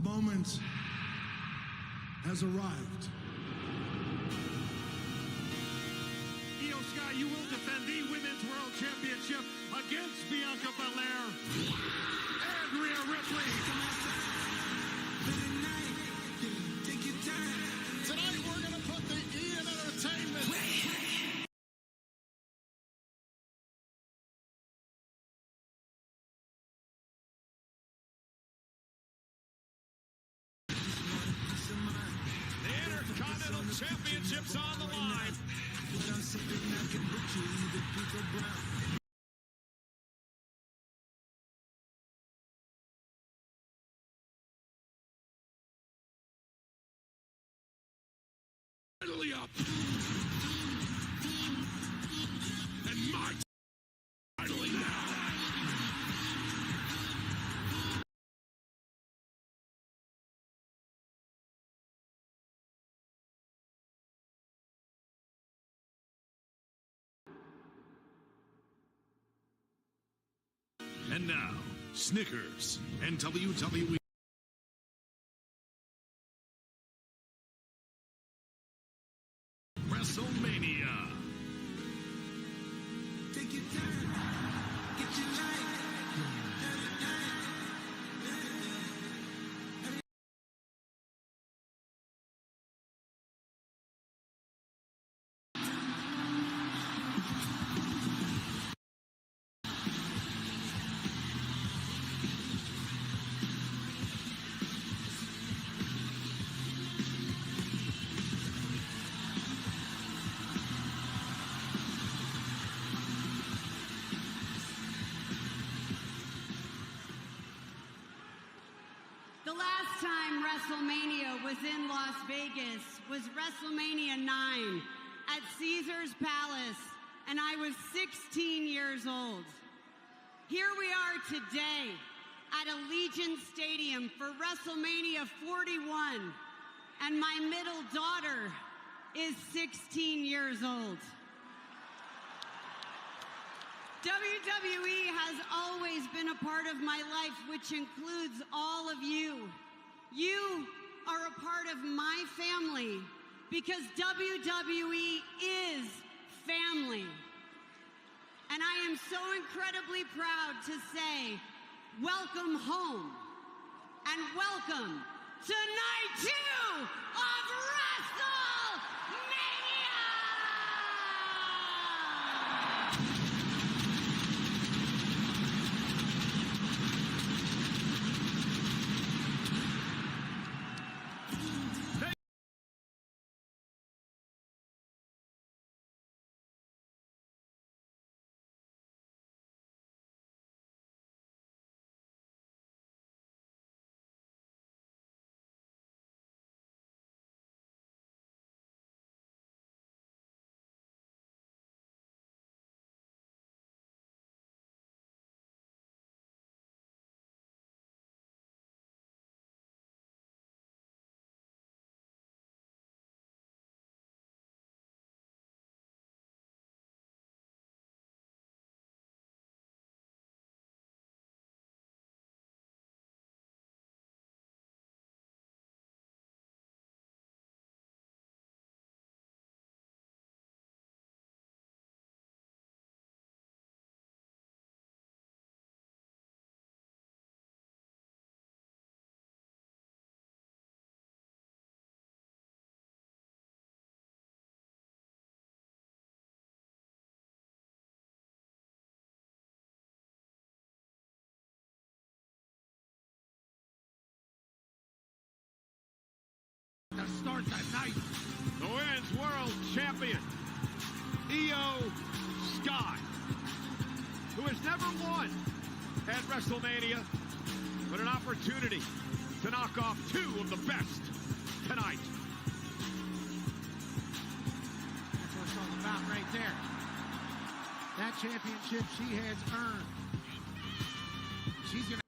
moment has arrived. Io Sky, you will defend the Women's World Championship against Bianca Belair and Rhea Ripley. Tonight we're going to put the E in entertainment. The Intercontinental Championship's on the line. Finally up. And my finally now. And now, Snickers and WWE. Wrestlemania. Take your time, get your life. The last time Wrestlemania was in Las Vegas was Wrestlemania 9 at Caesar's Palace, and I was 16 years old. Here we are today at Allegiant Stadium for WrestleMania 41, and my middle daughter is 16 years old. WWE has always been a part of my life, which includes all of you. You are a part of my family because WWE is family. And I am so incredibly proud to say, welcome home and welcome to night 2 of WrestleMania! To start the night, the Women's World Champion, Io Sky, who has never won at WrestleMania, but an opportunity to knock off 2 of the best tonight. That's what it's all about right there. That championship she has earned. She's going to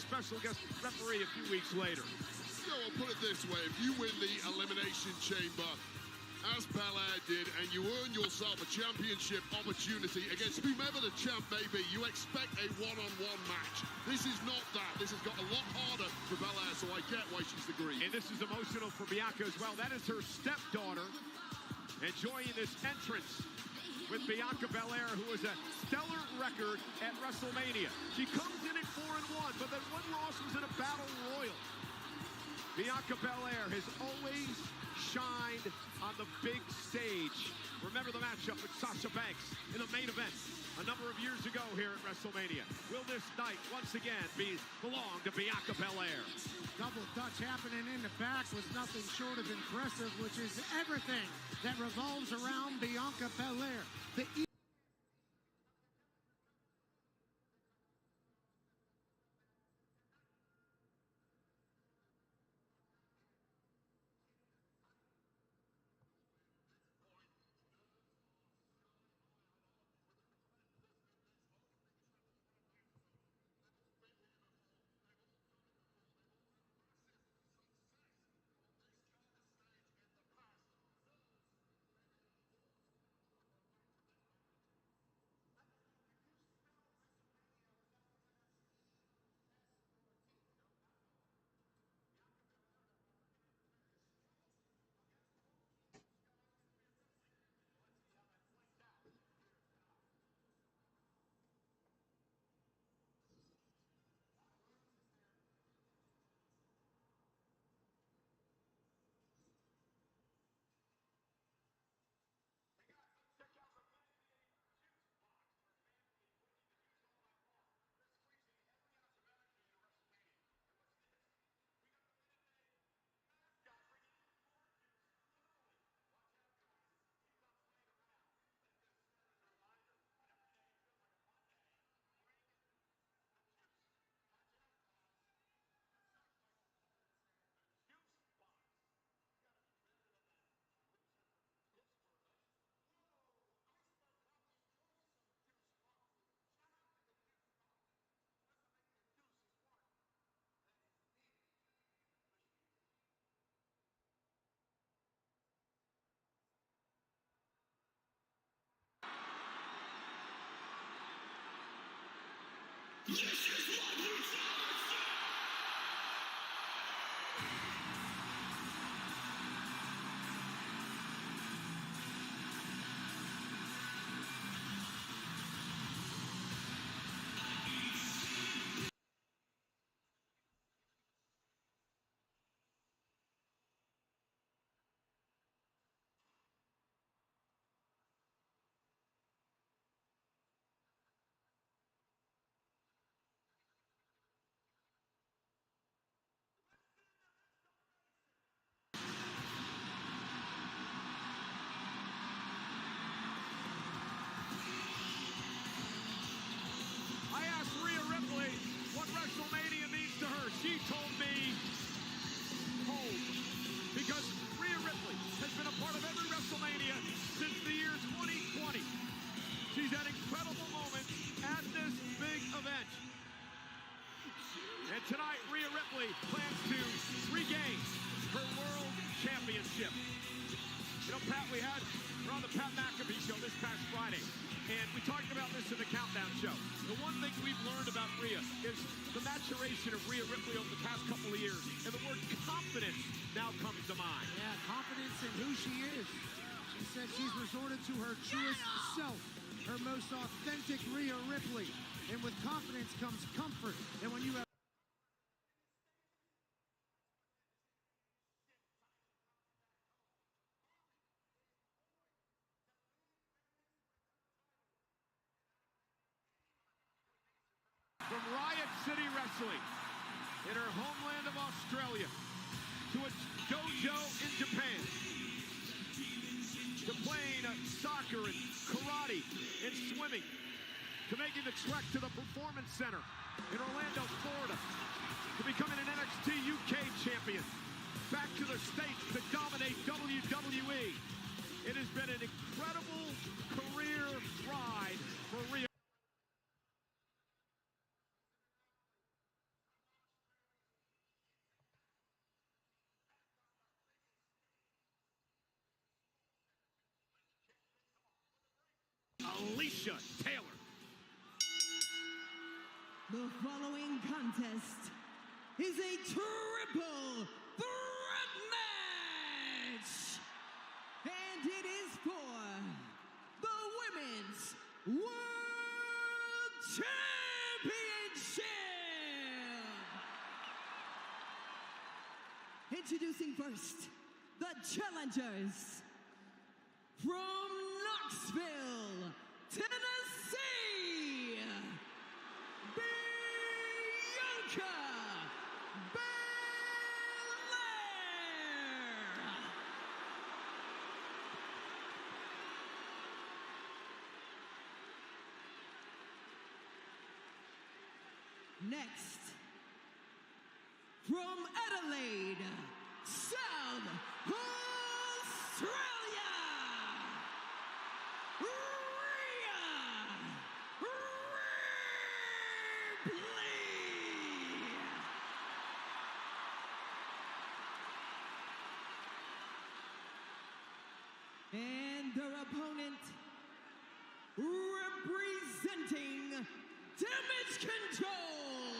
special guest referee a few weeks later. So I'll put it this way, if you win the Elimination Chamber, as Belair did, and you earn yourself a championship opportunity against whomever the champ may be, you expect a one-on-one match. This is not that. This has got a lot harder for Belair, so I get why she's the green. And this is emotional for Bianca as well. That is her stepdaughter enjoying this entrance with Bianca Belair, who has a stellar record at WrestleMania. She comes in at 4-1, but then one loss was in a battle royal. Bianca Belair has always shined on the big stage. Remember the matchup with Sasha Banks in the main event a number of years ago here at WrestleMania. Will this night once again belong to Bianca Belair? Double Dutch happening in the back was nothing short of impressive, which is everything that revolves around Bianca Belair. I asked Rhea Ripley what WrestleMania means to her. She told me home. Because Rhea Ripley has been a part of every WrestleMania since the year 2020. She's had incredible moments at this big event. And tonight, Rhea Ripley plans to regain her World Championship. You know, Pat, we're on the Pat McAfee show this past Friday, and we talked about this in the Countdown show. The one thing we've learned about Rhea is the maturation of Rhea Ripley over the past couple of years, and the word confidence now comes to mind. Yeah, confidence in who she is. She said she's resorted to her truest self, her most authentic Rhea Ripley. And with confidence comes comfort. And when you have from Riot City Wrestling in her homeland of Australia to a dojo in Japan to playing soccer and karate and swimming to making the trek to the Performance Center in Orlando, Florida to becoming an NXT UK champion, back to the States to dominate WWE. It has been an incredible career ride for Rhea. Alicia Taylor. The following contest is a triple threat match, and it is for the Women's World Championship. Introducing first, the challengers from Knoxville, Tennessee, Bianca Belair. Next, from Adelaide, South Australia, Rhea Ripley. And their opponent, representing Damage Control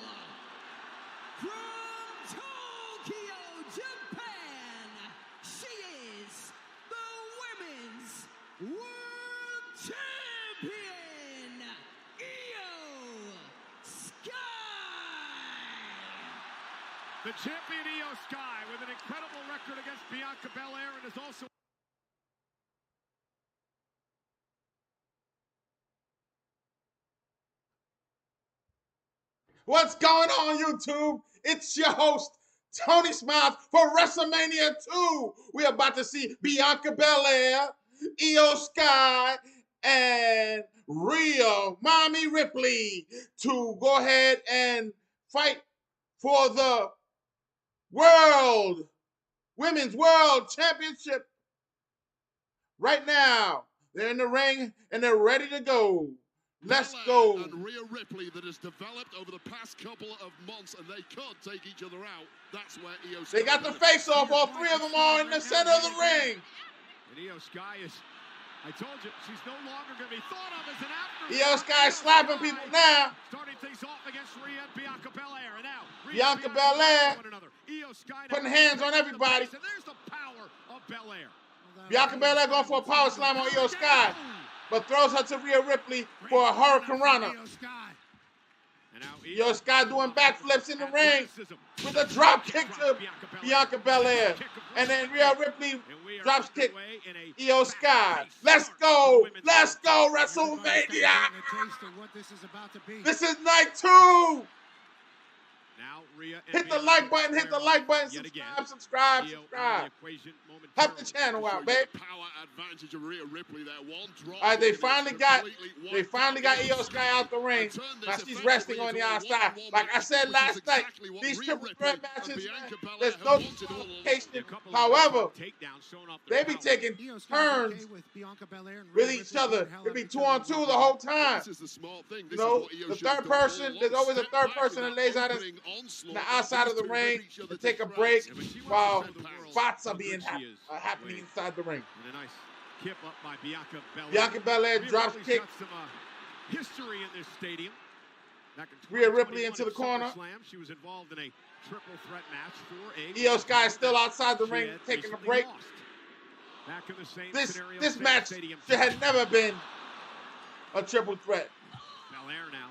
from Tokyo, Japan, she is the Women's World Champion, Io Sky. The champion Io Sky with an incredible record against Bianca Belair and is also What's going on, YouTube? It's your host, Tony Smiles, for Wrestlemania 2. We're about to see Bianca Belair, Io Sky, and Rhea Mommy Ripley to go ahead and fight for the Women's World Championship. Right now, they're in the ring and they're ready to go. Let's go. And Rhea Ripley that has developed over the past couple of months, and they can't take each other out. That's where Io Sky. They got the face-off. All three of them are in the center of the ring. And Io Sky is, I told you, she's no longer going to be thought of as an afterthought. Io Sky slapping people now. Starting things off against Rhea and Bianca Belair. And now, Bianca Belair Io Sky putting hands on everybody. And there's the power of Belair. Bianca Belair going for a power slam on Io Sky, but throws her to Rhea Ripley for a Hurricane Runner. Io Sky doing backflips in the ring with a drop kick to Bianca Belair. And then Rhea Ripley drops kick Io Sky. Let's go. Let's go, WrestleMania. This is night 2. Now, Rhea Hit the like button, subscribe. Help the channel out, babe. Power advantage of Rhea Ripley there. One drop. All right, they finally got Io Sky out the ring. Now she's resting on the outside. Like I said last night, these triple threat matches, there's no disqualification. However, they be taking turns with each other. It be 2-on-2 the whole time. You know, the third person, there's always a third person that lays out on the outside of the ring to take a break while spots are being happening inside the ring. And a nice kip up by Bianca Belair. Bianca Belair drops kick. Some history in this stadium. Rhea Ripley into the corner. She was involved in a triple threat match for a Io Sky is still outside the ring taking a break. Back in the same This match should have never been a triple threat. Belair now.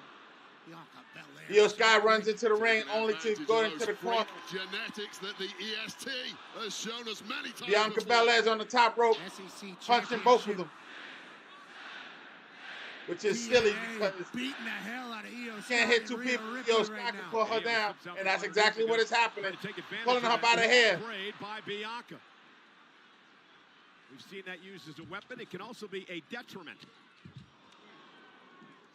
Io Sky runs into the ring only to go into the corner. Genetics that the EST has shown us many times. Bianca Belair's on the top rope, punching both of them, which is silly because beating the hell out of Io you Sky. can't hit two people. Io Sky can pull her down, and that's exactly what is happening. Pulling her by the hair. By Bianca. We've seen that used as a weapon. It can also be a detriment.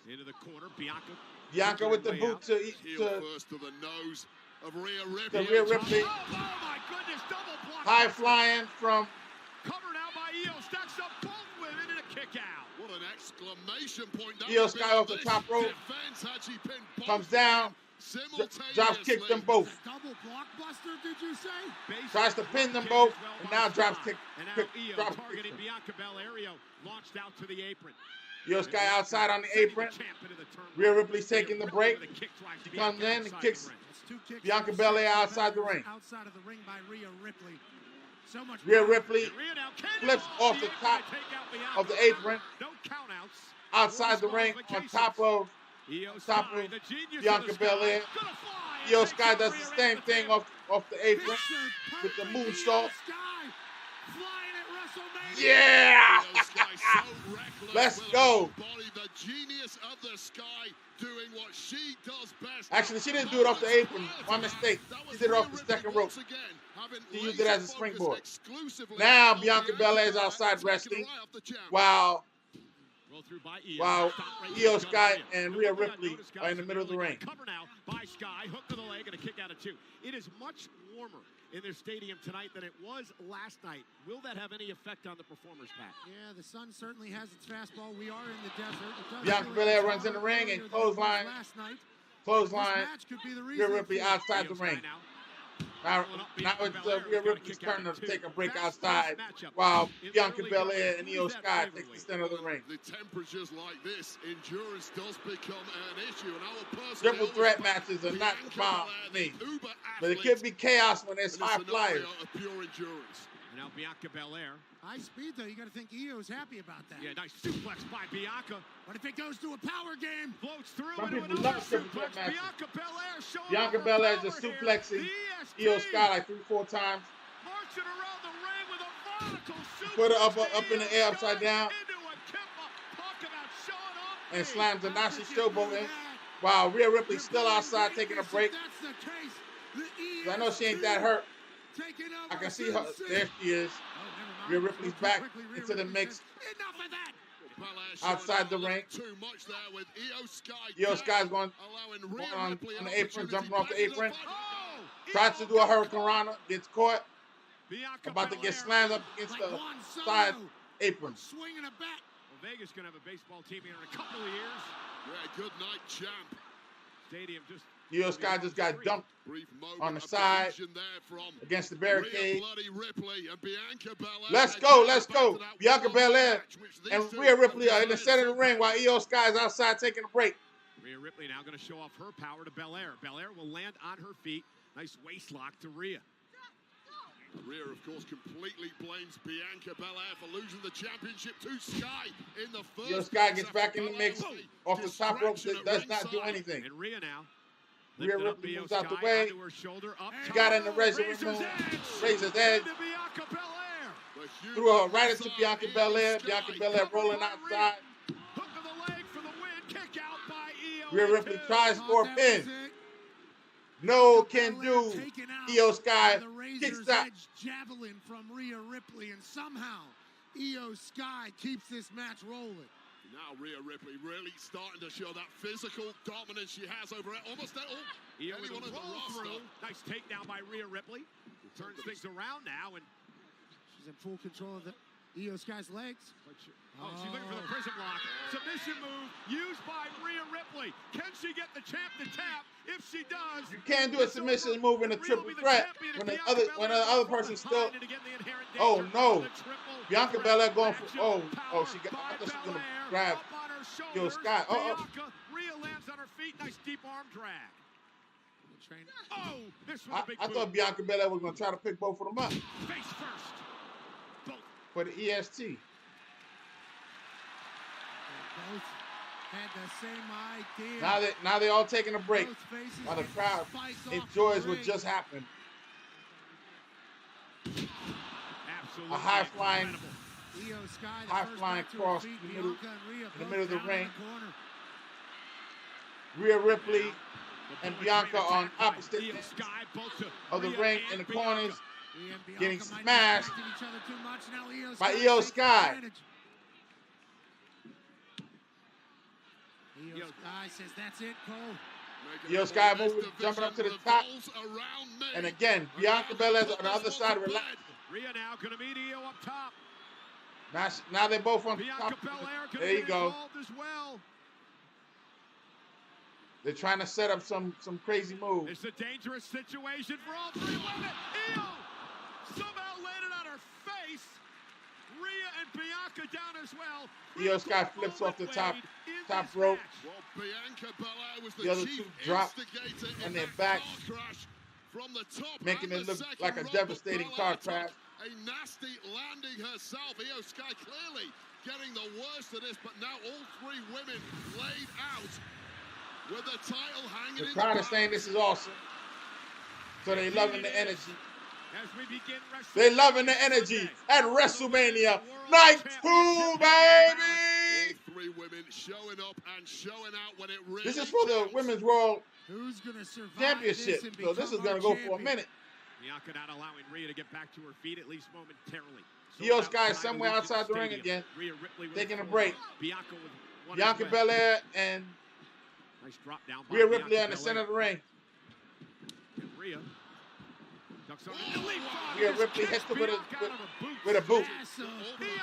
Into the corner, Bianca with the boot to first to the nose of Rhea Ripley. Rhea Ripley. Oh my goodness, double block. High flying from. Covered out by Io, stacks up both women in a kick out. What an exclamation point. Io Sky off the top rope. Comes down. Drops kick them both. Double blockbuster, did you say? Tries to pin them both, and now drops kick. And now Io targeting Bianca Belair. Launched out to the apron. Io Sky outside on the apron. Rhea Ripley's taking the break. She comes in and kicks Bianca Belair outside the ring. Outside of the ring by Rhea Ripley. So much Rhea Ripley flips off the top of the apron, outside the ring, on top of Bianca Belair. Io Sky does the same thing off the apron with the moonsault. Yeah! Let's go. Actually, she didn't do it off the apron. My mistake. She did it off the second rope. She used it as a springboard. Now Bianca Belair is outside wrestling while Io Sky and Rhea Ripley are in the middle of the ring. Cover now by Sky, hook to the leg and a kick out of 2. It is much warmer in their stadium tonight than it was last night. Will that have any effect on the performers, Pat? Yeah, the sun certainly has its fastball. We are in the desert. Bianca Belair runs in the ring and clothesline Rhea Ripley outside the ring. Now it's Rhea Ripley's turn to take a break outside while Bianca Belair and Io Sky take the center of the ring. The temperatures like this, endurance does become an issue. And Triple threat matches are not the bomb for me. But it could be chaos when there's high flyers. Pure endurance. Now Bianca Belair. High speed, though. You got to think Io's happy about that. Yeah, nice suplex by Bianca. But if it goes to a power game, floats through some into people another love triple suplex. threat matches. Bianca Belair showing Bianca Belair just suplexing Io Sky like 3-4 times. Marching around the ring with a vertical suplex. Put her up in the air upside down. Talk about showing off. And slams her. Now she's showboating. While Rhea Ripley's still outside taking a break. I know she ain't that hurt. I can see her. There she is. Rhea Ripley's back into the mix. Outside the ring. Io Sky's going on the apron, jumping off the apron. Tries to do a Hurricane Rana, gets caught. About to get slammed up against the side apron. swinging a bat. Well, Vegas gonna have a baseball team here in a couple of years. Yeah, good night, champ. Stadium just. Io Sky just got dumped on the side against the barricade. Let's go, let's go. Bianca Belair and Rhea Ripley are in the center of the ring while Io Sky is outside taking a break. Rhea Ripley now going to show off her power to Belair. Belair will land on her feet. Nice waist lock to Rhea. Rhea, of course, completely blames Bianca Belair for losing the championship to Sky in the first. Io Sky gets back in the mix off the top rope, does not do anything. And Rhea now. Rhea Ripley moves out the way. She got in the Razor's Edge. Threw her right into Bianca Belair. Bianca Belair rolling outside. Rhea Ripley tries for a pin. No can do. Io Sky kicks out. Javelin from Rhea Ripley, and somehow Io Sky keeps this match rolling. Now Rhea Ripley really starting to show that physical dominance she has over almost anyone on the roster. Nice takedown by Rhea Ripley. Turns things around now, and she's in full control of the Io Sky's legs. Oh, she's looking for the prism lock. Submission move used by Rhea Ripley. Can she get the champ to tap? If she does, you can't do a submission move in a triple threat when the other person's still. Oh no, Bianca Belair going for. Oh, she got. I thought she was gonna grab Io Sky. Rhea lands on her feet. Nice deep arm drag. Oh, this was a big I thought Bianca Belair was gonna try to pick both of them up. Face first. Both. For the EST. Both had the same idea. Now they all taking a break while the crowd enjoys what just happened. Absolutely a high flying incredible. cross in the middle of the ring. Rhea Ripley and Bianca on opposite ends of the ring in the corners, getting smashed by Io Sky. Io Sky says, "That's it, Cole." Io Sky jumping up to the top. And again, Bianca Belair's on the other side relaxing. Rhea now going to meet Io up top. Now they're both on Bianca top. Belair There you go. As well. They're trying to set up some crazy moves. It's a dangerous situation for all three women. Io somehow landed on her face. Rhea wanted Bianca down as well. Io Sky flips off the top rope. Well, Bianca Belair was The other two drop on their backs, from the top, making it look like a devastating car crash. A nasty landing herself. Io Sky clearly getting the worst of this, but now all three women laid out with the title hanging in the crowd is saying this is awesome. So they loving the energy. They loving the energy at WrestleMania Night 2, baby! All three women showing up and showing out when it really This is for the Women's World Who's gonna survive Championship. this and So this is become going to our go for a champion? minute. Bianca not allowing Rhea to get back to her feet, at least momentarily. Io Sky is somewhere outside the ring again, taking a break. Bianca Belair and Nice drop down by Rhea Ripley Bianca in the center of the ring. And Rhea Rhea Ripley hits her with a boot.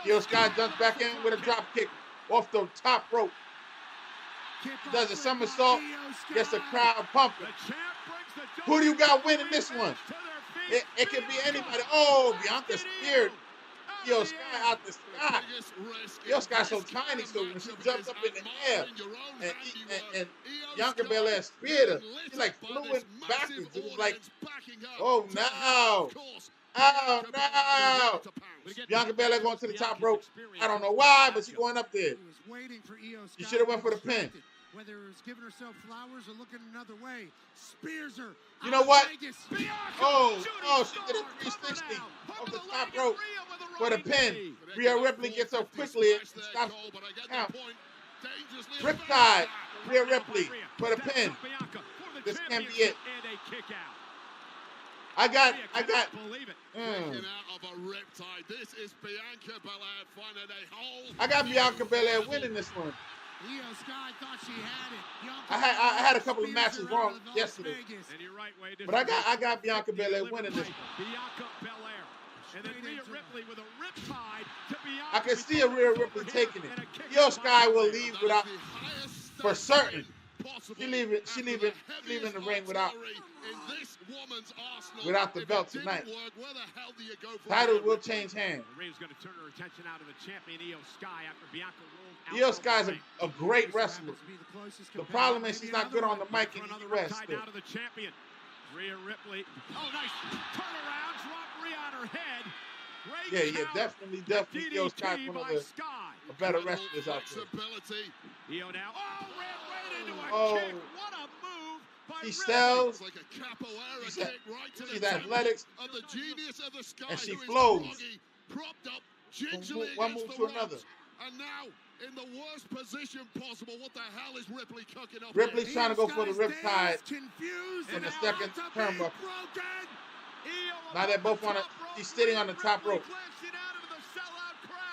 Io Sky jumps back in with a drop kick off the top rope. Does a somersault, gets the crowd pumping. Who do you got winning this one? It could be anybody. Oh, Bianca speared Io Sky out the sky. Io Sky's so tiny, so when she jumps up in the air and Bianca Belair speared her, she like flew it backwards. It was like, oh no. Oh no. Bianca Belair going to the top rope. I don't know why, but she's going up there. She should have went for the pin. Whether it was giving herself flowers or looking another way, spears her. You know what? Oh, she did a 360 off the top rope for the pin. Rhea Ripley gets up quickly and stops the count. Riptide, Rhea Ripley for the pin. This can't be it. I got. Out of a riptide. This is Bianca Belair finding a hole. I got Bianca Belair winning this one. Io Sky thought she had it. I had a couple of matches wrong yesterday, but I got Bianca Belair winning this one. Bianca Belair. And then Rhea Ripley with a riptide to Bianca. I can see a Rhea Ripley taking it. Io Sky will leave without, for certain. She leaving the ring without the belt tonight. Title will change hands. Rhea's going to turn her attention out of the champion Io Sky after Bianca rolled out. Io Sky's a great wrestler. The problem is she's not good on the mic in the US still. Out of the champion. Rhea Ripley. Oh, nice turnaround. Drop Rhea on her head. Yeah, definitely. Io Sky's one of the better wrestlers out there. Io now. Oh, ran right into a kick. What a move by She Ripley. sells. Like a capoeira She's kick right to she's the athletic. of the genius of the Sky, And she who is flows. groggy, propped up gingerly One against move the to another. ropes. And now, in the worst position possible, what the hell is Ripley cooking up Ripley's here? trying to go for the riptide confused in the and second about to turn be up. broken. Now they're both on it. She's sitting on the top rope.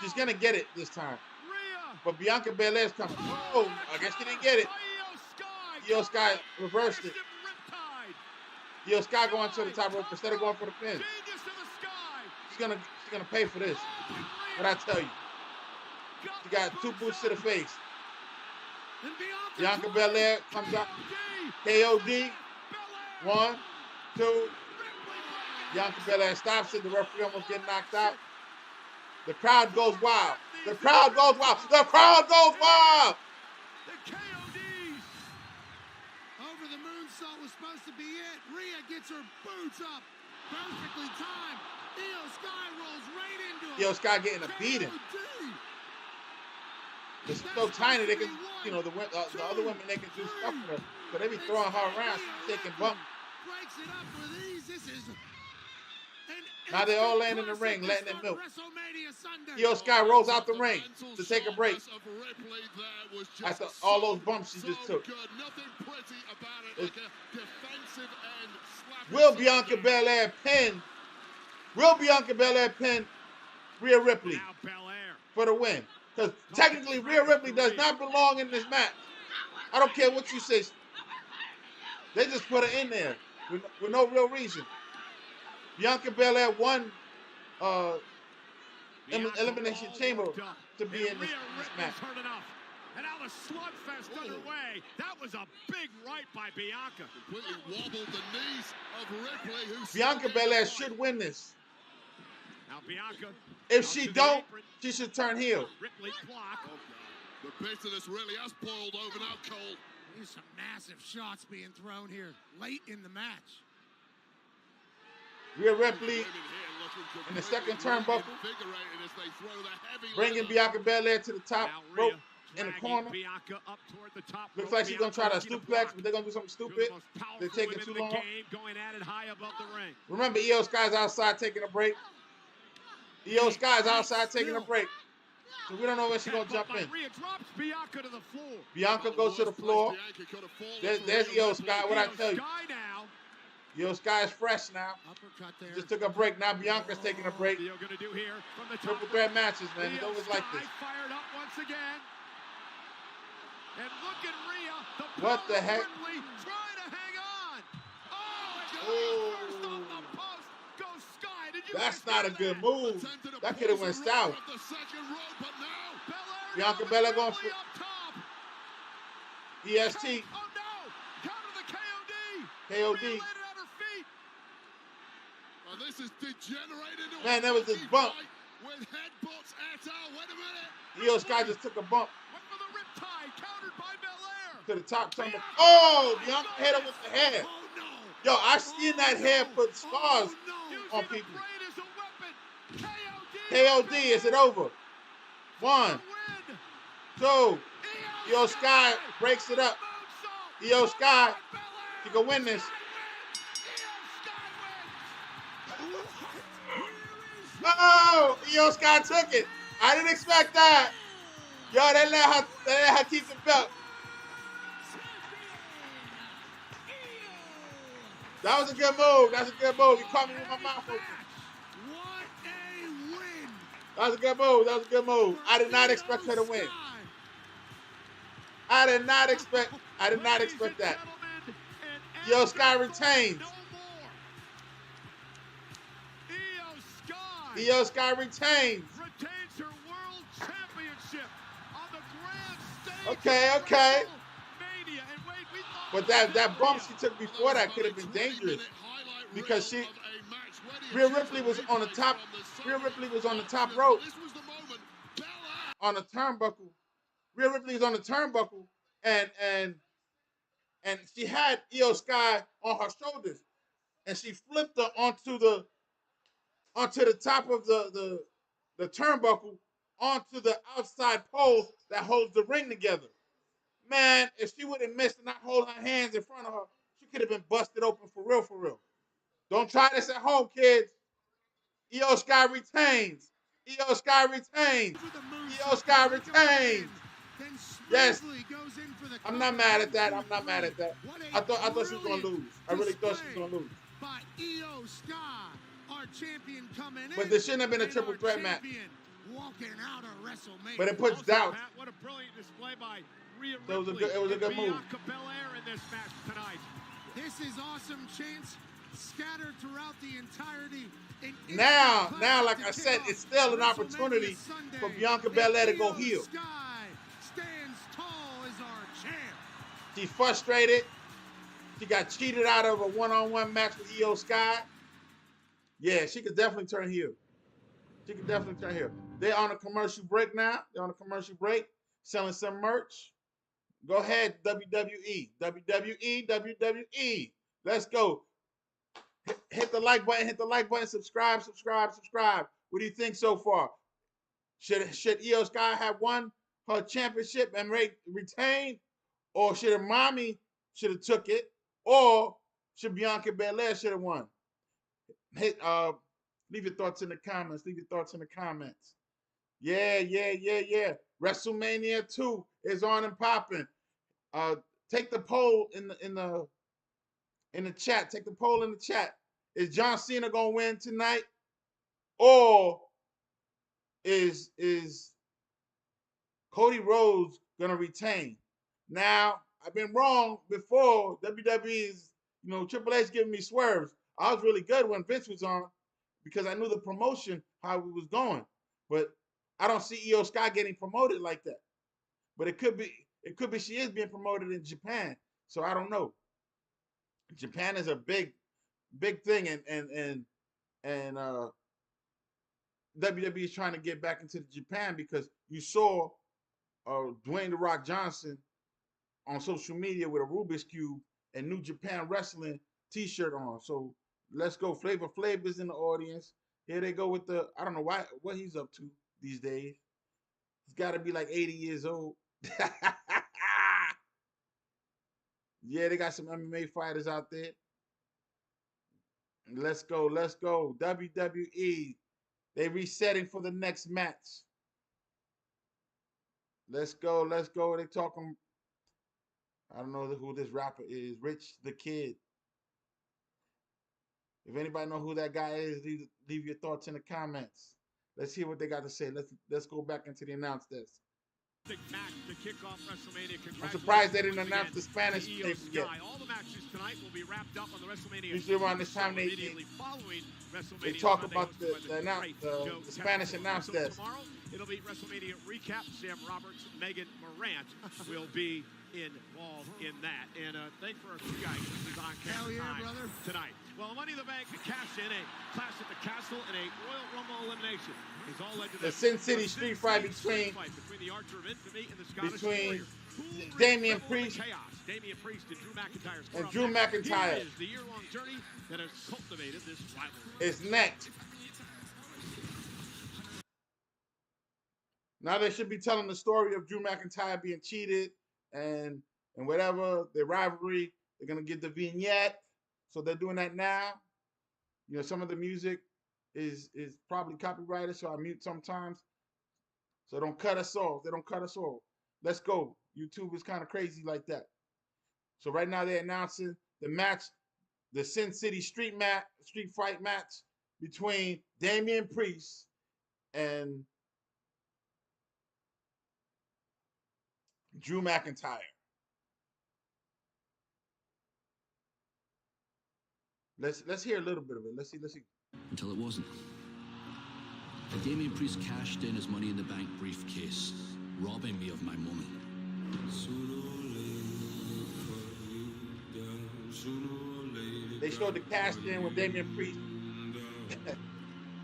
She's gonna get it this time. But Bianca Belair's coming. Oh, I guess she didn't get it. Io Sky reversed it. Io Sky going to the top rope instead of going for the pin. She's gonna pay for this. What I tell you. She got 2 boots to the face. Bianca Belair comes out. KOD. 1, 2. Bianca Belair stops it. The referee almost getting knocked out. The crowd goes wild. The crowd goes wild. The crowd goes wild. The KODs. Over the moonsault was supposed to be it. Rhea gets her boots up. Perfectly timed. Io Sky rolls right into Io Sky getting a beating. It's so tiny they can, the other women, they can do stuff with her. So they be throwing her around, taking bump. Breaks it up with ease. This is Now they're all laying in the ring, letting it milk. Io Sky rolls out the ring to take a break after all those bumps she just took. Will Bianca Belair pin? Will Bianca Belair pin Rhea Ripley for the win? Because technically Rhea Ripley does not belong in this match. I don't care what you say. They just put her in there with no real reason. Bianca Belair won Elimination Chamber to be in this match. And now the slugfest underway. That was a big right by Bianca. Completely wobbled the knees of Ripley. Bianca Belair should win this. Now Bianca. If she don't, she should turn heel. Ripley block. The bitterness really has boiled over now, Cole. There's some massive shots being thrown here late in the match. Rhea Ripley in the second turnbuckle, bringing Bianca Belair to the top rope in the corner. Looks like she's going to try to suplex, but they're going to do something stupid. They're taking too long. Remember, Io Sky's outside taking a break. Io Sky's outside taking a break. So we don't know when she's going to jump in. Bianca goes to the floor. There's Io Sky. What I tell you? Io Sky is fresh now. Just took a break. Now Bianca's taking a break. Triple threat matches, man. It's always like this. What the heck? Oh, that's not a good move. That could have went south. Bianca Belair going for EST. KOD. Man, that was this bump. Io Sky just took a bump to the top turnbuckle. Oh, Bianca hit her with the hair. Yo, I've seen that hair put scars on people. KOD, is it over? 1, 2. Io Sky breaks it up. Io Sky, she can win this. Oh, Io Sky took it. I didn't expect that. Yo, they let her keep the belt. That was a good move. That's a good move. You caught me with my mouth open. What a win. That was a good move. That was a good move. I did not expect her to win. I did not expect that. Io Sky retains. Io Sky retains. Retains her world championship on the grand stage. Okay. But that bump she took before that could have been dangerous because Rhea Ripley was on the top. Rhea Ripley was on the top rope on the turnbuckle. Rhea Ripley was on the turnbuckle and she had Io Sky on her shoulders and she flipped her onto the top of the turnbuckle onto the outside pole that holds the ring together. Man, if she would have missed and not hold her hands in front of her, she could have been busted open for real, for real. Don't try this at home, kids. Io Sky retains. Io Sky retains. Io Sky retains. Yes. I'm not mad at that. I'm not mad at that. I thought she was going to lose. I really thought she was going to lose. By Io Sky, our champion coming in. But there shouldn't have been a triple threat match. Walking out of WrestleMania. But it puts doubt. What a brilliant display by Rhea So it was a good move. Bianca Belair in this match tonight. This is awesome chance scattered throughout the entirety. Now, like I said, it's still an opportunity for Bianca Belair to go heel. Sky stands tall as our champ. She's frustrated. She got cheated out of a one-on-one match with Io Sky. Yeah, she could definitely turn heel. She could definitely turn heel. They're on a commercial break now. They're on a commercial break, selling some merch. Go ahead, WWE. WWE. Let's go. Hit the like button, subscribe. What do you think so far? Should Io Sky have won her championship and retained? Or should her mommy should have took it? Or should Bianca Belair should have won? Leave your thoughts in the comments. Yeah. WrestleMania 2 is on and popping. Take the poll in the chat. Take the poll in the chat. Is John Cena gonna win tonight, or is Cody Rhodes gonna retain? Now, I've been wrong before. WWE's, Triple H giving me swerves. I was really good when Vince was on because I knew the promotion, how it was going. But I don't see Io Sky getting promoted like that. But it could be she is being promoted in Japan. So I don't know. Japan is a big thing, and WWE is trying to get back into Japan because you saw Dwayne "The Rock" Johnson on social media with a Rubik's Cube and New Japan Wrestling t-shirt on. So let's go. Flavor Flav is in the audience. Here they go with the, I don't know what he's up to these days. He's got to be like 80 years old. Yeah, they got some MMA fighters out there. Let's go. Let's go. WWE. They resetting for the next match. Let's go. Let's go. They talking. I don't know who this rapper is. Rich the Kid. If anybody know who that guy is, leave your thoughts in the comments. Let's hear what they got to say. Let's go back into the announce this. To kick off WrestleMania. I'm surprised they didn't announce the Spanish tape yet. All the matches tonight will be wrapped up on the WrestleMania. Usually around this time they talk about the Spanish announce desk. Tomorrow it'll be WrestleMania recap. Sam Roberts, Megan Morant will be involved in that. And thank for a few guys on camera tonight. Well, Money in the Bank cashed in a Clash at the Castle and a Royal Rumble elimination. It's all led to the Sin City street fight between the Archer of Infamy and the Scottish between Warrior. Damian Priest Damian Priest and Drew McIntyre. And Drew McIntyre. Here is the year-long journey that has cultivated this rivalry. It's next. Now they should be telling the story of Drew McIntyre being cheated and whatever, the rivalry. They're gonna get the vignette. So they're doing that now. You know, some of the music is probably copyrighted, so I mute sometimes. So don't cut us off. They don't cut us off. Let's go. YouTube is kind of crazy like that. So right now they're announcing the match, the Sin City street fight match between Damian Priest and Drew McIntyre. Let's hear a little bit of it. Let's see. Until it wasn't. And Damian Priest cashed in his Money in the Bank briefcase, robbing me of my moment. They showed the cash in with Damian Priest.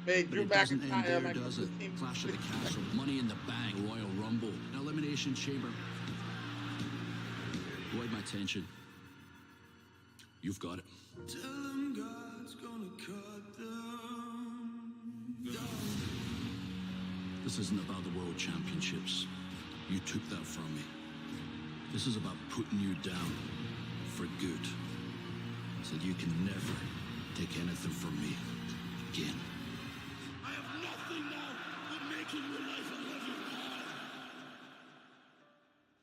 Made Drew McIntyre like does it. Clash at the Castle, Money in the Bank, Royal Rumble, an Elimination Chamber. Avoid my attention. You've got it. Tell them God's gonna cut them down. This isn't about the World Championships. You took that from me. This is about putting you down for good. So you can never take anything from me again. I have nothing now but making your life a living hell.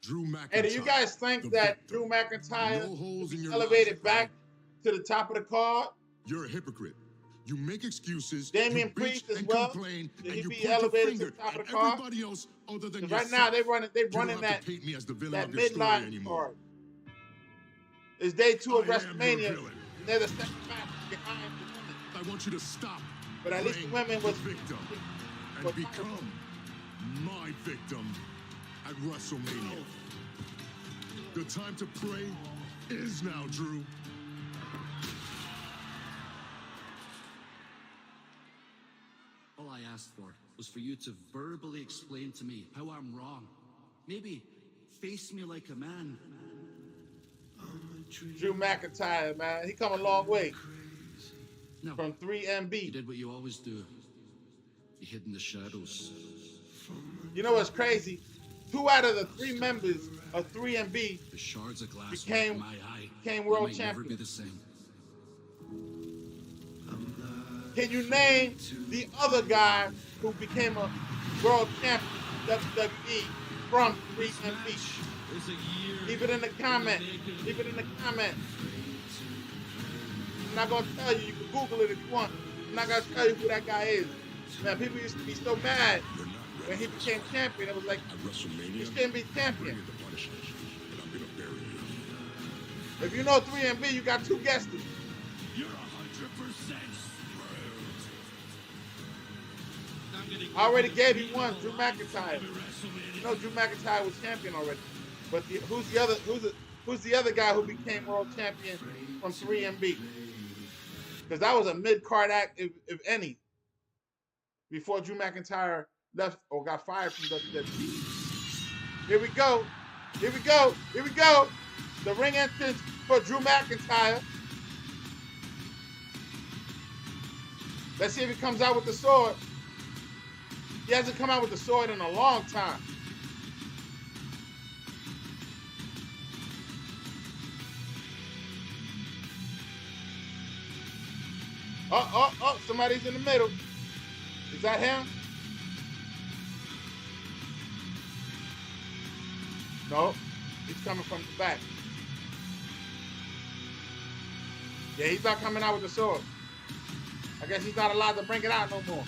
Drew McIntyre. Hey, do you guys think that Drew McIntyre no elevated back to the top of the card? You're a hypocrite. You make excuses. Damian Priest as well. Should he be elevated to the top of the card? Everybody else other than right now they're running that midline card. It's day 2 of WrestleMania. They're the second match behind the women. I want you to stop. But at least the women was victim and become my victim at WrestleMania. The time to pray is now, Drew. All I asked for was for you to verbally explain to me how I'm wrong. Maybe face me like a man. Drew McIntyre, man, he come a long way. No, from 3MB. You did what you always do. You hid in the shadows. You know what's crazy? 2 out of the 3 members of 3MB the shards of glass became world champions. Can you name the other guy who became a world champion WWE from 3MB? Leave it in the comment. Leave it in the comment. I'm not going to tell you. You can Google it if you want. I'm not going to tell you who that guy is. Man, people used to be so mad when he became champion. It was like, he shouldn't be champion. If you know 3MB, you got 2 guesses. You're 100%. I already gave you one, Drew McIntyre. You know Drew McIntyre was champion already. But who's the other guy who became world champion from 3MB? Because that was a mid-card act, if any. before Drew McIntyre left or got fired from WWE. Here we go. Here we go. Here we go. The ring entrance for Drew McIntyre. Let's see if he comes out with the sword. He hasn't come out with the sword in a long time. Oh, somebody's in the middle. Is that him? No, he's coming from the back. Yeah, he's not coming out with the sword. I guess he's not allowed to bring it out no more.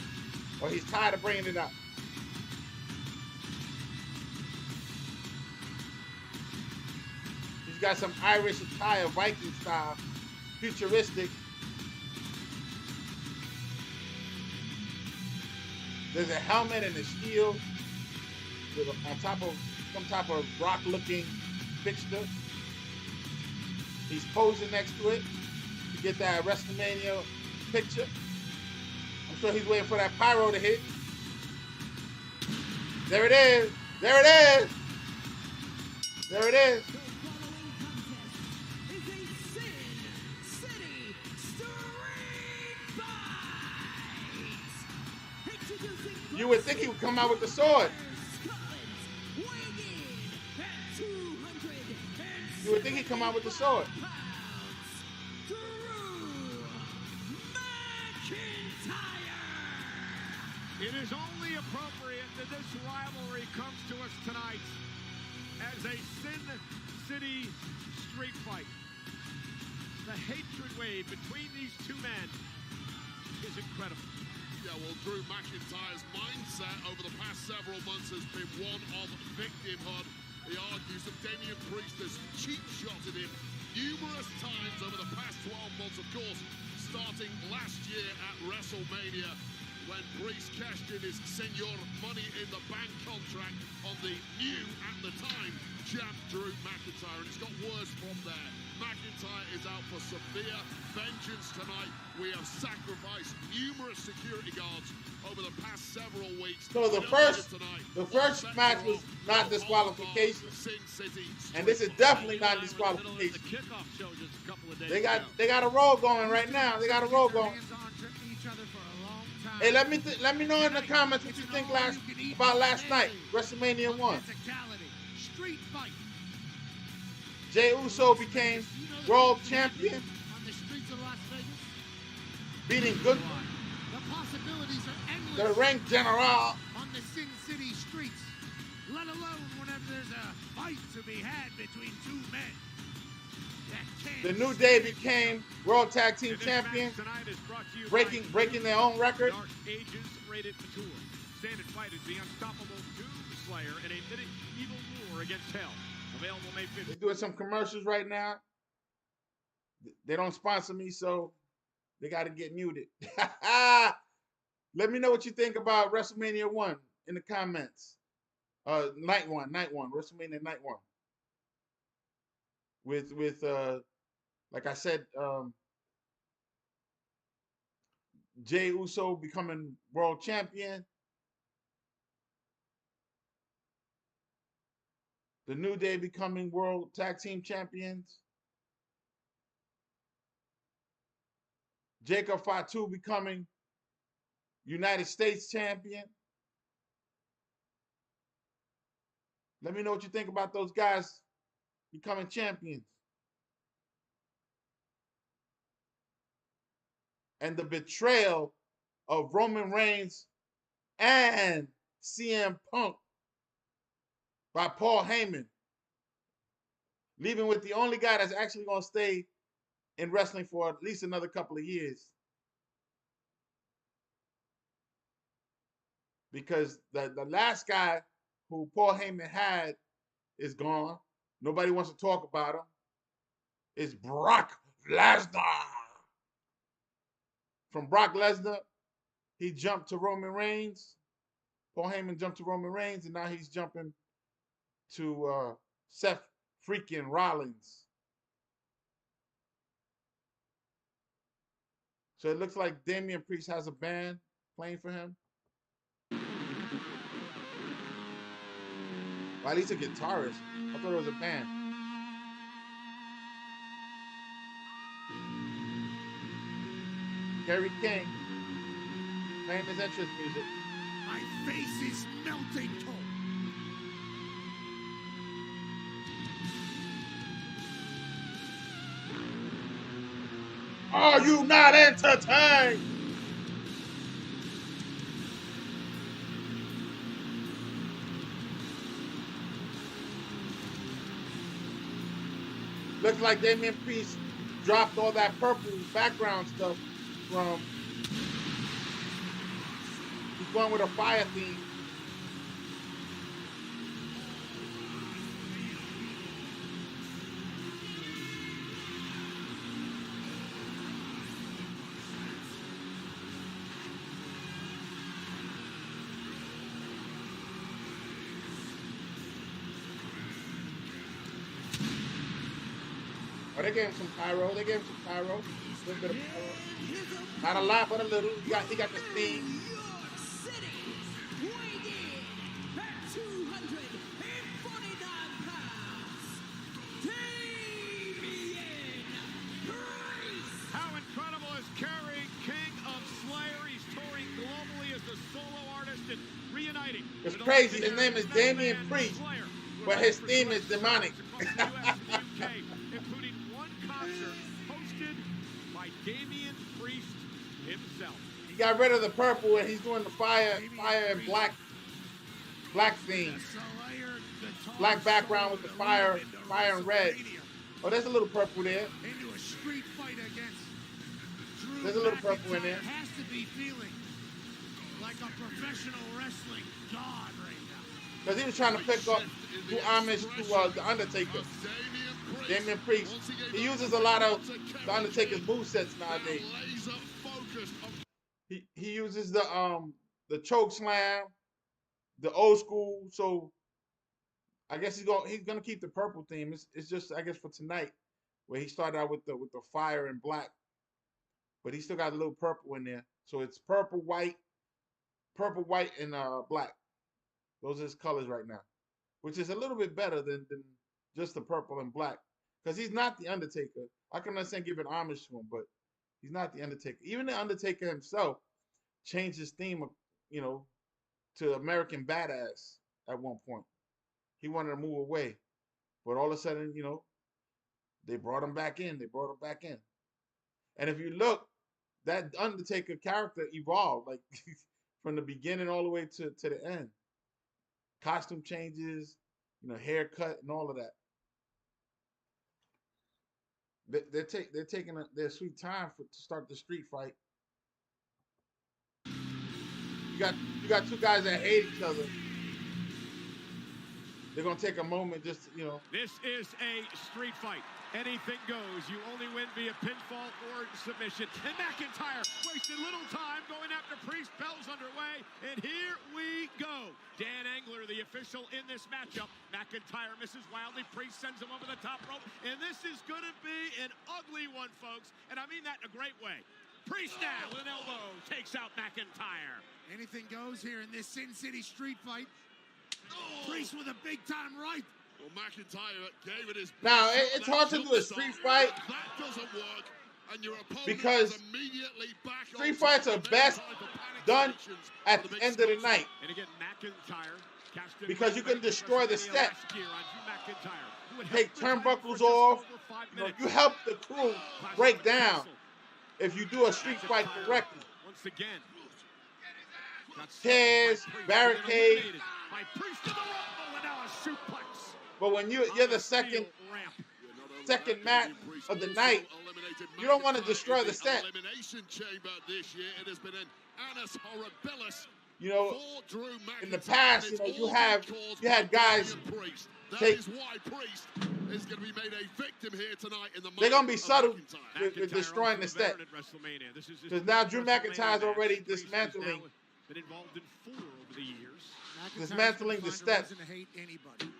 Or he's tired of bringing it out. He's got some Irish attire, Viking style, futuristic. There's a helmet and a shield on top of some type of rock-looking fixture. He's posing next to it to get that Wrestlemania picture. I'm sure he's waiting for that pyro to hit. There it is. There it is. There it is. You would think he would come out with the sword. You would think he'd come out with the sword. It is only appropriate that this rivalry comes to us tonight as a Sin City street fight. The hatred wave between these two men is incredible. Yeah, well, Drew McIntyre's mindset over the past several months has been one of victimhood. He argues that Damian Priest has cheap-shotted him numerous times over the past 12 months, of course, starting last year at WrestleMania, when Priest cashed in his Senior Money in the Bank contract on the new, at the time, champ Drew McIntyre, and it's got worse from there. McIntyre is out for severe vengeance tonight. We have sacrificed numerous security guards over the past several weeks. So the first match was not disqualification, and this is definitely not disqualification. They got a roll going right now. They got a roll going. Hey, let me know in the comments what you think about last night, WrestleMania 1. Street fight. Jey Uso became world champion, On the streets of Las Vegas. beating Good. The possibilities are endless. The ring general. On the Sin City streets. Let alone whenever there's a fight to be had between two men. The New Day became World Tag Team Champions, breaking their own record. Dark Ages rated mature. Standard Fight is the unstoppable Doomslayer and a medieval war against hell. Available May 5th. They're doing some commercials right now. They don't sponsor me, so they got to get muted. Let me know what you think about WrestleMania 1 in the comments. Night one, WrestleMania Night 1. With like I said, Jey Uso becoming world champion. The New Day becoming world tag team champions. Jacob Fatu becoming United States champion. Let me know what you think about those guys becoming champions. And the betrayal of Roman Reigns and CM Punk by Paul Heyman, leaving with the only guy that's actually going to stay in wrestling for at least another couple of years. Because the last guy who Paul Heyman had is gone. Nobody wants to talk about him. It's Brock Lesnar. From Brock Lesnar, he jumped to Roman Reigns. Paul Heyman jumped to Roman Reigns, and now he's jumping to Seth freaking Rollins. So it looks like Damian Priest has a band playing for him. Well, at least a guitarist. I thought it was a band. Kerry King playing his entrance music. My face is melting cold. Are you not entertained? Looks like Damian Priest dropped all that purple background stuff from. He's going with a fire theme. Oh, they gave him some pyro. They gave him some pyro. A little bit of pyro. Not a lot, but a little. He got the steam. New York City, weighing in at 249 pounds, Damian Priest. How incredible is Kerry King of Slayer? He's touring globally as a solo artist and reuniting. It's crazy. His name is Damian Priest, but his theme is demonic. Including one concert hosted by Damian Priest himself. He got rid of the purple and he's doing the fire and black theme. Black background with the fire and red. Oh, there's a little purple there. Into a street fight against Drew There's a little purple in there. Has to be feeling like a professional wrestling god right now. Because he was trying to pick up, do homage to the Undertaker. Damian Priest. He uses a lot of the Undertaker's movesets nowadays. He uses the choke slam, the old school. So I guess he's gonna keep the purple theme. It's just, I guess, for tonight, where he started out with the fire and black, but he still got a little purple in there. So it's purple, white, and black. Those are his colors right now, which is a little bit better than just the purple and black, because he's not the Undertaker. I can understand giving homage to him, but he's not the Undertaker. Even the Undertaker himself changed his theme, to American Badass at one point. He wanted to move away, but all of a sudden, they brought him back in. And if you look, that Undertaker character evolved, like from the beginning all the way to the end. Costume changes, haircut and all of that. They're taking their sweet time to start the street fight. You got two guys that hate each other. They're gonna take a moment just to, This is a street fight. Anything goes. You only win via pinfall or submission. And McIntyre wasted little time going after Priest. Bell's underway. And here we go. Dan Engler, the official in this matchup. McIntyre misses wildly. Priest sends him over the top rope. And this is going to be an ugly one, folks. And I mean that in a great way. Priest now with an elbow takes out McIntyre. Anything goes here in this Sin City street fight. Priest with a big-time right. Well, McIntyre gave it his best. Now, it's hard to do a street fight That doesn't work, and your opponent because is immediately back on street fights are best done at the end of the night. And again, McIntyre because you can destroy the steps. Take turnbuckles off. You help the crew break down if you do a street fight correctly. Once again, Chairs, barricade. Suplex. But when you're the second match of the night, you don't want to destroy the set. In the past, you had guys take. They're gonna be subtle with destroying the set. Because now Drew McIntyre's already dismantling. Been involved in 4 over the years. Dismantling the steps. To hate anybody.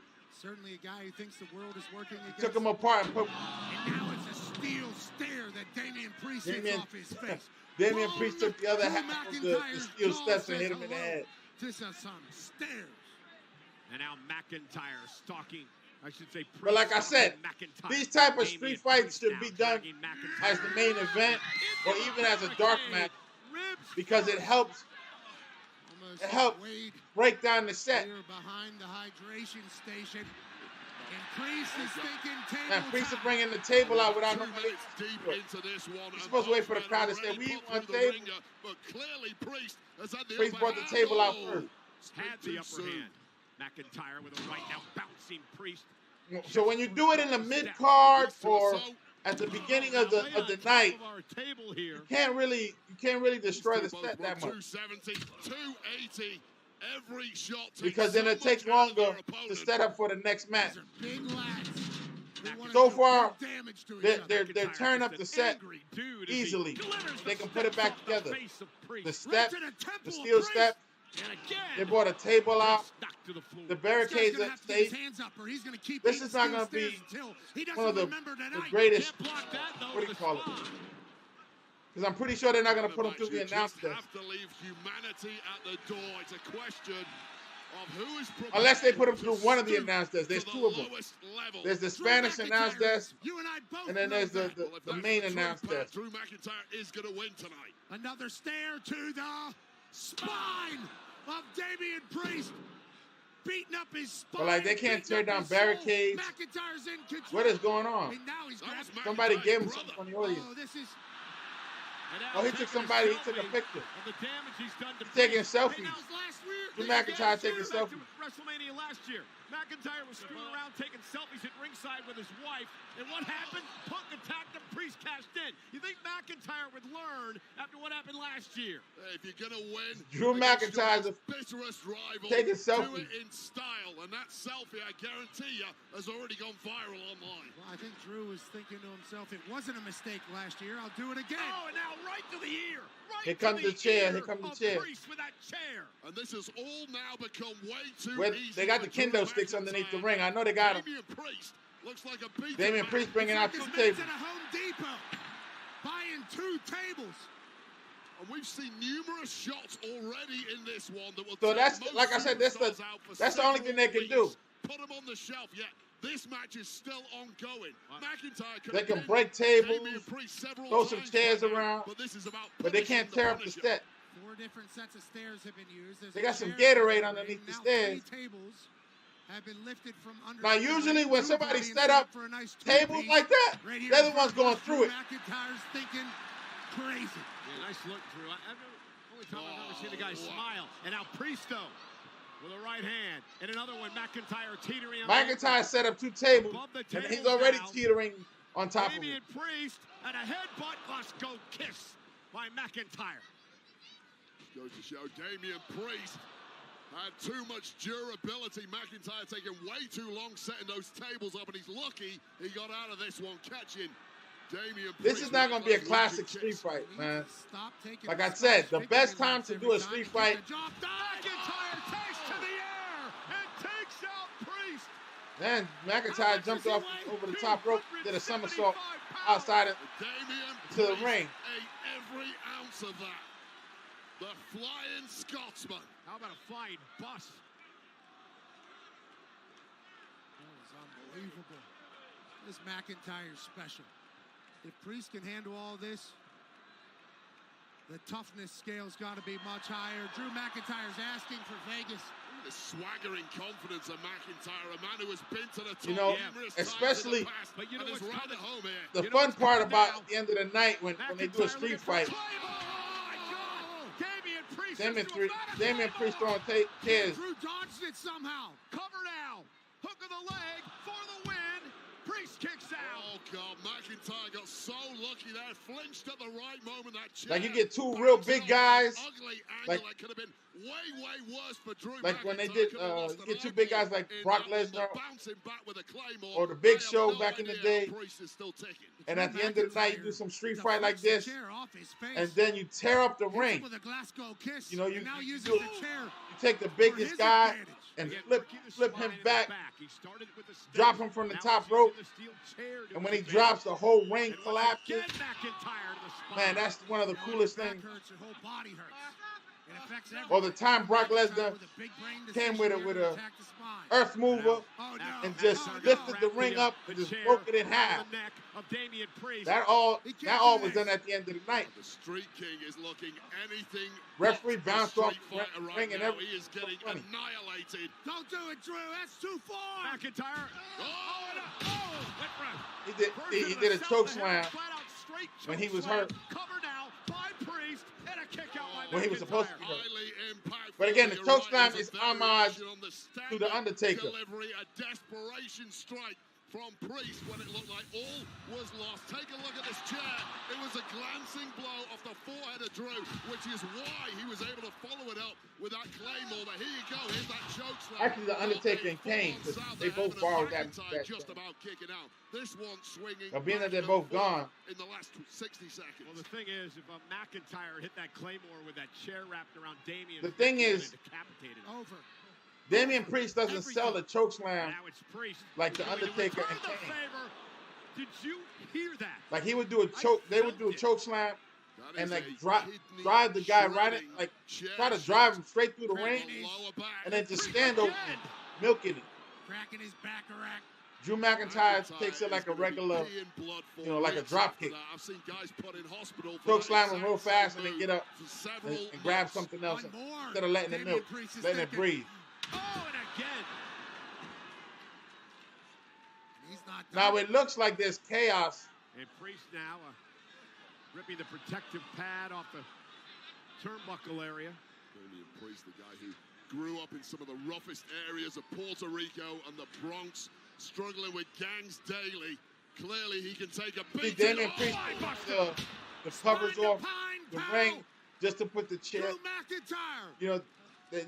Certainly a guy who thinks the world is working against Took him apart and put. And now it's a steel stare that Damian Priest hits off his face. Damian Priest took the other half of the steel steps and hit him in the head. To some stairs. And now McIntyre stalking, I should say. But like I said, these type of street fights should be done as the main event or even as a dark match because it helps break down the set. Behind the hydration station. And Priest is thinking table and Priest is bringing the table out without no money. You're supposed to wait for the crowd to say, we want table. Priest brought the table out first. Had the upper hand. McIntyre with a right now bouncing Priest. So when you do it in the mid-card or at the beginning of the night, you can't really destroy the set that much. 280. Every shot because then it takes longer to set up for the next match. So far, they're tearing up the set easily. They can put it back together. The step, the steel step. They brought a table out. The barricades at stage. This is not going to be one of the greatest, what do you call it? Because I'm pretty sure they're not going to put them through the announce desk. Unless they put them through one of the announce desks. There's two of them. There's the Spanish announce desk, and then there's the main announce desk. Drew McIntyre is going to win tonight. Another stare to the spine of Damian Priest. Beating up his spine. But like they can't tear down barricades. McIntyre's in control. What is going on? Somebody gave him something from the audience. Oh, he took somebody, he took a picture. He's taking selfies. Drew McIntyre taking selfies. WrestleMania last year. McIntyre was screwing around taking selfies at ringside with his wife. And what happened? Punk attacked him, Priest cashed in. You think McIntyre would learn after what happened last year? Hey, if you're going to win, Drew McIntyre's a bitterest rival. Taking selfies. Do it in style. And that selfie, I guarantee you, has already gone viral online. Well, I think Drew was thinking to himself, it wasn't a mistake last year. I'll do it again. Oh, and now right to the ear. Right Here comes the chair. Here comes the chair. Priest with that chair. And this has all now become way too easy. They got the kendo sticks underneath the ring. I know they got them. Damian Priest looks like a Damian Priest bringing out 2 tables. At a Home Depot, buying 2 tables. And we've seen numerous shots already in this one that will. So that's, like I said, that's the only thing they can do. Put them on the shelf. Yeah, this match is still ongoing. McIntyre they can break tables, throw some chairs around, but they can't tear up the set. 4 different sets of stairs have been used. They got some Gatorade underneath the stairs. Have been lifted from under. Now, usually when somebody set up tables like that, they're the ones going through it. McIntyre's thinking crazy. Yeah, nice look, Drew. Only time I've ever seen the guy smile. And now Priesto with a right hand. And another one, McIntyre teetering on McIntyre set up 2 tables, and he's already teetering on top of Damian it. Priest and a headbutt. Let's go kiss by McIntyre. Goes to show Damian Priest had too much durability. McIntyre taking way too long setting those tables up, and he's lucky he got out of this one catching Damian Priest. This is not going to be a classic street fight, man. Like I said, the best time to do a street fight. McIntyre takes to the air and takes out Priest. Then McIntyre jumped off over the top rope, did a somersault outside it to the ring. Ate every ounce of that. The Flying Scotsman. How about a flying bus? That was unbelievable. This McIntyre's special. If Priest can handle all this, the toughness scale's got to be much higher. Drew McIntyre's asking for Vegas. The swaggering confidence of McIntyre, a man who has been to the top. You know, especially but you know what's right at home here. The fun part about at the end of the night when they do a street fight. Damian Priest throwing chairs. Drew dodged it somehow. Cover now. Hook of the leg for the win. Priest kicks out. Oh, God. McIntyre got so lucky there. Flinched at the right moment. That chair. Like you get 2 real big guys. Ugly angle. Like, that could have been way worse for Drew. Like McIntyre when they did, you get 2 big guys like Brock Lesnar or or the Big Show back in the day. And at the end of the night, you do some street fight like this, and then you tear up the ring. You know, you take the biggest guy and flip him back, drop him from the top rope, and when he drops, the whole ring collapses. Man, that's one of the coolest things. or the time Brock Lesnar came with a earth mover and just lifted the ring up and just broke it in half. That all was done at the end of the night. The Street King is looking anything. Referee bounced off the ring and everything. He is getting annihilated. Don't do it, Drew. That's too far. McIntyre. He did a choke slam when he was hurt. Cover now by Priest and a kick out by When he was supposed to be hurt. Impactful. But again, the choke slam is homage to the Undertaker. Delivery, a desperation strike from Priest when it looked like all was lost. Take a look at this chair. It was a glancing blow off the forehead of Drew, which is why he was able to follow it up with that Claymore. But here you go. Here's that choke slam. Actually, the Undertaker and Kane, they both borrowed that. Just about kicking out. This one swinging. But being that they're both gone. In the last 60 seconds. Well, the thing is, if a McIntyre hit that Claymore with that chair wrapped around Damian, the thing is, decapitated over. Damian Priest doesn't sell the choke slam now it's Priest. like the Undertaker and Kane. Did you hear that? Like he would do a choke, they would do a choke slam and like drive the guy right in, like try to drive him straight through the ring and then just stand over him, milking it. Cracking his back rack. Drew McIntyre takes it like a regular, you know, like a drop kick. Choke slam him real fast and then get up and grab something else instead of letting it milk, letting it breathe. Oh, and again. Now it looks like there's chaos. And Priest now ripping the protective pad off the turnbuckle area. Damian Priest, the guy who grew up in some of the roughest areas of Puerto Rico and the Bronx, struggling with gangs daily. Clearly, he can take a beating. Damian Priest the covers off the ring just to put the chair. You know, it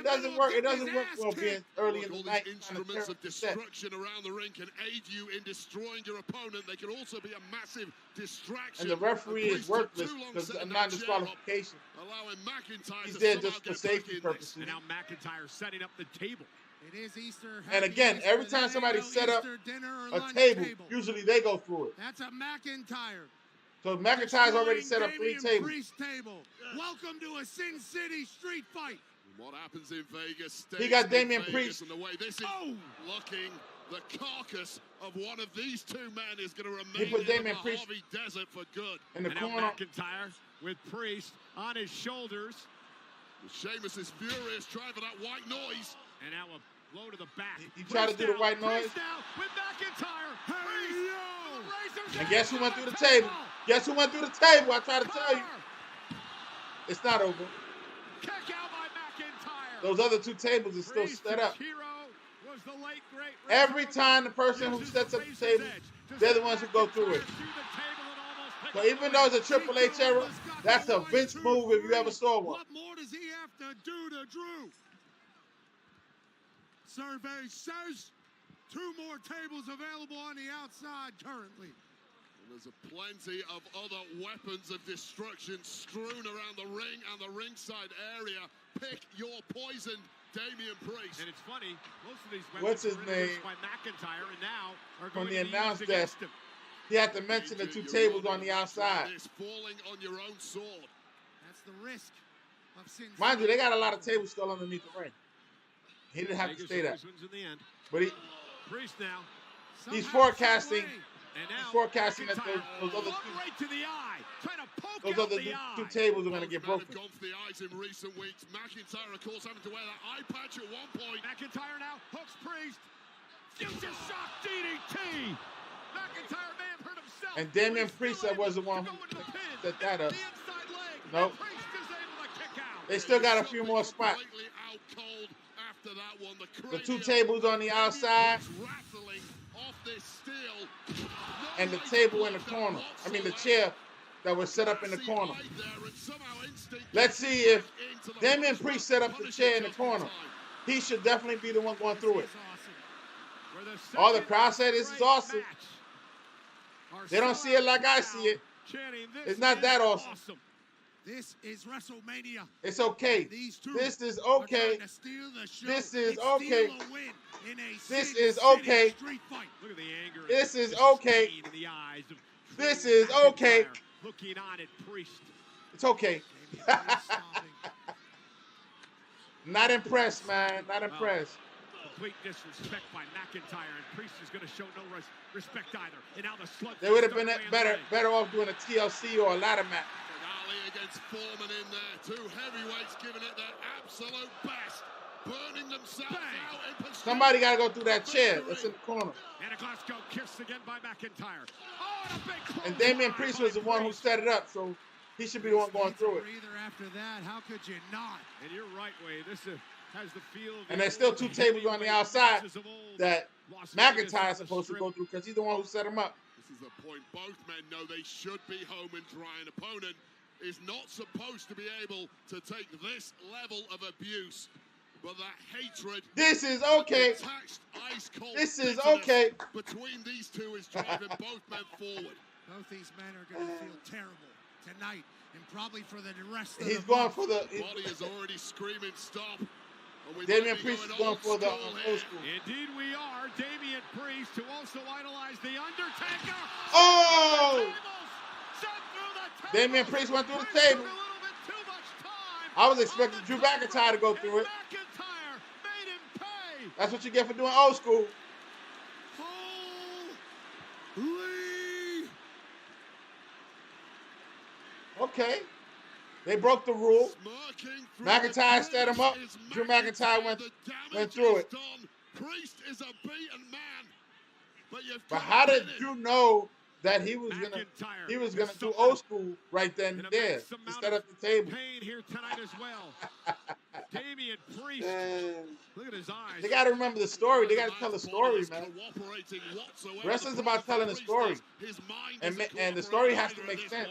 doesn't work. It doesn't work well being early in the night. Instruments of destruction around the ring can aid you in destroying your opponent. They can also be a massive distraction. And the referee is worthless because of non-disqualification. Allowing McIntyre He's there just for safety purposes. And now McIntyre setting up the table. It is Easter. And again, every time somebody set up a table, usually they go through it. That's a McIntyre. So McIntyre's already set up 3 tables. Welcome to a Sin City street fight. What happens in Vegas? He got Damian Priest. And the way this is looking, the carcass of one of these two men is going to remain He put in Damian the Priest Harvey Desert for good. In the and corner. now McIntyre with Priest on his shoulders. Sheamus is furious, trying for that white noise. And now a blow to the back. He tried to do the white noise. Now with McIntyre. And guess who went through the table? Guess who went through the table? I tried to tell you. It's not over. Kick out by McIntyre. Those other 2 tables are still set up. Was the late, great Every time the person who sets up the table, they're the ones who go through it. So even though it's a Triple H era, that's a Vince move if you ever saw one. What more does he have to do to Drew? Survey says 2 more tables available on the outside currently. And there's plenty of other weapons of destruction strewn around the ring and the ringside area. Pick your poison, Damian Priest. And it's funny, most of these What's his weapons name? by McIntyre and now are From going the to be announce used desk, against him. he had to mention the 2 tables on the outside. It's falling on your own sword. That's the risk of Sin City. Mind you, they got a lot of tables still underneath the ring. He didn't have to stay there. But Priest now. he's forecasting. And now, He's forecasting that those other right to the eye, trying to poke those out other the 2 eye. tables are going to get broken. Gone for the eyes in recent weeks. McIntyre, of course, having to wear that eye patch at one point. McIntyre now hooks Priest. Future shock DDT. McIntyre may have hurt himself. And Damian Priest was the one who set that up. Nope. They still got a few more spots. The 2 tables on the outside and the table in the corner. I mean the chair that was set up in the corner. Let's see if Damian Priest set up the chair in the corner. He should definitely be the one going through it. All the crowd said this is awesome. They don't see it like I see it. It's not that awesome. This is Wrestlemania. It's okay. This is okay. This is okay. This is okay. This is okay. This is okay. Looking on at Priest. It's okay. Not impressed, man. Not impressed. Complete disrespect by McIntyre, and Priest is going to show no respect either. And now the slug. They would have been better off doing a TLC or a ladder match. Ali against Foreman in there. Two heavyweights giving it their absolute best. Burning themselves out in pursuit. Somebody got to go through that chair that's in the corner. And a Glasgow kiss again by McIntyre. Oh, and a big and Damian Priest was the one who set it up, so he should be the one going through it. After that, how could you not? And you're right, Wade. This has the feel. And there's still two tables on the outside that McIntyre is supposed to go through because he's the one who set him up. This is the point both men know they should be home and dry. An opponent is not supposed to be able to take this level of abuse. But that hatred. This is okay. This is okay. Between these two is driving both men forward. Both these men are going to feel terrible tonight and probably for the rest of He's the going month. for the. Body is already screaming stop. Damian Priest is going for the old school. Indeed, we are. Damian Priest, who also idolized The Undertaker. Oh! Damian Priest went through the table. I was expecting Drew McIntyre to go through it. That's what you get for doing old school. Okay. They broke the rule. McIntyre set him up. Drew McIntyre went through it. Priest is a beaten man. But how did Drew know that he was gonna do old school right then and there instead of the table? Pain here tonight as well. Damian Priest. Look at his eyes. They got to remember the story. They got to tell the story, man. Wrestling's about telling a story, and the story has to make sense.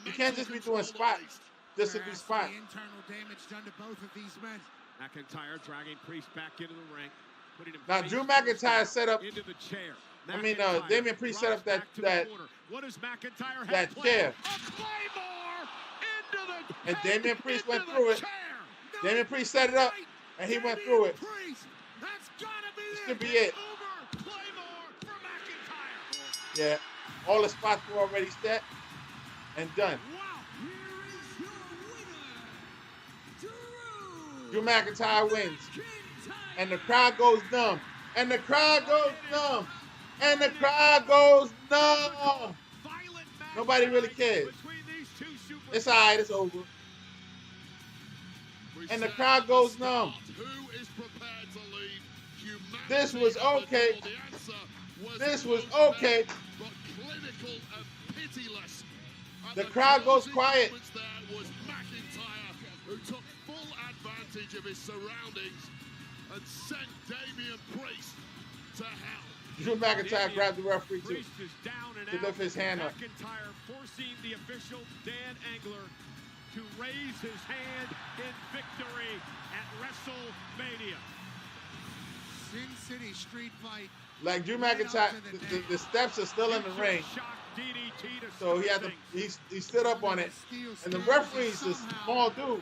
You can't just be doing spots just to be spots. Internal damage done to both of these men. McIntyre dragging Priest back into the ring, putting him now Drew McIntyre set up into the chair. Damian Priest set up that what does McIntyre have that chair. And Damian Priest went through it. Damian Priest set it up, and he went through it. This should be it. Yeah, all the spots were already set and done. Drew McIntyre wins. And the crowd goes numb. And the crowd goes numb. And the crowd goes numb. Nobody really cares. It's all right. It's over. And the crowd goes numb. This was okay. This was okay. The crowd goes quiet. Who took full advantage of his surroundings and sent Damian Priest to hell. Drew McIntyre grabbed the referee to lift his hand up. McIntyre forcing the official Dan Angler to raise his hand in victory at WrestleMania. Sin City street fight. Like Drew McIntyre, the steps are still in the ring. So he had to, he stood up on it. And the referee's a small dude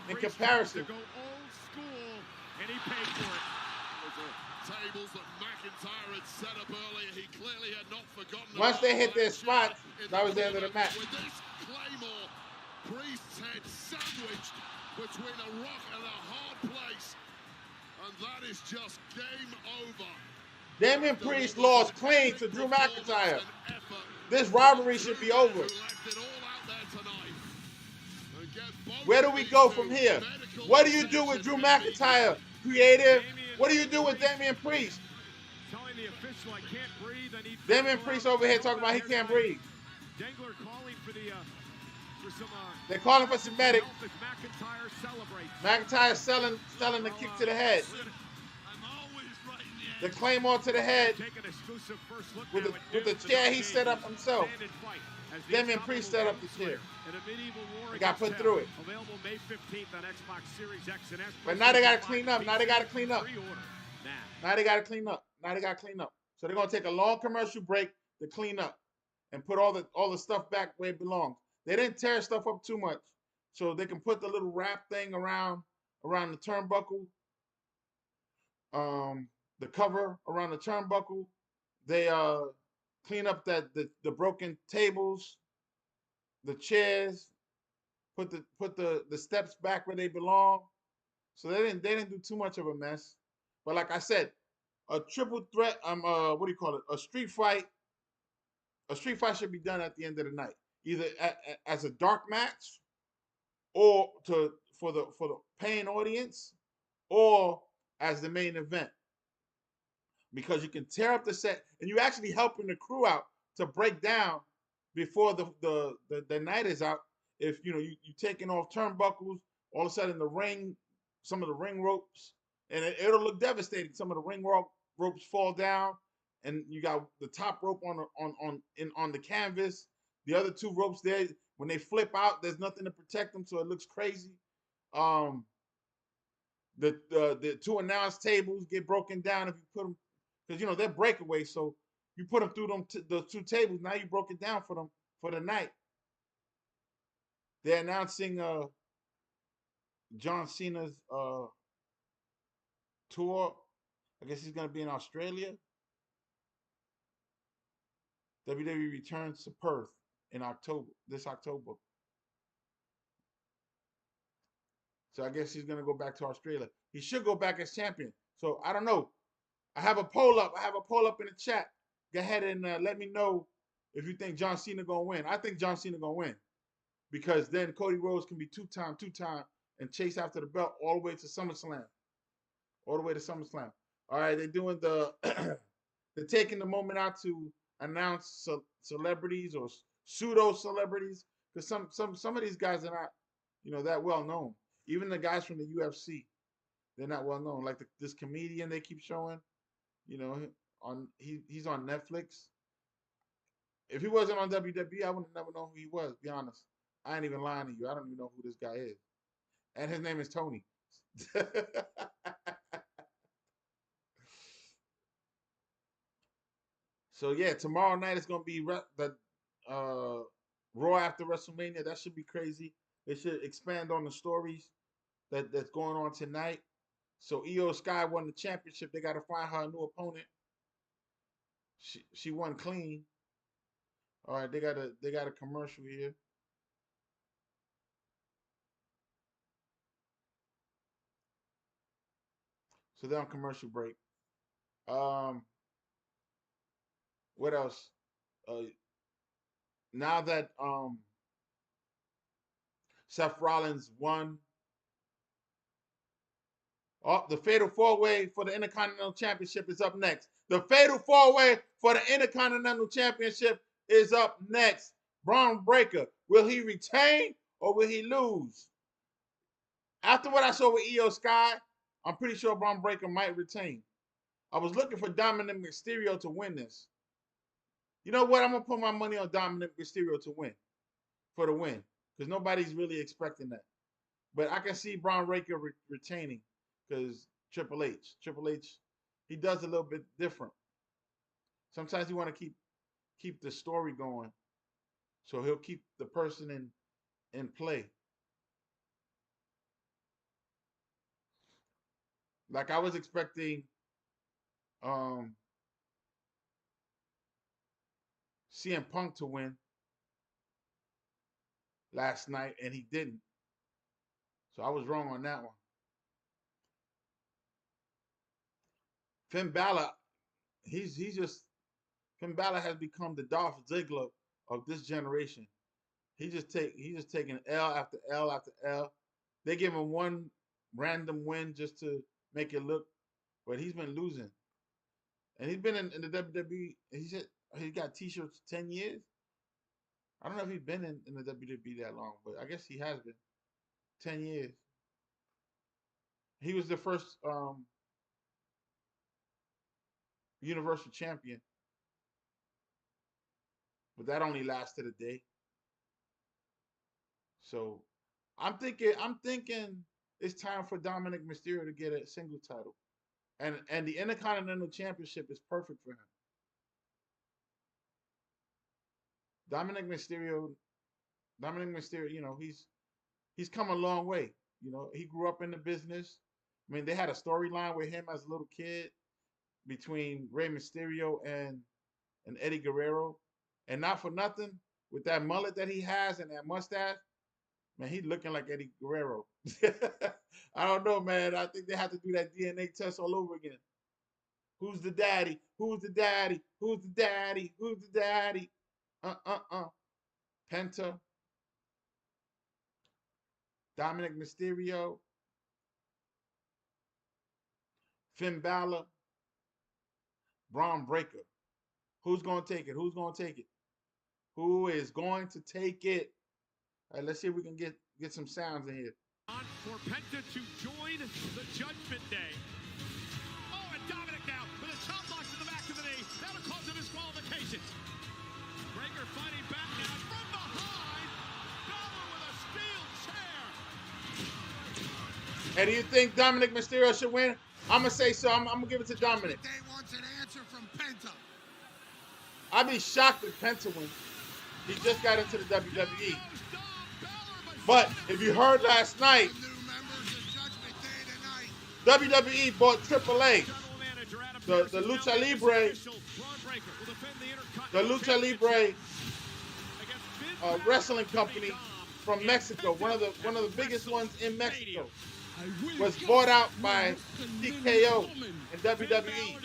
in comparison. Go old school, and he paid for it. Tables that McIntyre had set up earlier, he clearly had not forgotten. Once they hit their spots, that was the end of the match. With this Claymore, Priest's head sandwiched between a rock and a hard place. And that is just game over. Damian Priest lost clean to Drew McIntyre. This rivalry should be over. Where do we go from here? What do you do with Drew McIntyre? Creative. What do you do with Damian Priest? Telling the official I can't breathe. I need Damian Priest over here talking about he can't breathe. Dangler calling for the for some they're calling for some medic. McIntyre celebrates. McIntyre selling the kick to the head. The Claymore to the head with the chair he set up himself. Damian Priest set up the chair. He got put through it. Available May 15th on Xbox Series X and S. But now they got to clean up. Now they got to clean up. Now they got to clean up. Now they got to clean up. So they're gonna take a long commercial break to clean up and put all the stuff back where it belongs. They didn't tear stuff up too much, so they can put the little wrap thing around the turnbuckle. The cover around the turnbuckle. They clean up the broken tables. the chairs, put the steps back where they belong. So they didn't do too much of a mess. But like I said, a triple threat, what do you call it? A street fight should be done at the end of the night, either as a dark match, or for the paying audience, or as the main event, because you can tear up the set and you're actually helping the crew out to break down before the night is out. If you taking off turnbuckles, all of a sudden some of the ring ropes, and it'll look devastating. Some of the ring ropes fall down, and you got the top rope on the canvas. The other two ropes there, when they flip out, there's nothing to protect them, so it looks crazy. The two announce tables get broken down if you put them, because they're breakaway, so you put them through the two tables. Now you broke it down for them for the night. They're announcing John Cena's tour. I guess he's gonna be in Australia. WWE returns to Perth in this October. So I guess he's gonna go back to Australia. He should go back as champion. So I don't know. I have a poll up in the chat. Go ahead and let me know if you think John Cena gonna win. I think John Cena gonna win, because then Cody Rhodes can be two-time, and chase after the belt all the way to SummerSlam. All the way to SummerSlam. All right, they're doing they're taking the moment out to announce celebrities or pseudo celebrities, because some of these guys are not, that well known. Even the guys from the UFC, they're not well known. Like this comedian they keep showing, he's on Netflix. If he wasn't on WWE, I would have never known who he was. Be honest, I ain't even lying to you. I don't even know who this guy is, and his name is Tony. So yeah, tomorrow night is gonna be the Raw after WrestleMania. That should be crazy. They should expand on the stories that's going on tonight. So Io Sky won the championship. They got to find her a new opponent. She won clean. All right, they got a commercial here. So they're on commercial break. What else? Now that Seth Rollins won, the Fatal 4-Way for the Intercontinental Championship is up next. The Fatal 4-Way for the Intercontinental Championship is up next. Bron Breakker, will he retain or will he lose? After what I saw with Io Sky, I'm pretty sure Bron Breakker might retain. I was looking for Dominik Mysterio to win this. You know what? I'm going to put my money on Dominik Mysterio to win, for the win, because nobody's really expecting that. But I can see Bron Breakker retaining, because Triple H, he does a little bit different. Sometimes you want to keep the story going, so he'll keep the person in play. Like I was expecting CM Punk to win last night, and he didn't. So I was wrong on that one. Finn Balor, Finn Balor has become the Dolph Ziggler of this generation. He's just taking L after L after L. They give him one random win just to make it look, but he's been losing. And he's been in the WWE. He got T-shirts 10 years. I don't know if he's been in the WWE that long, but I guess he has been 10 years. He was the first Universal Champion, but that only lasted a day. So I'm thinking it's time for Dominik Mysterio to get a single title, and the Intercontinental Championship is perfect for him. Dominik Mysterio, he's come a long way. He grew up in the business. I mean, they had a storyline with him as a little kid between Rey Mysterio and Eddie Guerrero, and not for nothing, with that mullet that he has and that mustache, man, he looking like Eddie Guerrero. I don't know, man. I think they have to do that DNA test all over again. Who's the daddy? Who's the daddy? Who's the daddy? Who's the daddy? Penta. Dominik Mysterio. Finn Balor. Bron Breakker. Who's going to take it? Who's going to take it? Who is going to take it? All right, let's see if we can get some sounds in here. On for Penta to join the Judgment Day. Oh, and Dominik now with a top box in the back of the knee. That'll cause a disqualification. Breakker fighting back now from behind. Bálor with a steel chair. And do you think Dominik Mysterio should win? I'm going to say so. I'm going to give it to Dominik. They want an answer from Penta. I'd be shocked if Penta wins. He just got into the WWE. But if you heard last night, WWE bought AAA. The Lucha Libre wrestling company from Mexico, one of the biggest ones in Mexico, was bought out by TKO and WWE.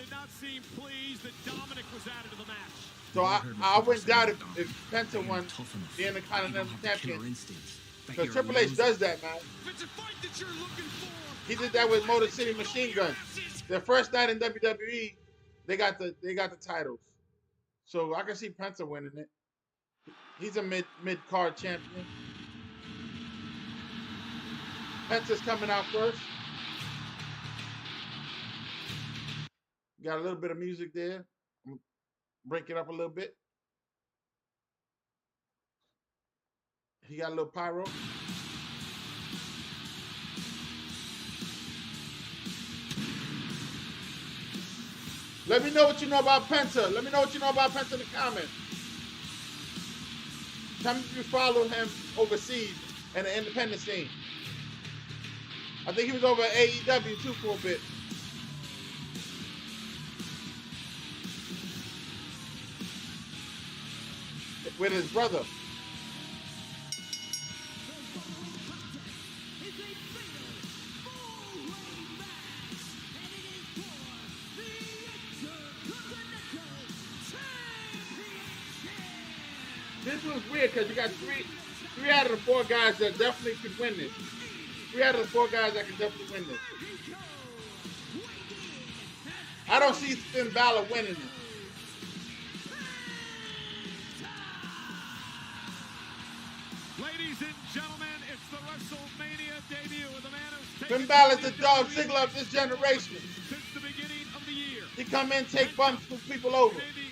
So I wouldn't doubt if Penta won the Intercontinental Champion. Because Triple H does that, man. He did that with Motor City Machine Gun. Their first night in WWE, they got the titles. So I can see Penta winning it. He's a mid-card champion. Penta's coming out first. Got a little bit of music there. I'm gonna break it up a little bit. He got a little pyro. Let me know what you know about Penta. Let me know what you know about Penta in the comments. Tell me if you follow him overseas and the independent scene. I think he was over at AEW too for a bit. With his brother. This was weird because you got three out of the 4 guys that definitely could win this. 3 out of the 4 guys that can definitely win this. I don't see Finn Balor winning this. Ladies and gentlemen, it's the WrestleMania debut of the man who's Finn Balor's the Dog Ziggler of this generation. Since the beginning of the year. He come in, take bumps, move people over. Made the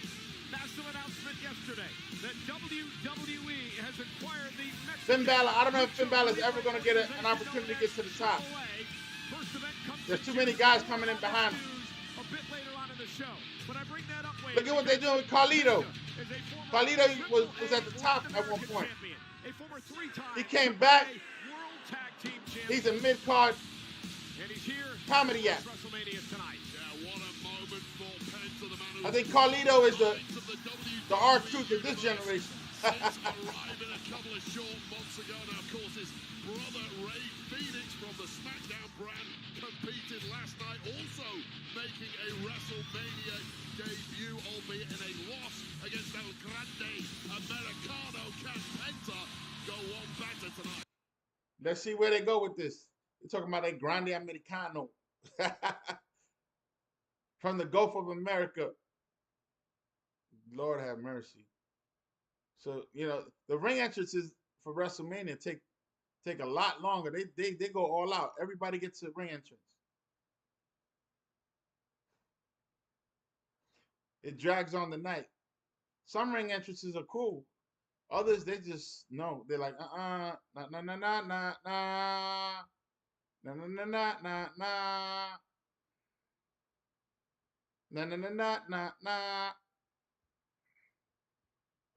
massive announcement yesterday that WWE has acquired the Mexican Finn Balor, I don't know if Finn Balor's ever going to get an opportunity to get to the top. There's too many guys coming in behind him. A bit later on in the show. But I bring that up. Look at what they're doing with Carlito. Carlito was at the top at one point. He came back. He's a mid-card comedy act. I think Carlito is the R-Truth of this generation. Arriving a couple of short months ago. Now, of course, his brother Ray Phoenix from the SmackDown brand competed last night, also making a WrestleMania debut, albeit in a loss against El Grande Americano. Can Penta go one better tonight? Let's see where they go with this. They're talking about a Grande Americano from the Gulf of America. Lord have mercy. So, you know, the ring entrances for WrestleMania take a lot longer. They go all out. Everybody gets a ring entrance. It drags on the night. Some ring entrances are cool. Others, they just, no. They're like, nah.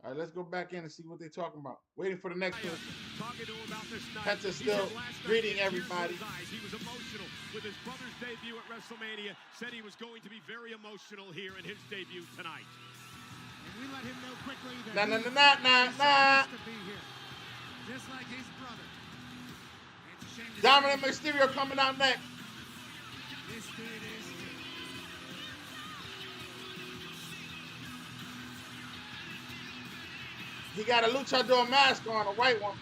All right, let's go back in and see what they're talking about. Waiting for the next one. Penta's still greeting everybody. He was emotional with his brother's debut at WrestleMania. Said he was going to be very emotional here in his debut tonight. we let him know quickly that Nah. to be here. Just like his brother. It's a shame to Dominik say Mysterio coming out next. this dude is He got a luchador mask on, a white one.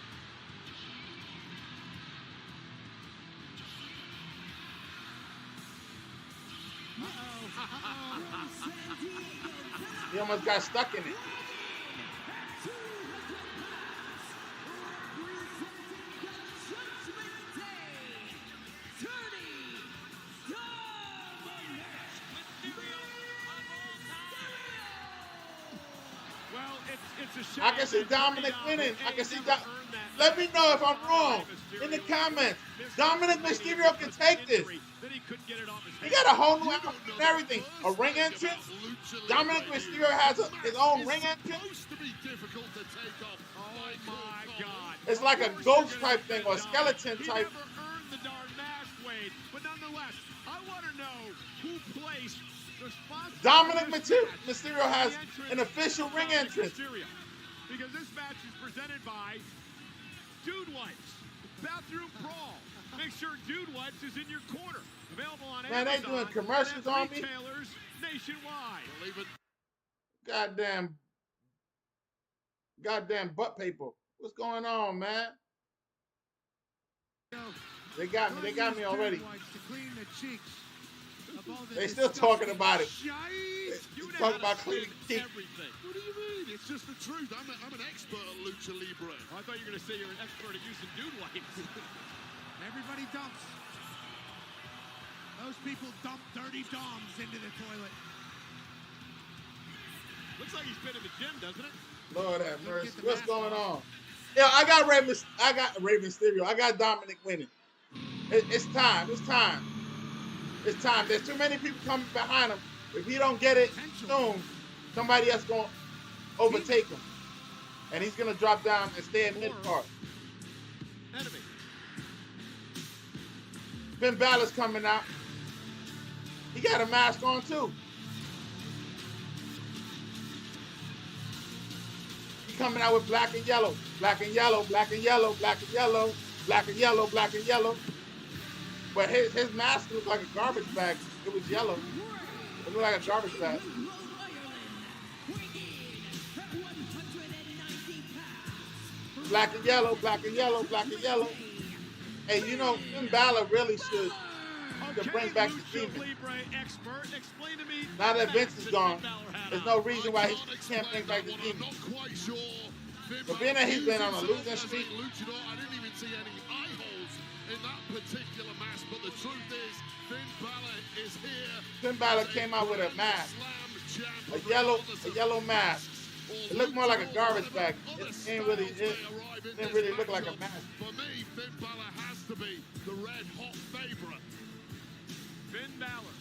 He almost got stuck in it. Well, it's a shame. I can see Dominik winning. I can see that. Let me know if I'm wrong in the comments. Dominik Mysterio can take this. He got a whole new outfit and everything. A ring entrance. Dominik Mysterio has his own ring entrance. Oh my God! It's like a ghost type thing or a skeleton He type. never earned the darn mask, Wade. But nonetheless, I want to know who placed the sponsor. Dominik Mysterio has an official ring entrance. Because this match is presented by Dude Wipes, Bathroom Brawl. Make sure Dude Wipes is in your corner. Available on Man, they Amazon doing commercials and on me. retailers nationwide. Goddamn butt paper. What's going on, man? They got me already. They still talking about it. They talking about cleaning teeth. What do you mean? It's just the truth. I'm an expert at lucha libre. I thought you were going to say you're an expert at using Dude Wipes. everybody dumps. Those people dump dirty doms into the toilet. Looks like he's been in the gym, doesn't it? Lord have mercy. What's going on? Yeah, I got Rey Mysterio. I got Dominik winning. It's time. It's time. It's time. There's too many people coming behind him. If he don't get it soon, somebody else going to overtake him. And he's going to drop down and stay in mid-card. Enemy. Finn Balor's coming out. He got a mask on, too. He's coming out with black and yellow. Black and yellow, black and yellow, black and yellow, black and yellow, black and yellow. But his mask looked like a garbage bag. It was yellow. It looked like a garbage bag. Black and yellow, black and yellow, black and yellow. Hey, you know, Finn Balor really should bring back the Demon. Now that Vince is gone, there's no reason why he can't bring back the Demon. But being that he's been on a losing streak, I didn't even see any eye holes in that particular mask, but the truth is, Finn Balor is here. Finn Balor came out with a mask, a yellow mask. It looked more like a garbage bag. It didn't really look like a mask. For me, Finn Balor has to be the red hot favorite. Finn Balor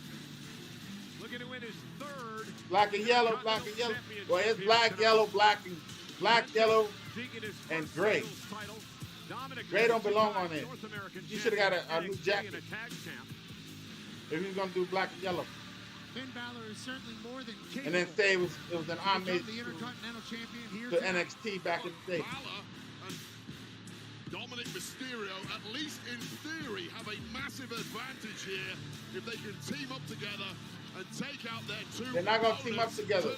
looking to win his third. Black and yellow, black and yellow. Well, it's black, yellow, black, yellow, and gray. Gray don't belong on it. You should have got a new jacket if you was gonna do black and yellow. Finn Balor is certainly more than capable. And then say it was an homage the Intercontinental Champion here to NXT back in the day. Balor and Dominik Mysterio, at least in theory, have a massive advantage here if they can team up together and take out their two. They're not gonna team up together.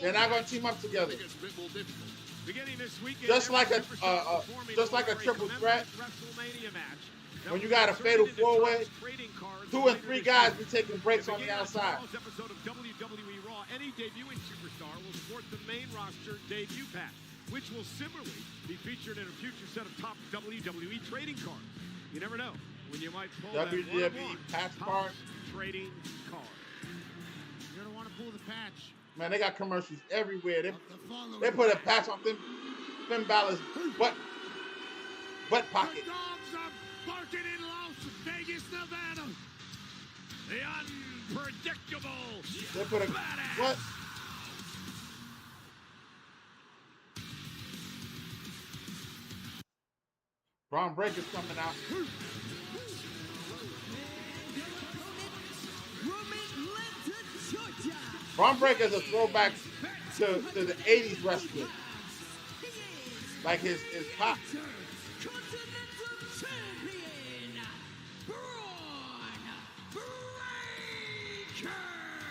They're not gonna team up together. Beginning this weekend, just like a triple threat. Wrestlemania match. When you got a fatal four-way, 2 and 3 guys be taking breaks on the outside. Episode of WWE Raw, any debuting superstar will sport the main roster debut patch, which will similarly be featured in a future set of top WWE trading cards. You never know when you might pull WWE that patch card. Trading card. You're gonna want to pull the patch. Man, they got commercials everywhere. They put a patch on Finn Balor's butt pocket. The dogs are barking in Las Vegas, Nevada. The unpredictable. They put a badass. what? Bron Breaker's coming out. Bron Breaker's a throwback to the 80s wrestling. Like his pop.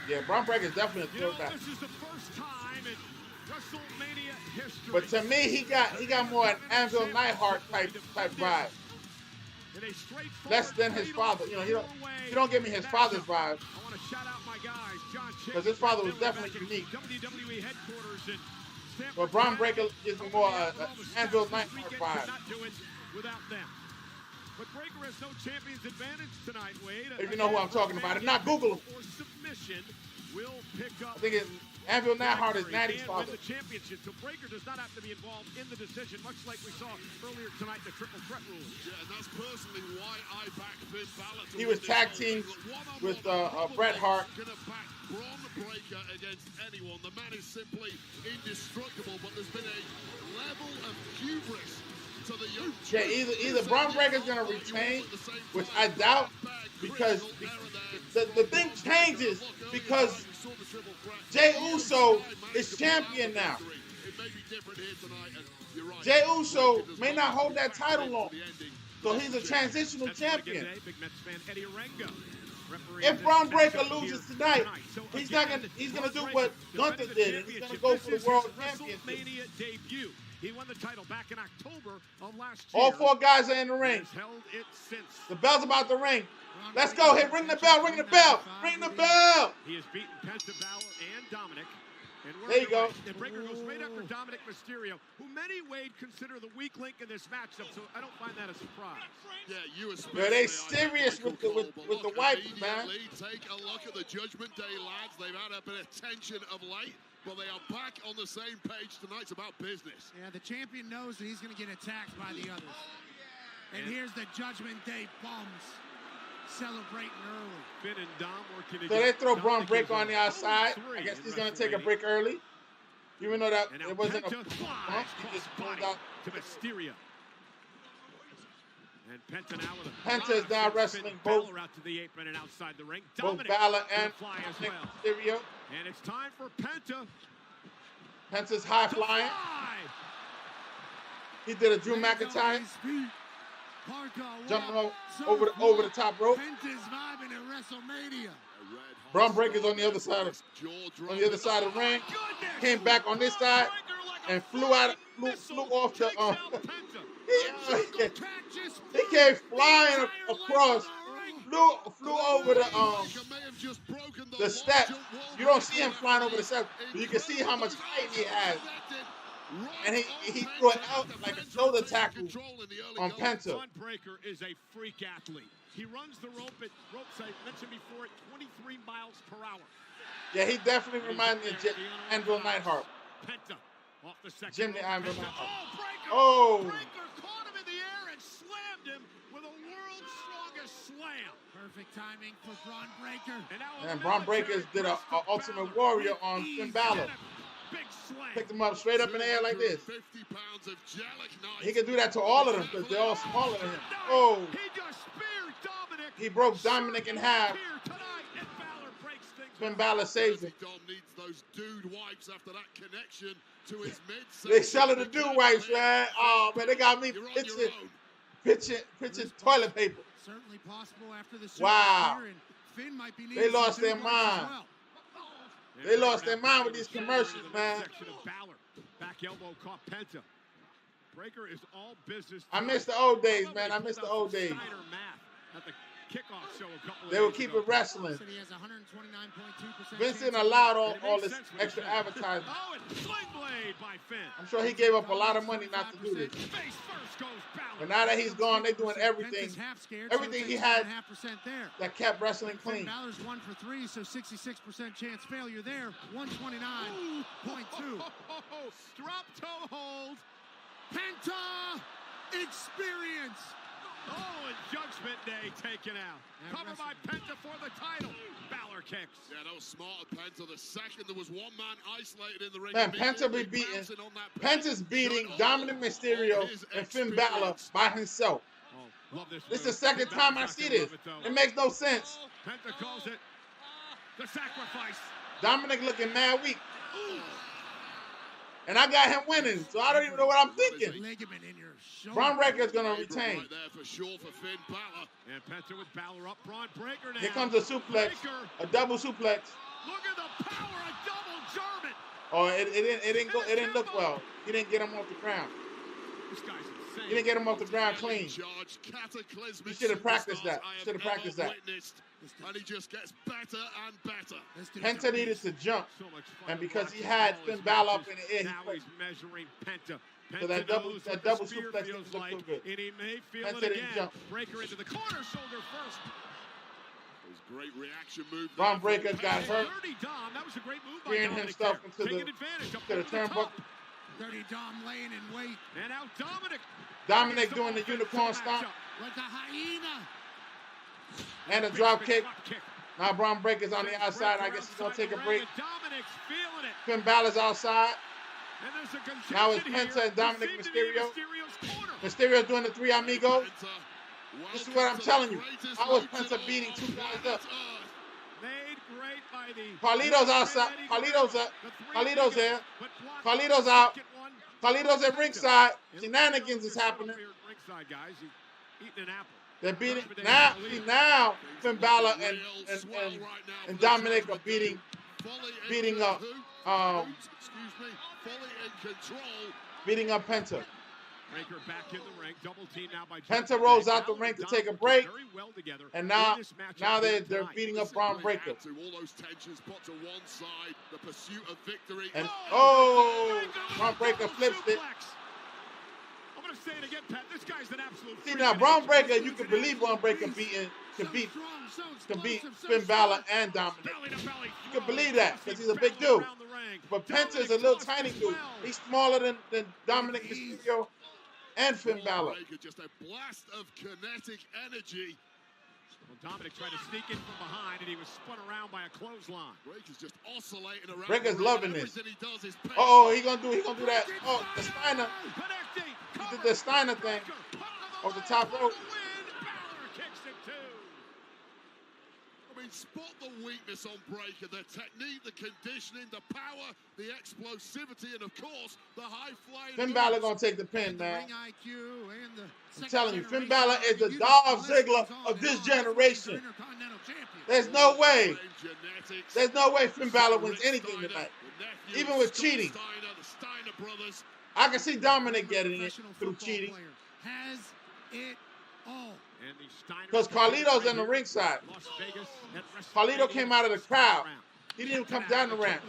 Yeah, Bron Breakker is definitely a throwback. This is the first time in WrestleMania history. But to me, he got more an Anvil Neidhart type vibe. Less than his father. You know, he don't give me his father's vibe. I want to shout out my guys, John Cena. Because his father was definitely unique. WWE headquarters in Stanford. But Bron Breakker gives me more Anvil Neidhart vibe. Not do it without them. But Breakker has no champion's advantage tonight, Wade. If you know who I'm talking about. If not, Google him. Submission will pick up. I think it's Anvil Neidhart is Natty's father. The championship, so Breakker does not have to be involved in the decision, much like we saw earlier tonight in the triple threat rules. Yeah, and that's personally why I back Finn Bálor. He was tag teamed with Bret Hart. Gonna back Bron Breakker against anyone. The man is simply indestructible, but there's been a level of hubris to the young. Yeah, either Bron Breakker's gonna retain, which I doubt, because the thing changes because Jey Uso is champion now. Jey Uso may not hold that title long, so he's a transitional champion. If Bron Breakker loses tonight, he's gonna do what Gunther did, and he's gonna go for the world championship. He won the title back in October of last year. All four guys are in the ring. The bell's about to ring. Let's go. Hey, ring the bell. Ring the bell. Ring the bell. He has beaten Penta, Bálor, and Dominik. And there you go. And Breakker goes right after Dominik Mysterio, who many, Wade, consider the weak link in this matchup, so I don't find that a surprise. Yeah, you especially. They serious with the wife, man. Take a look at the Judgment Day lads. They've had a bit of tension of late, but they are back on the same page tonight. It's about business. Yeah, the champion knows that he's going to get attacked by the others. And here's the Judgment Day bums celebrating early. Finn and Dom working so they throw Bron Breakker on the outside. I guess he's going to take a break early. Even though that it wasn't a bump, he just pulled out to Mysterio. And Penta now with a Penta is now wrestling both out to the apron and outside the ring. Both Bálor and Mysterio. And it's time for Penta. Penta's high flying. He did a Drew McIntyre. Jumping over the top rope. Penta's vibing at WrestleMania. Bron Breakker's on the other side of the ring. Came back on this side and flew off the he came flying across, flew over the steps. You don't see him flying over the steps, but you can see how much height he has. And he threw it out like a shoulder tackle on Penta. Bron Breakker is a freak athlete. He runs the ropes I mentioned before at 23 miles per hour. Yeah, he definitely reminds me of Anvil Neidhart. Penta off the second. Jim the Anvil Neidhart. Oh, Breakker caught him in the air and slammed him with a world's strongest slam. Perfect timing for Bron Breakker. And Bron Breakker did an Ultimate Warrior on Finn Bálor. Picked him up straight up in the air like this. 50 pounds of he can do that to all of them because they're all smaller than him. Oh! He just speared Dominik. He broke Dominik in half. Finn Bálor saves him. Dom needs those dude wipes after that connection to his mid. They selling the dude wipes, man. Oh man, they got me pitching toilet paper. Certainly possible after the wow. And Finn might be they lost their mind. They lost their mind with these commercials, man. Back elbow caught Penta. Breakker is all business. I miss the old days, man. I miss the old days. They would keep it wrestling. Vince didn't allow all this extra advertising. Oh, and sling blade by Finn. I'm sure he gave up a lot of money not to do this. But now that he's gone, they're doing everything. Everything he had that kept wrestling clean. Bálor's 1 for 3, so 66% chance failure there. 129.2. Drop toe hold. Penta experience. Oh, and Judgment Day taken out. Cover by Penta for the title. Bálor kicks. Yeah, that was smart of Penta. The second there was one man isolated in the ring. Man, Penta be beating. Penta's beating Dominik Mysterio and Finn Bálor by himself. Oh, love this. This is the second time I see this. It makes no sense. Penta calls it the sacrifice. Dominik looking mad weak. And I got him winning, so I don't even know what I'm thinking. Ligament in your shoulder. Braun Breaker is going to retain. Right there for sure for Finn Balor. And Penta with Bálor up. Bron Breaker now. Here comes a suplex, a double suplex. Look at the power, a double German. Oh, it didn't look well. He didn't get him off the ground. This guy's insane. He didn't get him off the ground clean. He should have practiced that. Should have practiced that. And he just gets better and better. Penta needed to jump, and because he had Finn Balor up in the air, now he's measuring Penta. So that double suplex didn't look too good. And he may feel Penta it didn't again. jump. Breaker into the corner, shoulder first. Great reaction move. Bron Breaker got hurt, Dirty Dom, that was a great move by gearing Dominik himself there. into Taking advantage up the over the turnbuckle. top. Dirty Dom laying in wait. And now Dominik. Dominik doing the unicorn stomp Like a hyena. and a drop kick. Now Bron Breaker's on the outside. I guess he's gonna take a break. Dominik's feeling it. Finn Balor's outside. And there's a congestion Now it's here. Penta and Dominik This seemed to be Mysterio. Mysterio's corner. Mysterio doing the three amigos. This is what I'm telling you. How was Penta beating two guys up? Made great by the Carlito's outside. Carlito's up. Carlito's there. Carlito's out. Carlito's at ringside. Shenanigans is happening. Ringside guys, eating an apple. They're beating now. Finn Balor and Dominik are beating up beating up Penta. Breaker back in the ring, double team now by Penta rolls out the ring to take a break, and now they're beating up Bron Breaker. All those tensions put to one side, the pursuit of victory. And Bron Breaker flips it. I'm gonna say it again, Pat. This guy's an absolute. See now, Bron Breaker, you can believe Bron Breaker can beat Finn Balor and Dominik. You can believe that because he's a big dude. But Penta's a little tiny dude. He's smaller than Dominik Mysterio and Finn Balor. Just a blast of kinetic energy. Well, Dominik tried to sneak in from behind, and he was spun around by a clothesline. Breaker's just oscillating around. Breaker's loving this. He does is He gonna do that. Oh, the Steiner. He did the Steiner thing off the top rope. I mean, spot the weakness on Breaker, the technique, the conditioning, the power, the explosivity, and of course, the high flying. Finn Balor gonna take the pin, man. I'm telling you, Finn Balor is the Dolph Ziggler of this generation. There's no way. There's no way Finn Balor wins anything tonight, even with cheating. I can see Dominik getting it through cheating. Has it all. Because Carlito's in the ringside. Carlito came out of the crowd. He didn't even come down the ramp.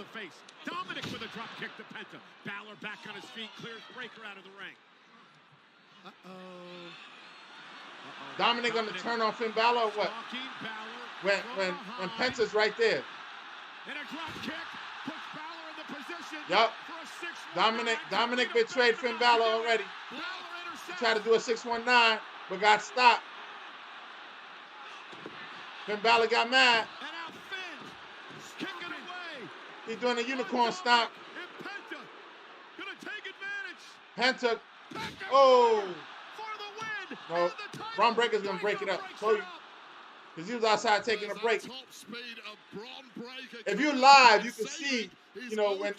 Dominik with a drop kick to Penta. Bálor back on his feet, clears Breaker out of the ring. Dominik gonna turn on Finn Balor or what? When Penta's right there. And a drop kick puts Bálor in the position. Yup. For a 619. Dominik betrayed Finn Balor already. He tried to do a 619, but got stopped. Finn Balor got mad. And now Finn kicking away. He's doing a unicorn stomp. And Penta gonna take advantage. Penta. Oh. For the win. No. Bron Breaker's gonna break it up. Told you. Because he was outside taking a break. If you're live, you can see, you know, when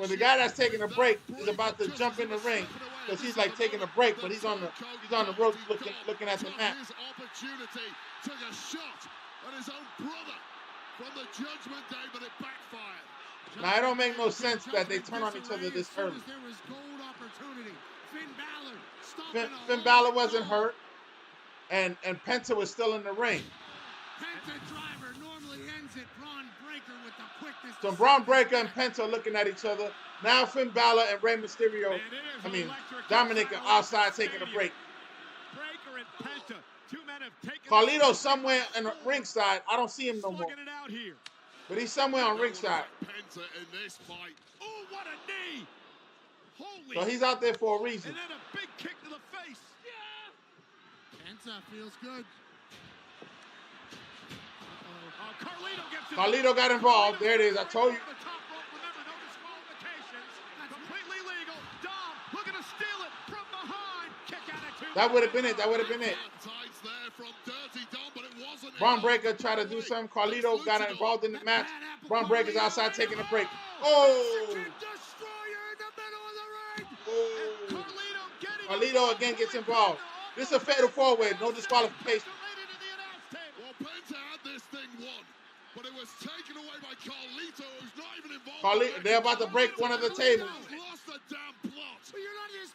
the guy that's taking a break is about to jump in the ring, because he's like taking a break, but he's on the ropes looking at the mat. His opportunity took a shot at his own brother from the Judgment Day, but it backfired. Now it don't make no sense that they turn on each other this early. Finn Balor wasn't hurt, and Penta was still in the ring. Penta driver normally ends it. Bron Breaker with the quickness. So Bron Breaker and Penta are looking at each other. Now Finn Balor and Rey Mysterio, Dominik are outside taking a break. Breaker and Penta, two men have taken. Carlito's somewhere in the ringside. I don't see him no more. But he's somewhere on ringside. Penta in this fight. Oh, what a knee! Holy. So he's out there for a reason. And then a big kick to the face. Penta feels good. Carlito got involved. There it is. I told you. That would have been it. That would have been it. Bron Breaker tried to do something. Carlito got involved in the match. Bron Breaker's outside taking a break. Oh! Oh. Carlito again gets involved. This is a fatal four-way, no disqualification. Well, Penta had this thing won, but it was taken away by Carlito, who's not even involved. Carlito, they're about to break one of the tables. Lost the damn plot.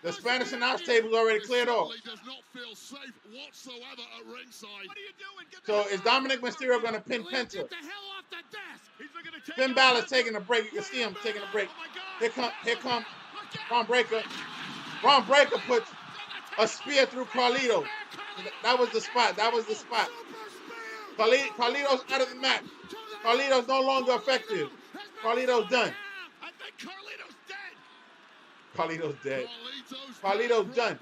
The Spanish announce table already cleared off. Does not feel safe whatsoever at ringside. What are you doing? So is Dominik Mysterio going to pin Penta? Get the hell off the desk. He's looking to take Finn Balor's taking a break. You can see him taking a break. Here come Bron Breakker. Bron Breakker puts a spear through Carlito. That was the spot. That was the spot. Carlito's out of the match. Carlito's no longer effective. Carlito's done. I think Carlito's dead. Carlito's dead. Carlito's done.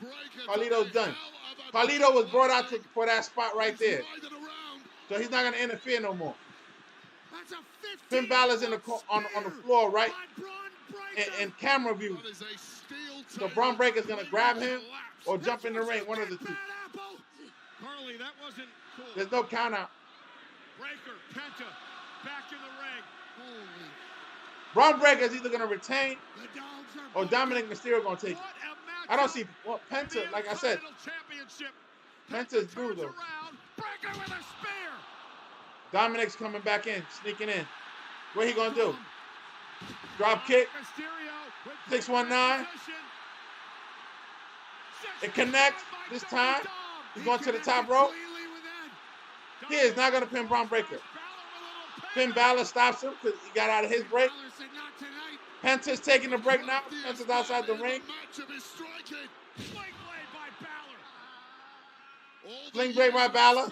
Carlito's done. Carlito was brought out for that spot right there. So he's not going to interfere no more. Finn Balor's in on the floor, right? In camera view. So Bron Breakker's going to grab him or jump in the ring, one of the two. Carly, that wasn't cool. There's no count out. Breakker, Penta, back in the ring. Bron Breakker's either going to retain or Dominik Mysterio going to take it. I don't see Penta, like I said. Penta's through though. Breakker with a spear. Dominik's coming back in, sneaking in. What he going to do? Drop kick. 619. It connects this time. He's going to the top rope. He is not going to pin Bron Breakker. Finn Balor stops him because he got out of his break. Penta's taking the break now. Penta's outside the ring. Sling blade by Balor.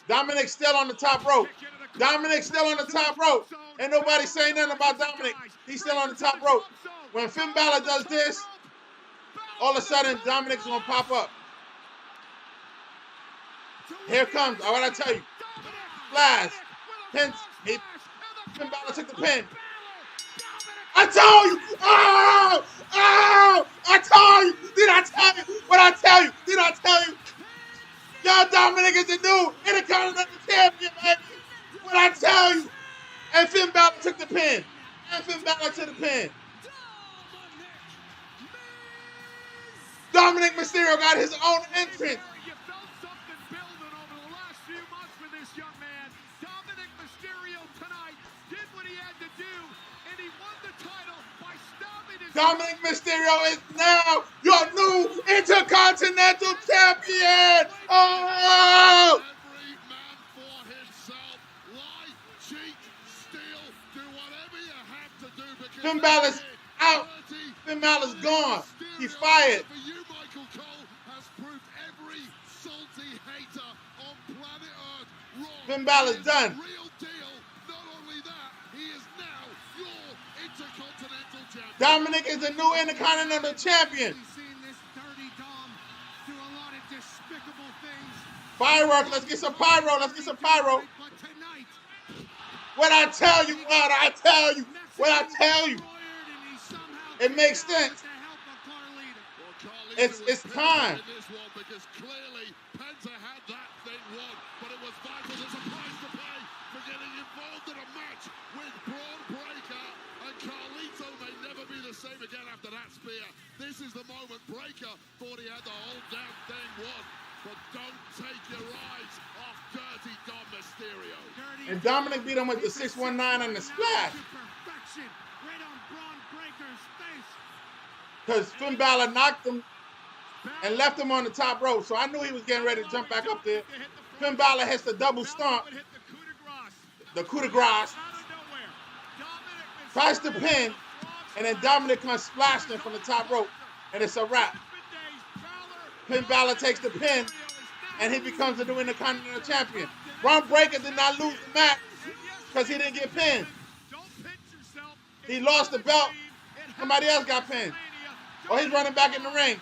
Dominik's still on the top rope. Dominik's still on the top rope. Ain't nobody saying nothing about Dominik. He's still on the top rope. When Finn Balor does this, all of a sudden Dominik's going to pop up. Here comes, what I tell you. Flash. Finn Balor took the pin. I told you! Oh! Oh! I told you! Did I tell you? What I tell you? Did I tell you? Y'all, Dominik is the new Intercontinental Champion, baby! What I tell you? And Finn Balor took the pin. And Finn Balor took the pin. Dominik Mysterio got his own entrance. You felt something building over the last few months with this young man. Dominik Mysterio tonight did what he had to do, and he won the title by stopping his... Dominik Mysterio is now your new Intercontinental Champion. Oh! Every man for himself. Lie, cheat, steal, do whatever you have to do because Finn Balor's out. Finn Balor's gone. He's fired. For you, Michael Cole has proved every salty hater on planet Earth wrong. Finn Balor's done. Real deal. Not only that, he is now your Intercontinental Champion. Dominik is the new Intercontinental Champion. We've seen this dirty Dom do a lot of despicable things. Fireworks. Let's get some pyro. Let's get some pyro. But tonight, What I tell you, what I tell you, what I tell you. It makes sense. It's time. This one because clearly Penta had that thing won, but it was vital. There's a price to pay for getting involved in a match with Bron Breakker, and Carlito may never be the same again after that spear. This is the moment Breakker thought he had the whole damn thing won, but don't take your eyes off Dirty Dom Mysterio. And Dominik beat him with the 619 and the splash. right on Bron Breakker's face. Because Finn Balor knocked him and left him on the top rope. So I knew he was getting ready to jump back up there. Finn Balor hits the double stomp. The coup de grace. Tries to pin. And then Dominik comes splashing from the top rope. And it's a wrap. Finn Balor takes the pin. And he becomes the new Intercontinental Champion. Bron Breakker did not lose the match because he didn't get pinned. He lost the belt. Somebody else got pinned. Oh, he's running back in the ring.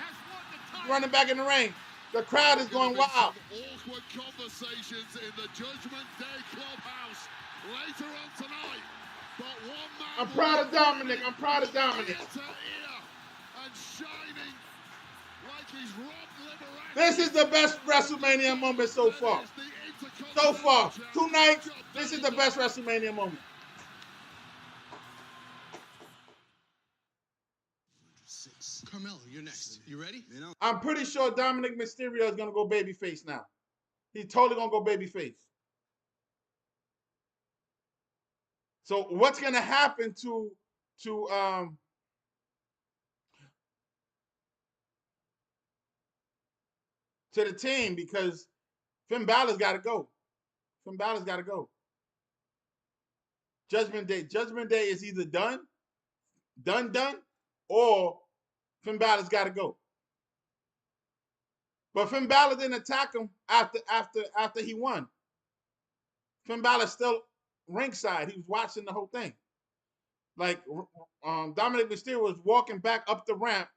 He's running back in the ring. The crowd is going wild. Awkward conversations in the Judgment Day clubhouse later on tonight. But one man I'm proud of Dominik. I'm proud of Dominik. And shining like he's robbed Liberation. This is the best WrestleMania moment so far. So far. 2 nights, this is the best WrestleMania moment. this. Carmelo, you're next. You ready? I'm pretty sure Dominik Mysterio is going to go babyface now. He's totally going to go babyface. So what's going to happen to the team? Because Finn Balor's got to go. Finn Balor's got to go. Judgment Day. Judgment Day is either done, or Finn Balor's got to go. But Finn Balor didn't attack him after he won. Finn Balor's still ringside. He was watching the whole thing. Like Dominik Mysterio was walking back up the ramp,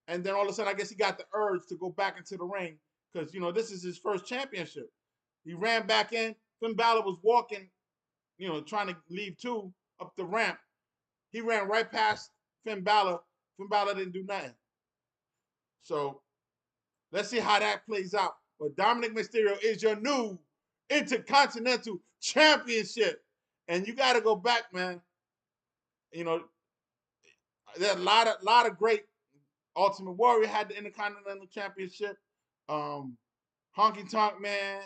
and then all of a sudden, I guess he got the urge to go back into the ring because this is his first championship. He ran back in. Finn Balor was walking, trying to leave too up the ramp. He ran right past Finn Balor. Finn Balor didn't do nothing. So let's see how that plays out. But Dominik Mysterio is your new Intercontinental Championship. And you got to go back, man. There's a lot of great. Ultimate Warrior had the Intercontinental Championship. Honky Tonk Man.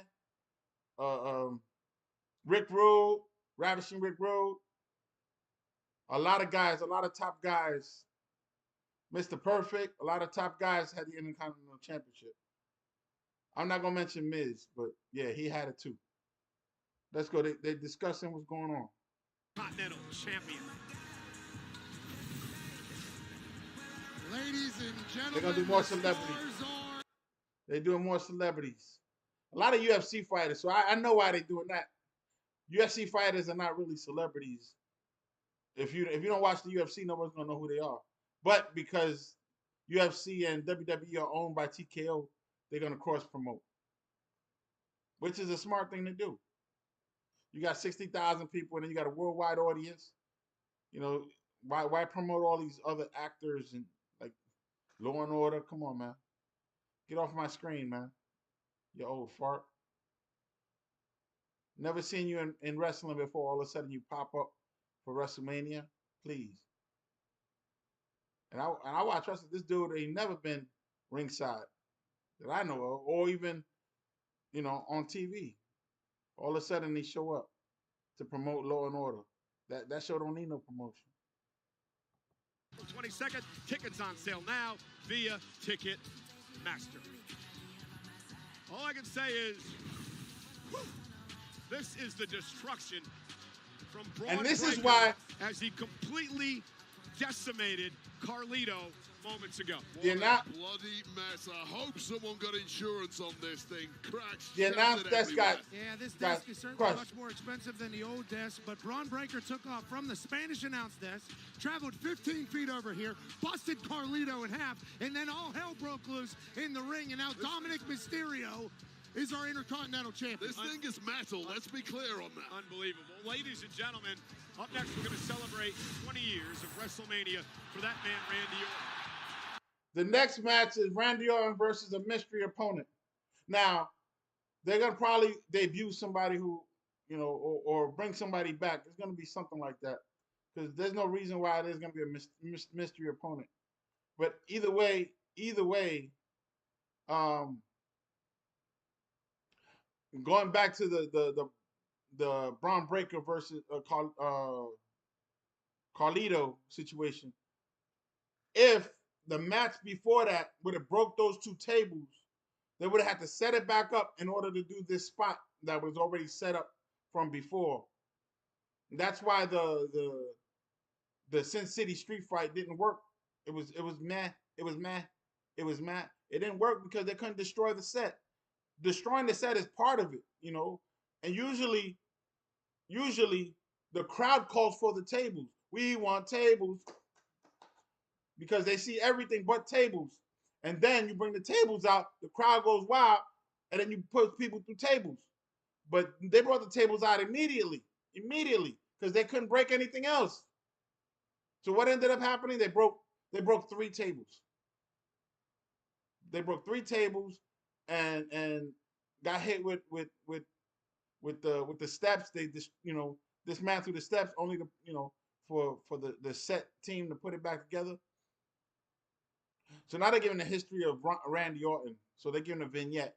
Rick Rude. Ravishing Rick Rude. A lot of guys, a lot of top guys. Mr. Perfect, a lot of top guys had the Intercontinental Championship. I'm not going to mention Miz, but yeah, he had it too. Let's go. They're discussing what's going on. Continental Champion. Ladies and gentlemen, they're going to do more celebrities. They're doing more celebrities. A lot of UFC fighters, so I know why they're doing that. UFC fighters are not really celebrities. If you don't watch the UFC, nobody's going to know who they are. But because UFC and WWE are owned by TKO, they're going to cross-promote, which is a smart thing to do. You got 60,000 people, and then you got a worldwide audience. Why promote all these other actors and like Law and Order? Come on, man. Get off my screen, man. You old fart. Never seen you in wrestling before. All of a sudden, you pop up for WrestleMania. Please. And I watch wrestling. This dude ain't never been ringside that I know of, or even, on TV. All of a sudden they show up to promote Law and Order. That show don't need no promotion. 22nd, tickets on sale now via Ticketmaster. All I can say is, this is the destruction from Bron. And this Breakker is why, as he completely decimated Carlito moments ago. What a bloody mess. I hope someone got insurance on this thing. Cracks. The announced desk got. Yeah, this desk is certainly crushed. much more expensive than the old desk, but Bron Breakker took off from the Spanish announced desk, traveled 15 feet over here, busted Carlito in half, and then all hell broke loose in the ring, and now Dominik Mysterio is our Intercontinental Champion. This thing is metal. Let's be clear on that. Unbelievable. Ladies and gentlemen, up next we're going to celebrate 20 years of WrestleMania for that man, Randy Orton. The next match is Randy Orton versus a mystery opponent. Now, they're going to probably debut somebody who, or bring somebody back. It's going to be something like that. Because there's no reason why there's going to be a mystery opponent. But either way, going back to the Bron Breakker versus Carlito situation, if the match before that would have broke those two tables, they would have had to set it back up in order to do this spot that was already set up from before. And that's why the Sin City street fight didn't work. It was meh. It didn't work because they couldn't destroy the set. Destroying the set is part of it, And usually the crowd calls for the tables. We want tables. Because they see everything but tables. And then you bring the tables out, the crowd goes wild, and then you put people through tables. But they brought the tables out immediately, because they couldn't break anything else. So what ended up happening? They broke 3 tables. They broke 3 tables and got hit with the steps. They just dismantled the steps only to for the set team to put it back together. So now they're giving the history of Randy Orton. So they're giving a vignette.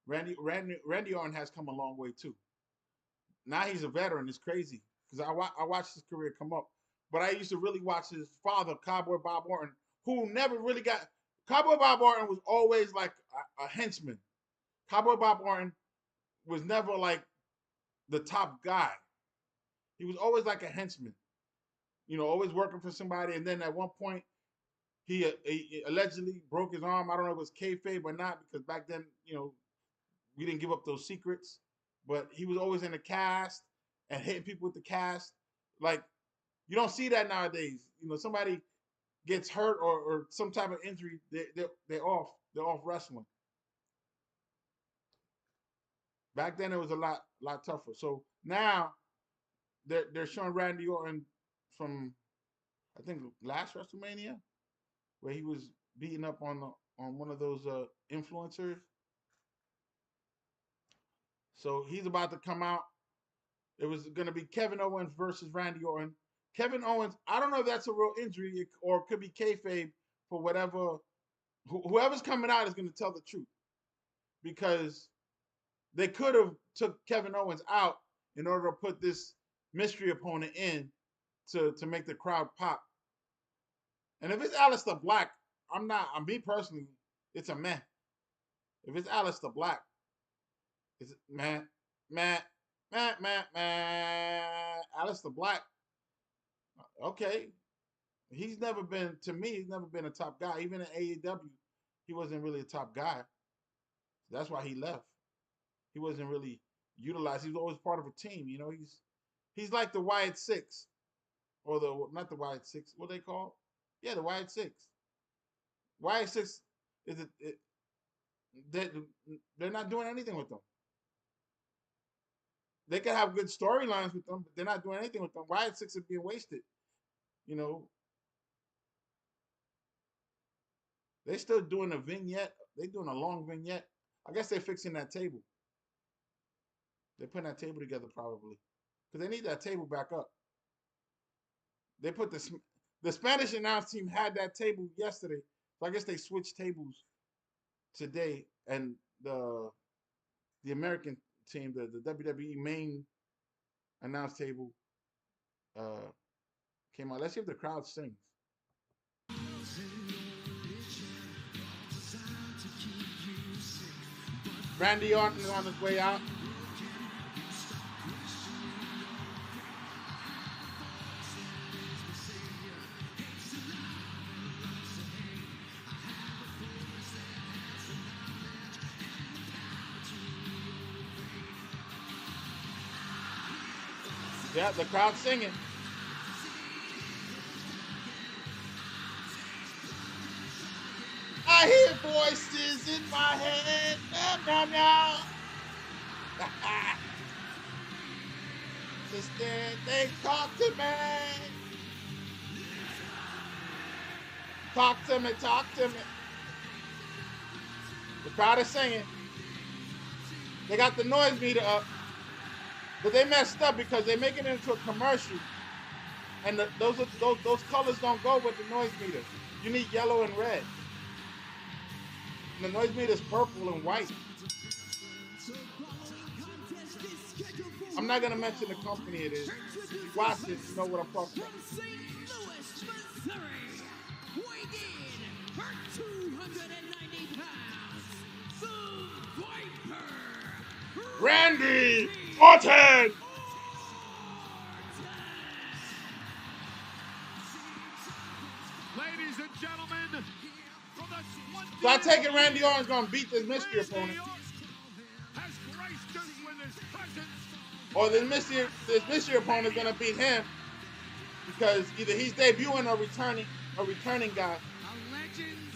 Randy Orton has come a long way too. Now he's a veteran. It's crazy because I watched his career come up. But I used to really watch his father, Cowboy Bob Orton, who never really got. Cowboy Bob Orton was always like a henchman. Cowboy Bob Orton was never like the top guy. He was always like a henchman, you know, always working for somebody. And then at one point, he allegedly broke his arm. I don't know if it was kayfabe or not, because back then, you know, we didn't give up those secrets. But he was always in the cast and hitting people with the cast. Like, you don't see that nowadays. You know, somebody gets hurt or some type of injury, they're off wrestling. Back then it was a lot tougher. So now they're showing Randy Orton from, I think, last WrestleMania, where he was beating up on one of those influencers. So he's about to come out. It was going to be Kevin Owens versus Randy Orton. Kevin Owens, I don't know if that's a real injury or it could be kayfabe for whatever. Whoever's coming out is going to tell the truth, because they could have took Kevin Owens out in order to put this mystery opponent in to make the crowd pop. And if it's Aleister Black, me personally, it's a meh. If it's Aleister Black, it's meh. Aleister Black, okay. He's never been a top guy. Even in AEW, he wasn't really a top guy. That's why he left. He wasn't really utilized. He was always part of a team. You know, he's like the Wyatt Six, or not the Wyatt Six. What they call? Yeah, the Wyatt Six. Wyatt Six is they're not doing anything with them. They can have good storylines with them, but they're not doing anything with them. Wyatt Six is being wasted. You know, they're still doing a vignette. They're doing a long vignette. I guess they're fixing that table. They're putting that table together probably, because they need that table back up. They put the Spanish announce team had that table yesterday, so I guess they switched tables today, and the American team, the WWE main announce table, came out. Let's see if the crowd sings. Randy Orton is on his way out. Yeah, the crowd's singing. I hear voices in my head. Meow, meow, meow. Sister, they talk to me. Talk to me, talk to me. The crowd is singing. They got the noise meter up. But they messed up because they're making it into a commercial, and those colors don't go with the noise meter. You need yellow and red. And the noise meter is purple and white. I'm not gonna mention the company it is. If you watch it, you know what I'm talking about. Randy Orton! Ladies and gentlemen, from the so I take it Randy Orton's gonna beat this mystery opponent. Has graced us with his presence. Or this mystery opponent is gonna beat him, because either he's debuting or returning guy. A legend.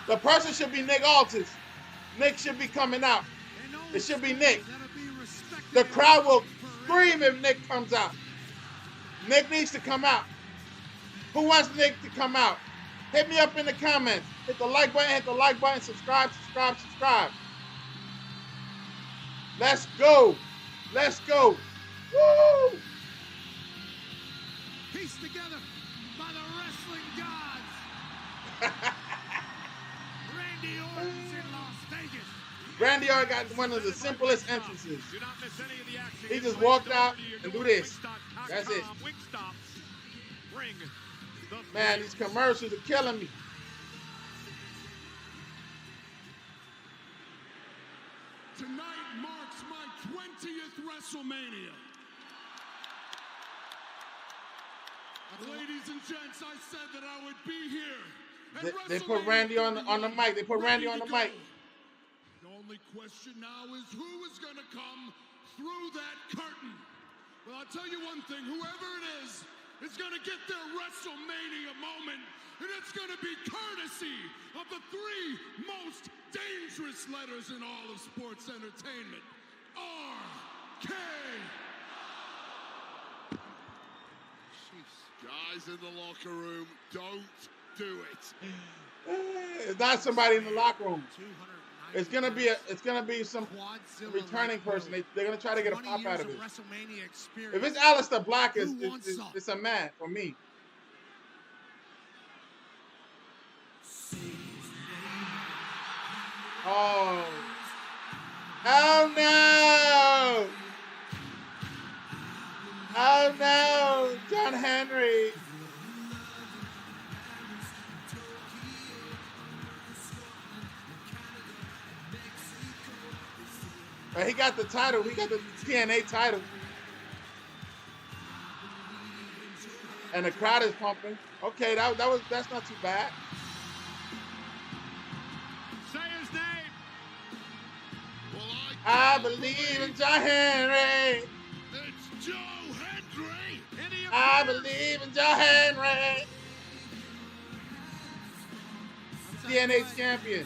The person should be Nick Aldis. Nick should be coming out. It should be Nick. The crowd will scream if Nick comes out. Nick needs to come out. Who wants Nick to come out? Hit me up in the comments. Hit the like button, subscribe. Let's go. Woo! Pieced together by the wrestling gods. Randy Orton's in Las Vegas. Randy Orton got one of the simplest entrances. He just walked out and do this. That's it. Man, these commercials are killing me. Tonight marks my 20th WrestleMania. Ladies and gents, I said that I would be here. They put Randy on the mic. They put Randy on the mic. The only question now is who is going to come through that curtain. Well, I'll tell you one thing. Whoever it is going to get their WrestleMania moment, and it's going to be courtesy of the 3 most dangerous letters in all of sports entertainment. R.K. Guys in the locker room, don't do it. It's not somebody in the locker room. It's gonna be some returning person. They're gonna try to get a pop out of it. If it's Aleister Black, it's a man for me. Oh no! Oh no! John Henry. But he got the title. He got the TNA title. And the crowd is pumping. Okay, that's not too bad. Say his name. Well, I believe in John Henry. It's Joe Hendry. I believe in John Henry. TNA champion.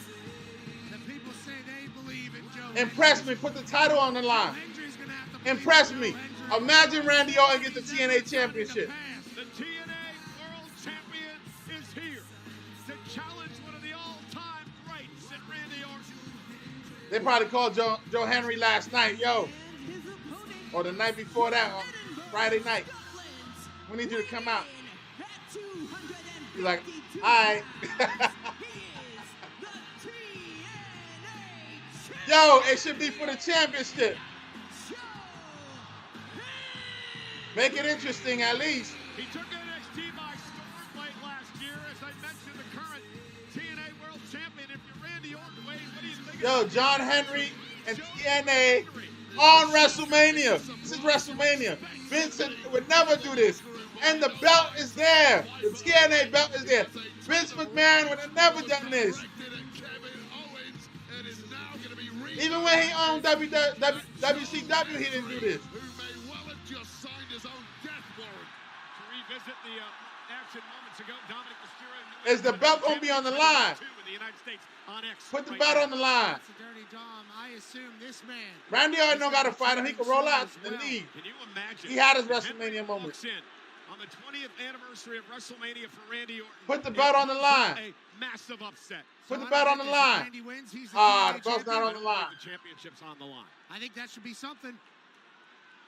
Impress me. Put the title on the line. Impress me. Imagine Randy Orton get the TNA championship. The TNA World Champion is here to challenge one of the all-time greats at Randy Orton. They probably called Joe Henry last night, yo. Or the night before that, on Friday night. We need you to come out. He's like, all right. Yo, it should be for the championship. Make it interesting at least. He took NXT by storm late last year. As I mentioned, the current TNA World Champion. If you're Randy Orton, Wade, what do you think? Yo, John Henry and TNA on WrestleMania. This is WrestleMania. Vince would never do this. And the belt is there. The TNA belt is there. Vince McMahon would have never done this. Even when he owned WCW, he didn't do this. Who may well have just signed his own death warrant. To revisit the action moments ago, Dominik Mysterio. Is the belt going to be on the line? Put the belt on the line. I assume this man. Randy Orton don't got to fight him. He can roll out and leave. Can you imagine? He had his WrestleMania moment. On the 20th anniversary of WrestleMania for Randy Orton. Put the belt on the line. A massive upset. Put the belt on the line. The belt's not on the line. The championship's on the line. I think that should be something.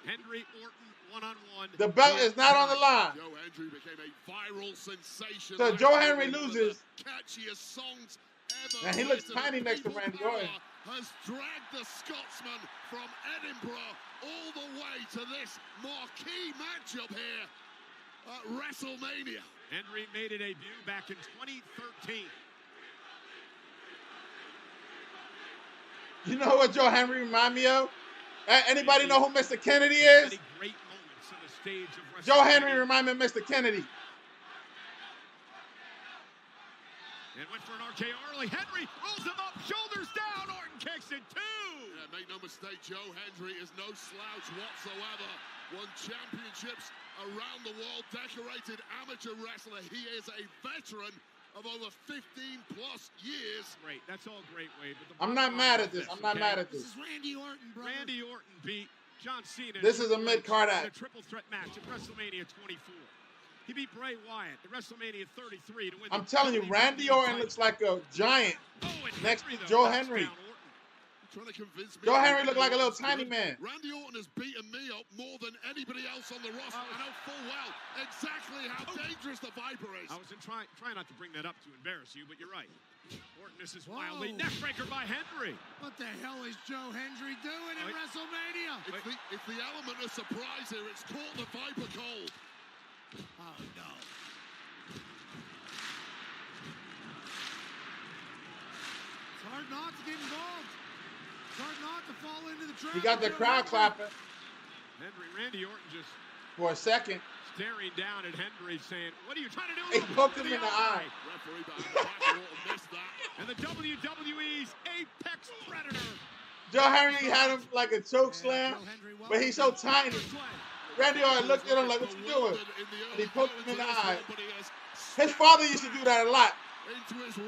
Henry Orton one-on-one. The belt is not on the line. Joe Hendry became a viral sensation. So Joe Henry loses. Catchiest songs ever. And he looks tiny next to Randy Orton. Has dragged the Scotsman from Edinburgh all the way to this marquee matchup here at WrestleMania. Henry made a debut back in 2013. You know what Joe Henry remind me of? Anybody know who Mr. Kennedy is? Great moments on the stage of Joe Henry remind me of Mr. Kennedy. And went for an RKO early. Henry rolls him up, shoulders down. Orton kicks it too. Yeah, make no mistake, Joe Hendry is no slouch whatsoever. Won championships around the world, decorated amateur wrestler. He is a veteran of over 15 plus years. Great, that's all great, Wade. But I'm not mad at this. I'm not mad at this. This is Randy Orton, bro. Randy Orton beat John Cena. This is a mid-card act. A triple threat match at WrestleMania 24. He beat Bray Wyatt at WrestleMania 33 to win. I'm telling you, Randy Orton looks like a giant next to Joe Henry. Trying to convince me. Joe Henry looked like a little tiny man. Randy Orton has beaten me up more than anybody else on the roster. I know full well exactly how dangerous the Viper is. I was trying not to bring that up to embarrass you, but you're right. Orton misses wildly. Neckbreaker by Henry. What the hell is Joe Hendry doing in WrestleMania? It's the element of surprise here. It's caught the Viper cold. Oh, no. It's hard not to get involved. It's hard not to fall into the trap. He got the crowd clapping. Randy Orton just for a second. Staring down at Henry saying, what are you trying to do? He poked him in the eye. Referee behind the back, Orton missed that. And the WWE's Apex Predator. Joe Henry had him like a choke slam, but he's so tiny. Randy Orton looked at him like, what you doing? And he poked him in the eye. His father used to do that a lot.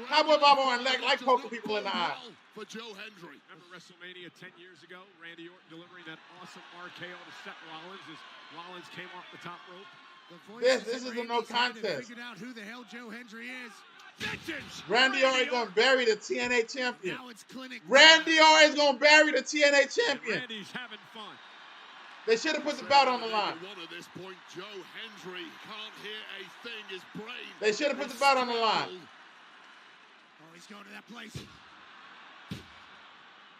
Cowboy Bob Orton like poking people in the eye. For Joe Hendry. Remember WrestleMania 10 years ago? Randy Orton delivering that awesome RKO to Seth Rollins as Rollins came off the top rope. This is a no contest. Figured out who the hell Joe Hendry is. Randy Orton gonna bury the TNA champion. Now it's clinic. Randy Orton's gonna bury the TNA champion. Randy's having fun. They should have put the belt on the line. At this point, Joe Hendry can't hear a thing. His brain. They should have put the belt on the line. Oh, he's going to that place.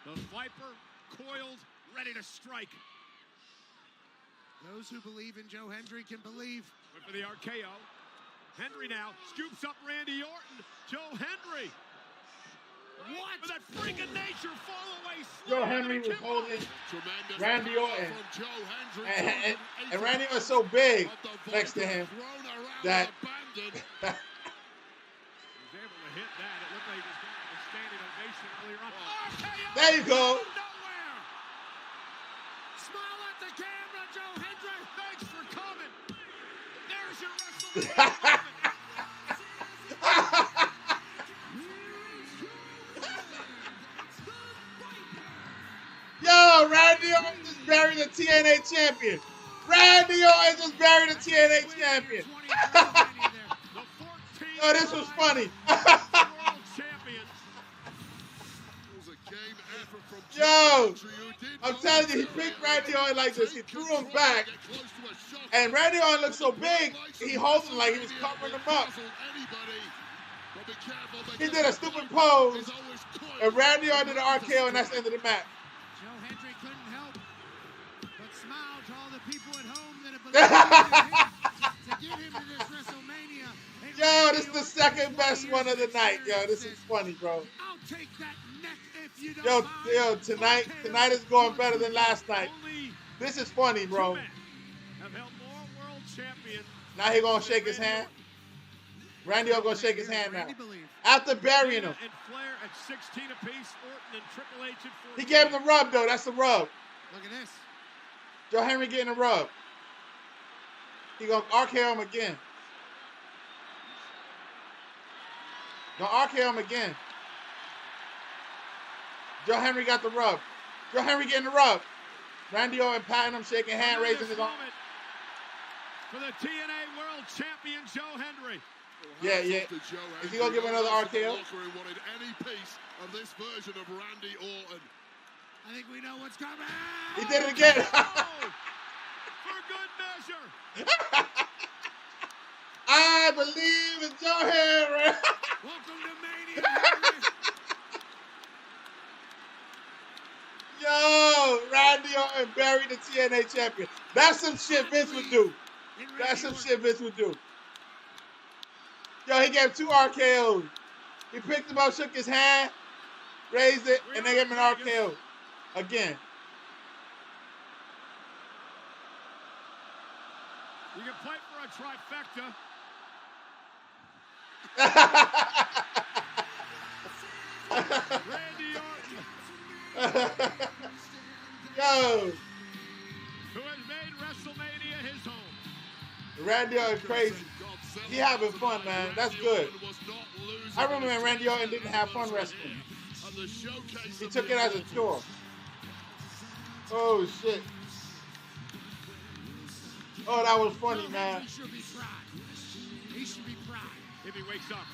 The Viper coiled, ready to strike. Those who believe in Joe Hendry can believe. Went for the RKO. Henry now scoops up Randy Orton. Joe Henry. What? For that freak of nature fall away. Joe Henry was holding Randy Orton. And Randy was so big next to him that he was able to hit that. It looked like he was getting a standing ovation earlier on. RKO! There you go. Smile at the camera, Joe Hendry. Thanks for coming. There's your WrestleMania moment. Yo, Randy Orton just buried the TNA champion. Randy Orton just buried the TNA champion. Yo, this was funny. Yo, I'm telling you, he picked Randy Orton like this. He threw him back. And Randy Orton looked so big, he holds him like he was covering him up. He did a stupid pose. And Randy Orton did an RKO, and that's the end of the match. Joe Hendry couldn't help but smile to all the people at home that have believed in him to get him to this WrestleMania. Yo, this is the second best one of the night. Yo, this is funny, bro. I'll take that neck if you don't Yo, tonight is going better than last night. This is funny, bro. Now he gonna shake his hand. Randy Orton gonna shake his hand now. After burying him. He gave him the rub, though. That's the rub. Look at this. Joe Henry getting a rub. He gonna RKO him again. Gonna RKO him again. Joe Henry got the rub. Joe Henry getting the rub. Randy Orton patting him, shaking hand, raising his arm. For the TNA World Champion, Joe Henry. Yeah. Is he gonna give another RKO? Wanted any piece of this version of Randy Orton. I think we know what's coming. He did it again. For good measure. I believe in Joe Henry. Welcome to Mania, Henry. Yo, Randy Orton buried the TNA champion. That's some shit Vince would do. That's some shit Vince would do. Yo, he gave 2 RKOs. He picked him up, shook his hand, raised it, and they gave him an RKO. Again. You can play for a trifecta. Randy Orton. Yo. Who has made WrestleMania his home. Randy Orton crazy. He having fun, man. That's good. I remember when Randy Orton didn't have fun wrestling. He took it as a chore. Oh, shit. Oh, that was funny, man. He should be proud. He should be proud. If he wakes up.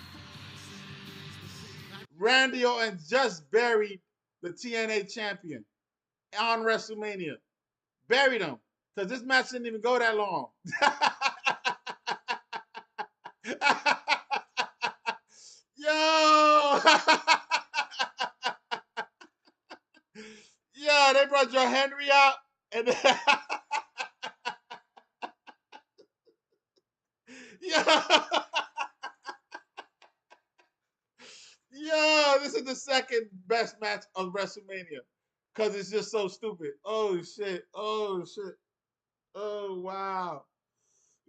Randy Orton just buried the TNA champion on WrestleMania. Buried him. Because this match didn't even go that long. Yo! Yo, they brought Joe Henry out. And Yo, this is the second best match of WrestleMania. Because it's just so stupid. Oh, shit. Oh, shit. Oh, wow.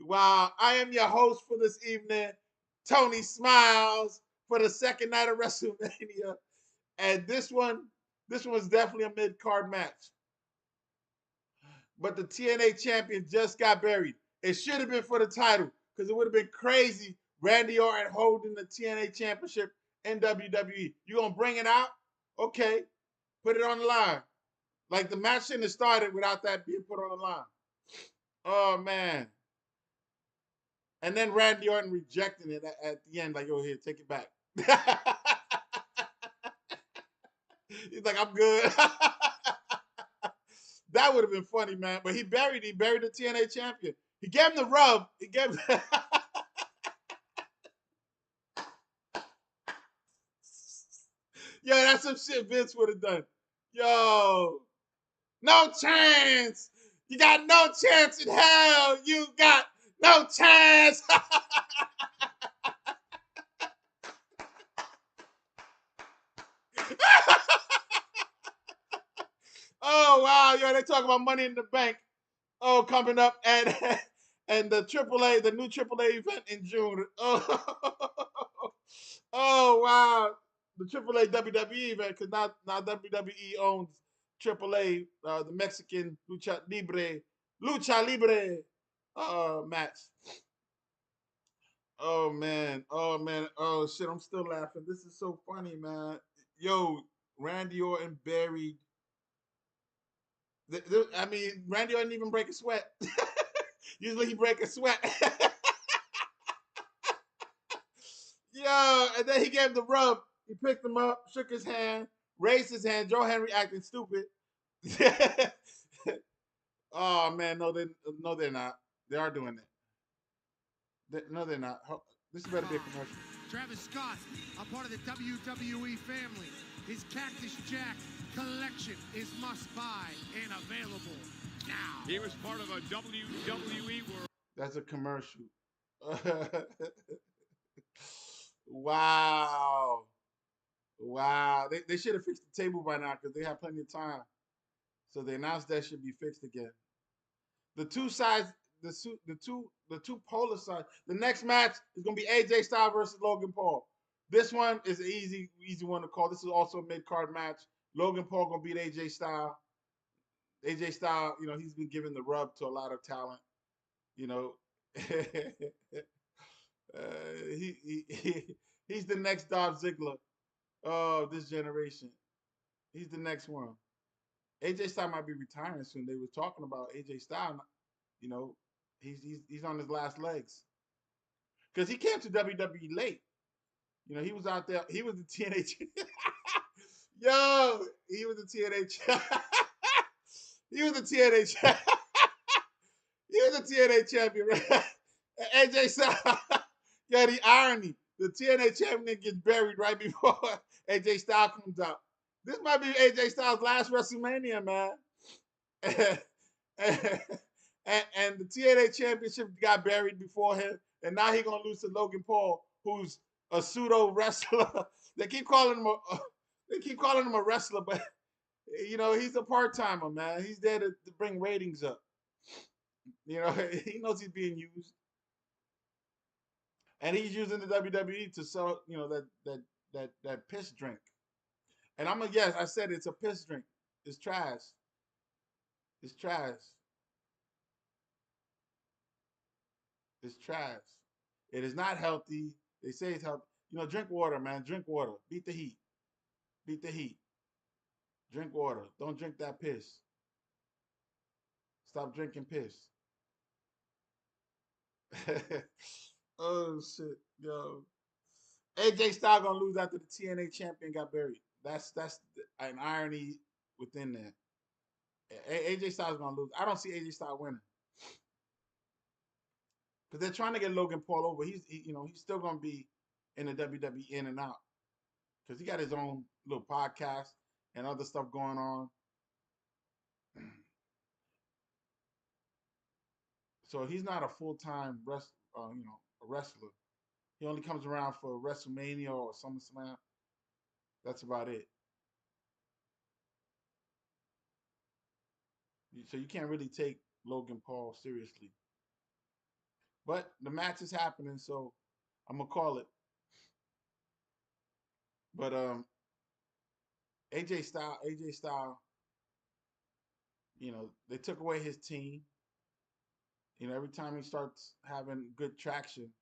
Wow. I am your host for this evening, Tony Smiles, for the second night of WrestleMania. And this one was definitely a mid-card match. But the TNA champion just got buried. It should have been for the title, because it would have been crazy Randy Orton holding the TNA championship in WWE. You gonna bring it out? Okay. Put it on the line. Like, the match shouldn't have started without that being put on the line. Oh, man. And then Randy Orton rejecting it at the end, like, oh, here, take it back. He's like, I'm good. That would have been funny, man. But he buried the TNA champion. He gave him the rub. He gave him... Yo, that's some shit Vince would have done. Yo, no chance. You got no chance in hell. You got no chance. Oh, wow. Yo, they talk about Money in the Bank. Oh, coming up. And the AAA, the new AAA event in June. Oh, wow. The AAA WWE event, because now WWE owns AAA, the Mexican Lucha Libre match. Oh, man. Oh, shit, I'm still laughing. This is so funny, man. Yo, Randy Orton buried. I mean, Randy Orton didn't even break a sweat. Usually he break a sweat. Yo, and then he gave him the rub. He picked him up, shook his hand, raised his hand. Joe Henry acting stupid. Oh, man, no, they're not. They are doing it. No, they're not. This better be a commercial. Travis Scott, a part of the WWE family. His Cactus Jack collection is must buy and available now. He was part of a WWE world. That's a commercial. Wow. They should have fixed the table by now, because they have plenty of time. So they announced that should be fixed again. The two sides, the two polar sides. The next match is gonna be AJ Styles versus Logan Paul. This one is an easy one to call. This is also a mid-card match. Logan Paul gonna beat AJ Styles. AJ Styles, he's been given the rub to a lot of talent. He's the next Dolph Ziggler of this generation. He's the next one. AJ Styles might be retiring soon. They were talking about AJ Styles. He's on his last legs, because he came to WWE late. He was out there. He was the TNA. Yo, he was the TNA. He was the TNA. He was the TNA champion. Right? AJ Styles. Yeah, the irony. The TNA champion gets buried right before AJ Styles comes out. This might be AJ Styles' last WrestleMania, man. And the TNA championship got buried before him, and now he's gonna lose to Logan Paul, who's a pseudo wrestler. They keep calling him a wrestler, but he's a part-timer, man. He's there to bring ratings up. He knows he's being used. And he's using the WWE to sell, that piss drink. And I said it's a piss drink. It's trash. It's trash. It's trash. It is not healthy. They say it's healthy. Drink water, man. Drink water. Beat the heat. Beat the heat. Drink water. Don't drink that piss. Stop drinking piss. Oh, shit. Yo. AJ Styles gonna lose after the TNA champion got buried. that's an irony within that. AJ Styles is gonna lose. I don't see AJ Styles winning because they're trying to get Logan Paul over. He's still gonna be in the WWE in and out because he got his own little podcast and other stuff going on. So he's not a full-time a wrestler. He only comes around for WrestleMania or SummerSlam. That's about it. So you can't really take Logan Paul seriously. But the match is happening, so I'm gonna call it. But AJ Styles, they took away his team. Every time he starts having good traction,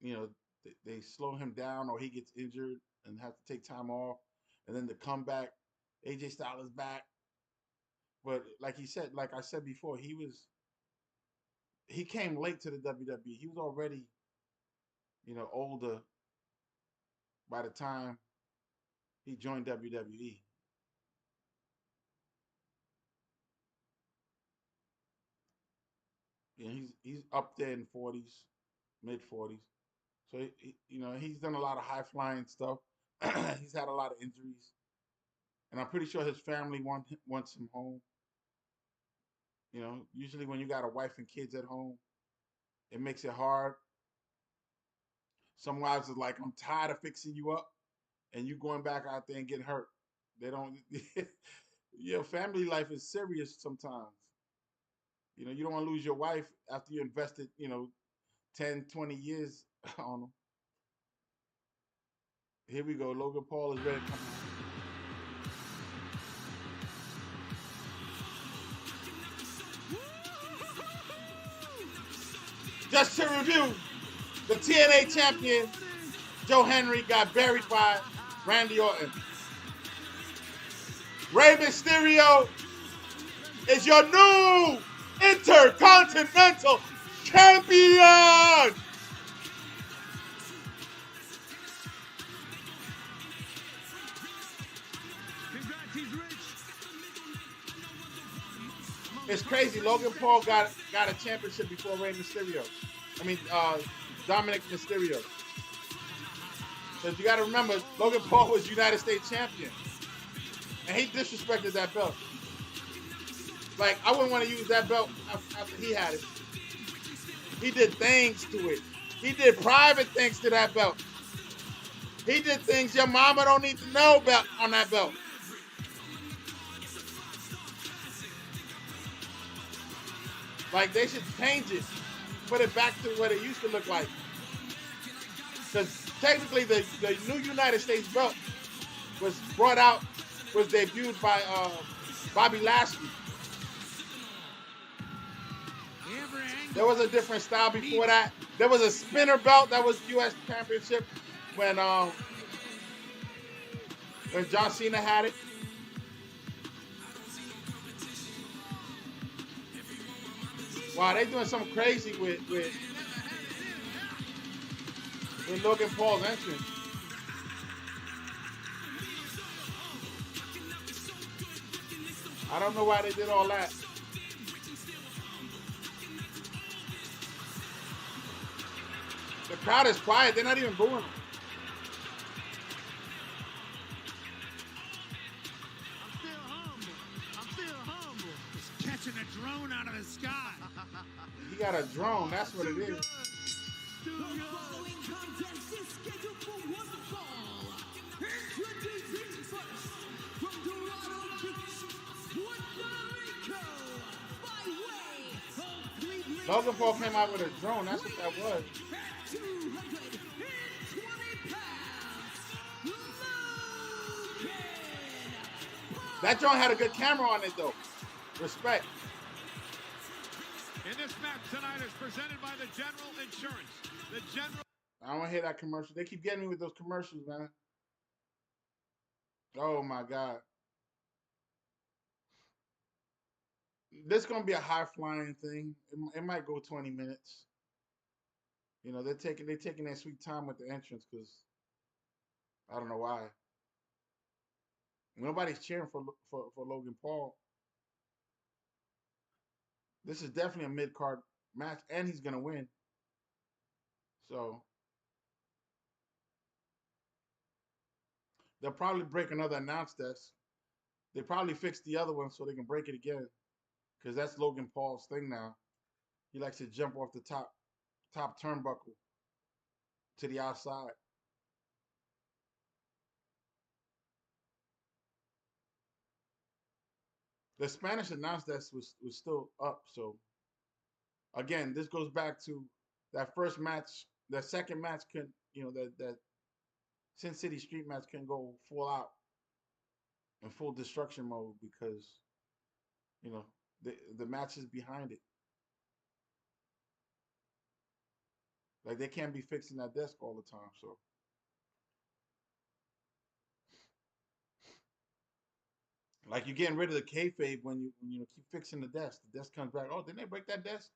they slow him down or he gets injured and has to take time off. And then the comeback, AJ Styles is back. But like I said before, he came late to the WWE. He was already, older by the time he joined WWE. He's up there in 40s, mid 40s. So he's done a lot of high flying stuff. He's had a lot of injuries, and I'm pretty sure his family wants him home. Usually when you got a wife and kids at home, it makes it hard. Some wives are like, I'm tired of fixing you up, and you going back out there and getting hurt. They don't. Family life is serious sometimes. You don't want to lose your wife after you invested, 10, 20 years on them. Here we go. Logan Paul is ready to come out. Just to review, the TNA champion, Joe Henry, got buried by Randy Orton. Rey Mysterio is your new Intercontinental Champion! It's crazy. Logan Paul got a championship before Rey Mysterio. Dominik Mysterio. So you got to remember, Logan Paul was United States champion. And he disrespected that belt. Like, I wouldn't want to use that belt after he had it. He did things to it. He did private things to that belt. He did things your mama don't need to know about on that belt. Like, they should change it. Put it back to what it used to look like. Because technically the new United States belt was debuted by Bobby Lashley. There was a different style before that. There was a spinner belt that was U.S. Championship when John Cena had it. Wow, they doing something crazy with Logan Paul's entrance. I don't know why they did all that. The crowd is quiet. They're not even booing him. I'm still humble. Just catching a drone out of the sky. He got a drone. That's what it is. The following contest is scheduled for one fall. Introducing first, from Dorado Beach, Puerto Rico, by way of Cleveland. Logan Paul came out with a drone. That's what that was. 220 pounds, Logan. That drone had a good camera on it, though. Respect. And this match tonight is presented by the General Insurance. The General. I don't want to hear that commercial. They keep getting me with those commercials, man. Oh, my God. This is going to be a high-flying thing. It might go 20 minutes. They're taking their sweet time with the entrance because I don't know why. Nobody's cheering for Logan Paul. This is definitely a mid-card match, and he's going to win. So they'll probably break another announce desk. They probably fix the other one so they can break it again, because that's Logan Paul's thing now. He likes to jump off the top turnbuckle to the outside. The Spanish announce desk was still up. So again, this goes back to that first match. That second match couldn't, that Sin City Street match couldn't go full out in full destruction mode because, the match is behind it. Like, they can't be fixing that desk all the time. So like, you're getting rid of the kayfabe when you keep fixing the desk. The desk comes back. Oh, didn't they break that desk?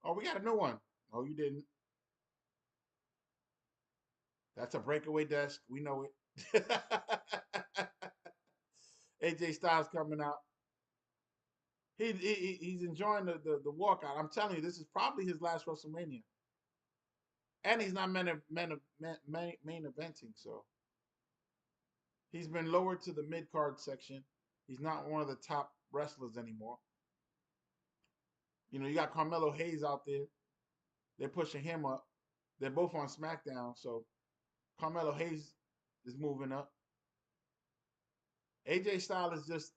Oh, we got a new one. No, you didn't. That's a breakaway desk. We know it. AJ Styles coming out. He's enjoying the walkout. I'm telling you, this is probably his last WrestleMania. And he's not main eventing, so he's been lowered to the mid-card section. He's not one of the top wrestlers anymore. You got Carmelo Hayes out there. They're pushing him up. They're both on SmackDown, so Carmelo Hayes is moving up. AJ Styles is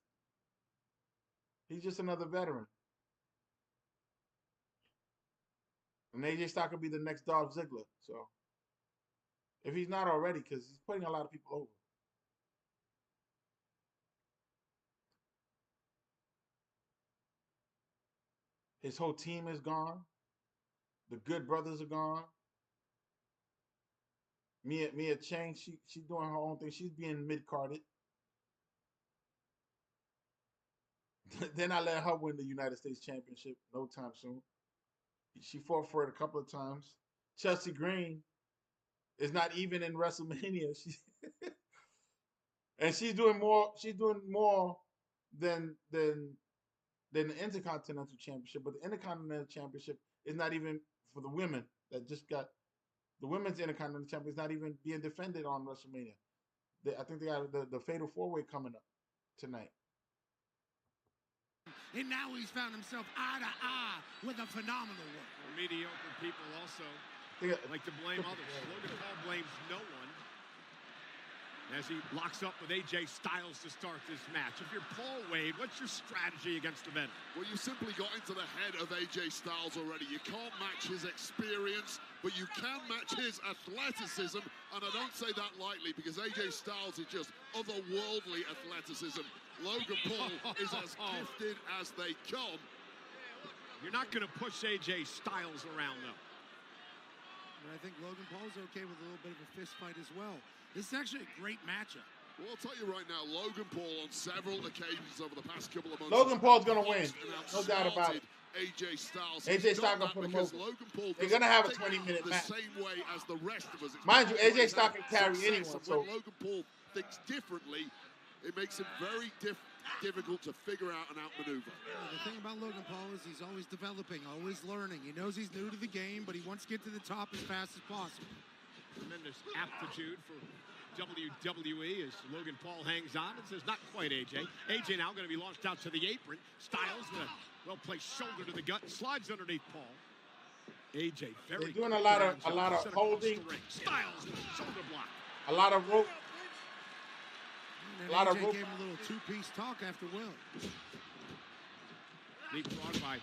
he's just another veteran. And AJ Styles could be the next Dolph Ziggler. So if he's not already, because he's putting a lot of people over. His whole team is gone. The Good Brothers are gone. Mia Chang, she's doing her own thing. She's being mid-carded. Then I let her win the United States Championship no time soon. She fought for it a couple of times. Chelsea Green is not even in WrestleMania. And she's doing more. She's doing more than the Intercontinental Championship. But the Intercontinental Championship is not even for the women that just got. The women's Intercontinental Championship is not even being defended on WrestleMania. I think they got the Fatal 4-Way coming up tonight. And now he's found himself eye to eye with a phenomenal one. Mediocre people also like to blame others. Logan Paul blames no one as he locks up with AJ Styles to start this match. If you're Paul Wade, what's your strategy against the veteran? Well, you simply got into the head of AJ Styles already. You can't match his experience, but you can match his athleticism, and I don't say that lightly because AJ Styles is just otherworldly athleticism. Logan Paul is as gifted as they come. You're not going to push AJ Styles around, though. But I think Logan Paul's okay with a little bit of a fist fight as well. This is actually a great matchup. Well, I'll tell you right now, Logan Paul on several occasions over the past couple of months. Logan Paul's going to win. No doubt about it. AJ Styles. AJ Styles going to put him over. Logan Paul they're going to have a 20-minute match. The same way as the rest of us. Mind you, AJ Styles can carry anyone. So when Logan Paul thinks differently, it makes it very difficult to figure out and outmaneuver. The thing about Logan Paul is he's always developing, always learning. He knows he's new to the game, but he wants to get to the top as fast as possible. Tremendous aptitude for WWE as Logan Paul hangs on and says, not quite AJ. AJ now going to be launched out to the apron. Styles with a well-placed shoulder to the gut and slides underneath Paul. AJ very they're doing a lot of holding. Styles with a shoulder block. A lot of rope. A lot of rope. Gave him a little two-piece talk after Will.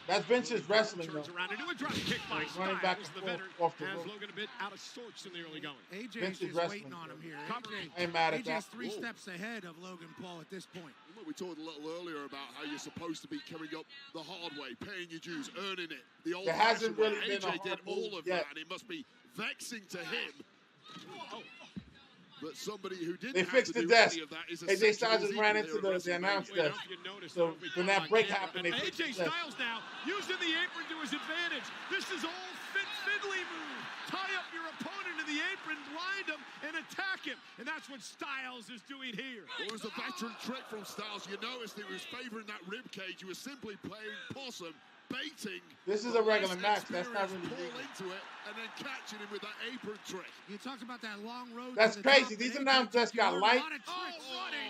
That's Vince's wrestling, though. Around into a drop kick by running back and forth off the rope. Logan a bit out of sorts in the early going. AJ's just waiting on him here. I ain't mad at that. AJ's 3 steps ahead of Logan Paul at this point. We talked a little earlier about how you're supposed to be coming up the hard way, paying your dues, earning it. The old there hasn't really way. been AJ did all of yet. that, and it must be vexing to him. But somebody who didn't they fixed the desk. AJ Styles just ran into the announce desk. So when that break happened, they fixed AJ Styles now using the apron to his advantage. This is all fiddly move. Tie up your opponent in the apron, blind behind him and attack him. And that's what Styles is doing here. Well, it was a veteran trick from Styles. You noticed he was favoring that rib cage. He was simply playing possum, baiting. This is a regular match. That's not really Paul big. into it and then catching him with that apron trick. You talked about that long road. That's crazy. These announcers just got light,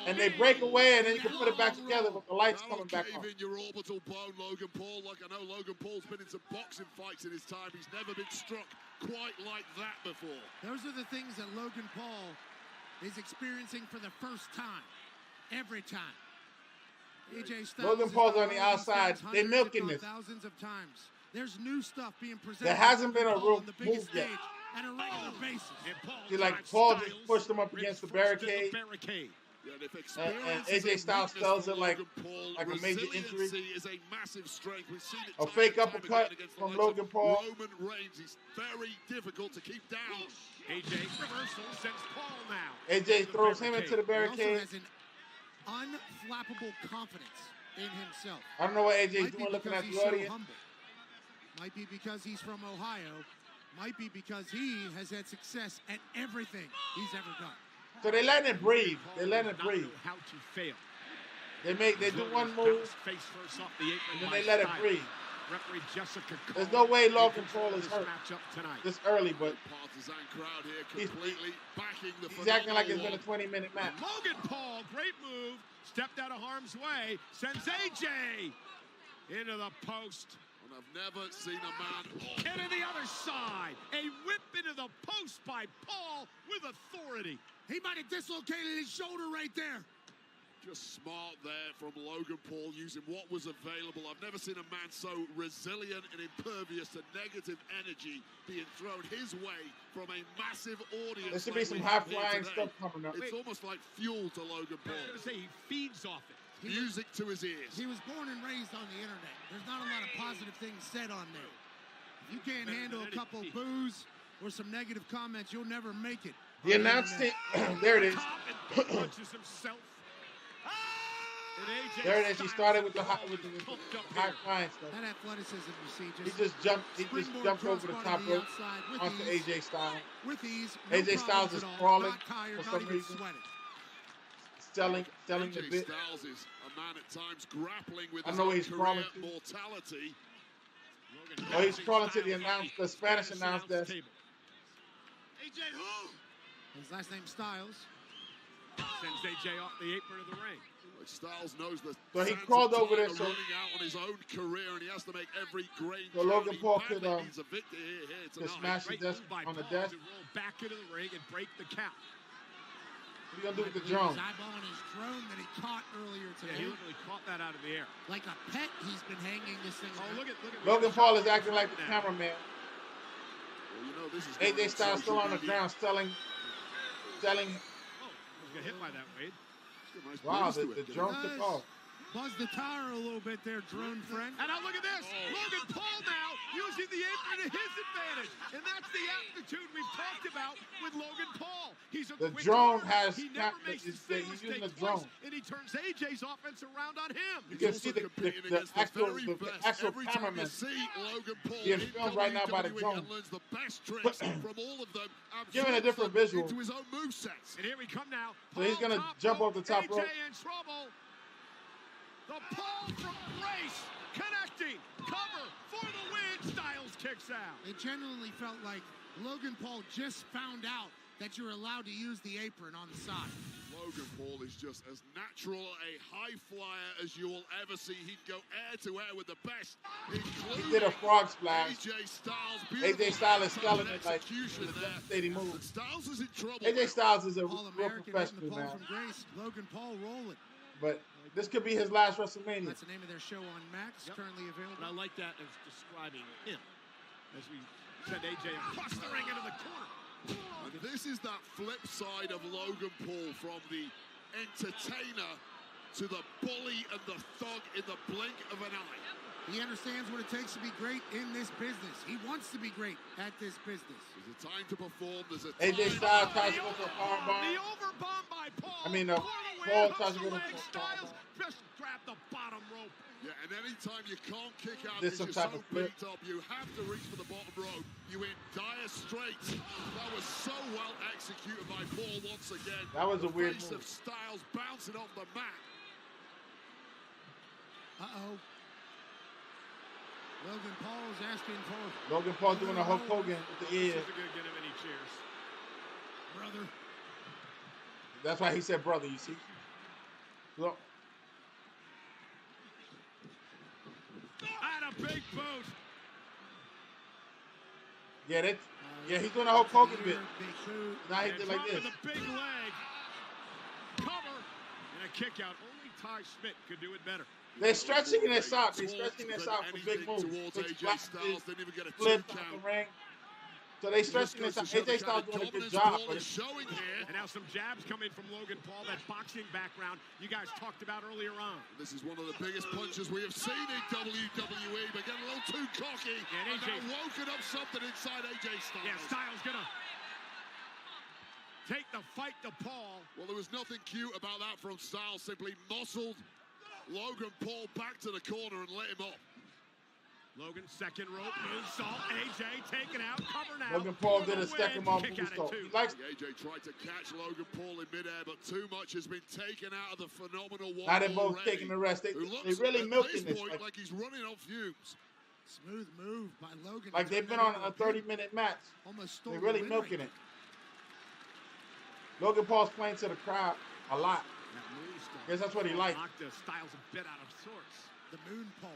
and they break away, and then you can put it back together with the lights coming back on. In your orbital bone, Logan Paul. Like I know Logan Paul's been in some boxing fights in his time. He's never been struck quite like that before. Those are the things that Logan Paul is experiencing for the first time. Every time. AJ Styles Logan Paul's on the outside. They milking this. Thousands of times. There's new stuff being presented. There hasn't been a real on the biggest move yet. stage at a regular basis. See, like Paul just pushed him up against the barricade, Yeah, and AJ Styles sells it like a major injury. Is a massive strength. We've seen it A time fake and time uppercut again against from the likes Logan of Paul. Roman Reigns. He's very difficult to keep down. AJ reversal sends Paul now. AJ throws him into the He also barricade. has an unflappable confidence in himself. I don't know what AJ's Might be doing looking because at he's the so audience. humble. Might be because he's from Ohio. Might be because he has had success at everything he's ever done. So they letting it breathe. They letting it breathe. How to fail. They do one move, Face first off the apron and then by they let it Styles. breathe. Referee Jessica There's Cole no way Logan in Paul control is of hurt this matchup tonight. this early, but Partisan crowd here He's- completely backing the he's acting like it's phenomenal been a 20-minute match. Logan Paul, great move, stepped out of harm's way, sends AJ into the post. And I've never seen a man And to the other side, a whip into the post by Paul with authority. He might have dislocated his shoulder right there. just smart there from Logan Paul using what was available. I've never seen a man so resilient and impervious to negative energy being thrown his way from a massive audience. There should be some high-flying stuff coming up. It's almost like fuel to Logan Paul. I was going to say, he feeds off it. Music to his ears. He was born and raised on the internet. There's not a lot of positive things said on there. If you can't handle a couple boos or some negative comments, you'll never make it. The announced it. There it is. Punches himself. There it is. He started with the high flying stuff. That athleticism you see, He just jumped over the top rope onto AJ Styles. With ease, AJ Styles is crawling for some reason. Selling the AJ bit. Styles is a man at times grappling with I his know own he's career crawling to. mortality. Oh, he's crawling to the Spanish announce desk. AJ who? His last name's Styles. Sends AJ off the apron of the ring. Styles knows the So he sands crawled of over time there, are so- running out on his own career, and he has to make every grain. So Logan count. He Paul badly could, needs a victory here could tonight. smash the Great desk move by on the Paul desk. to roll back into the ring and break the count. What are you gonna do with the drone? He's eyeballing his drone that he caught earlier Yeah, today. he literally caught that out of the air. Like a pet, he's been hanging this thing. Oh, look at Logan Paul is acting like the cameraman. Well, you know, this is AJ Styles still on the ground, selling. Oh, he got hit by that, Wade. Nice Wow, breeze to the it. drone took off. Buzz the tire a little bit there, drone friend. And now look at this. Logan Paul now using the apron to his advantage. And that's the aptitude we've talked about with Logan Paul. He's a The quick drone learner. has He not- never makes he's the same using mistake the drone. twice, and he turns AJ's offense around on him. You can He's see also the competing against actual very the best. actual Every time cameraman. you see Logan Paul being in filmed right now by the WWE drone. and learns the best tricks from all of them, Giving a absorbs different them visual. into his own movesets. And here we come now. So he's Paul gonna top jump rope. off the top AJ rope. in trouble. The Paul from Grace connecting. Cover for the win. Styles kicks out. It genuinely felt like Logan Paul just found out that you're allowed to use the apron on the side. Logan Paul is just as natural a high flyer as you will ever see. He'd go air to air with the best, including He did a frog splash. AJ Styles. AJ Styles is selling Beautiful it like execution it's a there. devastating move. Styles is in trouble. AJ Styles is a real All-American hitting the professional Paul now, from Grace. Logan Paul rolling. but this could be his last WrestleMania. That's the name of their show on Max, currently available. And I like that as describing him. As we send AJ across the ring into the corner. And this is that flip side of Logan Paul, from the entertainer to the bully and the thug in the blink of an eye. He understands what it takes to be great in this business. He wants to be great at this business. There's a time to perform. There's a time. AJ Styles tries to go for a power The bomb. overbomb by Paul. I mean, For the Paul win. tries to go Hooks for the leg. a power Styles just grab the bottom rope. Yeah, and anytime you can't kick out Did because some you're type so of flip. beat up, you have to reach for the bottom rope. you in dire straits. That was so well executed by Paul once again. That was a weird move. Of Styles bouncing off the mat. Uh-oh. Logan Paul is asking for... Logan Paul doing a Hulk Hogan with the ear. This isn't going to get him any cheers. Brother. That's why he said brother, you see? Look. And a big boot. Yeah, he's doing a Hulk Hogan bit. Now he did like this. With a big leg. Cover. And a kick out. Only Ty Schmidt could do it better. They're stretching this out. They're stretching this out for big moves. Which flip out the ring. So they stretching this out. AJ Styles doing a good job. But showing here. And now some jabs coming from Logan Paul. That boxing background you guys talked about earlier on. This is one of the biggest punches we have seen in WWE. But getting a little too cocky. And AJ woken up something inside AJ Styles. Yeah, Styles gonna take the fight to Paul. Well, there was nothing cute about that from Styles. Simply muscled Logan Paul back to the corner and let him up. Logan, second rope, moonsault. AJ taken out, cover now. Logan Paul did a second arm moonsault. AJ tried to catch Logan Paul in midair, but too much has been taken out of the phenomenal one. Now they're both taking the rest. They really milking this. Like he's running on fumes. Smooth move by Logan. Like they've been on a 30-minute match. They're really milking it. Logan Paul's playing to the crowd a lot. I guess that's what he likes. Knocked the Styles a bit out of sorts. The moon pulp.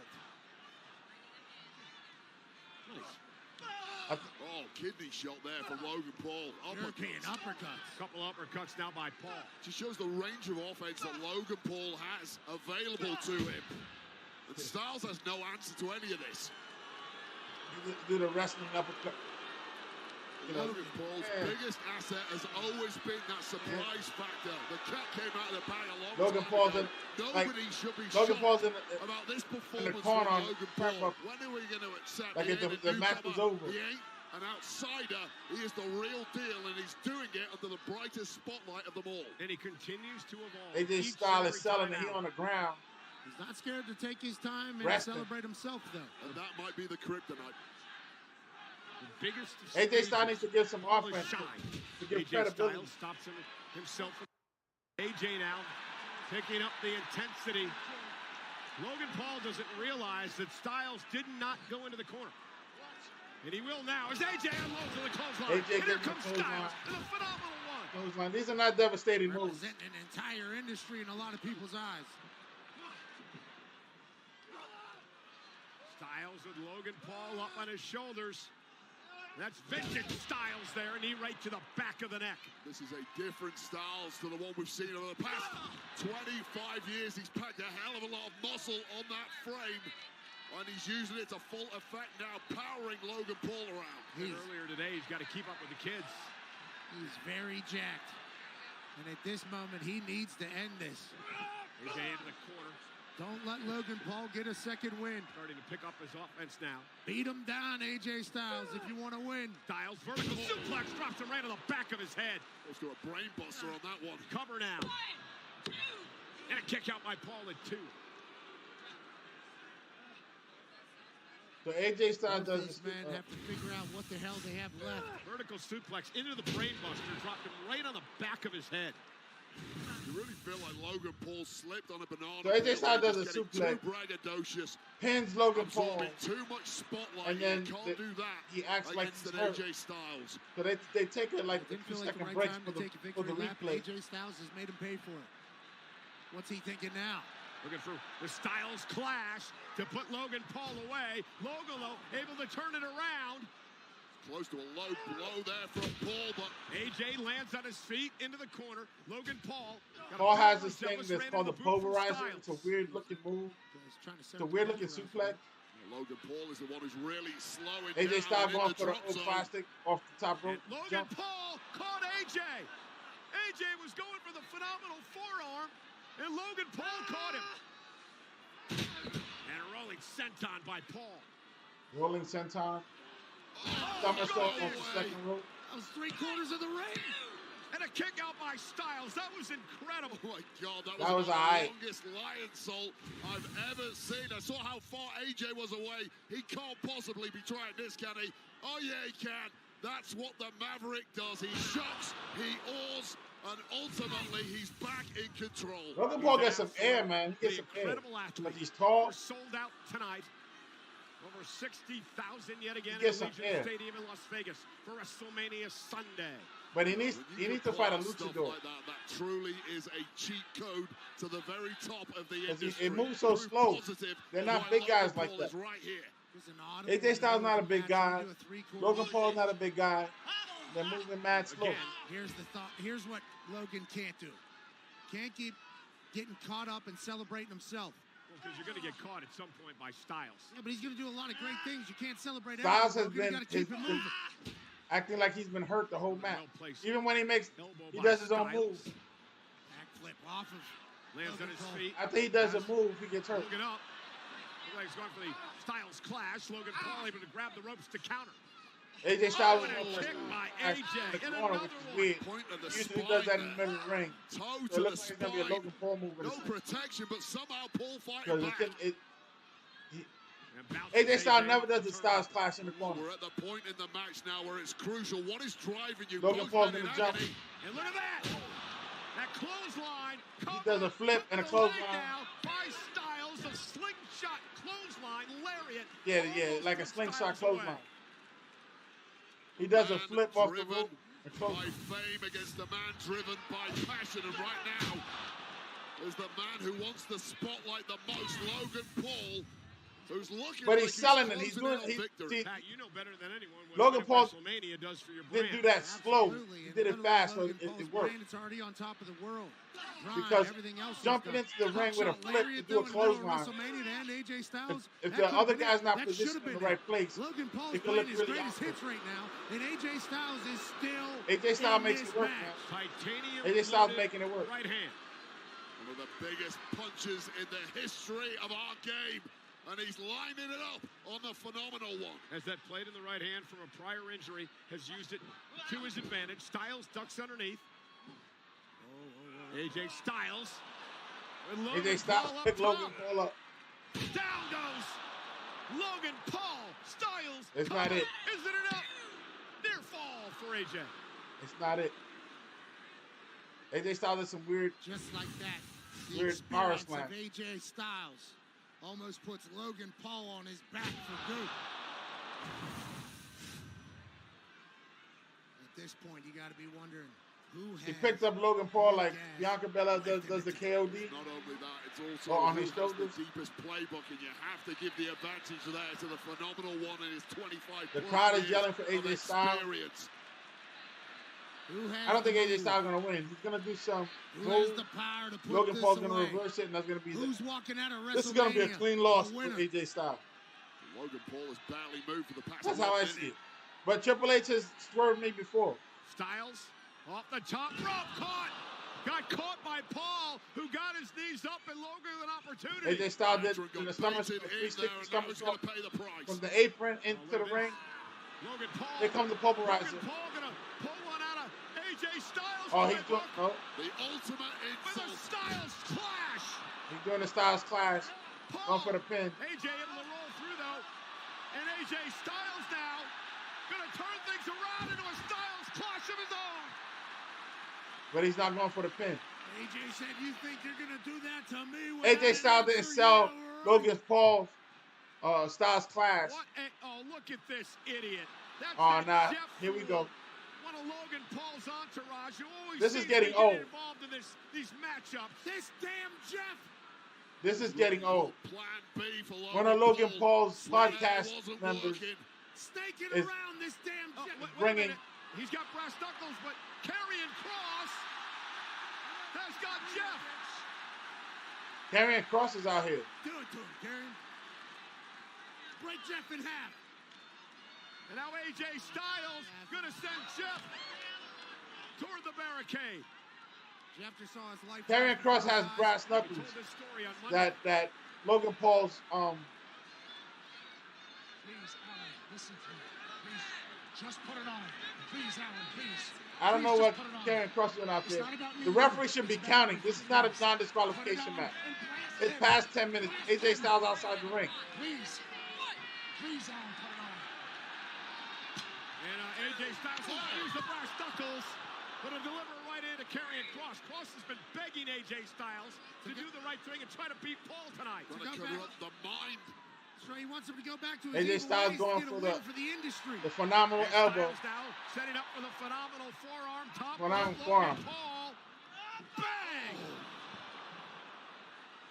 Nice. Oh, kidney shot there from Logan Paul. European uppercuts. Couple uppercuts now by Paul. Just shows the range of offense that Logan Paul has available to him. And Styles has no answer to any of this. Do the wrestling uppercut. Logan Paul's biggest asset has always been that surprise factor. The cat came out of the bag a long Logan time Paul's ago. Nobody should be shocked about this performance from Logan Paul. When are we going to accept like if the match was over? He ain't an outsider. He is the real deal, and he's doing it under the brightest spotlight of them all. And he continues to evolve. AJ Styles is selling it. He's on the ground. He's not scared to take his time and celebrate himself, though. And that might be the kryptonite. The biggest AJ Styles needs to give some offense to give credibility. Styles stops himself. AJ now picking up the intensity. Logan Paul doesn't realize that Styles did not go into the corner. And he will now as AJ unloads to the clothesline. AJ and here comes Styles in a phenomenal one. Clothesline. These are not devastating moves. Representing an entire industry in a lot of people's eyes. Styles with Logan Paul up on his shoulders. That's vintage Styles there, and knee right to the back of the neck. This is a different Styles to the one we've seen over the past 25 years. He's packed a hell of a lot of muscle on that frame, and he's using it to full effect now, powering Logan Paul around. Earlier today, he's got to keep up with the kids. He's very jacked, and at this moment, he needs to end this. AJ into the corner. Don't let Logan Paul get a second win. Starting to pick up his offense now. Beat him down, AJ Styles, if you want to win. Styles vertical suplex, drops him right on the back of his head. Goes to a brain buster on that one. Cover now. And a kick out by Paul at 2. So AJ Styles does this. Men have to figure out what the hell they have left. Vertical suplex into the brain buster, dropped him right on the back of his head. You really feel like Logan Paul slipped on a banana. So AJ Styles does a suplex, too braggadocious, pins Logan Paul, too much spotlight, and then you can't do that. He acts like he's hurt. AJ Styles. So they take it like 2-second right breaks for the lap. replay. AJ Styles has made him pay for it. What's he thinking now? Looking for the Styles clash to put Logan Paul away. Logan, though, able to turn it around. Close to a low blow there from Paul, but AJ lands on his feet into the corner. Logan Paul. Paul has this thing that's called the pulverizer. It's a weird looking move. It's a weird looking suplex. Logan Paul is the one who's really slowing AJ Styles going for the old zone. plastic off the top rope. And Logan Paul caught AJ. AJ was going for the phenomenal forearm, and Logan Paul caught him. And a rolling senton by Paul. Rolling senton. Somersault off the second rope. That was 3/4 of the ring. And a kick out by Styles. That was incredible. Oh my God, that was the aight. longest lion salt I've ever seen. I saw how far AJ was away. He can't possibly be trying this, can he? Oh, yeah, he can. That's what the Maverick does. He shocks, he awes, and ultimately he's back in control. Logan Paul gets some air, man. He gets some air. But he's tall. Sold out tonight. Over 60,000 yet again He in gets some Allegiant air. Stadium in Las Vegas for WrestleMania Sunday. But he needs to fight a luchador. Like that truly is a cheat code to the very top of the industry. It moves so slow. They're not big guys like that. Right here. AJ Styles not a big guy. Logan Paul's not a big guy. They're moving mad slow. Again. Here's the thought. Here's what Logan can't do. Can't keep getting caught up and celebrating himself. Because you're going to get caught at some point by Styles. Yeah, but he's going to do a lot of great things. You can't celebrate Styles everything. has Logan, been acting like he's been hurt the whole match. Well Even when he does his own moves. Backflip off of Lands on his feet. After he does a move, he gets hurt. Logan up. Looks like he's going for the Styles clash. Logan Paul able to grab the ropes to counter. AJ Styles and a kick by AJ. in the And corner, another which is one. weird. Point of the Usually spine does that in there. the middle of the ring. Toe So it to the looks like it's going to be a spine. Logan Paul move. No protection, but somehow Paul fighting Because back. AJ Styles never does the Styles clash in the corner. We're at the point in the match now where it's crucial. What is driving you? Logan Both Paul's men in gonna jump. agony. And look at that. That clothesline. He does a flip and a Took the leg clothesline. down by Styles. A slingshot clothesline. Lariat. Yeah, like a Almost slingshot Styles away. clothesline. He does a Man flip off the driven rope. and by clothesline. fame against the man driven by passion, and right now is the man who wants the spotlight the most, Logan Paul, who's looking But like he's selling it. closing He's doing in on it. victory. Pat, you know better than anyone what Logan Paul WrestleMania does for your brand. Didn't do that slow. Absolutely. He And did it unlike fast, so Logan it Paul's worked. brand, it's already on top of the world. Because everything else jumping is into the ring with a Buckshot flip lariat to do a though in the middle of clothesline. WrestleMania to end AJ Styles. If that the could've other been guy's it. not That positioned should've in the been right it. place, Logan Paul's it could playing look his really greatest awkward. hits right now, and AJ Styles is still AJ Styles in makes this it work, match. man. Titanium AJ Styles loaded making it work. right hand. One of the biggest punches in the history of our game. And he's lining it up on the phenomenal one. As that plate in the right hand from a prior injury has used it to his advantage. Styles ducks underneath. AJ Styles. And Logan AJ Styles Paul up pick Logan top. Paul up. Down goes Logan Paul. Styles. It's not cover. it. Is it enough? Near fall for AJ. It's not it. AJ Styles does some weird. Just like that, the Weird power experience slam. of AJ Styles almost puts Logan Paul on his back for good. At this point, you got to be wondering who has. He picked up Logan Paul like Bianca Belair does the KOD. Not only that, it's also Or on who his has shoulders. the deepest playbook, and you have to give the advantage there to the phenomenal one in his 25 The plus crowd is years yelling for of AJ Styles. experience. Who has I don't think the AJ move? Styles gonna win. He's gonna do some Who has move. the power to put Logan this Paul's gonna away? reverse it, and that's gonna be Who's walking out of WrestleMania? this is gonna be a clean loss for winner? AJ Styles. Logan Paul has barely moved for the past That's how I 11 see it. But Triple H has swerved me before. Styles off the top rope. Got caught by Paul, who got his knees up and Logan with an opportunity. AJ Styles did Veteran the got stomach, baited in there, and now he's somersault going to pay the price. from the apron into the ring. Logan Paul. Here comes the pulverizer. Logan Paul gonna pull one out of AJ Styles. Oh, he's playbook doing. Oh, The ultimate with a insult. Styles clash. he's doing the Styles clash. Paul. Going for the pin. AJ able to roll through though, and AJ Styles now gonna turn things around into a Styles clash of his own. But he's not going for the pin. AJ said, "You think you're gonna do that to me?" AJ Styles didn't sell Logan Paul's Styles clash. What oh, look at this idiot. That's Oh, that nah. Jeff Here we Fool. go. One of Logan Paul's entourage. You always This is seems to getting get old. involved in these matchups. This damn Jeff. This is getting old. Plan B for Logan One of Logan Paul. Paul's When that podcast wasn't members working. Snaking Is- around this damn Oh, Jeff. wait a bringing- minute. He's got brass knuckles, but Karrion Kross has got Jeff. Karrion Kross is out here. Do it to him, Karen. Break Jeff in half. And now AJ Styles gonna send Jeff toward the barricade. Jeff just saw his life. Karrion Kross has brass We knuckles. told this story on Monday. That Logan Paul's Please, Alan, listen to me. Please, just put it on. Please, Alan, please. I don't know Please, what just put it on. Karrion Kross is doing out It's there. not about me The winning. referee should be It's about counting. you. This is not a Put it non-disqualification on match. and blast It's him. past 10 minutes. AJ Styles outside the ring. Please. Please, Alan, put it on. And AJ Styles will use the brass knuckles, but a deliver right into Karrion Kross. Kross has been begging AJ Styles to do the right thing and try to beat Paul tonight. Trying to corrupt the mind. So he wants him to go back to his AJ Styles going for the industry. The phenomenal elbow. Now setting up for the phenomenal forearm top. Phenomenal forearm. Paul. Bang!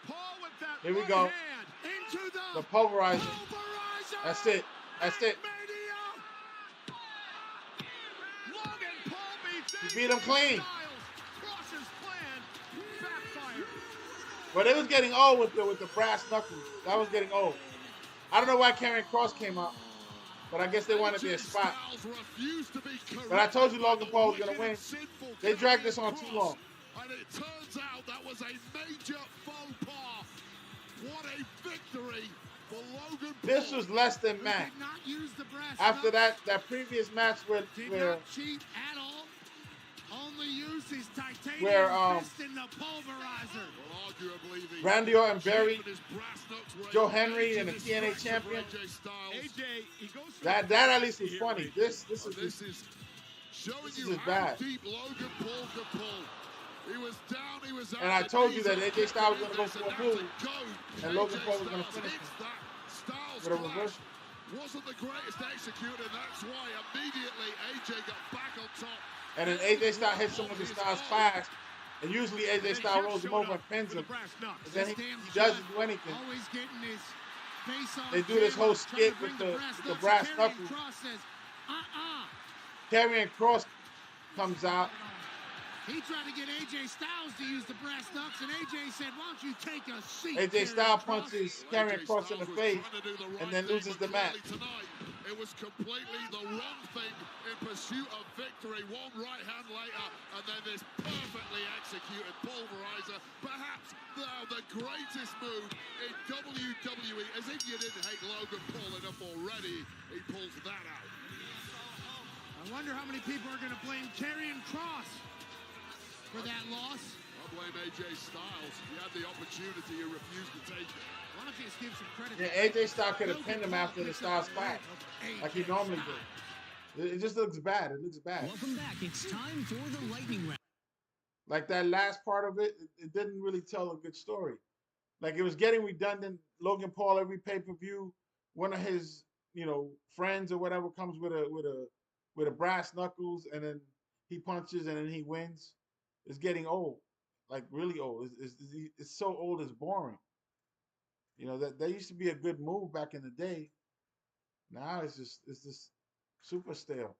Paul with that Here we right go. hand. Into The pulverizer. That's it. That's it. Logan Paul beats He beat him clean. Kross's plan backfired. But it was getting old with the brass knuckles. That was getting old. I don't know why Karrion Kross came out, but I guess they wanted their spot. But I told you Logan Paul was going to win. They dragged this on too long. And it turns out that was a major faux pas. What a victory for Logan Paul. This was less than match. After that previous match where cheat at all. Only used his titanium fist in the pulverizer. Randy Orton buried Joe Henry and the TNA champion. That at least was funny. This is bad. Deep Logan Paul could pull. He was down, he was out. And I told you that AJ Styles was going to go for a move, and Logan Paul was going to finish him with a reversal. Wasn't the greatest executor, that's why immediately AJ got back on top. And then AJ Styles hits him with the Styles Clash, and usually AJ Styles rolls him over and pins him. And then he doesn't do anything. They do this whole skit with the brass knuckles. Karrion Kross comes out. He tried to get AJ Styles to use the brass knucks, and AJ said, why don't you take a seat? AJ Styles punches Karrion Kross in the face and then loses the match. It was completely the wrong thing in pursuit of victory. One right hand later, and then this perfectly executed pulverizer. Perhaps now the greatest move in WWE. As if you didn't hate Logan Paul enough already, he pulls that out. I wonder how many people are going to blame Karrion Kross for that loss. I blame AJ Styles. He had the opportunity, he refused to take it. Why don't you just give some credit? Yeah, AJ Styles could have pinned him after the Styles Clash, like he normally did. It just looks bad. It looks bad. Welcome back. It's time for the lightning round. Like that last part of it, it didn't really tell a good story. Like it was getting redundant. Logan Paul every pay-per-view, one of his friends or whatever comes with a brass knuckles, and then he punches and then he wins. It's getting old, like really old. It's so old it's boring. That used to be a good move back in the day. Now it's just super stale.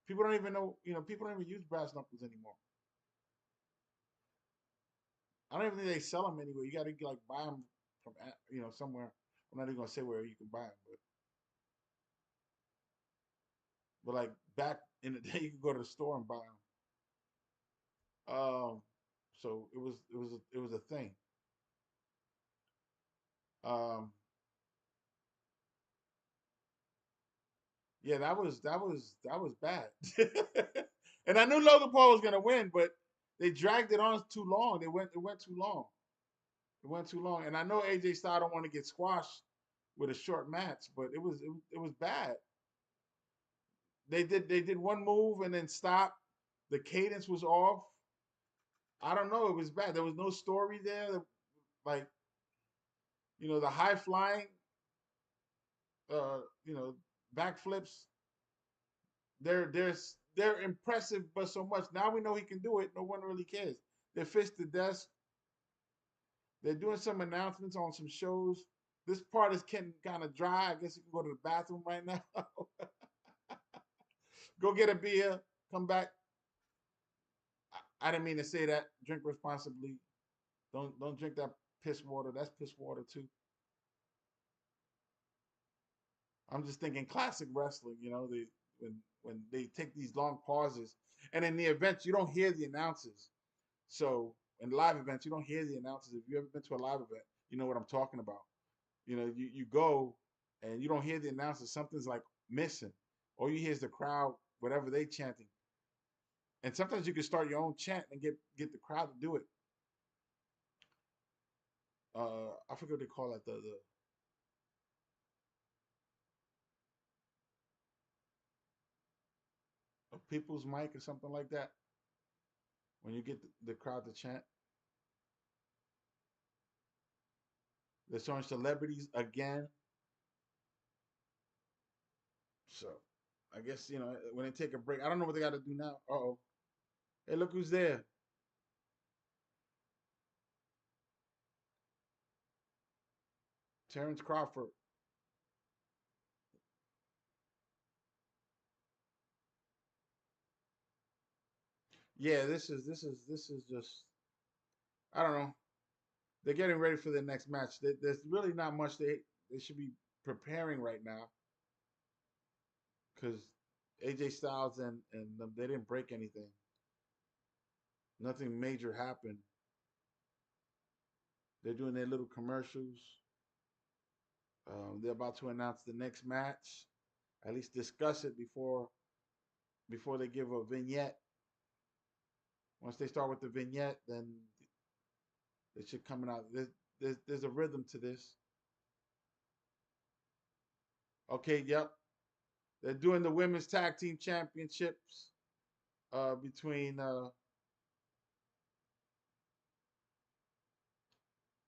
People don't even know, people don't even use brass knuckles anymore. I don't even think they sell them anywhere. You got to like buy them from somewhere. I'm not even gonna say where you can buy them, but like back in the day, you could go to the store and buy them. So it was a thing. Yeah, that was bad. And I knew Logan Paul was gonna win, but they dragged it on too long. It went too long. It went too long. And I know AJ Styles don't want to get squashed with a short match, but it was bad. They did one move and then stopped. The cadence was off. I don't know. It was bad. There was no story there. Like, the high flying, backflips. They're impressive, but so much. Now we know he can do it. No one really cares. They're fist to death. They're doing some announcements on some shows. This part is getting kind of dry. I guess you can go to the bathroom right now. Go get a beer. Come back. I didn't mean to say that. Drink responsibly. Don't drink that piss water. That's piss water too. I'm just thinking classic wrestling. When they take these long pauses, and in the events you don't hear the announcers. So in live events you don't hear the announcers. If you ever been to a live event, you know what I'm talking about. You go and you don't hear the announcers. Something's like missing. All you hear is the crowd, whatever they chanting. And sometimes you can start your own chant and get the crowd to do it. I forget what they call it. The. I people's mic or something like that. When you get the crowd to chant. They're showing celebrities again. So, I guess, you know, when they take a break, I don't know what they got to do now. Uh-oh. Hey, look who's there. Terrence Crawford. Yeah, this is just, I don't know. They're getting ready for the next match. There's really not much they should be preparing right now, because AJ Styles and them, they didn't break anything. Nothing major happened. They're doing their little commercials. They're about to announce the next match. At least discuss it before they give a vignette. Once they start with the vignette, then it should come out. There's a rhythm to this. Okay, yep. They're doing the women's tag team championships between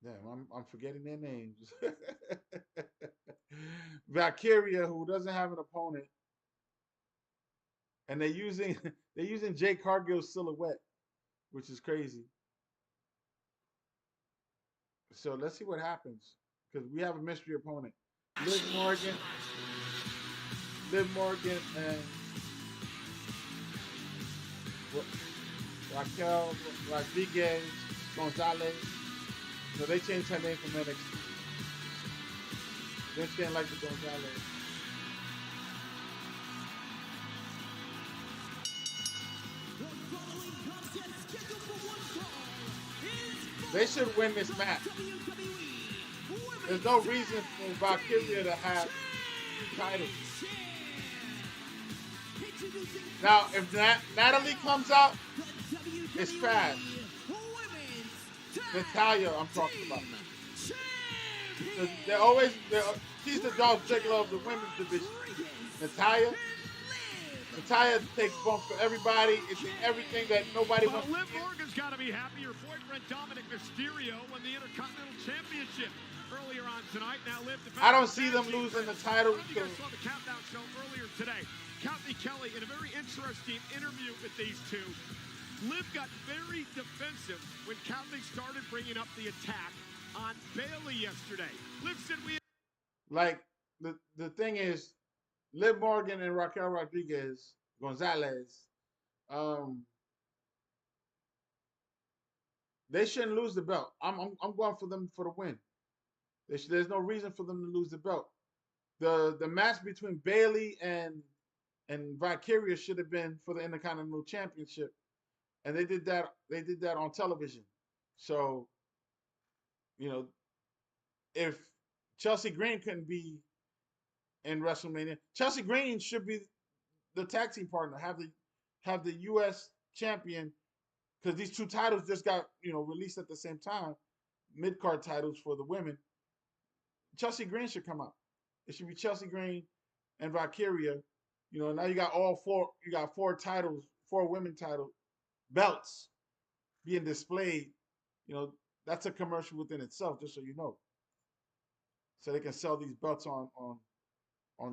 damn, I'm forgetting their names. Valkyria, who doesn't have an opponent, and they're using Jake Cargill's silhouette, which is crazy. So let's see what happens, because we have a mystery opponent. Liv Morgan and Raquel Rodriguez Gonzalez. So they changed her name from NXT. They didn't like the Gonzalez. They should win this match. There's no reason for Valkyria to have titles. Now, if Natalie comes out, it's trash. Natalya, I'm talking about. She's the Dolph Ziggler of the women's division. Natalya takes bumps for everybody. It's everything that nobody wants. Liv Morgan's got to be happy. Her boyfriend Dominik Mysterio won the Intercontinental Championship earlier on tonight. Now Liv. I don't see them losing the title. You guys saw the Countdown show earlier today. Courtney Kelly in a very interesting interview with these two. Liv got very defensive when Courtney started bringing up the attack on Bayley yesterday. Liv said the thing is, Liv Morgan and Raquel Rodriguez Gonzalez, they shouldn't lose the belt. I'm going for them for the win. There's no reason for them to lose the belt. The match between Bayley and Valkyria should have been for the Intercontinental Championship, and they did that on television. So, you know, if Chelsea Green couldn't be in WrestleMania, Chelsea Green should be the tag team partner. Have the U.S. champion, because these two titles just got, you know, released at the same time, mid-card titles for the women. Chelsea Green should come out. It should be Chelsea Green and Valkyria. You know, now you got four titles, 4 women title belts being displayed. You know, that's a commercial within itself, just so you know. So they can sell these belts on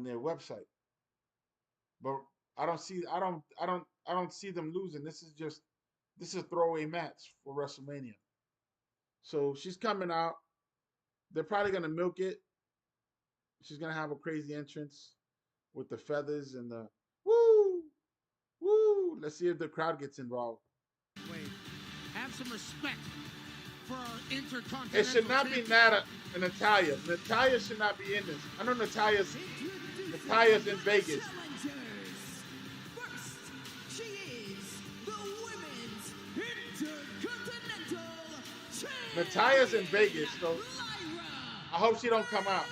their website. But I don't see them losing. This is a throwaway match for WrestleMania. So she's coming out. They're probably gonna milk it. She's gonna have a crazy entrance with the feathers and the woo. Let's see if the crowd gets involved. Wait, have some respect for our Intercontinental. It should not be Natalya. Natalya should not be in this. I know Natalya's in Vegas. First, she is the Women's Intercontinental Champion. Natalya's in Vegas, so I hope she don't come out.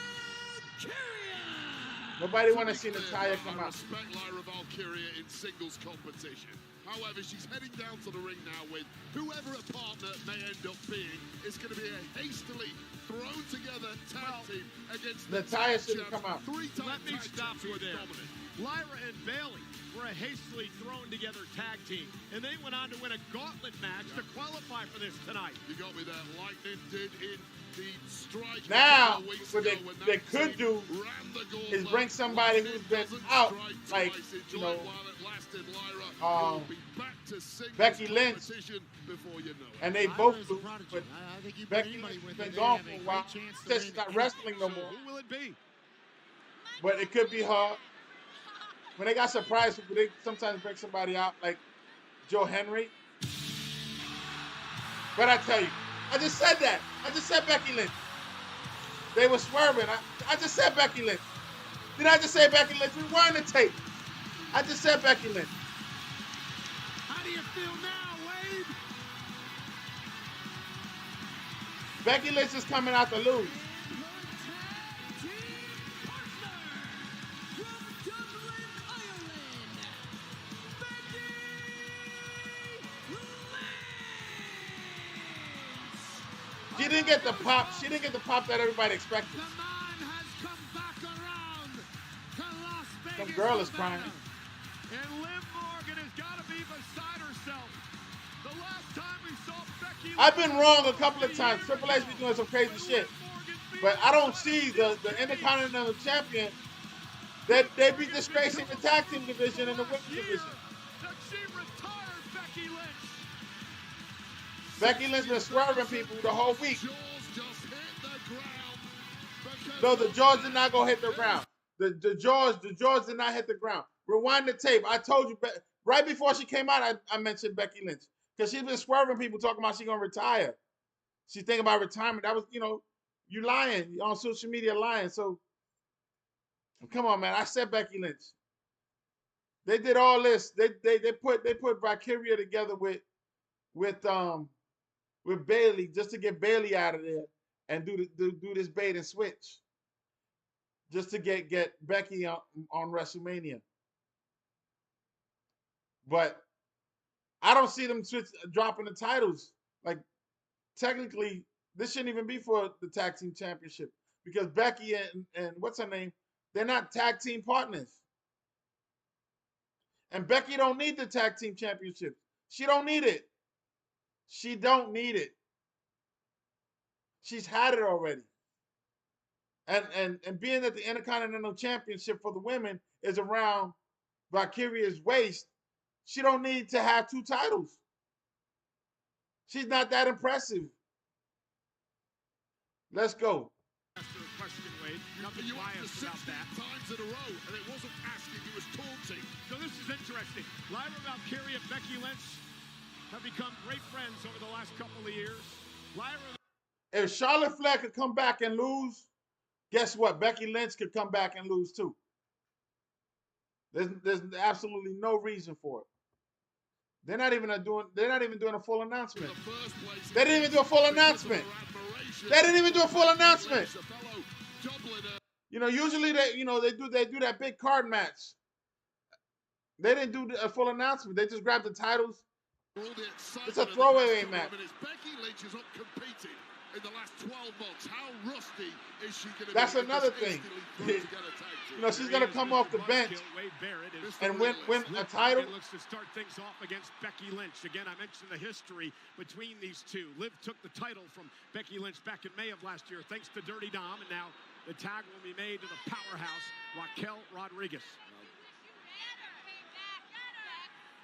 Nobody want to see Natalya come out. Respect Lyra Valkyria in singles competition. However, she's heading down to the ring now with whoever a partner may end up being. It's going to be a hastily thrown together tag team against Natalya shouldn't come out. Let me stop you there. Lyra and Bayley were a hastily thrown together tag team, and they went on to win a gauntlet match to qualify for this tonight. You got me there. Lightning did indeed strike. Now, what they could do is bring somebody who's been out, like, you know, Becky Lynch, and they both lose, but Becky Lynch has been gone for a while. She says she's not wrestling no more. Who will it be? But it could be her. When they got surprise people, they sometimes bring somebody out like Joe Henry. But I tell you, I just said that. I just said Becky Lynch. They were swerving. I just said Becky Lynch. Did I just say Becky Lynch? Rewind the tape. I just said Becky Lynch. How do you feel now, Wade? Becky Lynch is coming out to lose. She didn't get the pop. She didn't get the pop that everybody expected. The man has come back around to Las Vegas. Some girl is crying. And Liv Morgan has got to be beside herself. The last time we saw Becky, I've been wrong a couple of times. Triple H be doing some crazy shit, but I don't see the Intercontinental Champion. They be disgracing the tag team division and the women's division. That she retired Becky Lynch. Becky Lynch been swerving people the whole week. No, the jaws did not go hit the ground. The jaws did not hit the ground. Rewind the tape. I told you right before she came out, I mentioned Becky Lynch because she's been swerving people talking about she's gonna retire. She's thinking about retirement. That was, you know, you lying. You're on social media lying. So come on, man. I said Becky Lynch. They did all this. They put Valkyria together with Bayley just to get Bayley out of there and do this bait and switch, just to get Becky on WrestleMania. But I don't see them dropping the titles. Like, technically, this shouldn't even be for the tag team championship because Becky and what's her name, they're not tag team partners. And Becky don't need the tag team championship. She don't need it. She don't need it. She's had it already. And being that the Intercontinental Championship for the women is around Valkyria's waist, she don't need to have two titles. She's not that impressive. Let's go. Question, Wade. Nothing biased about that. Times in a row, and it wasn't asking, it was taunting. So this is interesting. Lyra, Valkyria, Becky Lynch have become great friends over the last couple of years. Lyra. If Charlotte Flair could come back and lose, guess what? Becky Lynch could come back and lose too. There's absolutely no reason for it. They're not even doing a full announcement. They didn't even do a full announcement. They didn't even do a full announcement. You know, usually they do that big card match. They didn't do a full announcement. They just grabbed the titles. It's a throwaway match. Becky Lynch is not competing in the last 12 months. How rusty is she going to be? That's another thing. You know, she's going to come off the bench and win a title. Looks to start things off against Becky Lynch. Again, I mentioned the history between these two. Liv took the title from Becky Lynch back in May of last year thanks to Dirty Dom, and now the tag will be made to the powerhouse, Raquel Rodriguez.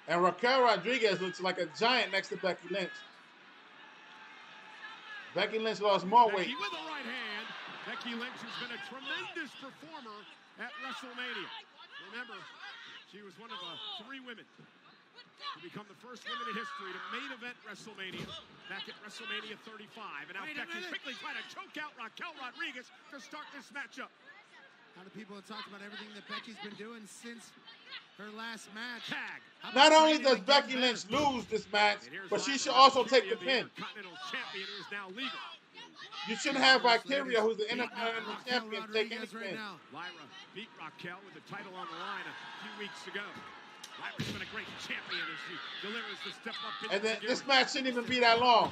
And Raquel Rodriguez looks like a giant next to Becky Lynch. Becky Lynch lost more weight. Becky with the right hand. Becky Lynch has been a tremendous performer at WrestleMania. Remember, she was one of 3 women to become the first woman in history to main event WrestleMania back at WrestleMania 35. And now Becky's quickly trying to choke out Raquel Rodriguez to start this matchup. A lot of people have talked about everything that Becky's been doing since her last match. Tag. Not only does Becky Lynch lose this match, but she should also take the pin. Intercontinental champion who is now legal. You shouldn't have Valkyria, who's the Intercontinental champion, take any pin. Lyra beat Raquel with the title on the line a few weeks ago. Lyra's been a great champion as she delivers the step up. And then this match shouldn't even be that long.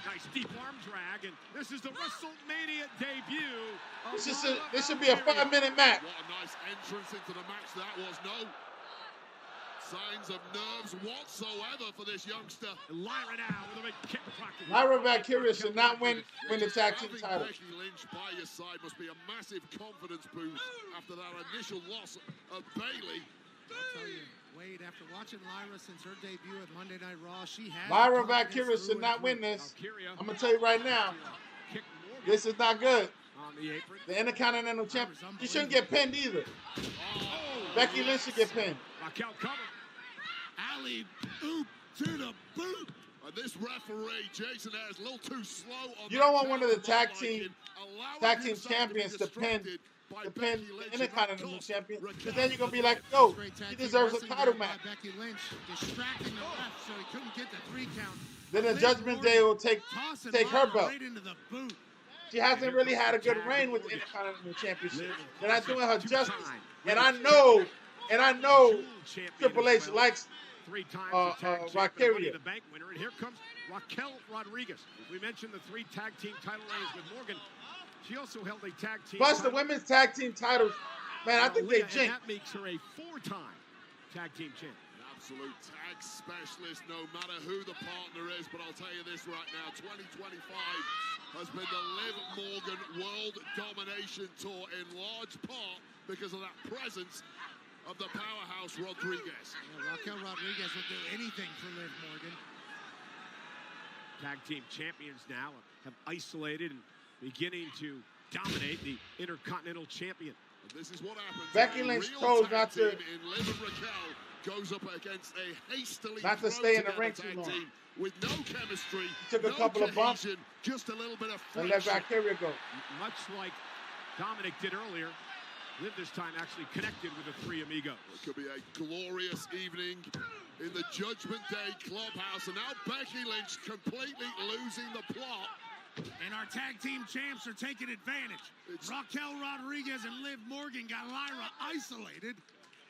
Nice deep arm drag, and this is the WrestleMania debut. This should be a 5-minute match. What a nice entrance into the match that was. No. signs of nerves whatsoever for this youngster. Lyra now with a big kick. Lyra Valkyria should not win the tag team title. Becky Lynch by your side must be a massive confidence boost after that initial loss of Bayley. I'll tell you, Wade, after watching Lyra since her debut at Monday Night Raw, she has... Lyra Valkyria should not win this. I'm going to tell you right now, this is not good. The Intercontinental Champion, she shouldn't get pinned either. Becky Lynch should get pinned. Raquel covered. Alley oop to the boot. And this referee, Jason, is a little too slow on You don't want one of the tag team champions to pin the Intercontinental Champion, because then you're going to be like, yo, he deserves a title match. Becky Lynch distracting the ref so he couldn't get the 3 count. Then the Judgment Day will take her belt. Right into the boot. She hasn't really had a good reign with the Intercontinental Championship. They're not doing her justice. And I know Triple H likes Valkyria. The bank winner, and here comes Raquel Rodriguez. We mentioned the 3 tag team title reigns with Morgan. She also held a tag team. Plus the women's tag team titles, man, I think they jinxed. That makes her a 4-time tag team champion. Absolute tag specialist, no matter who the partner is. But I'll tell you this right now, 2025 has been the Liv Morgan World Domination Tour in large part because of that presence of the powerhouse Rodriguez. Yeah, Raquel Rodriguez will do anything for Liv Morgan. Tag team champions now have isolated and beginning to dominate the Intercontinental Champion. And this is what happens. Becky Lynch chose not to goes up against a hastily stay in the ring too long. With no chemistry, he took a couple of bumps, just a little bit of friction. And let Valkyria go. Much like Dominik did earlier, Liv this time actually connected with the 3 amigos. It could be a glorious evening in the Judgment Day clubhouse, and now Becky Lynch completely losing the plot. And our tag team champs are taking advantage. Raquel Rodriguez and Liv Morgan got Lyra isolated.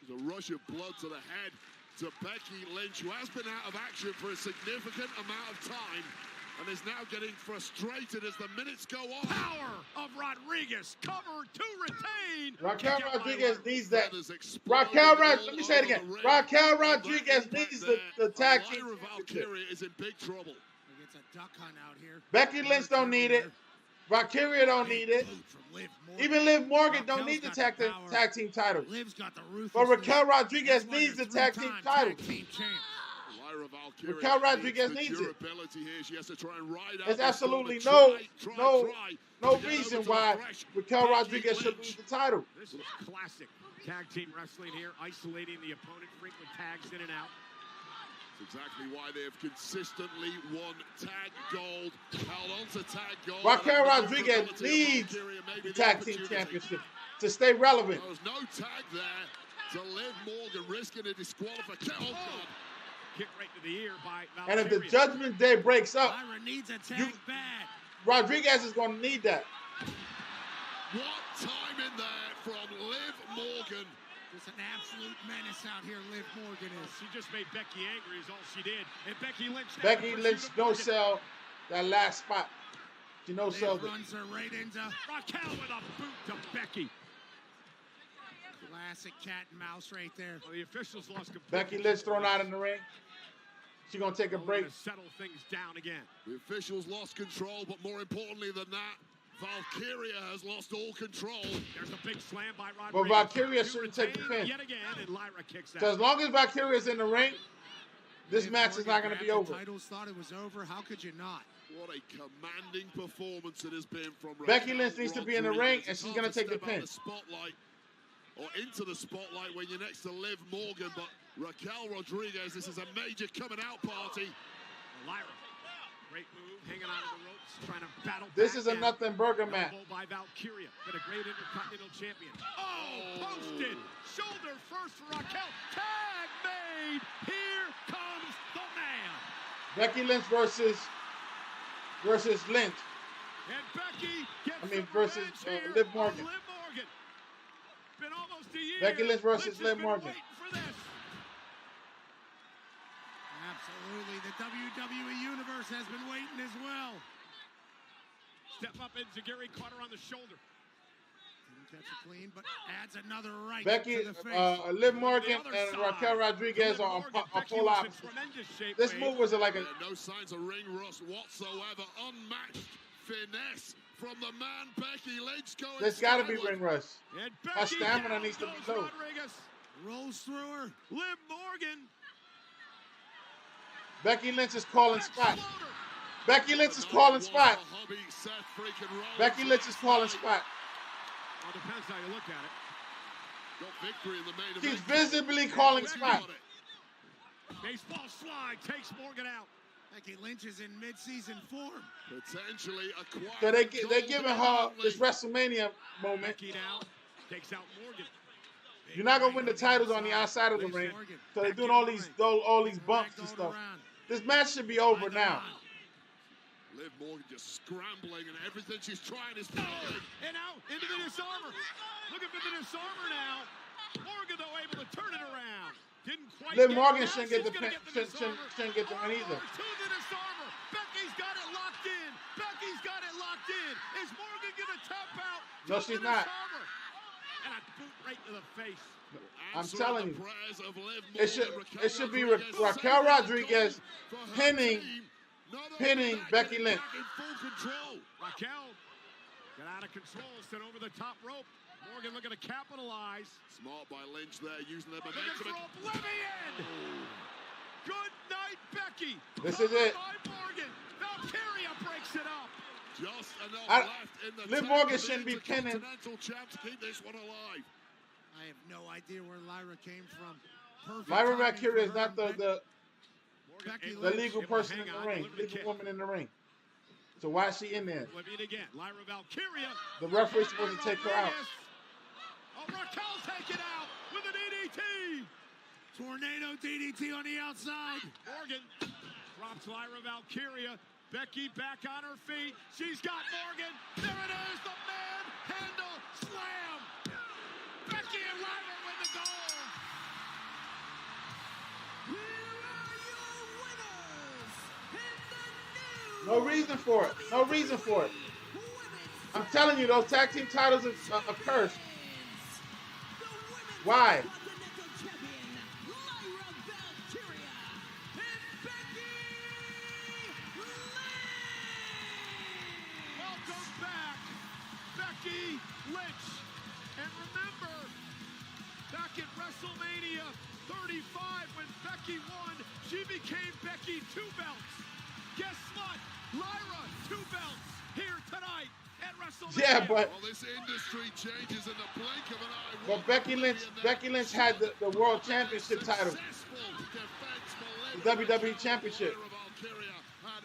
There's a rush of blood to the head to Becky Lynch, who has been out of action for a significant amount of time and is now getting frustrated as the minutes go on. Power of Rodriguez, cover to retain. Raquel Rodriguez needs that. Let me say it again. Raquel Rodriguez needs the tag team. Lyra Valkyria is in big trouble. It's a duck hunt out here. Becky Lynch don't need it. Valkyria don't need it. Even Liv Morgan don't need the tag team title. But Raquel Rodriguez needs the tag team title. Raquel Rodriguez needs it. There's absolutely no reason why Raquel Rodriguez should lose the title. This is classic tag team wrestling here, isolating the opponent, frequent tags in and out. That's exactly why they've consistently won tag gold, held on to tag gold. Raquel Rodriguez needs the tag team championship to stay relevant. There's no tag there to Liv Morgan, risking a disqualification. Oh, God. Kick right to the ear by Valkyria. And if the Judgment Day breaks up, Lyra needs a tag bad. Rodriguez is going to need that. What time in there from Liv Morgan. Just an absolute menace out here, Liv Morgan is. She just made Becky angry is all she did. And Becky Lynch no-sell that last spot. She no-selled it. Runs her right into Raquel with a boot to Becky. Classic cat and mouse right there. Well, the officials lost completely. Becky Lynch thrown out in the ring. She's going to take a break. Settle things down again. The officials lost control, but more importantly than that, Valkyria has lost all control. There's a big slam by Rodriguez. But Valkyria shouldn't take the pin. Yet again, and Lyra kicks out. So as long as Valkyria is in the ring, this match is not going to be over. Titles thought it was over. How could you not? What a commanding performance it has been from Becky Lynch needs to be in the ring, and she's going to take the pin. Or into the spotlight when you're next to Liv Morgan, but Raquel Rodriguez, this is a major coming out party. Lyra, great move, hanging on to the ropes, trying to battle. This is a nothing burger match. By Valkyria, but a great Intercontinental champion. Oh, posted, shoulder first for Raquel. Tag made. Here comes the man. Becky Lynch versus Lynch. And Becky gets versus Liv Morgan. Been almost a year. Becky Lynch versus Liv Morgan. Absolutely. The WWE Universe has been waiting as well. Step up into Gary, caught her on the shoulder. Didn't Catch it clean, but adds another right Becky, to the face. Liv Morgan and Raquel Rodriguez are on polar opposites. This move was like a... No signs of ring rust whatsoever. Unmatched finesse from the man Becky Lynch going. There's got to be ring rust. Her stamina needs to be low. Rolls through her. Liv Morgan. Becky Lynch is calling spot. Becky Lynch is calling spot. Becky Lynch is calling spot. Well, depends how you look at it. Got victory in the main She's event. visibly calling spot. Baseball slide takes Morgan out. Becky Lynch is in mid-season form. Potentially acquired. So they're giving her this WrestleMania moment. Becky now takes out Morgan. You're not gonna win the titles on the outside of the ring. So they're doing all these bumps and stuff. This match should be over now. Liv Morgan just scrambling and everything she's trying is failing. And now into the disarmer. Looking for the disarmer now. Morgan though able to turn it around. Didn't quite. Liv Morgan shouldn't get the shouldn't get the win either. To the disarmer. Becky's got it locked in. Becky's got it locked in. Is Morgan gonna tap out? No, she's not. And a boot right to the face. I'm telling you, it should be Raquel Rodriguez pinning Becky Lynch. Raquel got out of control, sent over the top rope. Morgan looking to capitalize. Smart by Lynch there, using their Looking momentum. for oblivion. Good night, Becky. This is it. By Morgan. Valkyria breaks it up. Just enough left in the Liv Morgan shouldn't be pinning. Intercontinental champ to keep this one alive. I have no idea where Lyra came from. Perfect Lyra timing Valkyria for is not the Becky legal person in the ring, legal woman in the ring. So why is she in there? Again. Lyra Valkyria. The referee's supposed to take her out. Oh, Raquel taken out with an DDT. Tornado DDT on the outside. Morgan drops Lyra Valkyria. Becky back on her feet. She's got Morgan. There it is. The manhandle slam. Becky and Lyra win the gold. No reason for it. No reason for it. I'm telling you, those tag team titles are cursed. Why? Welcome back, Becky Lynch. And remember, back at WrestleMania 35, when Becky won, she became Becky 2 belts. Guess what? Lyra 2 belts here tonight at WrestleMania. Yeah, but this industry changes in the blink of an eye. But Becky Lynch had the World Championship title, the WWE Championship.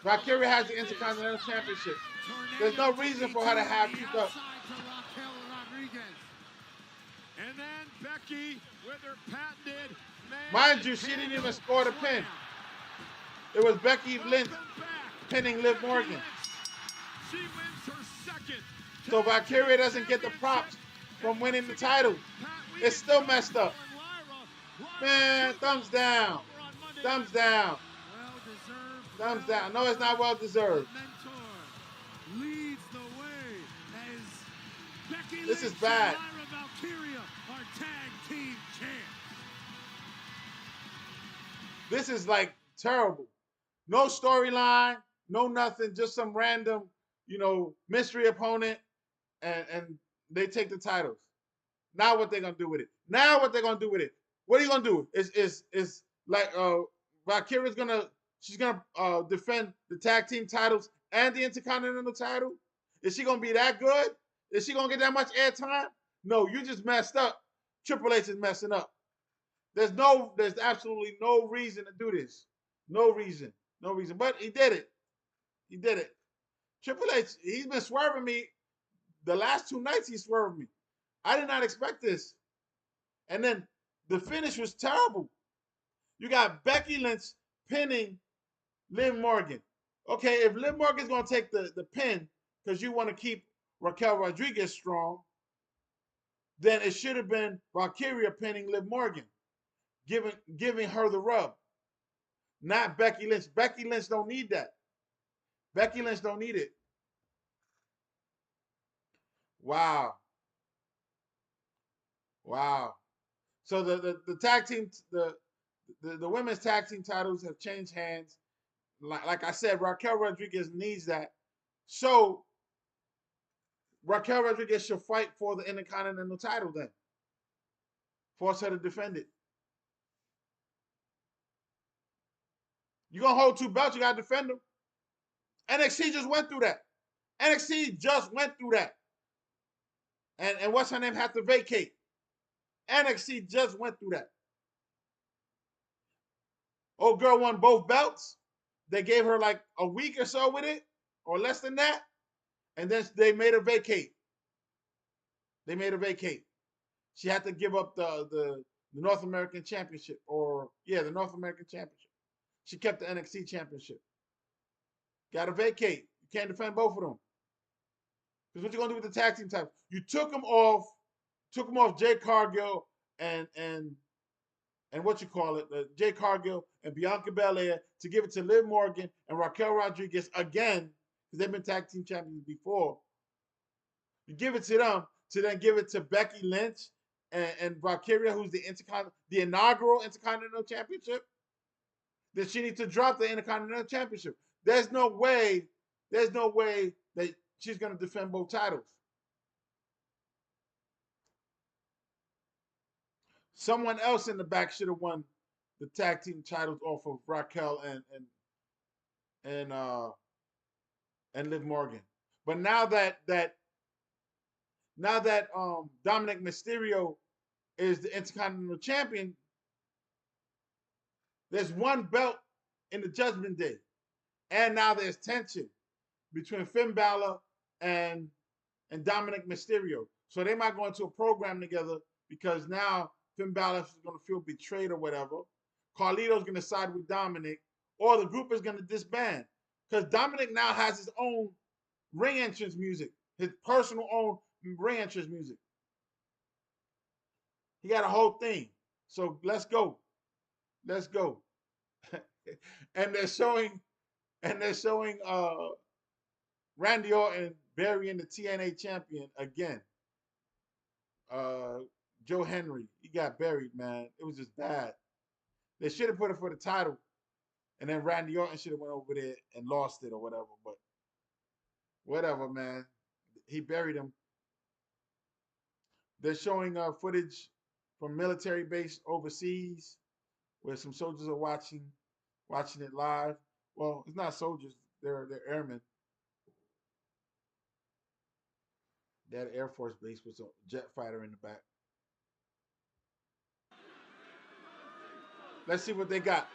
Valkyria has the Intercontinental Championship. There's no reason for her to have keep up. And then Becky with her patented Mind you, she didn't even score the pin. It was Becky Lynch pinning Liv Morgan. She wins her second. So Valkyria doesn't get the props from winning the title. It's still messed up. Man, thumbs down. Thumbs down. Thumbs down. No, it's not well deserved. This is bad. This is like terrible. No storyline, no nothing, just some random, mystery opponent, and they take the titles. Now what they're gonna do with it? What are you gonna do? Is like Valkyria's she's gonna defend the tag team titles and the Intercontinental title? Is she gonna be that good? Is she gonna get that much airtime? No, you just messed up. Triple H is messing up. There's absolutely no reason to do this. No reason. But he did it. Triple H, he's been swerving me. The last 2 nights he swerved me. I did not expect this. And then the finish was terrible. You got Becky Lynch pinning Liv Morgan. Okay, if Liv Morgan's going to take the pin because you want to keep Raquel Rodriguez strong, then it should have been Valkyria pinning Liv Morgan, giving her the rub. Not Becky Lynch. Becky Lynch don't need that. Becky Lynch don't need it. Wow. Wow. So the tag team, the women's tag team titles have changed hands. Like I said, Raquel Rodriguez needs that. So Raquel Rodriguez should fight for the Intercontinental title then. Force her to defend it. You're going to hold 2 belts, you got to defend them. NXT just went through that. NXT just went through that. And what's her name had to vacate. NXT just went through that. Old girl won both belts. They gave her like a week or so with it, or less than that. And then they made her vacate. They made her vacate. She had to give up the North American Championship, the North American Championship. She kept the NXT Championship. Got to vacate. You can't defend both of them. Because what you gonna do with the tag team title? You took them off Jade Cargill and what you call it, Jade Cargill and Bianca Belair to give it to Liv Morgan and Raquel Rodriguez again, because they've been tag team champions before. You give it to them to then give it to Becky Lynch and Valkyria, who's the inaugural Intercontinental Championship. Then she needs to drop the Intercontinental Championship. There's no way that she's going to defend both titles. Someone else in the back should have won the tag team titles off of Raquel and Liv Morgan. But now that Dominik Mysterio is the Intercontinental Champion, there's one belt in the Judgment Day. And now there's tension between Finn Bálor and Dominik Mysterio. So they might go into a program together because now Finn Bálor is going to feel betrayed or whatever. Carlito's going to side with Dominik, or the group is going to disband. Because Dominik now has his own ring entrance music, his personal own ring entrance music. He got a whole thing. So let's go. Let's go. and they're showing Randy Orton burying the TNA champion again. Joe Henry, he got buried, man. It was just bad. They should have put it for the title, and then Randy Orton should have went over there and lost it or whatever. But whatever, man. He buried him. They're showing footage from military base overseas where some soldiers are watching it live. Well, it's not soldiers; they're airmen. They had an Air Force base with a jet fighter in the back. Let's see what they got.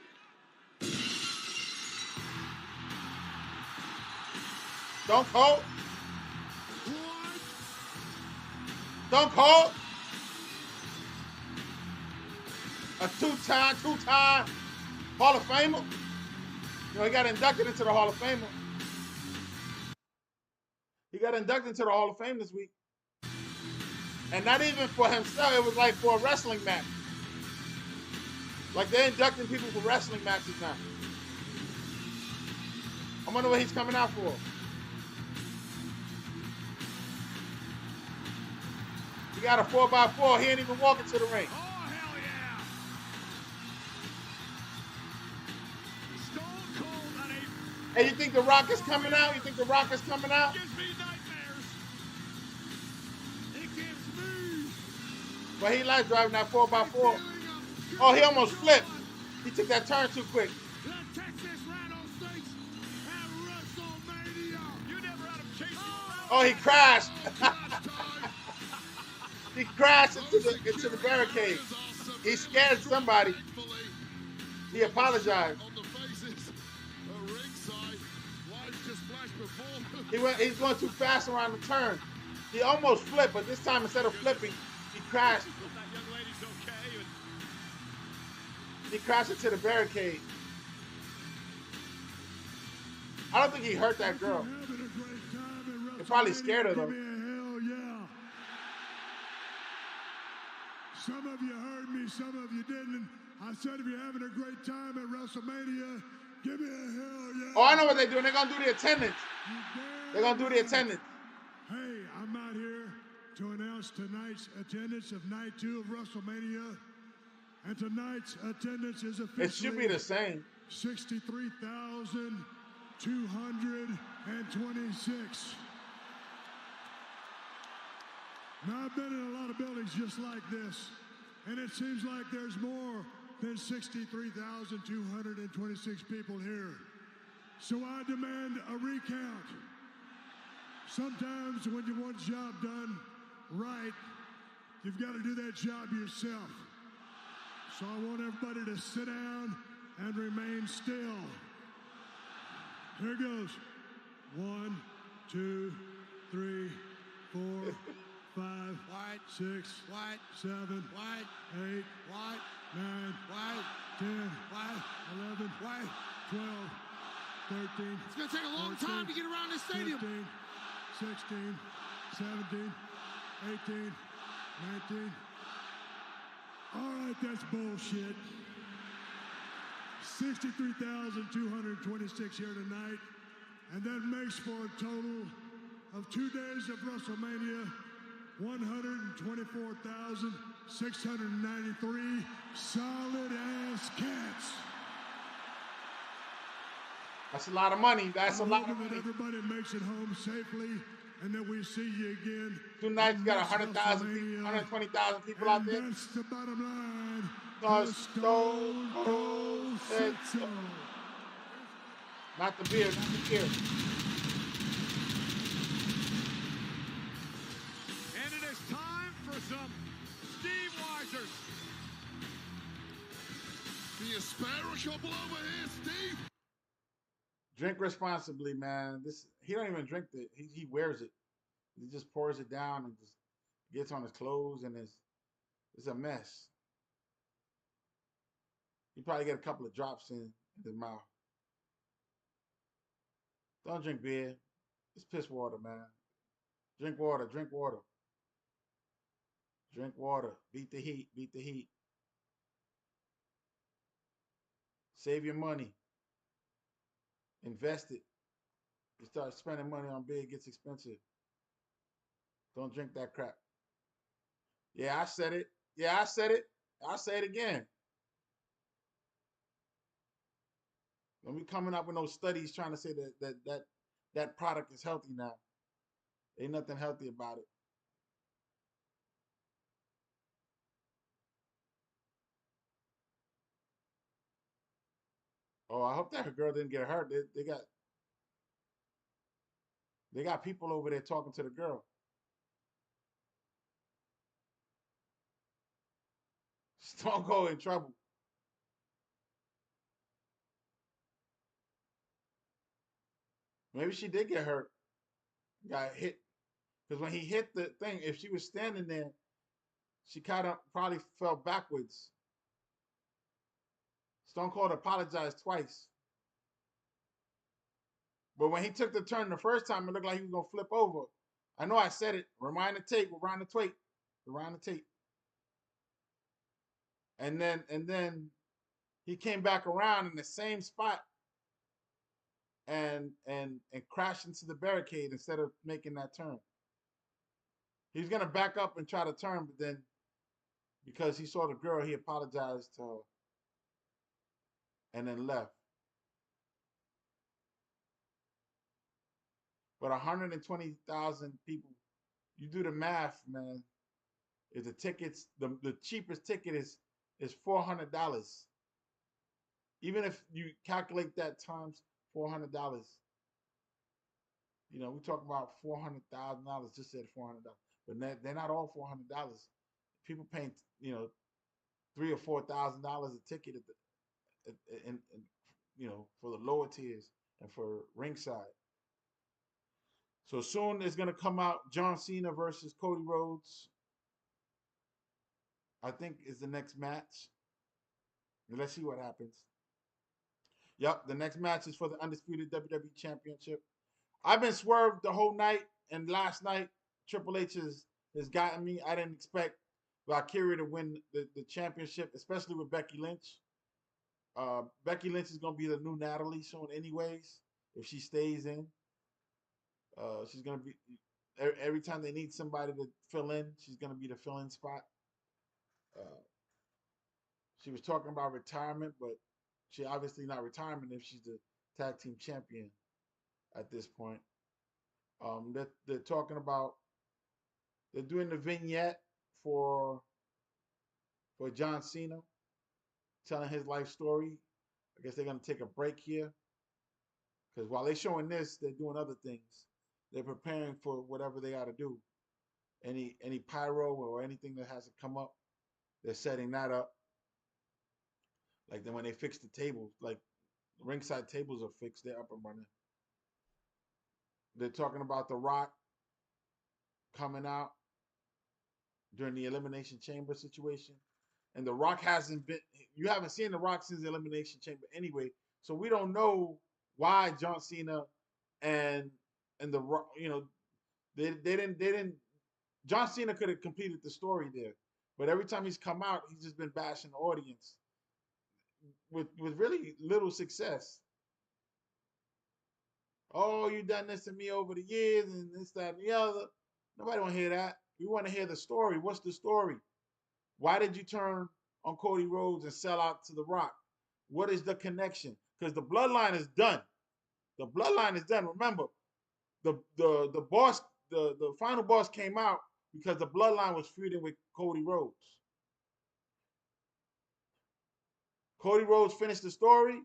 Stone Cold. Stone Cold. A two-time Hall of Famer. You know, he got inducted into the Hall of Famer. He got inducted into the Hall of Fame this week. And not even for himself. It was like for a wrestling match. Like they're inducting people for wrestling matches now. I wonder what he's coming out for. He got a 4x4. He ain't even walking to the ring. Oh, hell yeah. Stone Cold on a... Hey, you think The Rock is coming out? You think The Rock is coming out? Gives me nightmares. It gives me... But he likes driving that 4x4. Oh, he almost flipped. He took that turn too quick. The Texas Rattlesnakes at WrestleMania. You never had him chasing. Oh, he crashed. He crashed into the barricade. He scared somebody. He apologized. He's going too fast around the turn. He almost flipped, but this time instead of flipping, he crashed. He crashed into the barricade. I don't think he hurt that girl. He probably scared her though. Some of you heard me, some of you didn't. I said if you're having a great time at WrestleMania, give me a hell yeah. Oh, I know what they're doing. They're going to do the attendance. They're going to do the attendance. Hey, I'm not here to announce tonight's attendance of Night 2 of WrestleMania. And tonight's attendance is officially... It should be the same. 63,226. Now, I've been in a lot of buildings just like this, and it seems like there's more than 63,226 people here. So I demand a recount. Sometimes when you want a job done right, you've got to do that job yourself. So I want everybody to sit down and remain still. Here goes. 1, 2, 3, 4, 5, 6, 7, 8, 9, 10, 11, 12, 13. It's going to take a long time to get around this stadium. 15, 16, 17, 18, 19. All right, that's bullshit. 63,226 here tonight, and that makes for a total of 2 days of WrestleMania, 124,693 solid-ass cats. That's a lot of money. That's a lot of money. That everybody makes it home safely, and that we see you again. Tonight you got 100,000 people, 120,000 people out there. That's the bottom line. Stone Cold said so. Not the beer, not the beer. And it is time for some Steve Weisers. Do you spare a couple over here, Steve? Drink responsibly, man. He don't even drink it. He wears it. He just pours it down and just gets on his clothes, and it's a mess. He probably get a couple of drops in his mouth. Don't drink beer. It's piss water, man. Drink water. Drink water. Drink water. Beat the heat. Beat the heat. Save your money. Invest it. You start spending money on beer, it gets expensive. Don't drink that crap. Yeah, I said it. Yeah, I said it. I'll say it again. Don't be coming up with no studies trying to say that product is healthy now. Ain't nothing healthy about it. Oh, I hope that girl didn't get hurt. They got people over there talking to the girl. Stone Cold in trouble. Maybe she did get hurt. Got hit. Because when he hit the thing, if she was standing there, she kind of probably fell backwards. Stone Cold apologized twice. But when he took the turn the first time, it looked like he was going to flip over. I know I said it. Rewind the tape. Rewind the tape. Rewind the tape. And then he came back around in the same spot and crashed into the barricade instead of making that turn. He was going to back up and try to turn, but then because he saw the girl, he apologized to her and then left. But 120,000 people, you do the math, man. If the tickets, the cheapest ticket is $400. Even if you calculate that times $400, you know, we talk about $400,000. Just said $400, but they're not all $400. People paying, you know, $3,000 or $4,000 a ticket in you know, for the lower tiers and for ringside. So soon it's gonna come out John Cena versus Cody Rhodes. I think is the next match. Let's see what happens. Yep, the next match is for the Undisputed WWE Championship. I've been swerved the whole night, and last night Triple H has gotten me. I didn't expect Valkyria to win the championship, especially with Becky Lynch. Becky Lynch is going to be the new Natalie soon anyways, if she stays in. She's going to be every time they need somebody to fill in, she's going to be the fill-in spot. She was talking about retirement, but she obviously not retirement if she's the tag team champion at this point. They're talking about, they're doing the vignette for John Cena, telling his life story. I guess they're going to take a break here, because while they're showing this, they're doing other things. They're preparing for whatever they got to do. Any pyro or anything that has to come up, they're setting that up. Like then when they fix the tables, like the ringside tables are fixed, they're up and running. They're talking about The Rock coming out during the Elimination Chamber situation. And The Rock you haven't seen The Rock since the Elimination Chamber anyway. So we don't know why John Cena and The Rock, they didn't, John Cena could have completed the story there. But every time he's come out, he's just been bashing the audience with really little success. Oh, you done this to me over the years and this, that, and the other. Nobody want to hear that. We want to hear the story. What's the story? Why did you turn on Cody Rhodes and sell out to The Rock? What is the connection? Because the bloodline is done. The bloodline is done. Remember, the boss, the final boss came out because the bloodline was feuding with Cody Rhodes. Cody Rhodes finished the story.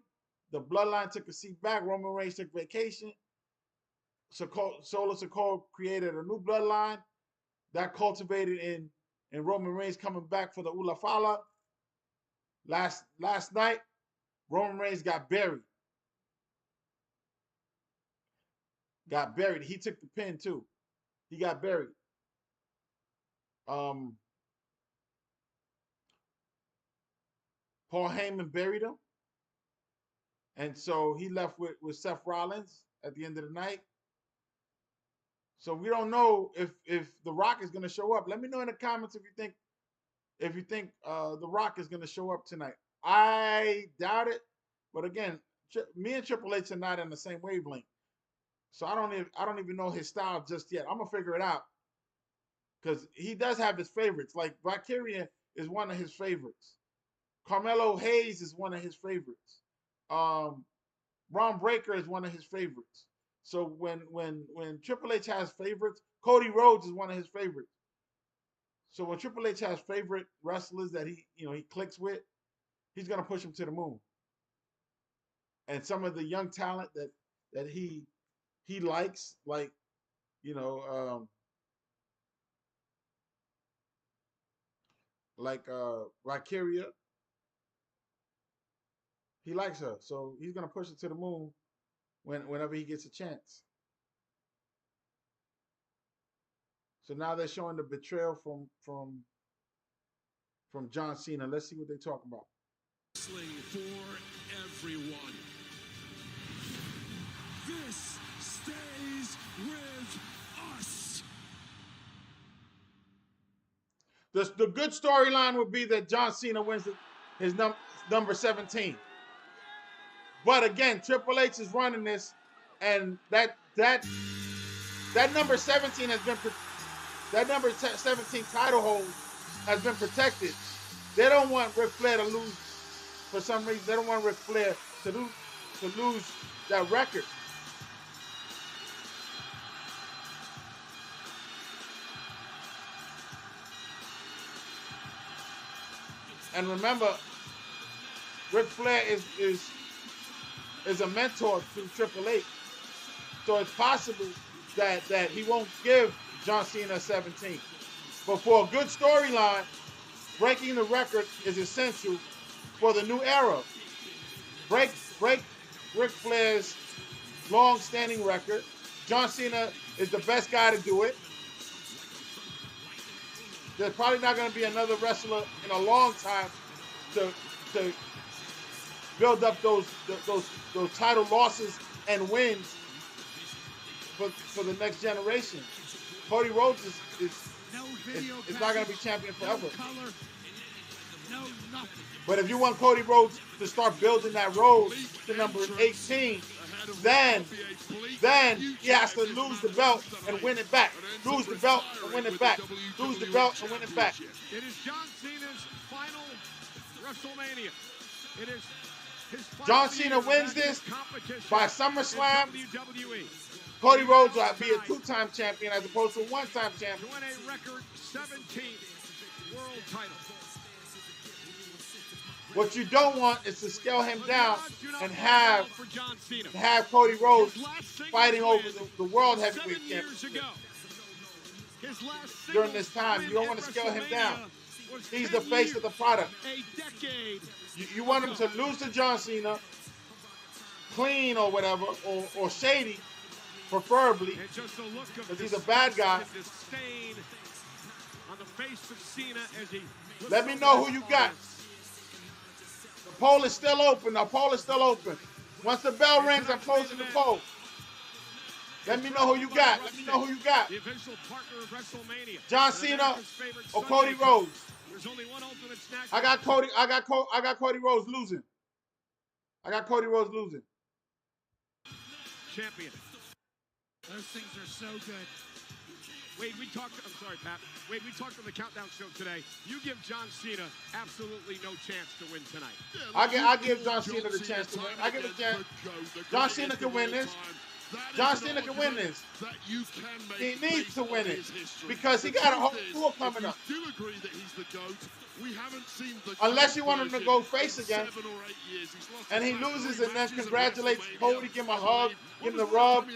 The bloodline took a seat back. Roman Reigns took vacation. Solo Sikoa created a new bloodline that cultivated in Roman Reigns coming back for the Ula Fala. Last night, Roman Reigns got buried. He took the pin too. He got buried. Paul Heyman buried him. And so he left with Seth Rollins at the end of the night. So we don't know if The Rock is going to show up. Let me know in the comments if you think The Rock is going to show up tonight. I doubt it. But again, me and Triple H are not in the same wavelength. So I don't even know his style just yet. I'm going to figure it out. Because he does have his favorites. Like Valkyria is one of his favorites. Carmelo Hayes is one of his favorites. Ron Breaker is one of his favorites. So when Triple H has favorites, Cody Rhodes is one of his favorites. So when Triple H has favorite wrestlers that he clicks with, he's gonna push him to the moon. And some of the young talent that he likes, like Valkyria, he likes her, so he's gonna push her to the moon whenever he gets a chance. So now they're showing the betrayal from John Cena. Let's see what they talk about. Wrestling for everyone. This stays with us. The good storyline would be that John Cena wins his number 17. But again, Triple H is running this, and that number 17 has been that number 17 title hold has been protected. They don't want Ric Flair to lose for some reason. They don't want Ric Flair to lose that record. And remember, Ric Flair is a mentor to Triple H. So it's possible that he won't give John Cena 17. But for a good storyline, breaking the record is essential for the new era. Break Ric Flair's long-standing record. John Cena is the best guy to do it. There's probably not going to be another wrestler in a long time to build up those title losses and wins for the next generation. Cody Rhodes is not going to be champion forever. But if you want Cody Rhodes to start building that road to number 18, then he has to lose the belt and win it back. Lose the belt and win it back. Lose the belt and win it back. It is John Cena's final WrestleMania. It is his final John Cena wins this by SummerSlam. Cody Rhodes will be a 2-time champion as opposed to a 1-time champion. To win a record 17th world title. What you don't want is to scale him down and have Cody Rhodes fighting over the World Heavyweight Championship during this time. You don't want to scale him down. He's the face of the product. You want him to lose to John Cena, clean or whatever, or shady, preferably, because he's a bad guy. Let me know who you got. The poll is still open. The poll is still open. Once the bell rings, I'm closing the poll. Let me know who you got. Let me know who you got. John Cena or Cody Rhodes. I got Cody Rhodes losing. I got Cody Rhodes losing. Champion. Those things are so good. Wade, we talked on the Countdown show today. You give John Cena absolutely no chance to win tonight. I give John Cena the chance to win. I give a chance. John Cena can win this. John Cena can win this. He needs to win it because he got a whole tour coming up. Unless you want him to go face again, and he loses and then congratulates Cody, give him a hug, give him the rub.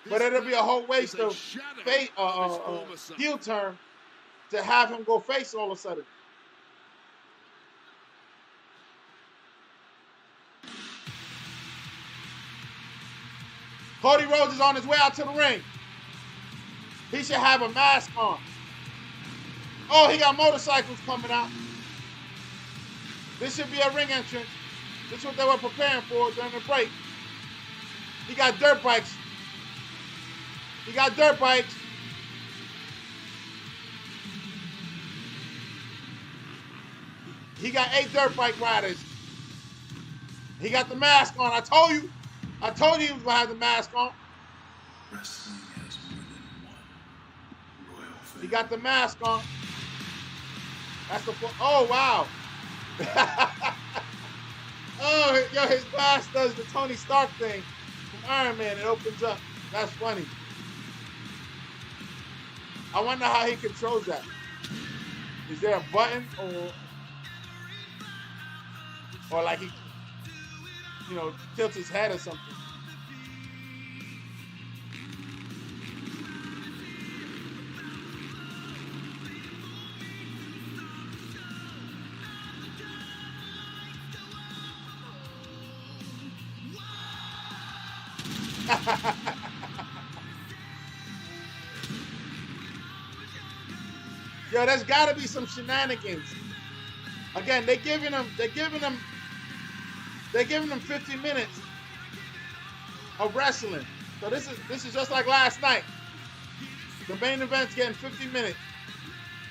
But it'll be a whole waste of heel turn to have him go face all of a sudden. Cody Rhodes is on his way out to the ring. He should have a mask on. Oh, he got motorcycles coming out. This should be a ring entrance. This is what they were preparing for during the break. He got dirt bikes. He got dirt bikes. He got 8 dirt bike riders. He got the mask on. I told you he was gonna have the mask on. Wrestling has more than one royal family. He got the mask on. That's the oh wow. Oh, yo, his mask does the Tony Stark thing from Iron Man. It opens up. That's funny. I wonder how he controls that. Is there a button or like he, tilts his head or something? Yo, there's got to be some shenanigans. Again, they're giving them 50 minutes of wrestling. So this is just like last night. The main event's getting 50 minutes.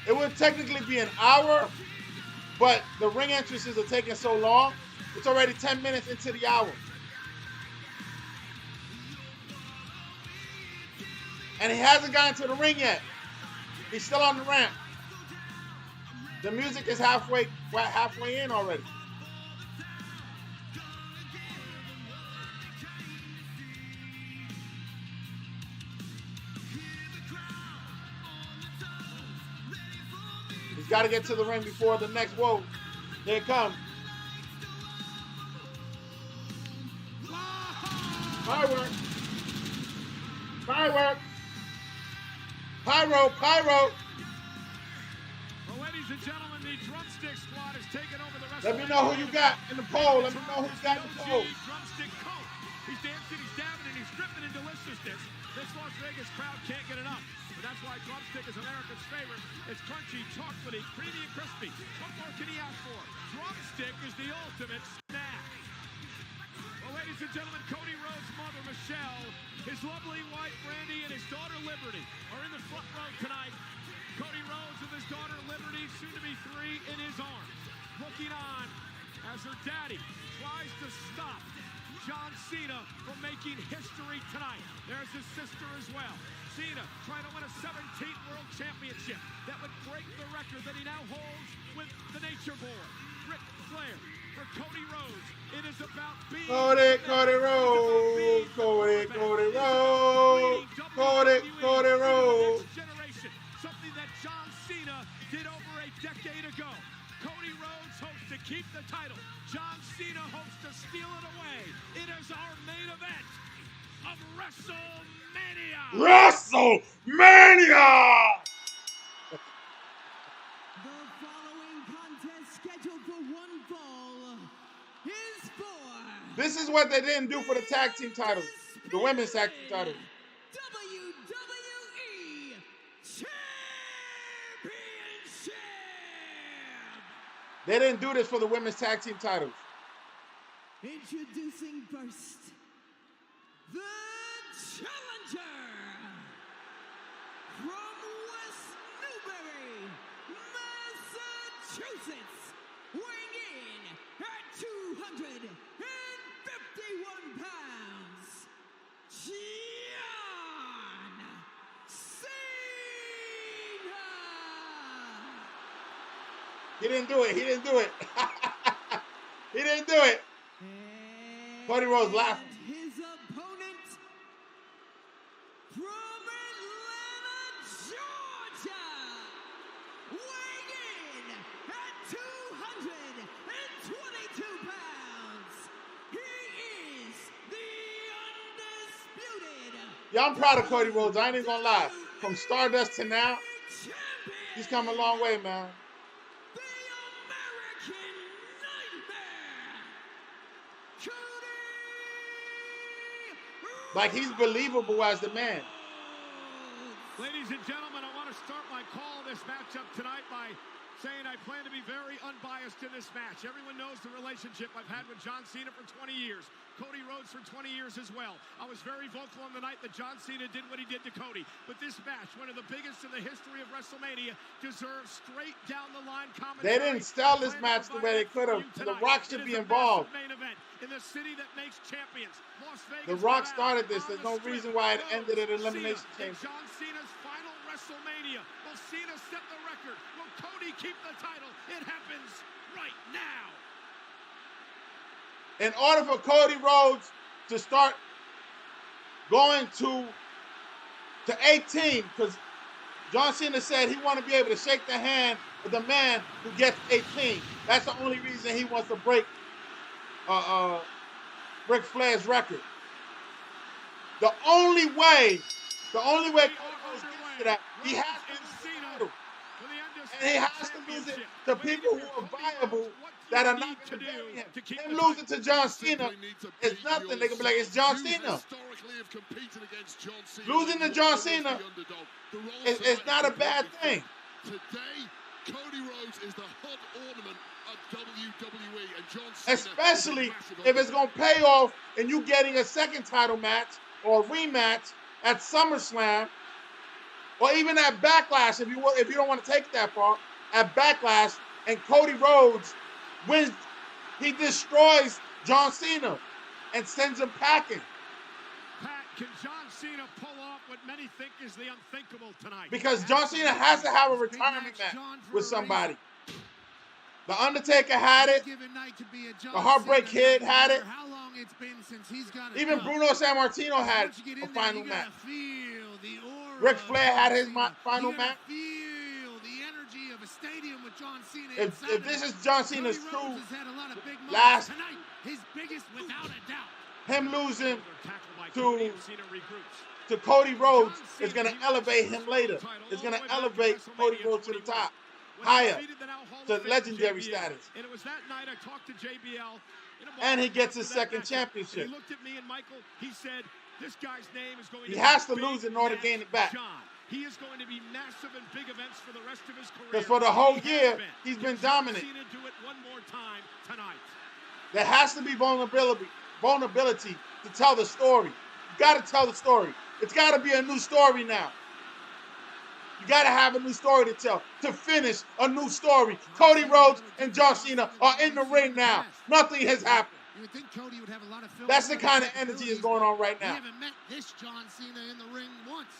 It would technically be an hour, but the ring entrances are taking so long. It's already 10 minutes into the hour. And he hasn't gotten to the ring yet. He's still on the ramp. The music is halfway in already. He's got to get to the ring before the next whoa. There it comes. Firework. Firework. Pyro. Well, ladies and gentlemen, the drumstick squad has taken over the rest. Let me know who you got in the poll. Let me know who you got in the poll. Drumstick coat. He's dancing, he's dabbing, and he's dripping in deliciousness. This Las Vegas crowd can't get enough. But that's why drumstick is America's favorite. It's crunchy, chocolatey, creamy, and crispy. What more can he ask for? Drumstick is the ultimate snack. Well, ladies and gentlemen, Cody Rhodes' mother, Michelle, his lovely wife, Brandy, and his daughter, Liberty, are in the front row tonight. Cody Rhodes with his daughter, Liberty, soon to be 3, in his arms, looking on as her daddy tries to stop John Cena from making history tonight. There's his sister as well. Cena trying to win a 17th World Championship that would break the record that he now holds with the Nature Boy. Ric Flair for Cody Rhodes. It is about being Cody Rhodes. Cody Rhodes. Generation, something that John Cena did over a decade ago. Cody Rhodes hopes to keep the title. John Cena hopes to steal it away. It is our main event of WrestleMania. WrestleMania! The following contest scheduled for one fall is for... This is what they didn't do for the tag team titles. The women's tag team titles. WWE Championship! They didn't do this for the women's tag team titles. Introducing first, the challenger from West Newbury, Massachusetts, weighing in at 251 pounds, John Cena! He didn't do it. He didn't do it. He didn't do it. Cody Rhodes laughing. His opponent from Atlanta, Georgia, weighing in at 222 pounds. He is the undisputed. Yeah, I'm proud of Cody Rhodes. I ain't even gonna lie. From Stardust to now, he's come a long way, man. Like, he's believable as the man. Ladies and gentlemen, I want to start my call this matchup tonight by saying I plan to be very unbiased in this match. Everyone knows the relationship I've had with John Cena for 20 years. Cody Rhodes for 20 years as well. I was very vocal on the night that John Cena did what he did to Cody. But this match, one of the biggest in the history of WrestleMania, deserves straight down the line commentary. They didn't sell this match the way they could have. The Rock should be involved. Main event in the city that makes champions, Las Vegas. The Rock started this. There's no reason why it ended at Elimination Chamber. John Cena's final WrestleMania. Will Cena set the record? Will Cody keep the title? It happens right now. In order for Cody Rhodes to start going to 18, because John Cena said he wanted to be able to shake the hand of the man who gets 18. That's the only reason he wants to break Ric Flair's record. The only way Cody Rhodes gets to that, he has to lose the title. And he has to lose it to people who are viable that are not going to bury him. Him losing to John Cena is nothing. They can be like, it's John Cena. Losing to John Cena is not a bad thing. Today, Cody Rhodes is the hot ornament of WWE, and John Cena, especially if it's going to pay off and you getting a second title match or a rematch at SummerSlam, or even at Backlash, if you don't want to take that far, at Backlash, and Cody Rhodes wins, he destroys John Cena and sends him packing. Pat, can John Cena pull off what many think is the unthinkable tonight? Because John Cena has to have a retirement match with somebody. The Undertaker had it. The Heartbreak Kid had it. Even Bruno Sammartino had a final match. Ric Flair had his final match. If this is John Cena's true last, him losing to Cody Rhodes is going to elevate him later. It's going to elevate Cody Rhodes to the top, higher, to legendary status. And it was that night I talked to JBL. And he gets his second championship. He looked at me and Michael, he said, this guy's name is going to be He has to lose in order to gain it back. He is going to be massive in big events for the rest of his career. Because for the whole year, he's been dominant. Do it one more time tonight. There has to be vulnerability to tell the story. You got to tell the story. It's got to be a new story now. You got to have a new story to tell to finish a new story. Cody Rhodes and John Cena are in the ring now. Nothing has happened. You would think Cody would have a lot of That's the kind of energy is going on right now. We haven't met this John Cena in the ring once.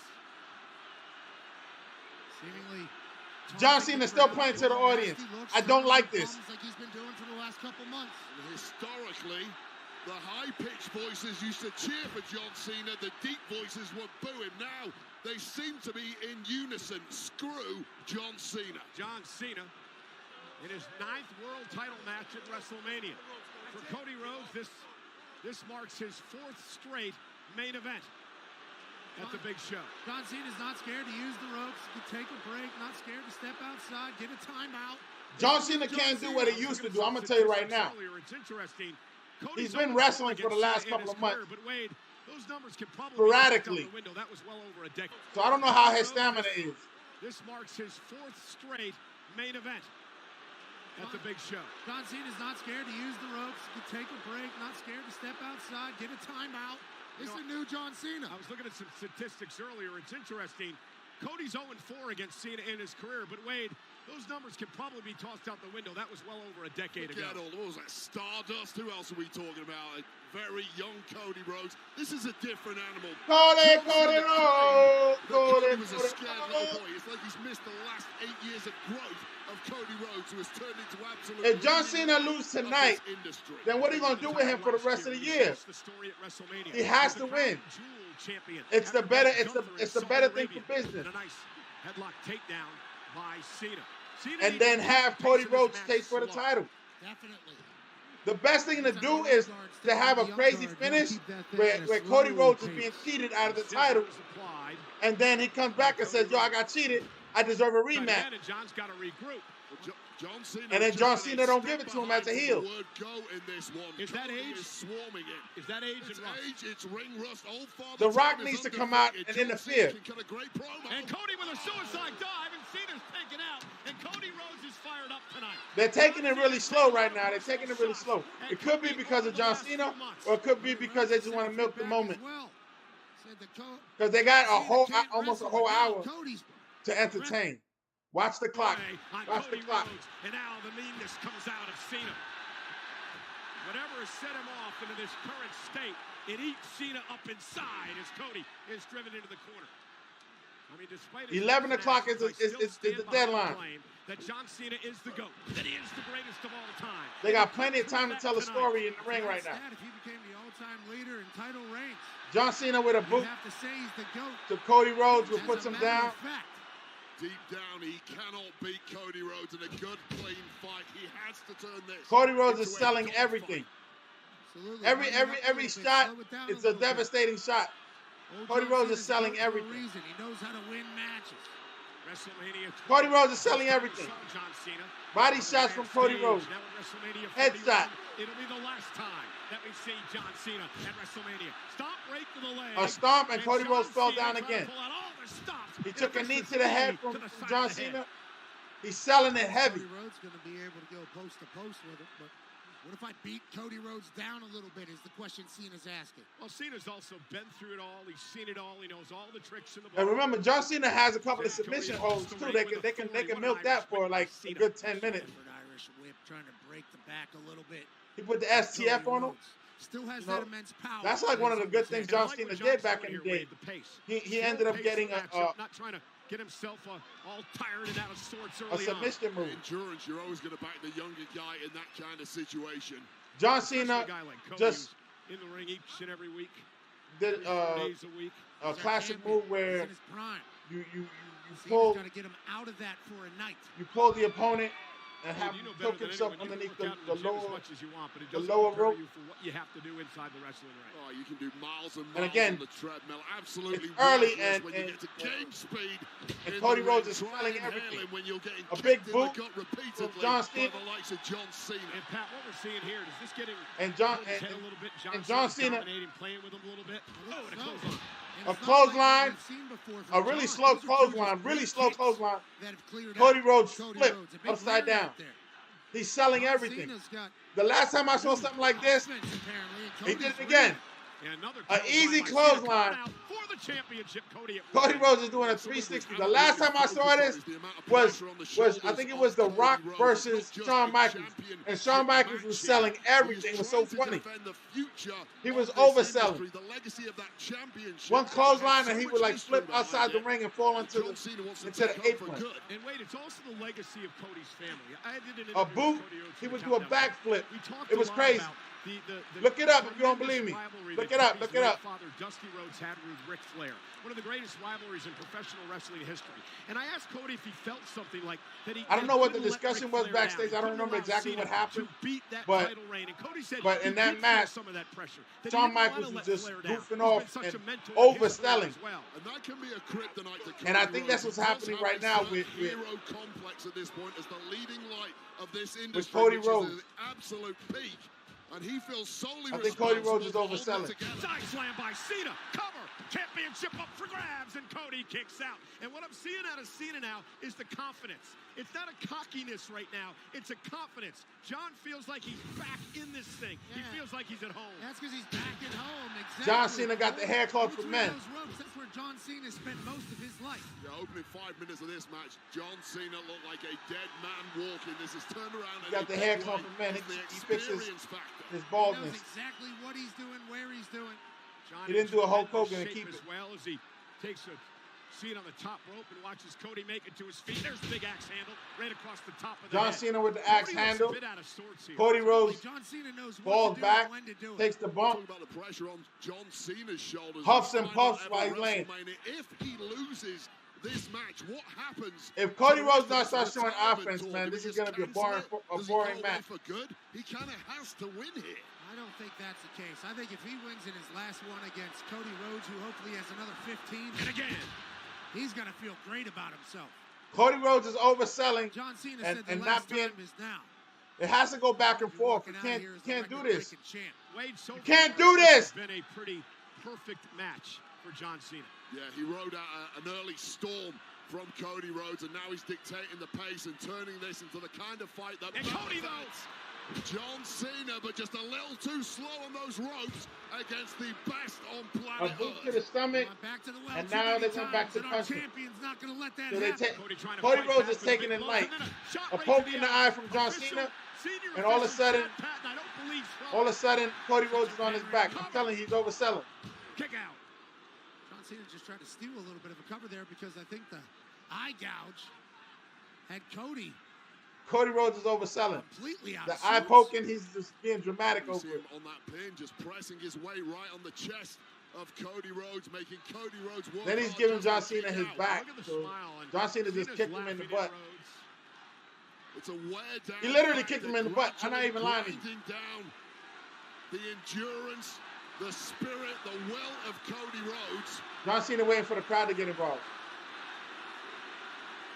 Seemingly, John Cena still playing to the audience. I don't like this. Like he's been doing for the last couple months. Historically, the high-pitched voices used to cheer for John Cena. The deep voices would boo him. Now they seem to be in unison. Screw John Cena. John Cena in his 9th world title match at WrestleMania. For Cody Rhodes, this marks his 4th straight main event at the big show. John Cena's not scared to use the ropes, to take a break, not scared to step outside, get a timeout. John Cena can't do what he used to do. I'm going to tell you right now. It's interesting. He's been wrestling for the last couple of months. But Wade, those numbers can probably sporadically. That was well over a decade. So I don't know how his stamina is. This marks his 4th straight main event at the big show. John Cena's not scared to use the ropes, to take a break, not scared to step outside, get a timeout. This is the new John Cena. I was looking at some statistics earlier. It's interesting. Cody's 0-4 against Cena in his career, but Wade, those numbers can probably be tossed out the window. That was well over a decade ago. What was that? Stardust? Who else are we talking about? A very young Cody Rhodes. This is a different animal. Cody Rhodes! Cody was a scared little boy. It's like he's missed the last 8 years of growth of Cody Rhodes, who has turned into absolute. If John Cena loses tonight, then what are you going to do with him for the rest of the year? He has to win. It's the better. It's the better thing for business. A nice headlock takedown by Cena. And then have Cody Rhodes chase for the title. Definitely. The best thing to do is to have a crazy finish where Cody Rhodes is being cheated out of the title. And then he comes back and says, yo, I got cheated. I deserve a rematch. John's got to regroup. And then John Cena don't give it to him as a heel. Is that age? Is that age and rust? It's ring rust. The Rock needs to come out and interfere. And Cody with a suicide dive, and Cena's taken out. And Cody Rhodes is fired up tonight. They're taking it really slow right now. They're taking it really slow. It could be because of John Cena, or it could be because they just want to milk the moment. Because they got almost a whole hour to entertain. Watch the clock. Watch the clock. And now the meanness comes out of Cena. Whatever has set him off into this current state, it eats Cena up inside as Cody is driven into the corner. I mean, despite 11 o'clock is the deadline. That John Cena is the GOAT. That he is the greatest of all time. They got plenty of time to tell a story in the ring right now. If he became the all-time leader in title reigns, John Cena with a boot have to say he's the GOAT. to Cody Rhodes will put him down. Deep down, he cannot beat Cody Rhodes in a good, clean fight. He has to turn this. Cody Rhodes is selling everything. Every shot is a devastating shot. Cody Rhodes is selling everything. He knows how to win matches. Cody Rhodes is selling everything. John Cena. Body shots from Cody Rhodes. Headshot. It'll be the last time that we see John Cena at WrestleMania. Stomp right to the leg. A stomp, and Cody Rhodes fell down again. He took a knee to the head from John Cena. He's selling it heavy. Cody Rhodes going to be able to go post to post with it, but what if I beat Cody Rhodes down a little bit is the question Cena's asking. Well, Cena's also been through it all. He's seen it all. He knows all the tricks in the And remember, John Cena has a couple of submission holds too. They can milk that for like a good 10 minutes. Irish whip, trying to break the back a little bit. He put the STF on him. Still has that immense power. That's like one of the good things John Cena did back in the day. He ended up getting not trying to get himself all tired and out of sorts early a submission move. Endurance, you're always going to back the younger guy in that kind of situation. John Cena just in the ring each and every week. Did days a week. A classic move where you pull. Got to get him out of that for a night. You pull the opponent and have him hook himself underneath the lower rope. For what you have to do inside the wrestling ring. Oh, you can do miles and miles and again, on the treadmill. Absolutely. It's early and when you get to game speed. And Cody Rhodes is selling everything. When you're getting a big boot from John Cena. The likes of John Cena. And Pat, what we're seeing here is this getting and John Cena playing with him a little bit. Oh, and a clothesline. A clothesline, a really slow clothesline, Cody Rhodes flipped upside down. He's selling everything. The last time I saw something like this, he did it again. An easy clothesline. Cody Rhodes is doing a 360. The last time I saw this was I think it was The Rock versus Shawn Michaels. And Shawn Michaels was selling everything. It was so funny. He was overselling. One clothesline and he would like flip outside the ring and fall into the apron. And wait, it's also the legacy of Cody's family. A boot, he would do a backflip. It was crazy. Look it up if you don't believe me. Look it up. Look it up. Father Dusty Rhodes had with Ric Flair, one of the greatest rivalries in professional wrestling history. And I asked Cody if he felt something like that. I don't know what the discussion was backstage. I don't remember exactly what happened. But in that match, Shawn Michaels was just goofing off and overselling. And I think that's what's happening right now with Cody Rhodes. And he feels solely I think Cody Rhodes is overselling. Side slam by Cena. Cover. Championship up for grabs. And Cody kicks out. And what I'm seeing out of Cena now is the confidence. It's not a cockiness right now. It's a confidence. John feels like he's back in this thing. Yeah. He feels like he's at home. That's because he's back at home. Exactly. John Cena got the hair club for men. That's where John Cena spent most of his life. Yeah, opening 5 minutes of this match, John Cena looked like a dead man walking. This is turned around. He got the hair club for men. He fixes his baldness. He knows exactly what he's doing, where he's doing. John, he didn't do a Hulk Hogan and keep it. As well as he takes a seat on the top rope and watches Cody make it to his feet. There's the big axe handle right across the top of the John head. Cena with the axe handle. Cody Rhodes falls back, takes the bump, about the pressure on John Cena's shoulders. huffs and puffs while he's laying. If he loses this match, what happens? If Cody Rhodes not starts showing offense, man, this is going to be a boring match. For good? He kind of has to win here. I don't think that's the case. I think if he wins in his last one against Cody Rhodes, who hopefully has another 15, and again, he's going to feel great about himself. Cody Rhodes is overselling John Cena and, said the and last not being. time is now. It has to go back and forth. You can't do this. Wade, so you can't do this. It's been a pretty perfect match for John Cena. Yeah, he rode out an early storm from Cody Rhodes, and now he's dictating the pace and turning this into the kind of fight that Cody Rhodes. John Cena, but just a little too slow on those ropes against the best on planet Earth. A boot to the stomach, and now they come back to punching. So Cody Rhodes is taking it light. A poke in the eye from John Cena, and all of a sudden, Cody Rhodes is on his back. I'm telling you, he's overselling. Kick out. John Cena just tried to steal a little bit of a cover there because I think the eye gouge had Cody Rhodes is overselling. Completely out. The eye poking, he's just being dramatic over it. On that pin, just pressing his way right on the chest of Cody Rhodes, making Cody Rhodes work. Then he's giving John Cena his back. So John Cena just kicked him in the butt. It's a wear down. He literally kicked him in the butt. I'm not even lying to you. Down the endurance, the spirit, the will of Cody Rhodes. John Cena waiting for the crowd to get involved.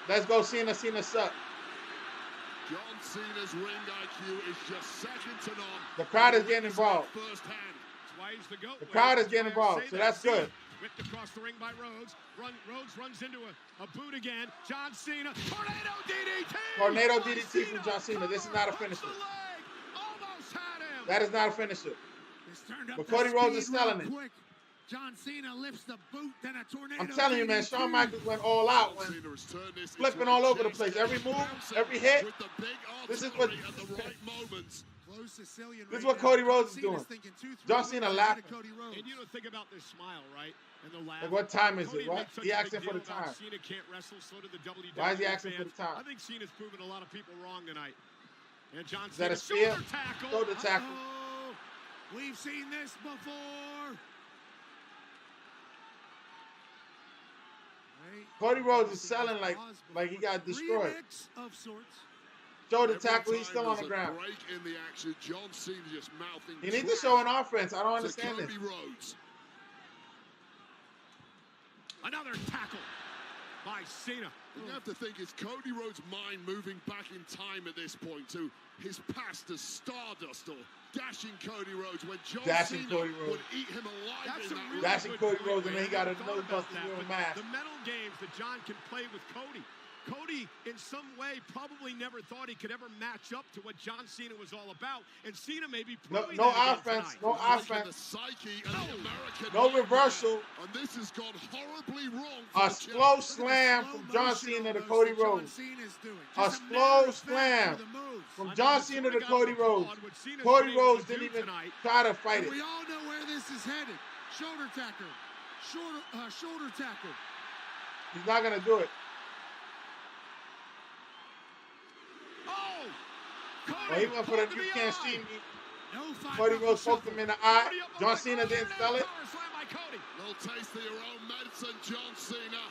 Let's go, Cena. Cena suck. John Cena's ring IQ is just second to none. The crowd is getting involved. The crowd is getting involved, so that's good. Whipped across the ring by Rhodes. Rhodes runs into a boot again. John Cena. Tornado DDT. Tornado DDT from John Cena. This is not a finisher. That is not a finisher. But Cody Rhodes is selling it. John Cena lifts the boot, then a tornado. I'm telling you, man, Shawn Michaels went all out when flipping all over the place. Every move, every hit. This is what Cody Rhodes is doing. John Cena laughing. And you don't think about this smile, right? And the laugh. Like, what time is it? What? He asking for the time. Cena can't wrestle, so did the WWE. Why is he asking for the time? I think Cena's proven a lot of people wrong tonight. And John Cena, is that a spear? Shoulder tackle. We've seen this before. Cody Rhodes is selling like he got destroyed. Shoulder tackle, he's still on the ground. He needs to show an offense. I don't understand this. Another tackle by Cena. You have to think, is Cody Rhodes' mind moving back in time at this point to his past as Stardust or dashing Cody Rhodes when John Cena would eat him alive? Dashing Cody Rhodes, and then he got a nose busting real mask. The mental games that John can play with Cody. Cody, in some way, probably never thought he could ever match up to what John Cena was all about. And Cena may be proving no that offense, tonight. no offense, no reversal. And this has gone horribly wrong. A slow slam from John Cena to Cody Rhodes. A slow slam from John Cena to Cody Rhodes. Cody Rhodes didn't even try to fight it. We all know where this is headed. Shoulder tackle. Shoulder tackle. He's not going to do it. Well, he went for the "you can't see me." Cody Rhodes poked him in the eye. John Cena didn't sell it. Little taste of your own medicine, John Cena.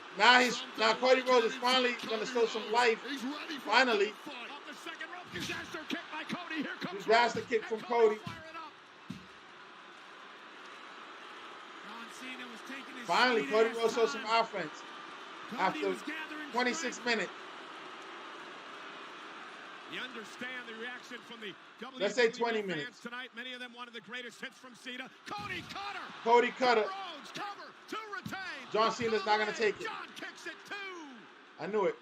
Now Cody Rhodes is finally going to show some life. Finally. Disaster kick from Cody. Finally, Cody Rhodes showed some offense after 26 minutes. You understand the reaction from the WWE Let's say 20 minutes. Tonight. Many of them wanted the greatest hits from Cena. Cody Cutter. Cody Cutter. Rhodes cover to retain. John Cena's not going to take it. John kicks it too. I knew it.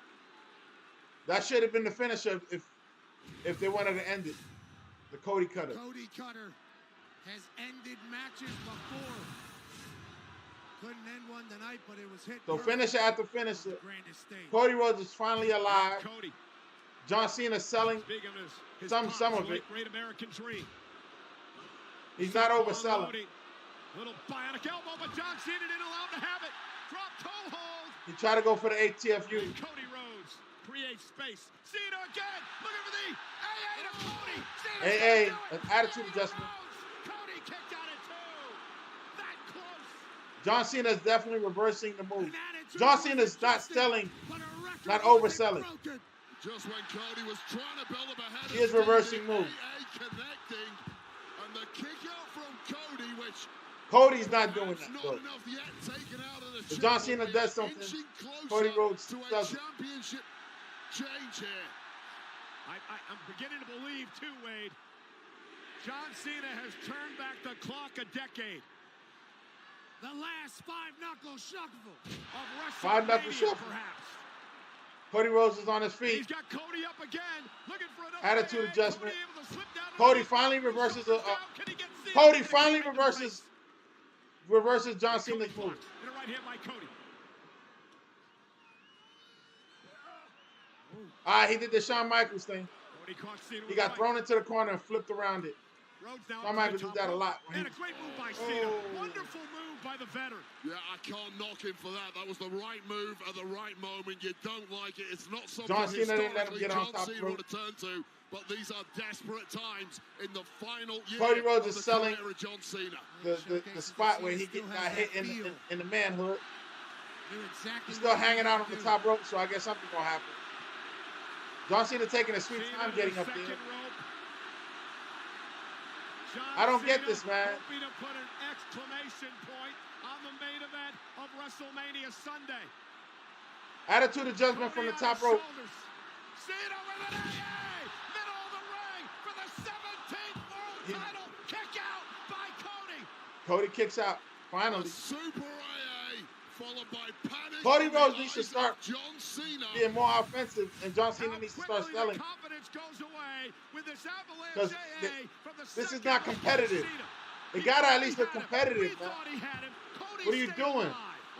That should have been the finisher if they wanted to end it. The Cody Cutter. Cody Cutter has ended matches before. Couldn't end one tonight, but it was hit. So finisher after finisher. Cody Rhodes is finally alive. Cody. John Cena selling some of it. Great American dream. He's not overselling. Little bionic elbow, but John Cena didn't allow him to have it. Drop toe hold. He tried to go for the ATFU. And Cody Rhodes creates space. Cena again. Looking for the AA to Cody. Cena an attitude adjustment. Cody kicked out at two. That close. John Cena is definitely reversing the move. John Cena is not selling, not overselling. Just when Cody was trying to build up ahead, he is reversing moves. Connecting, and the kick out from Cody, which Cody's not doing that. Not enough yet, taken out of the if John Cena does something, Cody Rhodes doesn't. Championship change here. I'm beginning to believe too, Wade. John Cena has turned back the clock a decade. The last five-knuckle shuffle of WrestleMania, perhaps. Cody Rhodes is on his feet. He's got Cody up again, looking for another attitude adjustment. Cody finally reverses Cody finally reverses John Cena's move. And a right hand by Cody. He did the Shawn Michaels thing. He got thrown into the corner and flipped around it. Shawn Michaels did that a lot. And a great move by Cena. Wonderful move by the veteran. Yeah, I can't knock him for that. That was the right move at the right moment. You don't like it. It's not something John Cena didn't let him get on top Cena would have turned to, but these are desperate times in the final year. Cody Rhodes is selling John Cena. The spot where he got hit in the manhood. He's still hanging out on the top rope, so I guess something's going to happen. John Cena taking a sweet time getting up there. I don't get this, man. Hoping to put an exclamation point on the main event of WrestleMania Sunday. Attitude adjustment from the top rope. Cena with an AA, middle of the ring for the 17th world title. Kick out by Cody. Cody kicks out, finally. Super AA, followed by panic. Cody Rhodes needs to start John Cena being more offensive, and John Cena needs to start selling. Confidence goes away with this avalanche AA from the this is not competitive. They gotta at least look competitive, man. What are you doing?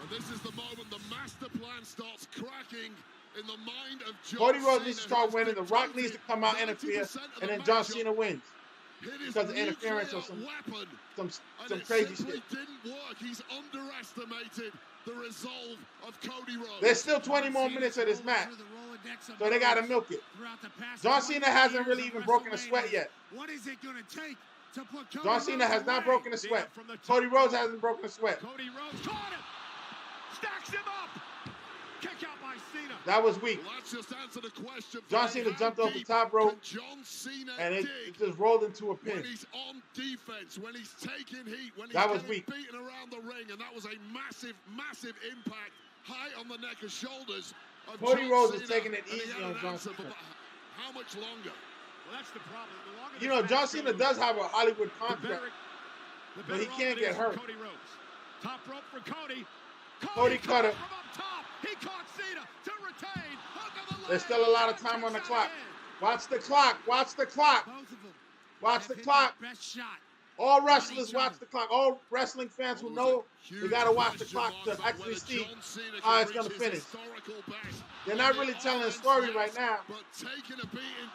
And this is the moment the master plan starts cracking in the mind of John Cody Rhodes Cena, needs to start winning. The Rock needs to come out and interfere, and then John Cena wins because of interference or some crazy shit. It didn't work. He's underestimated the resolve of Cody Rhodes. There's still 20 more minutes of this match, so they gotta milk it. John Cena hasn't really even broken a sweat yet. What is it going to take to put Cody John Cena has not broken a sweat. Cody Rhodes hasn't broken a sweat. Cody Rhodes caught him, stacks him up. Kick out by Cena. That was weak. Well, let's just answer the question. John Cena jumped off the top rope, John Cena and it just rolled into a pin. When he's on defense, when he's taking heat, when he's beaten around the ring, and that was a massive, massive impact high on the neck and shoulders of Cody John Rhodes Cena, is taking it and he easy had on an John answer, Cena. but how much longer? Well, that's the problem. The longer You know, John Cena does have a Hollywood contract, but he can't get hurt. Cody Rhodes. Top rope for Cody. Cody cut it. He caught Cena to retain. There's still a lot of time on the clock. Watch the clock. Watch the clock. Watch the clock. All wrestlers watch the clock. All wrestling fans who know they got to watch the clock to actually see how it's going to finish. They're not really telling a story right now.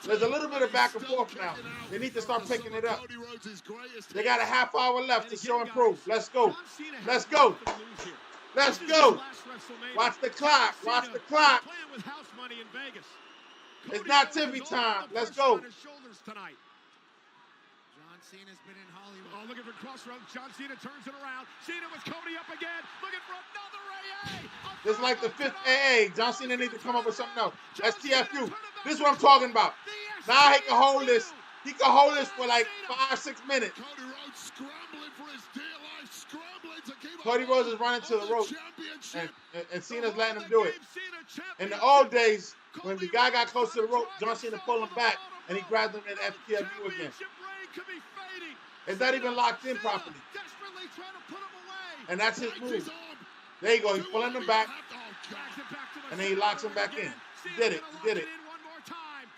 There's a little bit of back and forth now. They need to start picking it up. They got a half hour left to show and prove. Let's go. Let's go. Let's go. Watch the clock. Watch the clock. It's not TV time. Let's go. Cena's been in Hollywood. Oh, looking for crossroads. John Cena turns it around. Cena with Cody up again. Looking for another AA. This is like the 5th AA. John Cena needs to come up with something else. That's TFU. This is what I'm talking about. Now he can hold this. He can hold this for like 5-6 minutes. Cody Rhodes scrambling for his dear life. Scrambling to keep Cody Rhodes is running to the rope. And Cena's letting him do it. In the old days, when the guy got close to the rope, John Cena pulled him back and he grabbed him in FTFU again. It's not even locked in properly. And that's his move. There you go. He's pulling him back. And then he locks him back in. He did it. He did it.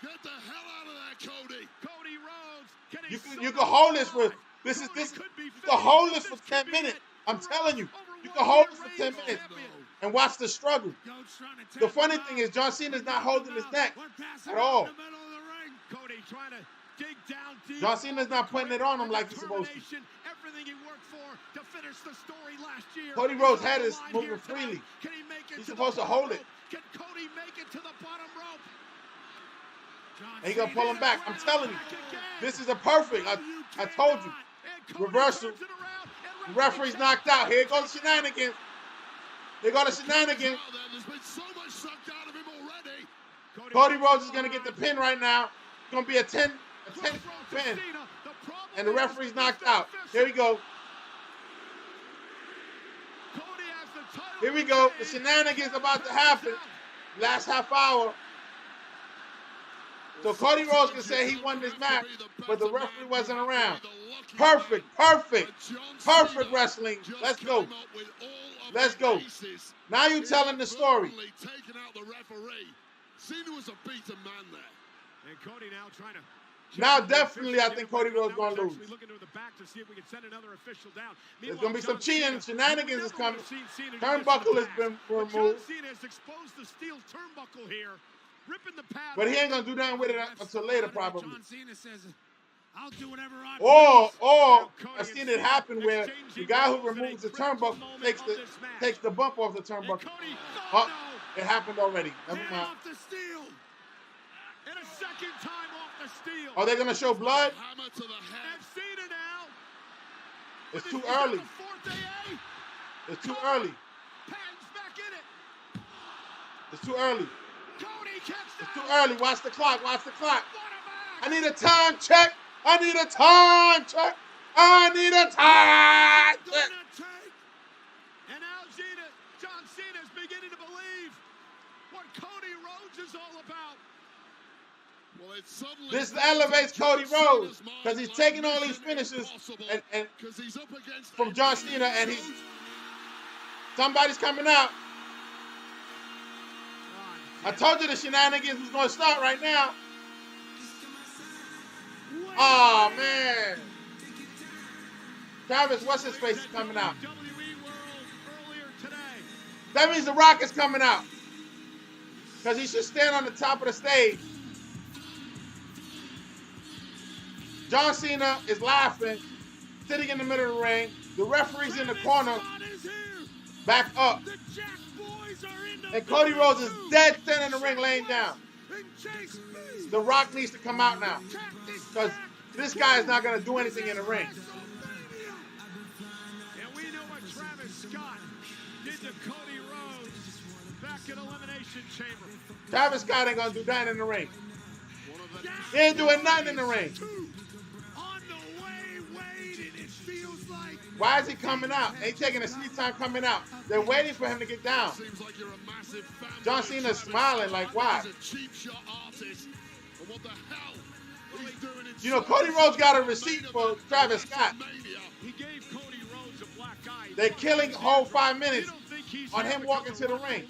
Get the hell out of there, Cody. Cody Rhodes. You can hold this for you can hold this for 10 minutes. I'm telling you. You can hold this for 10 minutes and watch the struggle. The funny thing is John Cena's not holding his neck at all. Cody trying to dig down deep. John Cena's not putting it on him like he's supposed to. Everything he worked for to finish the story last year. Cody Rhodes' head is moving freely. He's supposed to hold it. Can Cody make it to the bottom rope? And he's going to pull him back. I'm telling you. This is a perfect. I told you. Reversal. The referee's knocked out. Here goes the shenanigans. Here go the shenanigans. There's been so much sucked out of him already. Cody Rhodes is going to get the pin right now. It's going to be a 10 pin. And the referee's knocked out. Here we go. Here we go. The shenanigans about to happen. Last half hour. So Cody Rhodes can say he won this match, but the referee wasn't around. Perfect, perfect, perfect wrestling. Let's go. Let's go. Now you're telling the story. Taking out the referee. Cena was a beaten man there. And Cody now trying to. Now definitely I think Cody Rhodes going to lose. There's going to be some cheating. Shenanigans is coming. Turnbuckle has been removed. John Cena has exposed the steel turnbuckle here. Ripping the pad. But he ain't going to do nothing with it until later probably. John Cena says, I'll do whatever I Or I've seen it happen where the guy who removes the turnbuckle takes the bump off the turnbuckle. Oh, it happened already. Never mind. And a second time off the steel. Are they going to show blood? Hammer to the head. And Cena now. It's too early. It's too early. Patton's back in it. It's too early. Cody kicks It's too early. Watch the clock. Watch the clock. I need a time check. I need a time check. I need a time check. And now John Cena is beginning to believe what Cody Rhodes is all about. Well, this elevates Cody Rhodes because he's taking all these finishes and from John Cena, and somebody's coming out. I told you the shenanigans was going to start right now. Oh, man. Travis, what's his face is coming out. That means The Rock is coming out. Because he should stand on the top of the stage. John Cena is laughing, sitting in the middle of the ring. The referee's in the corner, back up. And Cody Rhodes is dead center in the ring laying down. The Rock needs to come out now. Because this guy is not going to do anything in the ring. And we know what Travis Scott did to Cody Rhodes back in Elimination Chamber. Travis Scott ain't going to do nothing in the ring. He ain't doing nothing in the ring. Why is he coming out? Ain't taking a sweet time coming out. They're waiting for him to get down. John Cena's smiling like, why? You know, Cody Rhodes got a receipt for Travis Scott. They're killing the whole 5 minutes on him walking to the ring.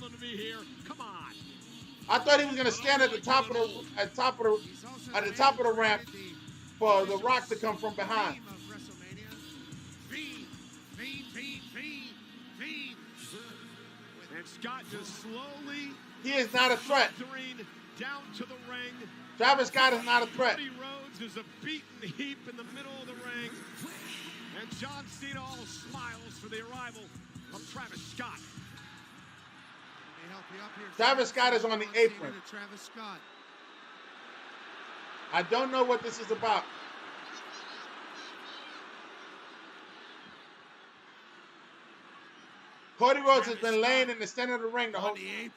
Come on. I thought he was gonna stand at the top of the ramp for The Rock to come from behind. And Scott just slowly. He is not a threat. Down to the ring. Travis Scott is not a threat. Cody Rhodes is a beaten heap in the middle of the ring. And John Cena all smiles for the arrival of Travis Scott. Travis Scott is on the apron. I don't know what this is about. Cody Rhodes has been laying in the center of the ring the whole time.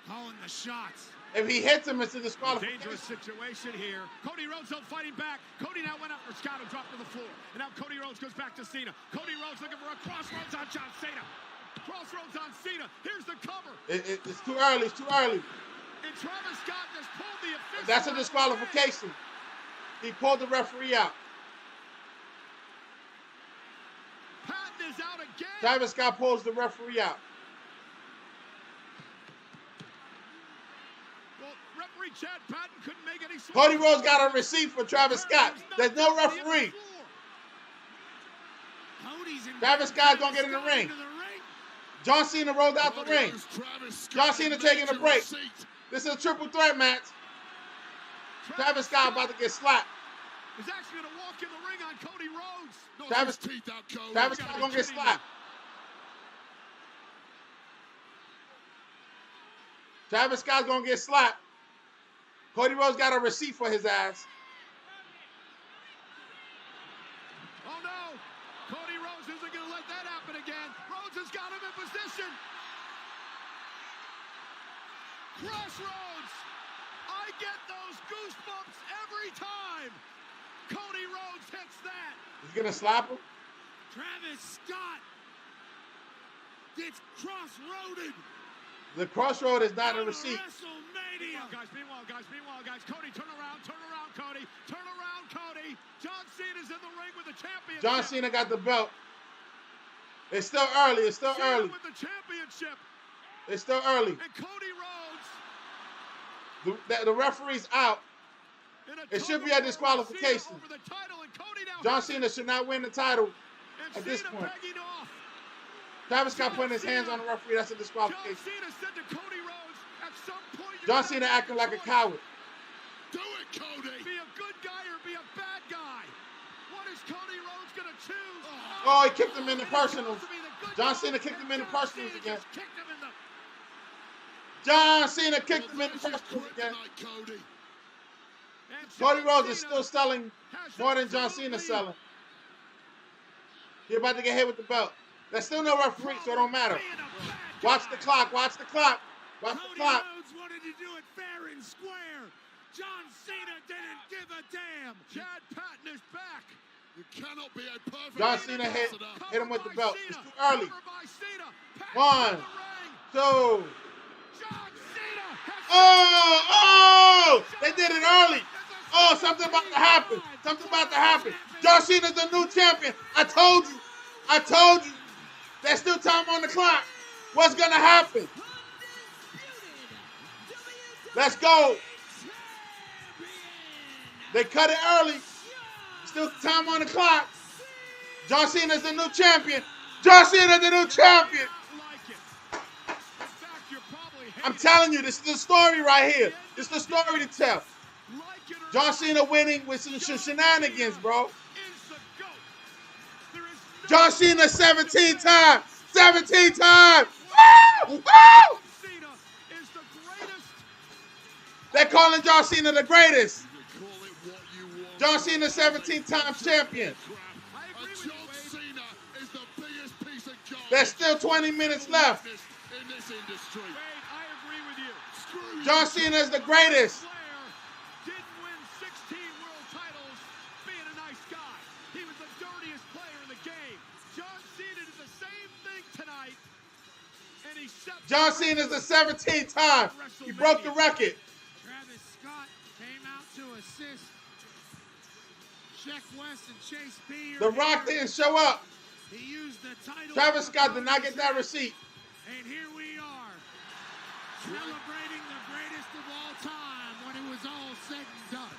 Calling the shots. If he hits him, it's a disqualification. Dangerous situation here. Cody Rhodes still fighting back. Cody now went after Scott, who dropped to the floor. And now Cody Rhodes goes back to Cena. Cody Rhodes looking for a crossroads on John Cena. Crossroads on Cena. Here's the cover. It's too early. It's too early. And Travis Scott just pulled the official. That's a disqualification. He pulled the referee out. Patton is out again. Travis Scott pulls the referee out. Referee Chad Patton couldn't make any sense. Cody Rhodes got a receipt for Travis Scott. There's no referee. Travis Scott don't get in the ring. John Cena rolled out the ring. John Cena taking a break. This is a triple threat match. Travis Scott about to get slapped. He's actually going to walk in the ring on Cody Rhodes. Travis Scott gonna get slapped. Travis Scott's gonna get slapped. Cody Rhodes got a receipt for his ass. Oh no! Cody Rhodes isn't going to let that happen again. Rhodes has got him in position. Crossroads. I get those goosebumps every time. Cody Rhodes hits that. He's going to slap him? Travis Scott gets crossroaded. The crossroad is not a receipt. Meanwhile, guys. Cody, turn around, Cody. Turn around, Cody. John Cena's in the ring with the championship. John Cena got the belt. It's still early. It's still early. With the championship. It's still early. And Cody Rhodes. The referee's out. It should be a disqualification. John Cena should not win the title at this point. Travis Scott putting his hands on the referee. That's a disqualification. John Cena acting like a coward. Do it, Cody. Be a good guy or be a bad guy. What is Cody Rhodes going to choose? Oh, he kicked him in the personals. John Cena kicked him in the personals again. John Cena kicked him in the personals again. Cody Rhodes is still selling more than John Cena's selling. He's about to get hit with the belt. There's still no referee, so it don't matter. Watch the clock. Watch the clock. Watch the clock. Cody Rhodes wanted to do it fair and square. John Cena didn't give a damn. Chad Patton is back. You cannot be a perfect. John Cena hit him with the belt. It's too early. 1, 2. Oh! They did it early. Oh, something about to happen. Something about to happen. John Cena's the new champion. I told you. There's still time on the clock. What's going to happen? Let's go. They cut it early. Still time on the clock. John Cena's the new champion. John Cena's the new champion. I'm telling you, this is the story right here. This is the story to tell. John Cena winning with some shenanigans, bro. John Cena 17 times. 17 times. Woo! Woo! They're calling John Cena the greatest. John Cena 17 times champion. There's still 20 minutes left. John Cena is the greatest. Didn't win 16 world titles being a nice guy. He was the dirtiest player in the game. John Cena did the same thing tonight. And he John Cena is the 17th time. He broke the record. Travis Scott came out to assist. Check West and Chase Beard. The Rock didn't show up. He used the title. Travis Scott did not get that receipt. And here we are, celebrating the greatest of all time when it was all said and done.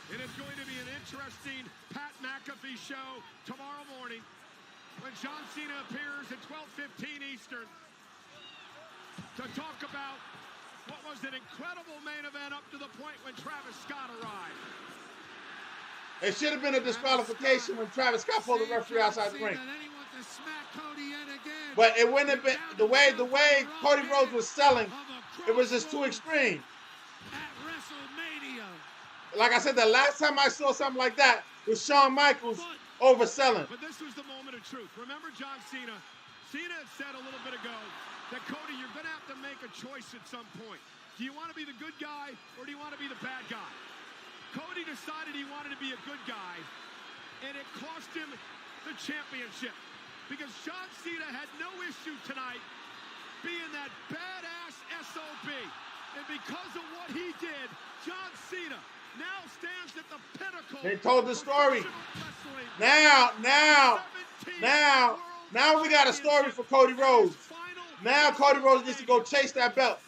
It is going to be an interesting Pat McAfee show tomorrow morning when John Cena appears at 12:15 Eastern to talk about what was an incredible main event up to the point when Travis Scott arrived. It should have been a disqualification when Travis Scott pulled the referee outside the ring. But it wouldn't have been the way Cody Rhodes was selling. It was just too extreme. Like I said, the last time I saw something like that was Shawn Michaels overselling. But this was the moment of truth. Remember John Cena? Cena had said a little bit ago that, Cody, you're going to have to make a choice at some point. Do you want to be the good guy or do you want to be the bad guy? Cody decided he wanted to be a good guy, and it cost him the championship because John Cena had no issue tonight being that badass SOB. And because of what he did, John Cena now stands at the pinnacle. They told the story. Now we got a story for Cody Rhodes. Now Cody Rhodes needs to go chase that belt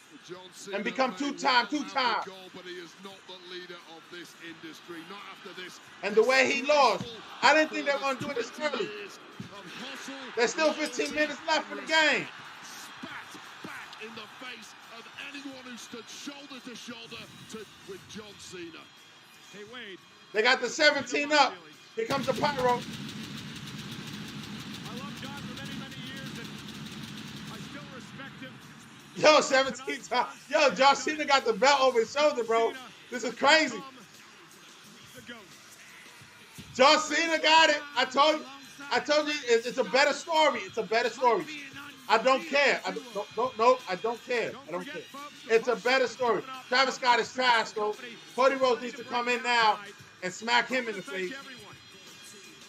and become two-time. But he is not the leader of this industry. Not after this. And the way he lost, I didn't think they were going to do it this early. There's still 15 minutes left in the game. Spat back in the face of anyone who stood shoulder to shoulder with John Cena. Hey, Wade. They got the 17 up. Here comes the pyro. I love John for many, many years, and I still respect him. Yo, 17 times. Yo, John Cena got the belt over his shoulder, bro. This is crazy. John Cena got it. I told you it's a better story. It's a better story. I don't care. I don't care. It's a better story. Travis Scott is trash, though. Cody Rhodes needs to come in now and smack him in the face.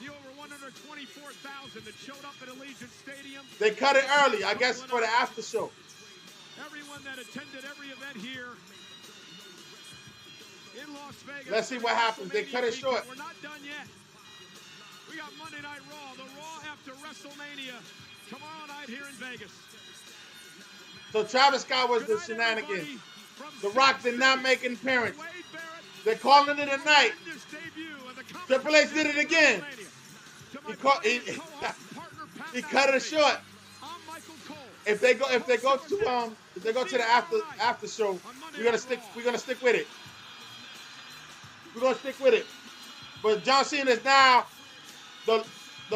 The over 124,000 that showed up at Allegiant Stadium. They cut it early, I guess, for the after show. Everyone that attended every event here in Las Vegas. Let's see what happens. They cut it short. We're not done yet. We got Monday Night Raw, the Raw after WrestleMania, tomorrow night here in Vegas. So Travis Scott was the shenanigans. The Rock did not make an appearance. They're calling it a night. Triple H did it again. He cut it short. If they go to the after show, we're gonna stick with it. We're gonna stick with it. But John Cena is now the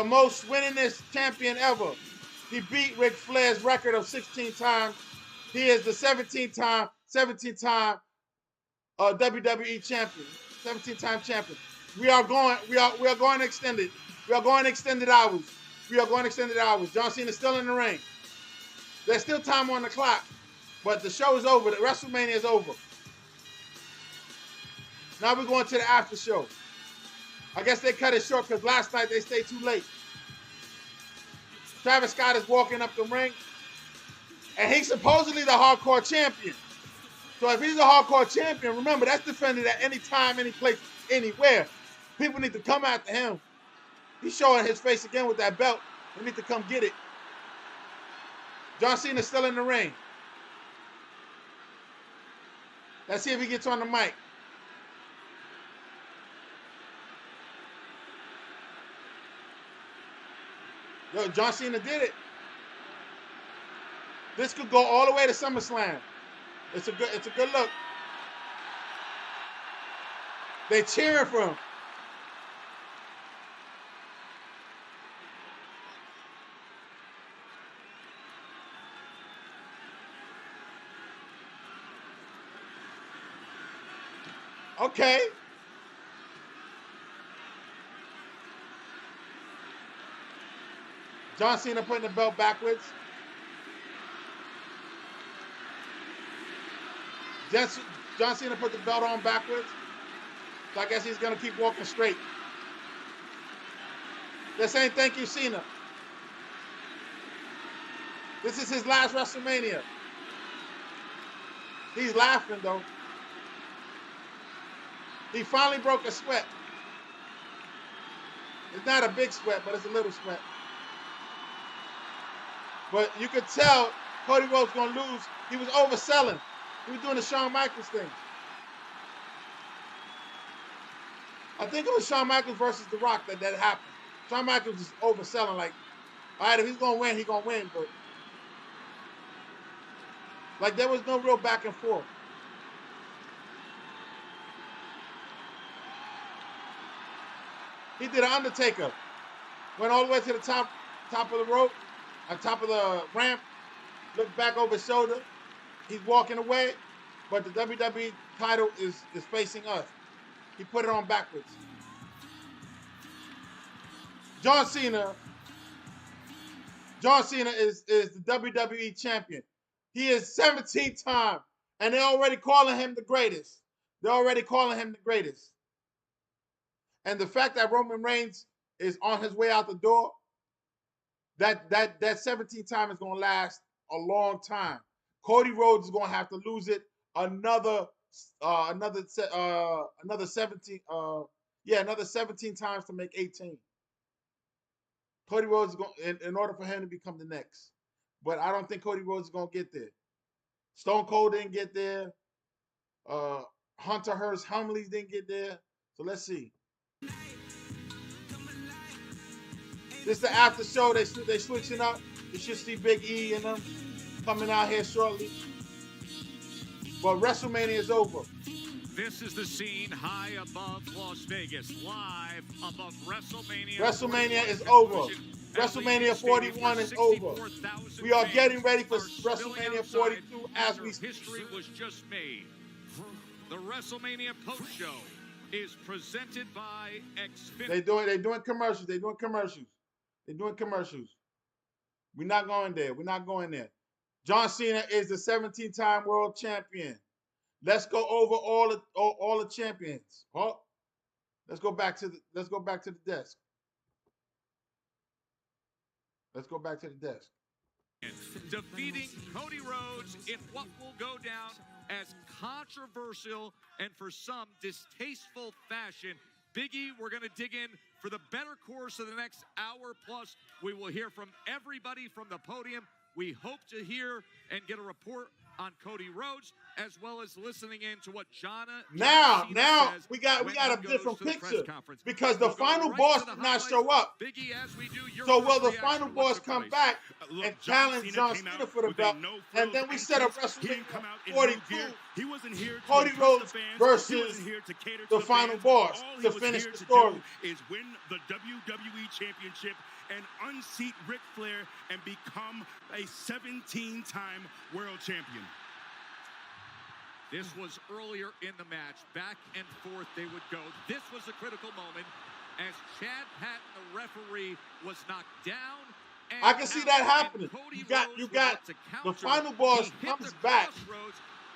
most winningest champion ever. He beat Ric Flair's record of 16 times. He is the 17-time WWE champion, 17-time champion. We are going extended. We are going extended hours. John Cena is still in the ring. There's still time on the clock, but the show is over. The WrestleMania is over. Now we're going to the after show. I guess they cut it short because last night they stayed too late. Travis Scott is walking up the ring, and he's supposedly the hardcore champion. So if he's a hardcore champion, remember, that's defended at any time, any place, anywhere. People need to come after him. He's showing his face again with that belt. They need to come get it. John Cena's still in the ring. Let's see if he gets on the mic. Yo, John Cena did it. This could go all the way to SummerSlam. It's a good look. They cheering for him. Okay. John Cena putting the belt backwards. John Cena put the belt on backwards. So I guess he's going to keep walking straight. They're saying thank you, Cena. This is his last WrestleMania. He's laughing, though. He finally broke a sweat. It's not a big sweat, but it's a little sweat. But you could tell Cody Rhodes going to lose. He was overselling. He was doing the Shawn Michaels thing. I think it was Shawn Michaels versus The Rock that happened. Shawn Michaels is overselling. Like, all right, if he's going to win, he's going to win. But, like, there was no real back and forth. He did an Undertaker. Went all the way to the top of the rope, on top of the ramp, looked back over his shoulder. He's walking away, but the WWE title is facing us. He put it on backwards. John Cena is the WWE champion. He is 17th time, and they're already calling him the greatest. They're already calling him the greatest. And the fact that Roman Reigns is on his way out the door, that 17th time is going to last a long time. Cody Rhodes is going to have to lose it another 17 times to make 18. Cody Rhodes is going in order for him to become the next. But I don't think Cody Rhodes is going to get there. Stone Cold didn't get there. Hunter Hearst Helmsley didn't get there. So let's see. This is the after show. They switching up. You should see Big E and them coming out here shortly. But WrestleMania is over. This is the scene high above Las Vegas, live above WrestleMania. WrestleMania is over. WrestleMania 41 is over. We are getting ready for WrestleMania 42 as we speak. History was just made. The WrestleMania post show is presented by Xfinity. They're doing commercials. We're not going there. We're not going there. John Cena is the 17-time world champion. Let's go over all the champions. Oh, let's go back to the desk. Let's go back to the desk. Defeating Cody Rhodes in what will go down as controversial and for some distasteful fashion. Big E, we're going to dig in for the better course of the next hour plus. We will hear from everybody from the podium. We hope to hear and get a report on Cody Rhodes, as well as listening in to what John Now says we got a different picture because the final right boss did not show up. Biggie, as we do, So will the final boss come back and challenge John Cena for the belt? And then we set up WrestleMania 42. He wasn't here to Cody Rhodes versus the final boss to finish the story. Is win the WWE Championship and unseat Ric Flair and become a 17-time world champion. This was earlier in the match. Back and forth they would go. This was a critical moment as Chad Patton, the referee, was knocked down. I can see that happening. You got the final boss comes back.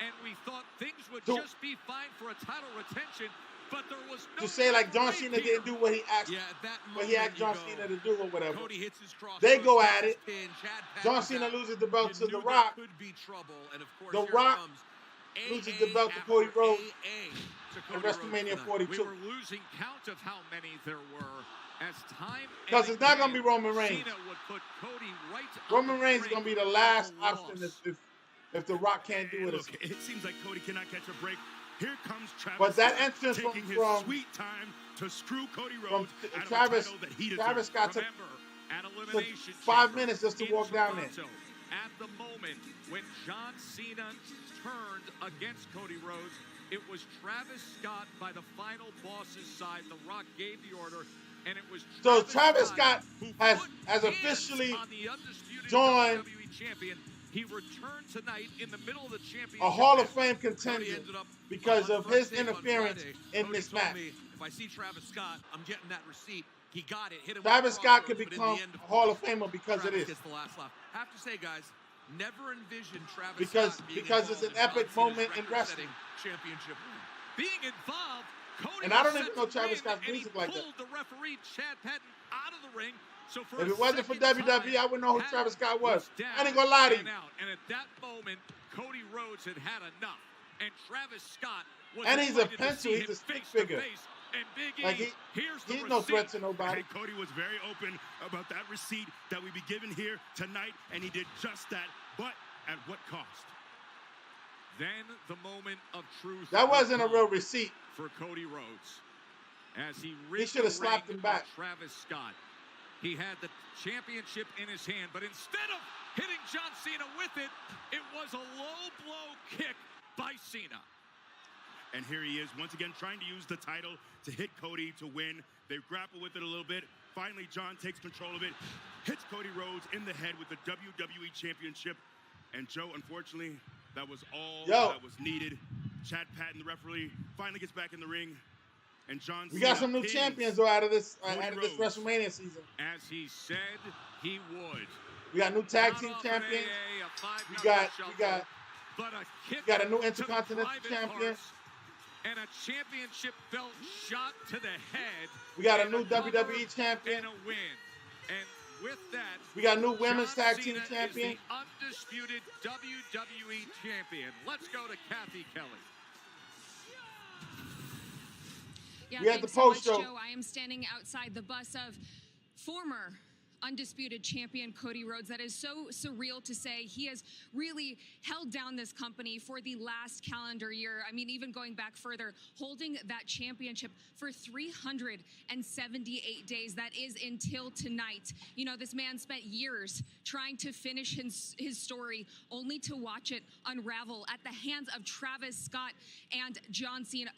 And we thought things would just be fine for a title retention, but there was no. To say like John Cena didn't do what he asked, what he asked John Cena to do or whatever. Cody hits his cross. They go at it. John Cena loses the belt to The Rock. The Rock loses the belt to Cody Rhodes in WrestleMania 42. We were losing count of how many there were as time. Because it's not going to be Roman Reigns. Cena would put Cody right. Roman Reigns is going to be the last option if The Rock can't do it. Look, it seems like Cody cannot catch a break. Here comes Travis. But that entrance taking his from sweet time to screw Cody Rhodes out Travis, of a title that he Travis deserves. Scott took 5 minutes just to walk down there. At the moment when John Cena turned against Cody Rhodes, it was Travis Scott by the final boss's side. The Rock gave the order, and it was Travis Scott has officially joined WWE champion. He returned tonight in the middle of the championship. A Hall of Fame contender because of his interference in this match. If I see Travis Scott, I'm getting that receipt. He got it. Hit him. Travis Scott could become a Hall of Famer because of this. Gets the last laugh. I have to say, guys, never envisioned Travis Scott because it's an epic moment in wrestling. Championship being involved. Cody and I don't even know Travis Scott's music like that. The referee Chad Patton out of the ring. So for if it wasn't for WWE, I wouldn't know who Travis Scott was. I ain't gonna lie to you. And at that moment, Cody Rhodes had had enough, and Travis Scott was and he's a pencil. He's a stick figure. And Big E, Like here's the he's receipt. no threat to nobody. And Cody was very open about that receipt that we be given here tonight, and he did just that. But at what cost? Then the moment of truth. That wasn't a real receipt for Cody Rhodes. As he should have slapped him back. Travis Scott. He had the championship in his hand, but instead of hitting John Cena with it, it was a low blow kick by Cena. And here he is once again trying to use the title to hit Cody to win. They grapple with it a little bit. Finally, John takes control of it, hits Cody Rhodes in the head with the WWE Championship. And Joe, unfortunately, that was all that was needed. Chad Patton, the referee, finally gets back in the ring. And John Cena, we got some new champions out of this WrestleMania season. As he said he would. We got new tag team champions. We got a new Intercontinental champion. And a championship belt shot to the head. We got a new WWE champion. And a win. And with that, we got a new women's tag team champion. Is the undisputed WWE champion. Let's go to Kathy Kelly. Yeah, we had the post show. Joe. I am standing outside the bus of former undisputed champion Cody Rhodes. That is so surreal to say. He has really held down this company for the last calendar year. I mean, even going back further, holding that championship for 378 days. That is until tonight. You know, this man spent years trying to finish his story, only to watch it unravel at the hands of Travis Scott and John Cena.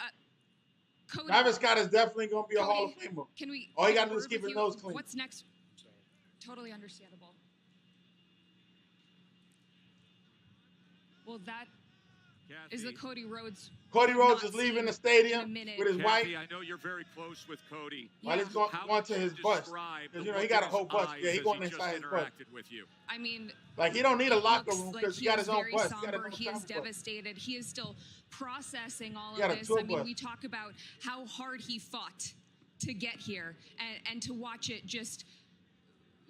Cody, Travis Scott is definitely going to be a Hall of Famer. All he got to do is keep his nose clean. What's next? Totally understandable. Well, that is the Cody Rhodes. Cody Rhodes is leaving the stadium with his wife. I know you're very close with Cody. While he's going to his bus. Because, you know, he got a whole bus. Yeah, he's going inside his bus. With you. I mean, like, he don't need a locker room because he got his own bus. He is devastated. He is still processing all of this. I mean, we talk about how hard he fought to get here and to watch it just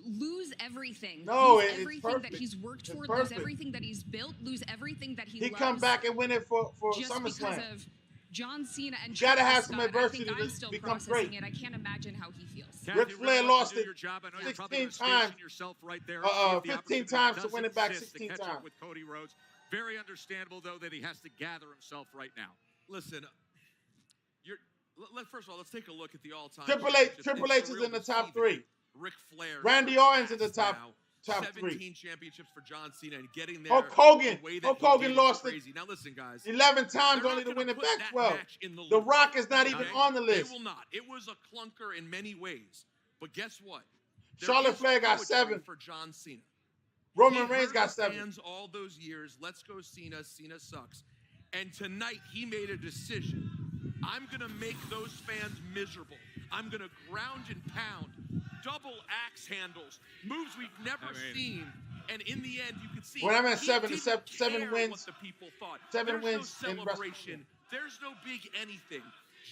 lose everything. No, lose it's everything perfect. that he's worked for, perfect. lose everything that he's built, lose everything that he loves. He come back and win it for just SummerSlam. Because of John Cena and you gotta have Scott. some adversity I think to I'm still become processing great. it. I can't imagine how he feels. Ric Flair lost it 16 times. 15 times to win it back 16 times. With Cody Rhodes. Very understandable, though, that he has to gather himself right now. Listen, first of all, let's take a look at the all-time. Triple H is in the top 3. Ric Flair. Randy Orton's in the top 17 3. championships for John Cena and getting there. Hulk Hogan lost it. Now listen, guys. 11 times only to win it back 12. The Rock is not even on the list. It will not. It was a clunker in many ways. But guess what? Charlotte Flair got 7 for John Cena. Roman Reigns got 7. Fans all those years. Let's go Cena. Cena sucks. And tonight he made a decision. I'm going to make those fans miserable. I'm going to ground and pound. Double axe handles, moves we've never seen, and in the end, you can see. When I'm at 7 wins. what the people thought. 7 There's wins no in celebration. There's no big anything.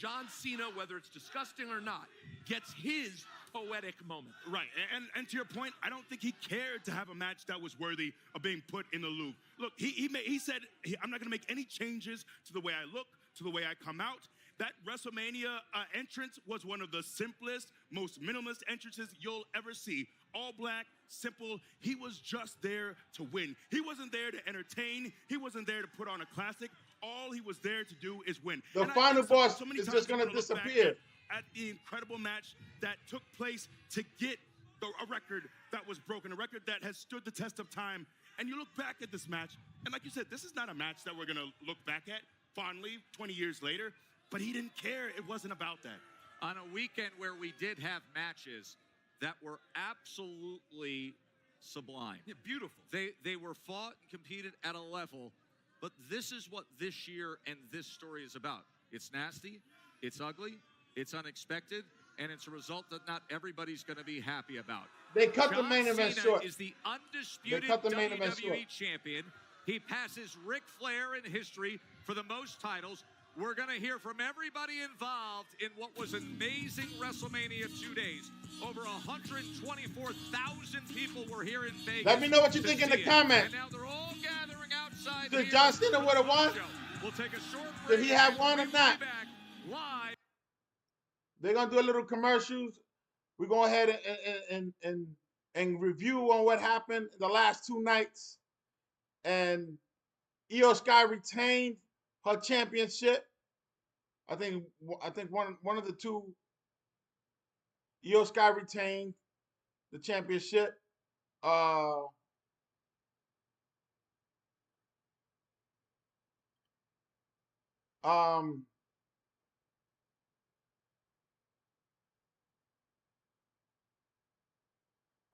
John Cena, whether it's disgusting or not, gets his poetic moment. Right, and to your point, I don't think he cared to have a match that was worthy of being put in the loop. Look, he said, I'm not going to make any changes to the way I look, to the way I come out. That WrestleMania entrance was one of the simplest, most minimalist entrances you'll ever see. All black, simple. He was just there to win. He wasn't there to entertain. He wasn't there to put on a classic. All he was there to do is win. The final boss is just going to disappear. At the incredible match that took place to get a record that was broken, a record that has stood the test of time. And you look back at this match, and like you said, this is not a match that we're going to look back at fondly 20 years later. But he didn't care. It wasn't about that. On a weekend where we did have matches that were absolutely sublime. Yeah, beautiful. They were fought and competed at a level, but this is what this year and this story is about. It's nasty, it's ugly, it's unexpected, and it's a result that not everybody's going to be happy about. They cut the main event short. Is the undisputed WWE champion. He passes Ric Flair in history for the most titles. We're going to hear from everybody involved in what was an amazing WrestleMania 2 days. Over 124,000 people were here in Vegas. Let me know what you think in the comments. And now they're all gathering outside. Did John Cena would have won? We'll take a short break. Did he have won or not? Live. They're gonna do a little commercials. We go ahead and review on what happened the last 2 nights. And Io Sky retained her championship. I think one of the two. Io Sky retained the championship.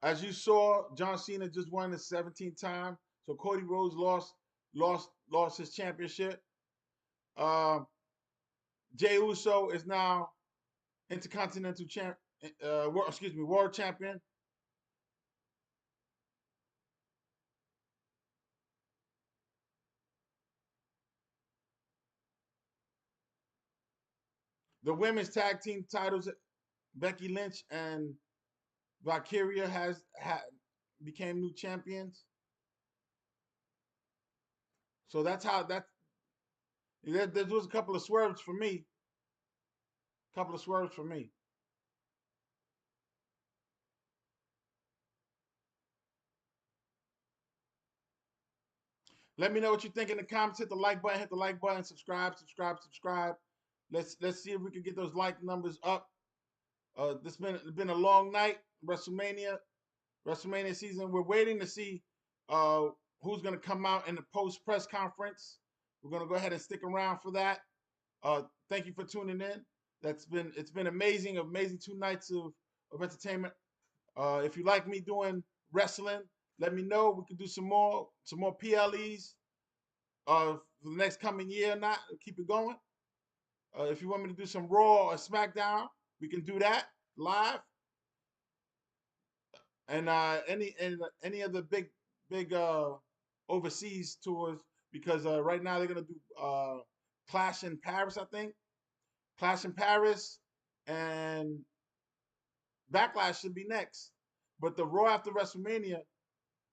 As you saw, John Cena just won the 17th time. So Cody Rhodes lost his championship. Jey Uso is now Intercontinental world champion. The women's tag team titles, Becky Lynch and Valkyria became new champions. So that's how there was a couple of swerves for me. Let me know what you think in the comments. Hit the like button, subscribe. Let's see if we can get those like numbers up. This been a long night. WrestleMania season. We're waiting to see who's gonna come out in the post press conference. We're gonna go ahead and stick around for that. Thank you for tuning in. It's been amazing 2 nights of entertainment. If you like me doing wrestling, let me know. We can do some more PLEs for the next coming year. Not keep it going. If you want me to do some Raw or SmackDown, we can do that live. And any of the big overseas tours, because right now they're gonna do Clash in Paris, I think. Clash in Paris and Backlash should be next. But the Raw after WrestleMania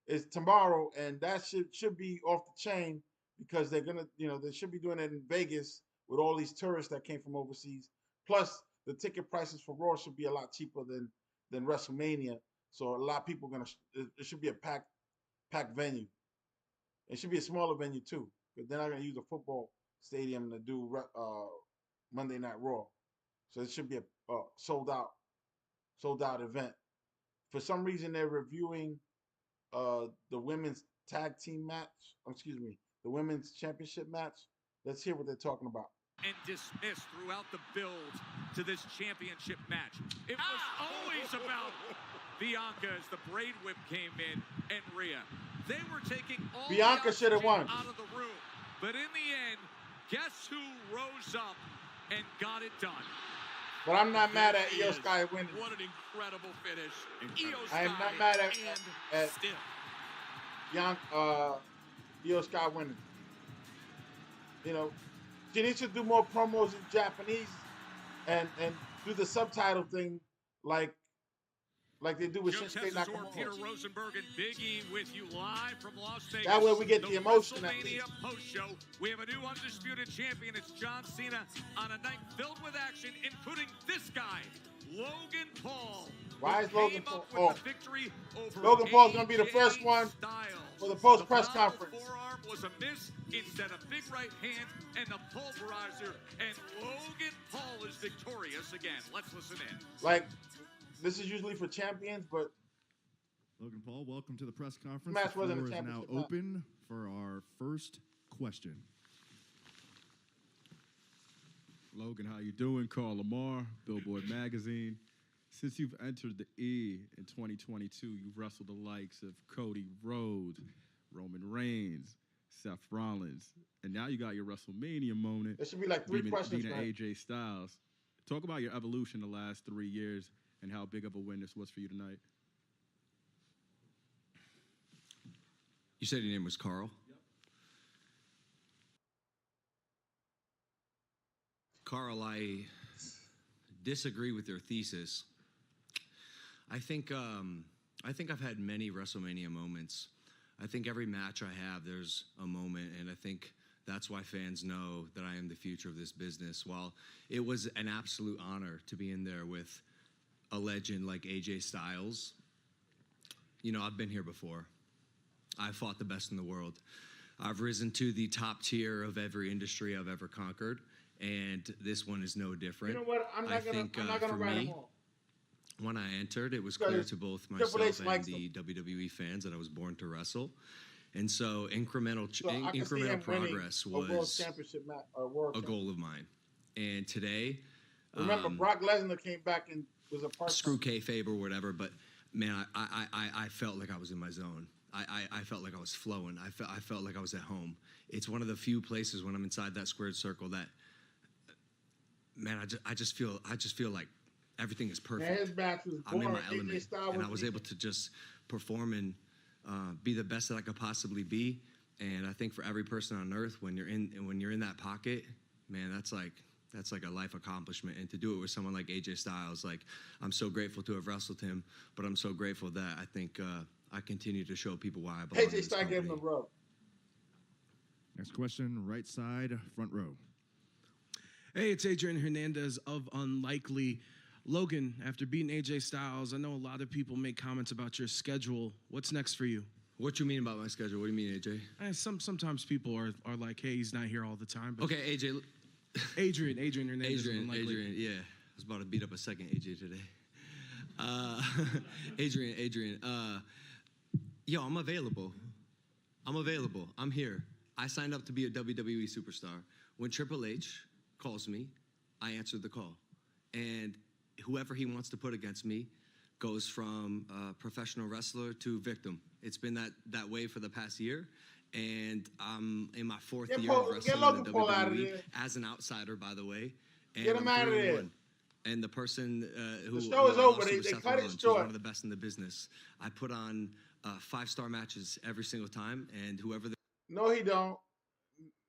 is tomorrow, and that should be off the chain, because they're gonna, they should be doing it in Vegas with all these tourists that came from overseas. Plus, the ticket prices for Raw should be a lot cheaper than WrestleMania. So a lot of people it should be a packed venue. It should be a smaller venue too, but they're not gonna use a football stadium to do Monday Night Raw. So it should be a sold out event. For some reason, they're reviewing the women's tag team match. The women's championship match. Let's hear what they're talking about. And dismissed throughout the build to this championship match. It was always about Bianca as the braid whip came in, and Rhea. They were taking all Bianca should have won out of the room. But in the end, guess who rose up and got it done? But I'm not mad at Io Sky winning. What an incredible finish. I am not mad at Io Sky winning. She needs to do more promos in Japanese and do the subtitle thing like they do with Shinsuke Nakamura. Peter Rosenberg and Big E with you live from Las Vegas. That way we get the emotion at least. Post-show. We have a new undisputed champion. It's John Cena on a night filled with action, including this guy, Logan Paul. Why is Logan Paul? Logan Paul's going to be the first one for the post-press conference. Forearm was a miss instead of big right hand and the pulverizer, and Logan Paul is victorious again. Let's listen in. This is usually for champions, but Logan Paul, welcome to the press conference. Match wasn't a the floor is now championship open for our first question. Logan, how you doing? Carl Lamar, Billboard Magazine. Since you've entered the E in 2022, you've wrestled the likes of Cody Rhodes, Roman Reigns, Seth Rollins, and now you got your WrestleMania moment. There should be like 3 questions. AJ Styles. Talk about your evolution the last 3 years and how big of a win this was for you tonight. You said your name was Carl? Yep. Carl, I disagree with your thesis. I think I've had many WrestleMania moments. I think every match I have, there's a moment, and I think That's why fans know that I am the future of this business. While it was an absolute honor to be in there with a legend like AJ Styles, you know, I've been here before. I've fought the best in the world. I've risen to the top tier of every industry I've ever conquered, and this one is no different. You know what? I'm not gonna write him off. When I entered, it was clear to both myself and the WWE fans that I was born to wrestle. And so incremental progress was a goal of mine. And today, remember, Brock Lesnar came back and was a part. Screw kayfabe or whatever, but man, I felt like I was in my zone. I felt like I was flowing. I felt like I was at home. It's one of the few places when I'm inside that squared circle that, man, I just feel like everything is perfect. Man, his match was I'm in my boring. element, and I was able to just perform and be the best that I could possibly be. And I think for every person on earth, when you're in that pocket, man, that's like a life accomplishment. And to do it with someone like AJ Styles, like, I'm so grateful to have wrestled him, but I'm so grateful that I think I continue to show people why I belong. AJ Styles gave him the rub. Next question, right side, front row. Hey, it's Adrian Hernandez of Unlikely. Logan, after beating AJ Styles, I know a lot of people make comments about your schedule. What's next for you? What you mean about my schedule? What do you mean, AJ? Sometimes people are like, hey, he's not here all the time. But okay, AJ. Adrian Hernandez. Adrian, yeah. I was about to beat up a second AJ today. Adrian. Yo, I'm available. I'm here. I signed up to be a WWE superstar. When Triple H calls me, I answer the call. And whoever he wants to put against me goes from professional wrestler to victim. It's been that way for the past year. And I'm in my fourth year of wrestling in the WWE as an outsider, by the way. And get him out of there. And the person who the show is over. They Seth cut it Rollins, short. One of the best in the business. I put on 5-star matches every single time, and whoever. No, he don't.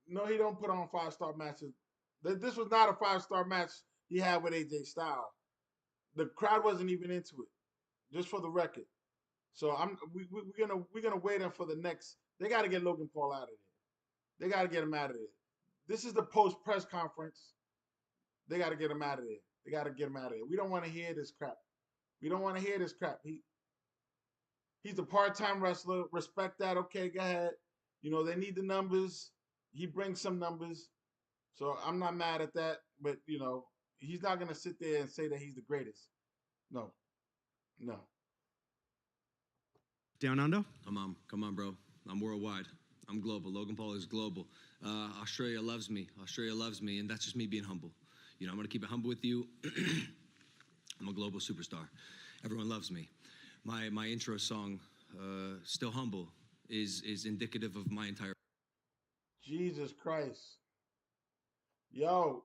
No, he don't put on 5-star matches. This was not a 5-star match he had with AJ Styles. The crowd wasn't even into it, just for the record. So we're gonna wait for the next. They got to get Logan Paul out of there. They got to get him out of there. This is the post press conference. They got to get him out of there. They got to get him out of there. We don't want to hear this crap. We don't want to hear this crap. He's a part-time wrestler. Respect that. Okay, go ahead. You know, they need the numbers. He brings some numbers. So I'm not mad at that. But, you know, he's not going to sit there and say that he's the greatest. No. Down under? Come on, bro. I'm worldwide. I'm global. Logan Paul is global. Australia loves me. And that's just me being humble. You know, I'm going to keep it humble with you. I'm a global superstar. Everyone loves me. My intro song, Still Humble, is indicative of my entire... Jesus Christ. Yo,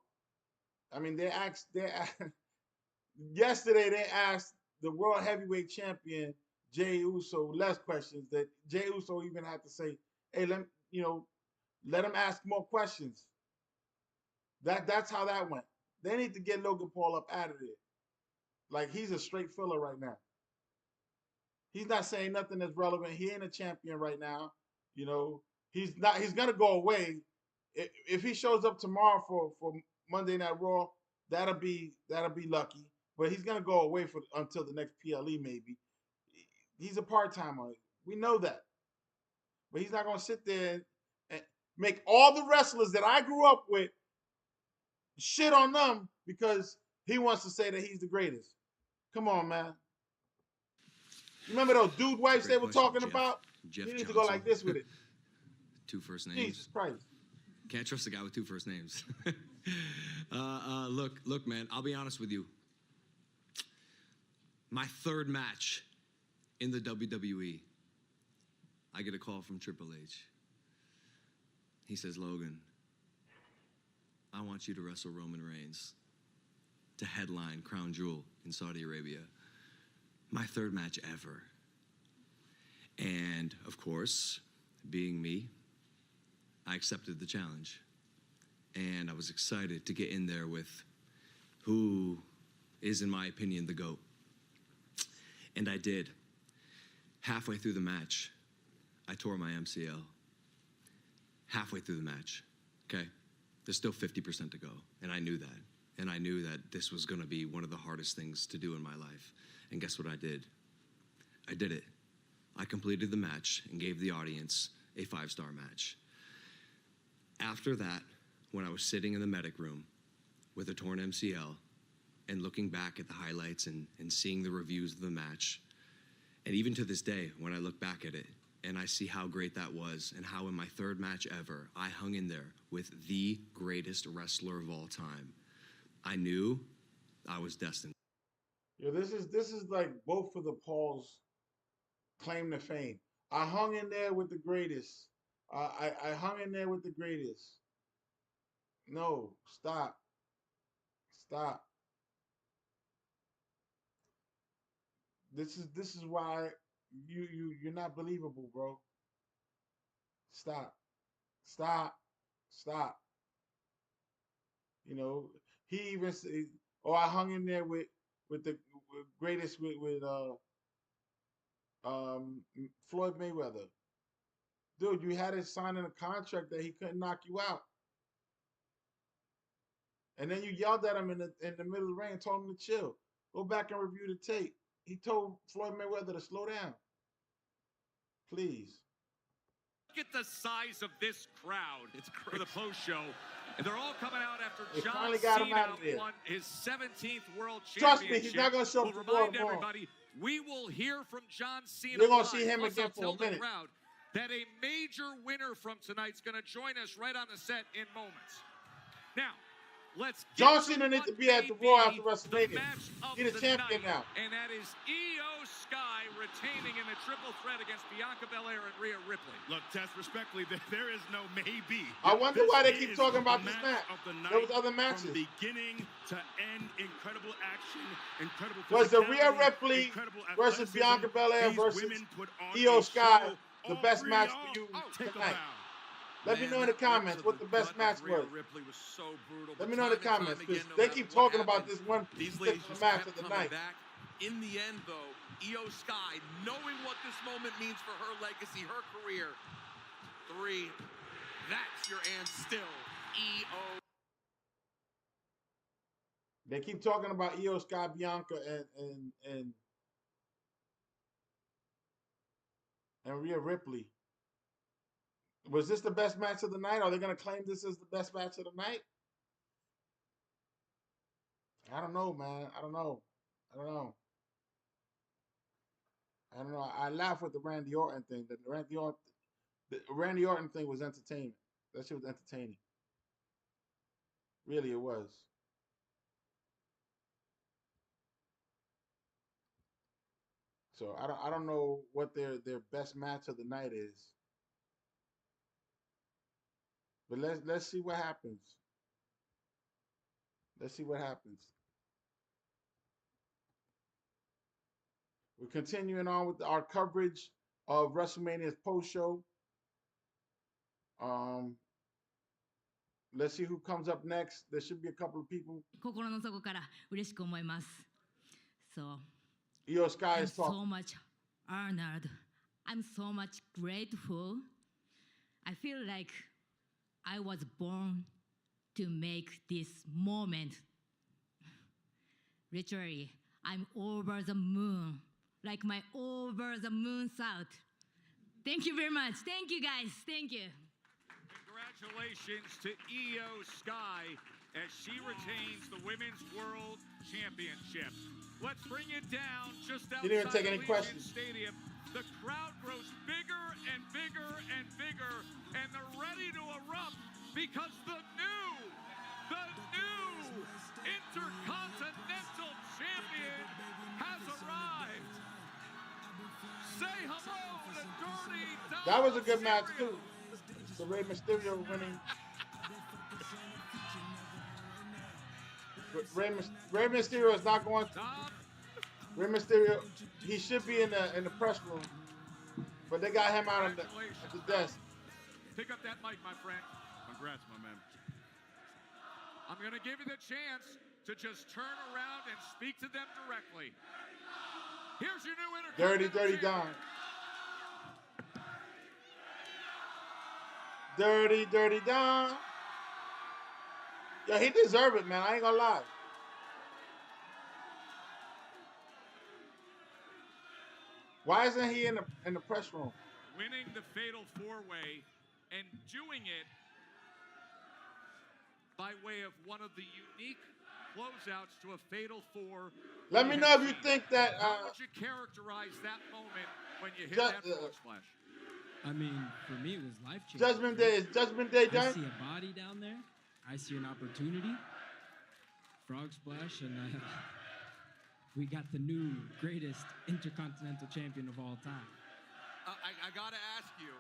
I mean, yesterday they asked the World Heavyweight Champion, Jey Uso, less questions, that Jey Uso even had to say, hey, let him ask more questions. That's how that went. They need to get Logan Paul up out of there. Like, he's a straight filler right now. He's not saying nothing that's relevant. He ain't a champion right now. You know, he's gonna go away. If he shows up tomorrow for Monday Night Raw, that'll be lucky. But he's gonna go away until the next PLE maybe. He's a part-timer. We know that. But he's not gonna sit there and make all the wrestlers that I grew up with shit on them because he wants to say that he's the greatest. Come on, man. You remember those dude wives they were talking about? Jeff You need to Johnson. go like this with it. 2 first names. Jesus Christ. Can't trust a guy with 2 first names. Look, man, I'll be honest with you. My 3rd match in the WWE, I get a call from Triple H. He says, Logan, I want you to wrestle Roman Reigns to headline Crown Jewel in Saudi Arabia. My 3rd match ever. And, of course, being me, I accepted the challenge. And I was excited to get in there with who is, in my opinion, the GOAT. And I did. Halfway through the match, I tore my MCL. Halfway through the match. okay? There's still 50% to go, and I knew that. And I knew that this was gonna be one of the hardest things to do in my life. And guess what I did? I did it. I completed the match and gave the audience a 5-star match. After that, when I was sitting in the medic room with a torn MCL and looking back at the highlights and seeing the reviews of the match, and even to this day, when I look back at it and I see how great that was and how in my 3rd match ever, I hung in there with the greatest wrestler of all time, I knew I was destined. Yo, this is like both of the Pauls' claim to fame. I hung in there with the greatest. I hung in there with the greatest. No, stop. Stop. This is why you're not believable, bro. Stop. Stop. Stop. You know, he even said, "Oh, I hung in there with the greatest with Floyd Mayweather." Dude, you had it signing a contract that he couldn't knock you out. And then you yelled at him in the middle of the ring and told him to chill. Go back and review the tape. He told Floyd Mayweather to slow down. Please. Look at the size of this crowd. It's for the post show. And they're all coming out after John Cena won his 17th World Championship. Trust me, he's not going to show up we'll tomorrow. remind everybody, we will hear from John Cena. You're going to see him again for a minute. Crowd that a major winner from tonight's going to join us right on the set in moments. Now, let's get John Cena needs to be at the Raw after WrestleMania. He's the champion now. And that is Io Sky retaining in the triple threat against Bianca Belair and Rhea Ripley. Look, Tess, respectfully, there is no maybe. I wonder why they keep talking about this match. There was other matches. From beginning to end, incredible action, incredible. Was the Rhea Ripley versus Bianca Belair versus Io Sky the best match for you tonight? Let me know in the comments what the best match was. Let me know in the comments, because they keep talking about this one particular match of the night. In the end, though, Io Sky, knowing what this moment means for her legacy, her career, 3, that's your and still Io. They keep talking about Io Sky, Bianca, and Rhea Ripley. Was this the best match of the night? Are they going to claim this as the best match of the night? I don't know, man. I don't know. I laugh with the Randy Orton thing. The Randy Orton thing was entertaining. That shit was entertaining. Really, it was. So I don't know what their best match of the night is. But let's see what happens. Let's see what happens. We're continuing on with our coverage of WrestleMania's post-show. Let's see who comes up next. There should be a couple of people. 心の底から嬉しく思います。So, Io Sky I'm is talking. so much honored. I'm so much grateful. I feel like I was born to make this moment. Literally, I'm over the moon, like my over the moon south. Thank you very much. Thank you, guys. Thank you. Congratulations to Io Sky as she retains the Women's World Championship. Let's bring it down just outside You didn't even take any Allegiant questions. Stadium. The crowd grows bigger and bigger and bigger, and they're ready to erupt because the new Intercontinental Champion has arrived. Say hello to Dirty Dom. That was a good match too. So Rey Mysterio winning. But Rey Mysterio is not going to. Rey Mysterio, he should be in the press room, but they got him out at the desk. Pick up that mic, my friend. Congrats, my man. I'm going to give you the chance to just turn around and speak to them directly. Here's your new Intercontinental Dirty Dom. Dirty Dom. Yeah, he deserved it, man. I ain't gonna lie. Why isn't he in the press room? Winning the Fatal 4-Way and doing it by way of one of the unique closeouts to a Fatal 4. Let me know if you think that. How would you characterize that moment when you hit that frog splash? I mean, for me, it was life-changing. Judgment Day. Is Judgment Day done? I see a body down there. I see an opportunity. Frog splash, and we got the new greatest Intercontinental Champion of all time. I got to ask you,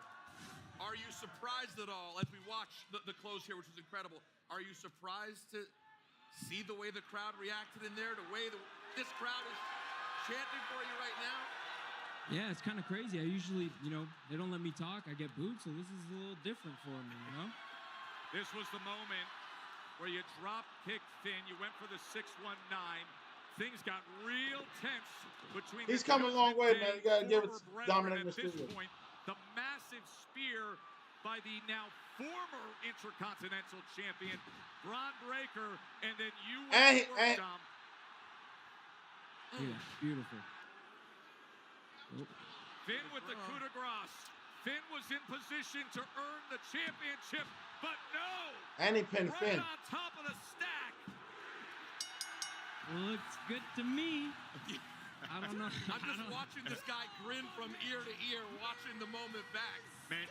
are you surprised at all, as we watch the close here, which was incredible, are you surprised to see the way the crowd reacted in there, the way this crowd is chanting for you right now? Yeah, it's kind of crazy. I usually, they don't let me talk. I get booed, so this is a little different for me, This was the moment where you drop-kicked Finn. You went for the 619. Things got real tense between. He's coming a long way, man. You gotta give it to Dominik Mysterio. At this Mysterio. point, the massive spear by the now former Intercontinental Champion, Bron Breakker, and then you went to work, Dom. Yeah, beautiful. Oh. Finn with the coup de grace. Finn was in position to earn the championship, but no. And he pinned right Finn. on top of the stack. Looks good to me. I don't know. I'm just watching this guy grin from ear to ear, watching the moment back. Man,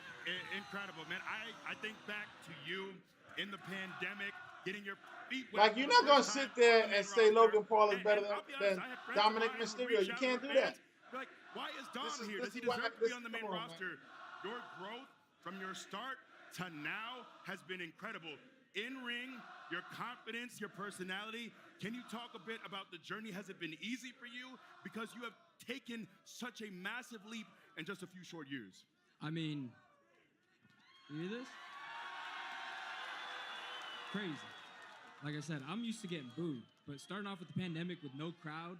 incredible, man. I think back to you in the pandemic, getting your feet wet. Like, you're not gonna sit there and say Logan Paul is better than Dominik Mysterio. You can't do that. Like, why is Dom here? Does he deserve to be on the main roster? Your growth from your start to now has been incredible. In ring, your confidence, your personality. Can you talk a bit about the journey? Has it been easy for you? Because you have taken such a massive leap in just a few short years. I mean, you hear this? Crazy. Like I said, I'm used to getting booed, but starting off with the pandemic with no crowd,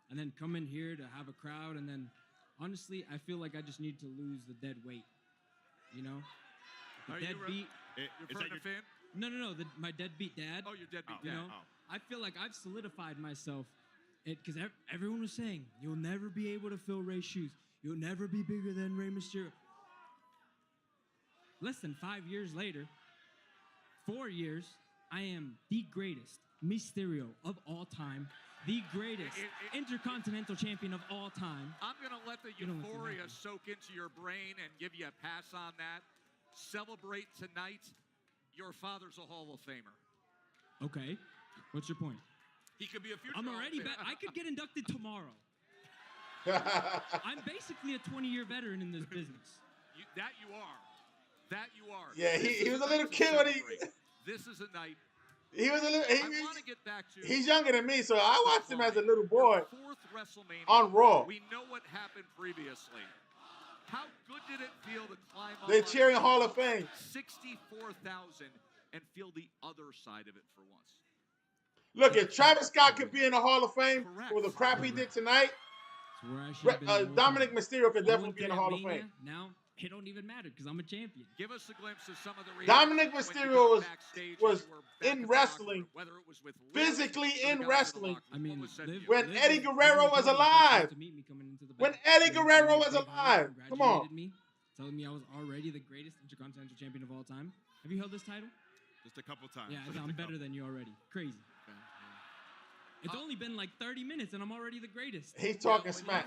and then coming here to have a crowd, and then honestly, I feel like I just need to lose the dead weight. The deadbeat. You're referring to Finn? No. My deadbeat dad. Oh, your deadbeat dad. I feel like I've solidified myself, because everyone was saying you'll never be able to fill Rey's shoes. You'll never be bigger than Rey Mysterio. Less than 5 years later, 4 years, I am the greatest Mysterio of all time, the greatest Intercontinental Champion of all time. I'm going to let the euphoria soak into your brain and give you a pass on that. Celebrate tonight. Your father's a Hall of Famer. Okay. What's your point? He could be a future I'm already I could get inducted tomorrow. I'm basically a 20-year veteran in this business. That you are. Yeah, he was a little kid when he. This is a night. He was a little. I want to get back to. He's younger than me, so I watched him as a little boy. Fourth WrestleMania on Raw. We know what happened previously. How good did it feel to climb up? They're cheering Hall of Fame. 64,000 and feel the other side of it for once. Look, if Travis Scott could be in the Hall of Fame for the crap he did tonight, Dominik Mysterio could definitely be in the Hall of Fame. Now it don't even matter because I'm a champion. Give us a glimpse of some of the Dominik Mysterio was in wrestling, physically in wrestling. I mean, when Eddie Guerrero was alive. When Eddie Guerrero was alive. Come on. Me, telling me I was already the greatest Intercontinental Champion of all time. Have you held this title? Just a couple times. Yeah, I'm better than you already. Crazy. It's only been like 30 minutes and I'm already the greatest. He's talking smack.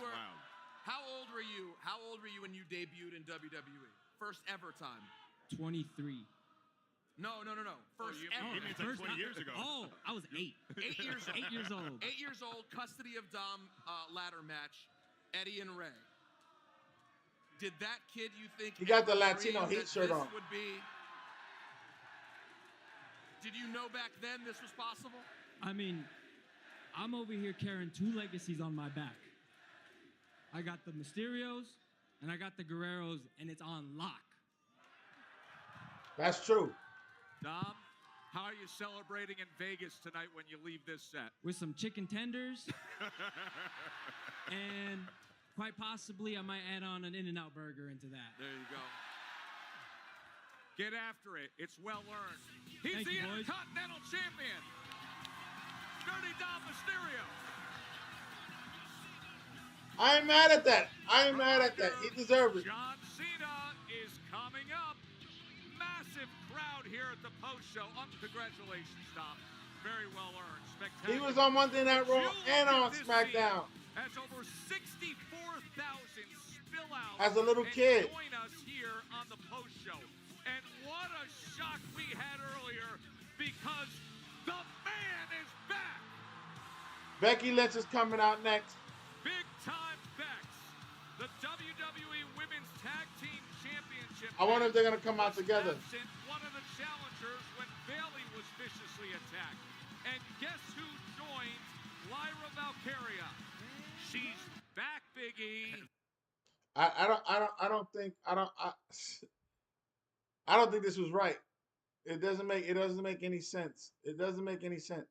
How old were you? How old were you when you debuted in WWE? First ever time. 23. No. First ever. He means like 20 years ago. Oh, I was 8. 8 years old. 8 years old. 8 years old. Custody of Dom ladder match. Eddie and Rey. Did that kid you think? He got the Latino heat shirt on. Would be? Did you know back then this was possible? I mean, I'm over here carrying 2 legacies on my back. I got the Mysterios and I got the Guerreros, and it's on lock. That's true. Dom, how are you celebrating in Vegas tonight when you leave this set? With some chicken tenders. And quite possibly I might add on an In-N-Out burger into that. There you go. Get after it. It's well earned. He's the Intercontinental Champion. Dirty Dom Mysterio. I ain't mad at that. I ain't mad at that. He deserves it. John Cena is coming up. Massive crowd here at the post show. Congratulations, Dom. Very well earned. Spectacular. He was on Monday Night Raw and on SmackDown. As over 64,000 spill out as a little and kid. Join us here on the post show. And what a shock we had earlier because the man is back. Becky Lynch is coming out next. Big time Bex. The WWE Women's Tag Team Championship. I wonder if they're going to come out together. One of the challengers when Bayley was viciously attacked. And guess who joined Lyra Valkyria? She's back, Big E. I don't think this was right. It doesn't make any sense. It doesn't make any sense.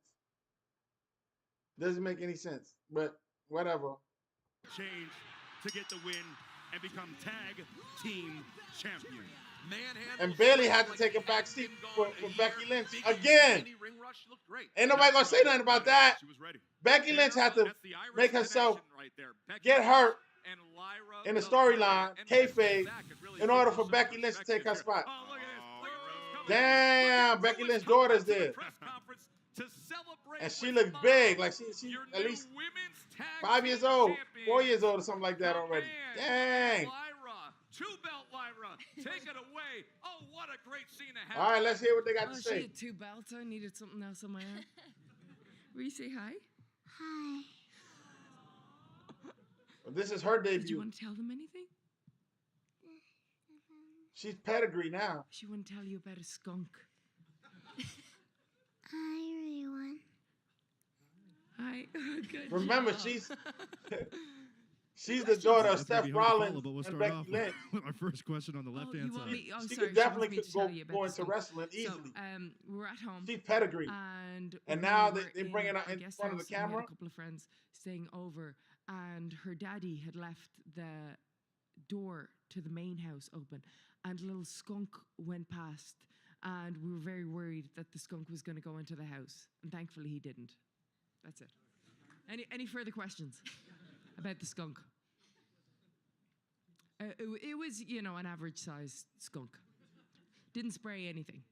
Doesn't make any sense. But whatever. Change to get the win and become tag team champion. And Bayley had to take a back seat for Becky Lynch again. Ain't nobody gonna say nothing about that. Becky Lynch had to make herself get hurt in the storyline, kayfabe, in order for Becky Lynch to take her spot. Damn, Becky Lynch's daughter's there. And she looks big, like she at least 5 years old, 4 years old or something like that already. Dang. Two-belt Lyra, take it away. Oh, what a great scene to have. All right, let's hear what they got to She say. had 2 belts. I needed something else on my arm. Will you say hi? Hi. This is her debut. Did you want to tell them anything? She's pedigree now. She want to tell you about a skunk. Hi, everyone. Hi. Good Remember, job. she's the daughter of That's gonna Seth be hard to Rollins follow, but we'll and start Becky off Lynch. with our first question on the left-hand side. She sorry, could definitely wants me to tell you about go the into skunk. wrestling easily. So, we're at home. She's pedigree. And now we they were bring it out a in guest front of the house, and we camera. had a couple of friends staying over, and her daddy had left the door to the main house open, and a little skunk went past, and we were very worried that the skunk was going to go into the house, and thankfully he didn't. That's it. Any further questions about the skunk? It was, an average-sized skunk. Didn't spray anything.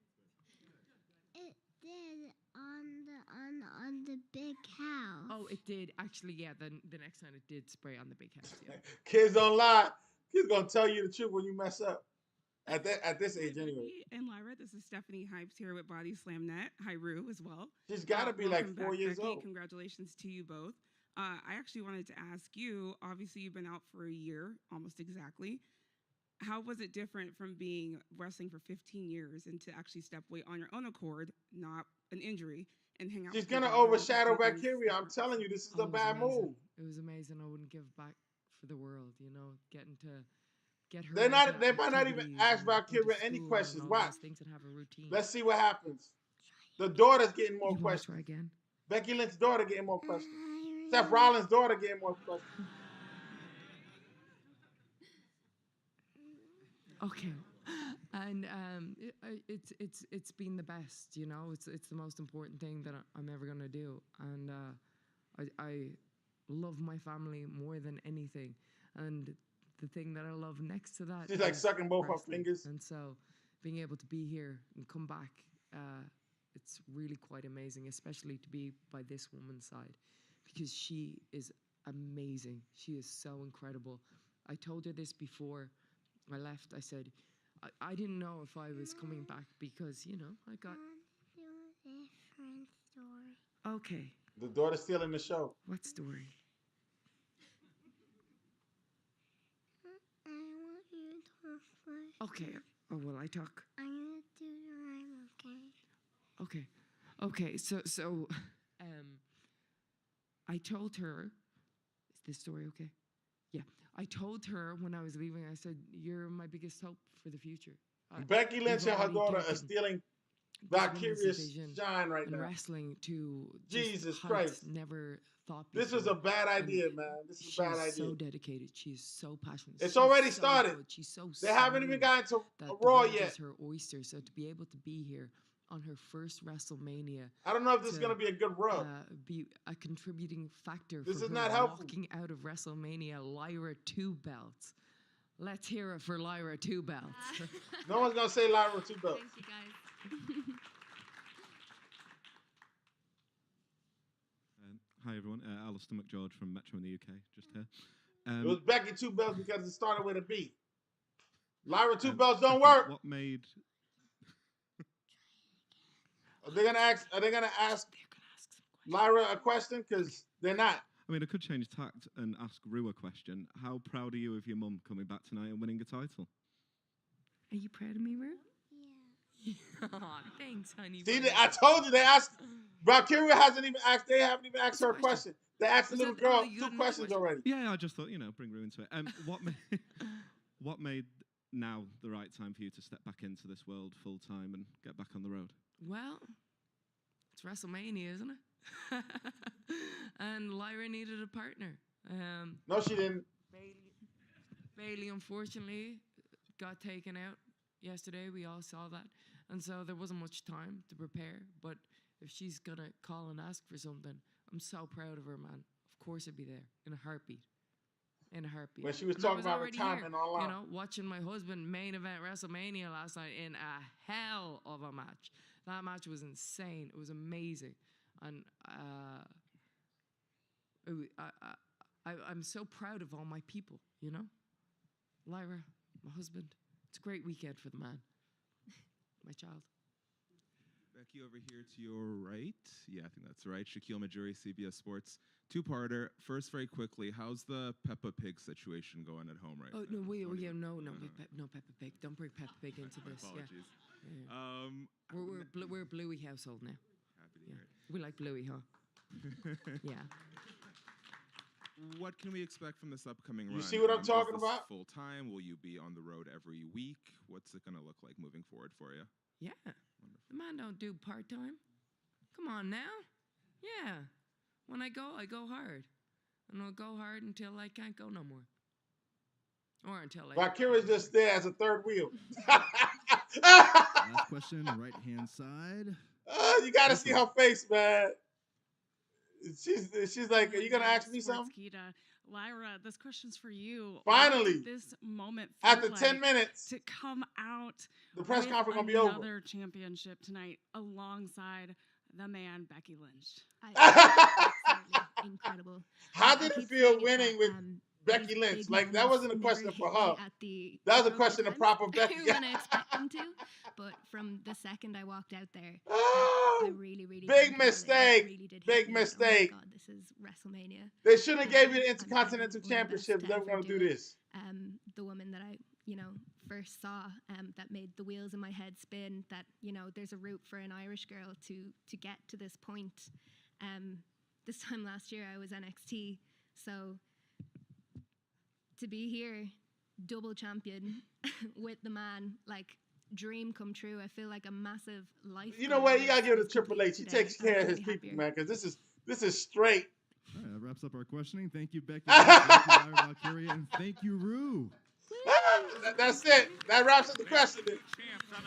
It did on the big house. Oh, it did. Actually, yeah, then the next time it did spray on the big house, yeah. Kids don't lie. Kids gonna tell you the truth when you mess up. At this age, anyway. And Lyra, this is Stephanie Hypes here with Body Slam Net. Hi, Rue, as well. She's got to be like welcome 4 back, years Becky. old. Congratulations to you both. I actually wanted to ask you, obviously you've been out for a year, almost exactly. How was it different from being wrestling for 15 years and to actually step away on your own accord, not an injury, and hang out She's with your gonna daughter and overshadow do things Valkyria. I'm telling you, this is a it was bad amazing. move. It was amazing. I wouldn't give back for the world, getting to get her. They might into not even activities ask and Valkyria into any school questions. and all Why? those things and have a routine. Let's see what happens. The daughter's getting more You wanna questions. try again? Becky Lynch's daughter getting more questions. Seth Rollins' daughter getting more questions. Okay, and it's been the best. It's the most important thing that I'm ever gonna do, and I love my family more than anything, and the thing that I love next to that. She's like is sucking both her wrestling. fingers. And so, being able to be here and come back, it's really quite amazing, especially to be by this woman's side, because she is amazing. She is so incredible. I told her this before I left. I said, I didn't know if I was coming back because, I got... Different story. Okay. The daughter's still in the show. What story? I want you to talk first. Okay. Oh, will I talk? I'm gonna do the rhyme, okay? Okay. So, I told her, is this story okay? Yeah. I told her when I was leaving, I said, you're my biggest hope for the future. Becky Lynch We've and her already daughter are taken stealing this Valkyria's woman's vision shine right and now. wrestling to Jesus just heights Christ. never thought This was before. a bad And idea, man. This is a bad she's idea. so dedicated. She's so passionate. It's She's already so started. good. She's so They haven't even smooth gotten to that a the Raw world yet. is her oyster. So to be able to be here on her first WrestleMania. I don't know if this is going to be a good rub. Be a contributing factor This for is her not helpful. walking out of WrestleMania, Lyra 2 belts. Let's hear it for Lyra 2 belts. No one's going to say Lyra 2 belts. Thank you, guys. Hi, everyone. Alistair McGeorge from Metro in the UK, just here. It was Becky 2 belts because it started with a B. Lyra 2 belts don't work. What made... Are they gonna ask Lyra a question? Because they're not. I mean, I could change tact and ask Rue a question. How proud are you of your mum coming back tonight and winning a title? Are you proud of me, Rue? Yeah. Aw, thanks, honey. See, I told you they asked. Valkyria hasn't even asked. They haven't even asked her a question. They asked the little girl 2 questions already. Yeah, I just thought, bring Rue into it. What made now the right time for you to step back into this world full time and get back on the road? Well, it's WrestleMania, isn't it? And Lyra needed a partner. No, she didn't. Bayley, unfortunately, got taken out yesterday. We all saw that. And so there wasn't much time to prepare. But if she's going to call and ask for something, I'm so proud of her, man. Of course I'd be there in a heartbeat. In a heartbeat. When she was talking about retirement online. You know, watching my husband main event WrestleMania last night in a hell of a match. That match was insane. It was amazing. And I'm so proud of all my people, Lyra, my husband. It's a great weekend for the man. My child. Becky, over here to your right. Yeah, I think that's right. Shaquille Majuri, CBS Sports. 2-parter. First, very quickly, how's the Peppa Pig situation going at home right now? No, no Peppa Pig. Don't bring Peppa Pig into this. Apologies. Yeah. We're a Bluey household now. Happy to hear it. We like Bluey, huh? Yeah. What can we expect from this upcoming run? You see what I'm talking is this about? Full time? Will you be on the road every week? What's it going to look like moving forward for you? Yeah. The man don't do part-time. Come on now. Yeah. When I go hard. And I'll go hard until I can't go no more. Or until I... Valkyria's just there as a third wheel. Last question, right-hand side. You got to see her face, man. She's like, are you going to ask me something? Lyra, this question's for you. Finally. This moment after 10 minutes to come out. The press conference going to be over. Another championship tonight alongside the man, Becky Lynch. Incredible. How did it feel winning with Becky Lynch? Like, that wasn't a question for her. That was a question of proper Becky. I wasn't expecting to, but from the second I walked out there, I really big mistake. Really big mistake. Oh my God, this is WrestleMania. They shouldn't have gave you the Intercontinental Championship. They were going to do this. The woman that I, first saw that made the wheels in my head spin, that, there's a route for an Irish girl to get to this point. This time last year I was NXT, so to be here, double champion with the man, like, dream come true. I feel like a massive life. You know what? You gotta give it to Triple H. He takes care of his people, man, because this is straight. All right, that wraps up our questioning. Thank you, Becky. Thank you, Lyra, Valkyria, and thank you, Rue. That's it. That wraps up the questioning.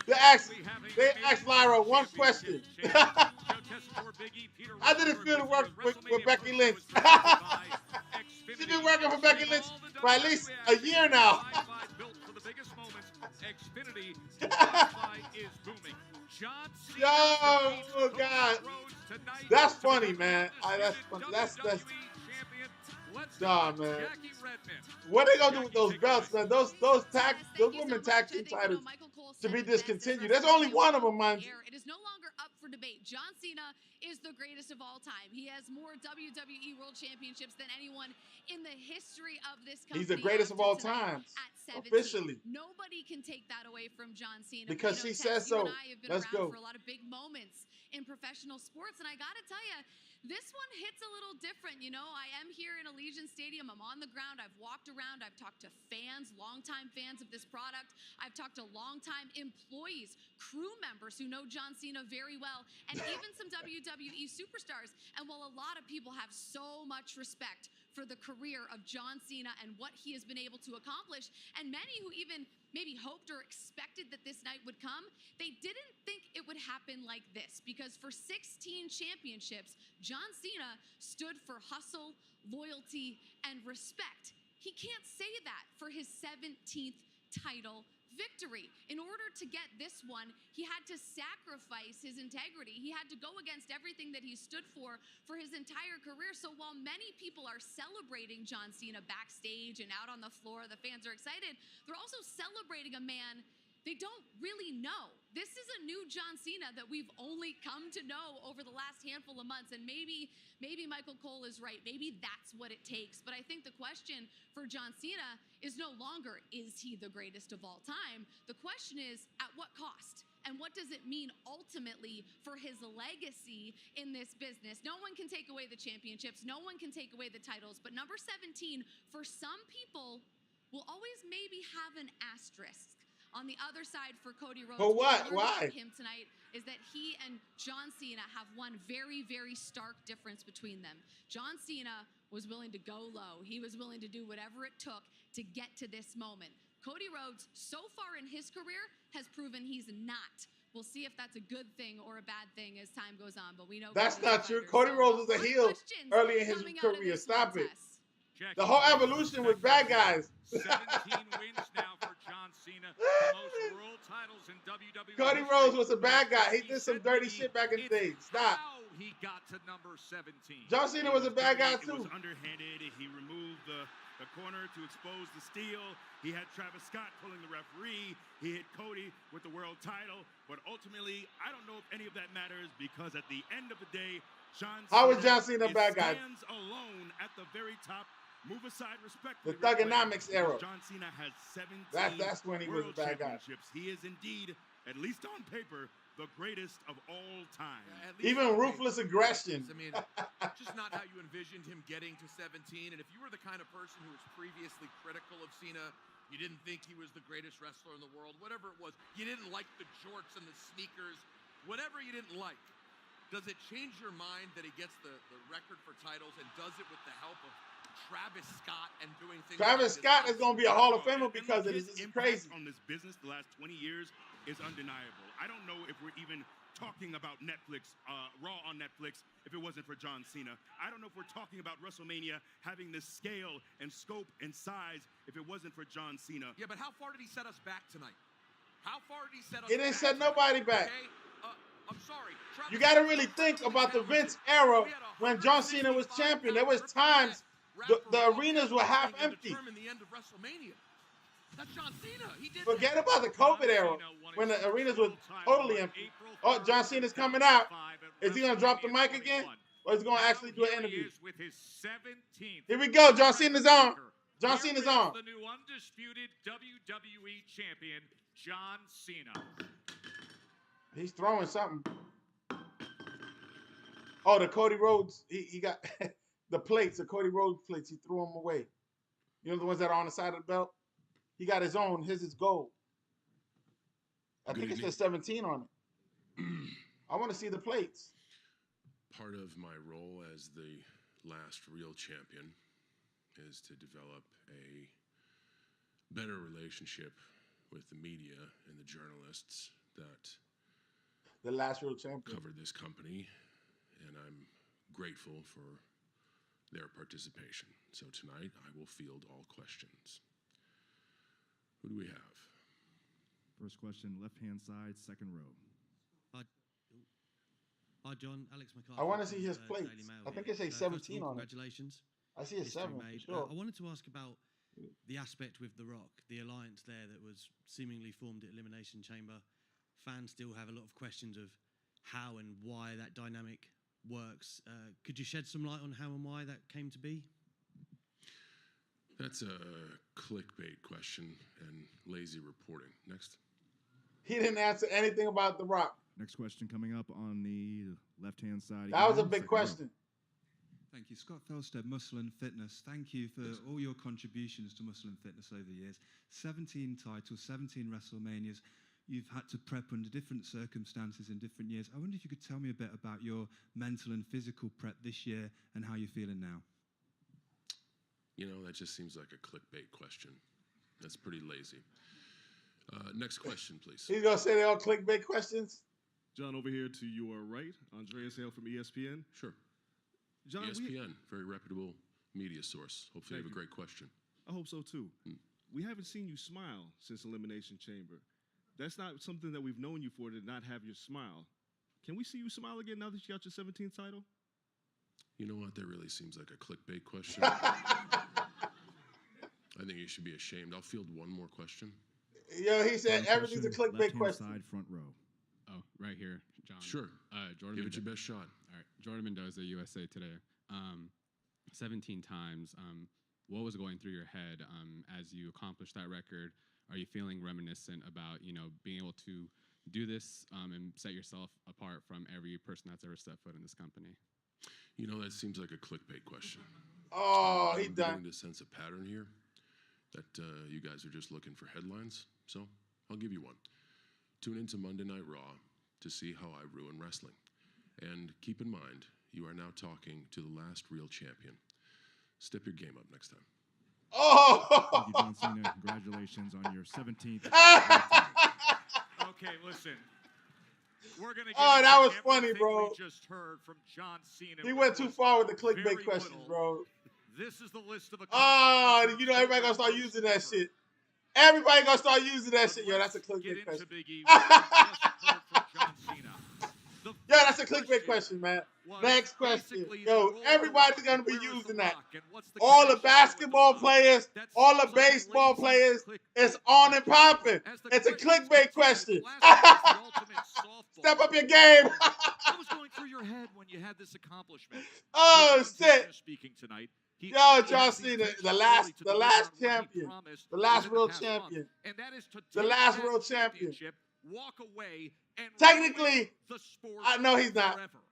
They asked Lyra one question. How did it feel to work with Becky Lynch? She's been working for Becky Lynch for at least a year now. Yo, oh God, that's funny, man. That's funny. That's Nah, man. What are they gonna do with those belts, man? Those women tag team titles to be discontinued. There's only one of them, man. It is no longer up for debate. John Cena is the greatest of all time. He has more WWE World Championships than anyone in the history of this company. He's the greatest of all time, officially. Nobody can take that away from John Cena. Because she says so. Let's go. For a lot of big moments in professional sports, and I gotta tell you, this one hits a little different. I am here in Allegiant Stadium. I'm on the ground. I've walked around. I've talked to fans, longtime fans of this product. I've talked to longtime employees, crew members who know John Cena very well, and even some WWE superstars. And while a lot of people have so much respect for the career of John Cena and what he has been able to accomplish. And many who even maybe hoped or expected that this night would come, they didn't think it would happen like this, because for 16 championships, John Cena stood for hustle, loyalty, and respect. He can't say that for his 17th title victory. In order to get this one, he had to sacrifice his integrity. He had to go against everything that he stood for his entire career. So while many people are celebrating John Cena backstage and out on the floor, the fans are excited, they're also celebrating a man they don't really know. This is a new John Cena that we've only come to know over the last handful of months. And maybe Michael Cole is right. Maybe that's what it takes. But I think the question for John Cena is no longer, is he the greatest of all time? The question is, at what cost? And what does it mean ultimately for his legacy in this business? No one can take away the championships. No one can take away the titles. But number 17, for some people, will always maybe have an asterisk. On the other side for Cody Rhodes, For what? What Why? him tonight is that he and John Cena have one very, very stark difference between them. John Cena was willing to go low. He was willing to do whatever it took to get to this moment. Cody Rhodes, so far in his career, has proven he's not. We'll see if that's a good thing or a bad thing as time goes on, but we know That's Cody's not true. fighter, Cody so Rhodes was a more heel questions early in his coming out of career. this Stop one, it. Tess. The whole evolution was bad guys. 17 wins now for John Cena, the most world titles in WWE. Cody Rhodes was a bad guy. He did some dirty shit back in the day. Stop. How he got to number 17. John Cena was a bad guy It too. was underhanded. He removed the corner to expose the steal. He had Travis Scott pulling the referee. He hit Cody with the world title. But ultimately, I don't know if any of that matters, because at the end of the day, How was John Cena a bad guy? Stands alone at the very top. Move aside respect. The Thugonomics era. John Cena has 17 That's when he was a bad guy. championships. He is indeed, at least on paper, the greatest of all time. Even ruthless aggression. I mean, just not how you envisioned him getting to 17. And if you were the kind of person who was previously critical of Cena, you didn't think he was the greatest wrestler in the world, whatever it was, you didn't like the jorts and the sneakers, whatever you didn't like, does it change your mind that he gets the record for titles and does it with the help of Travis Scott and doing things? Travis Scott is going to be a Hall of Famer because of this. It's Impact crazy. on this business the last 20 years is undeniable. I don't know if we're even talking about Netflix, Raw on Netflix, if it wasn't for John Cena. I don't know if we're talking about WrestleMania having this scale and scope and size if it wasn't for John Cena. Yeah, but how far did he set us back tonight? How far did he set us He back? didn't set nobody back. Okay? I'm sorry. You got to really think about the Vince era when John Cena was champion. There was times the arenas were half empty. Determine the end of WrestleMania. That's John Cena. He did Forget that. about the COVID era when the arenas were totally empty. Oh, John Cena's coming out. Is he going to drop the mic again? Or is he going to actually do an interview? With his 17th. Here we go. John Cena's on. John Cena's on. The new undisputed WWE champion, John Cena. He's throwing something. Oh, the Cody Rhodes. He got the plates, the Cody Rhodes plates. He threw them away. You know the ones that are on the side of the belt? He got his own. His is gold. I think it says 17 on it. I want to see the plates. Part of my role as the last real champion is to develop a better relationship with the media and the journalists that the last real champion covered this company, and I'm grateful for their participation. So tonight I will field all questions. Who do we have? First question, left-hand side, second row. Hi, John. Alex McCarthy. I want to see his from, plates. Daily Mail I think here. it says First of 17 all, on it. Congratulations. I see a History 7 for made. sure. I wanted to ask about the aspect with The Rock, the alliance there that was seemingly formed at Elimination Chamber. Fans still have a lot of questions of how and why that dynamic works. Could you shed some light on how and why that came to be? That's a clickbait question and lazy reporting. Next. He didn't answer anything about The Rock. Next question coming up on the left-hand side. That was a again, big second row. question. Thank you. Scott Felstead, Muscle and Fitness. Thank you for all your contributions to Muscle and Fitness over the years. 17 titles, 17 WrestleManias. You've had to prep under different circumstances in different years. I wonder if you could tell me a bit about your mental and physical prep this year and how you're feeling now. You know, that just seems like a clickbait question. That's pretty lazy. Next question, please. He's gonna say they're all clickbait questions. John, over here to your right, Andreas Hale from ESPN. Sure. John, ESPN, very reputable media source. Hopefully you have a great question. I hope so too. We haven't seen you smile since Elimination Chamber. That's not something that we've known you for, to not have your smile. Can we see you smile again now that you got your 17th title? You know what? That really seems like a clickbait question. I think you should be ashamed. I'll field one more question. Yo, he said everything's a clickbait question. Side, front row. Oh, right here, John. Sure. Jordan Give it your best shot. All right. Jordan Mendoza, USA Today. 17 times. What was going through your head as you accomplished that record? Are you feeling reminiscent about, you know, being able to do this and set yourself apart from every person that's ever set foot in this company? You know, that seems like a clickbait question. Oh, he I'm done. beginning to sense a pattern here that you guys are just looking for headlines. So I'll give you one. Tune into Monday Night Raw to see how I ruin wrestling. And keep in mind, you are now talking to the last real champion. Step your game up next time. Oh! Thank you, John Cena. Congratulations on your 17th. Okay, listen. We're gonna get That was into funny, everything bro. We just heard from John Cena. He which went too was far with the very clickbait questions, little. bro. This is the list of You know everybody gonna start using that shit. Everybody gonna start using that shit. Yo, that's a clickbait question. Yo, that's a clickbait question, man. Next question. Yo, everybody's gonna be using that. All the basketball players, all the baseball players, it's on and popping. It's a clickbait question. Step up your game. What was going through your head when you had this accomplishment? Oh shit. Speaking tonight. Yo, John Cena, the last champion, the last real champion, and that is to the last real champion. Walk away and technically, the sport I know he's not. forever.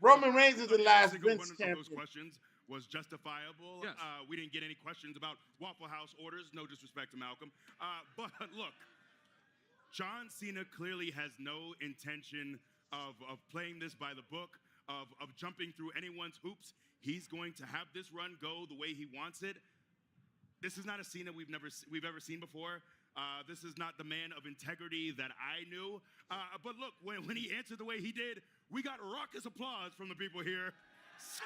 Roman Reigns is the last Vince One of champion. those questions was justifiable. Yes. We didn't get any questions about Waffle House orders. No disrespect to Malcolm. But look, John Cena clearly has no intention of playing this by the book, of jumping through anyone's hoops. He's going to have this run go the way he wants it. This is not a Cena we've ever seen before. This is not the man of integrity that I knew. But look, when he answered the way he did, we got raucous applause from the people here. So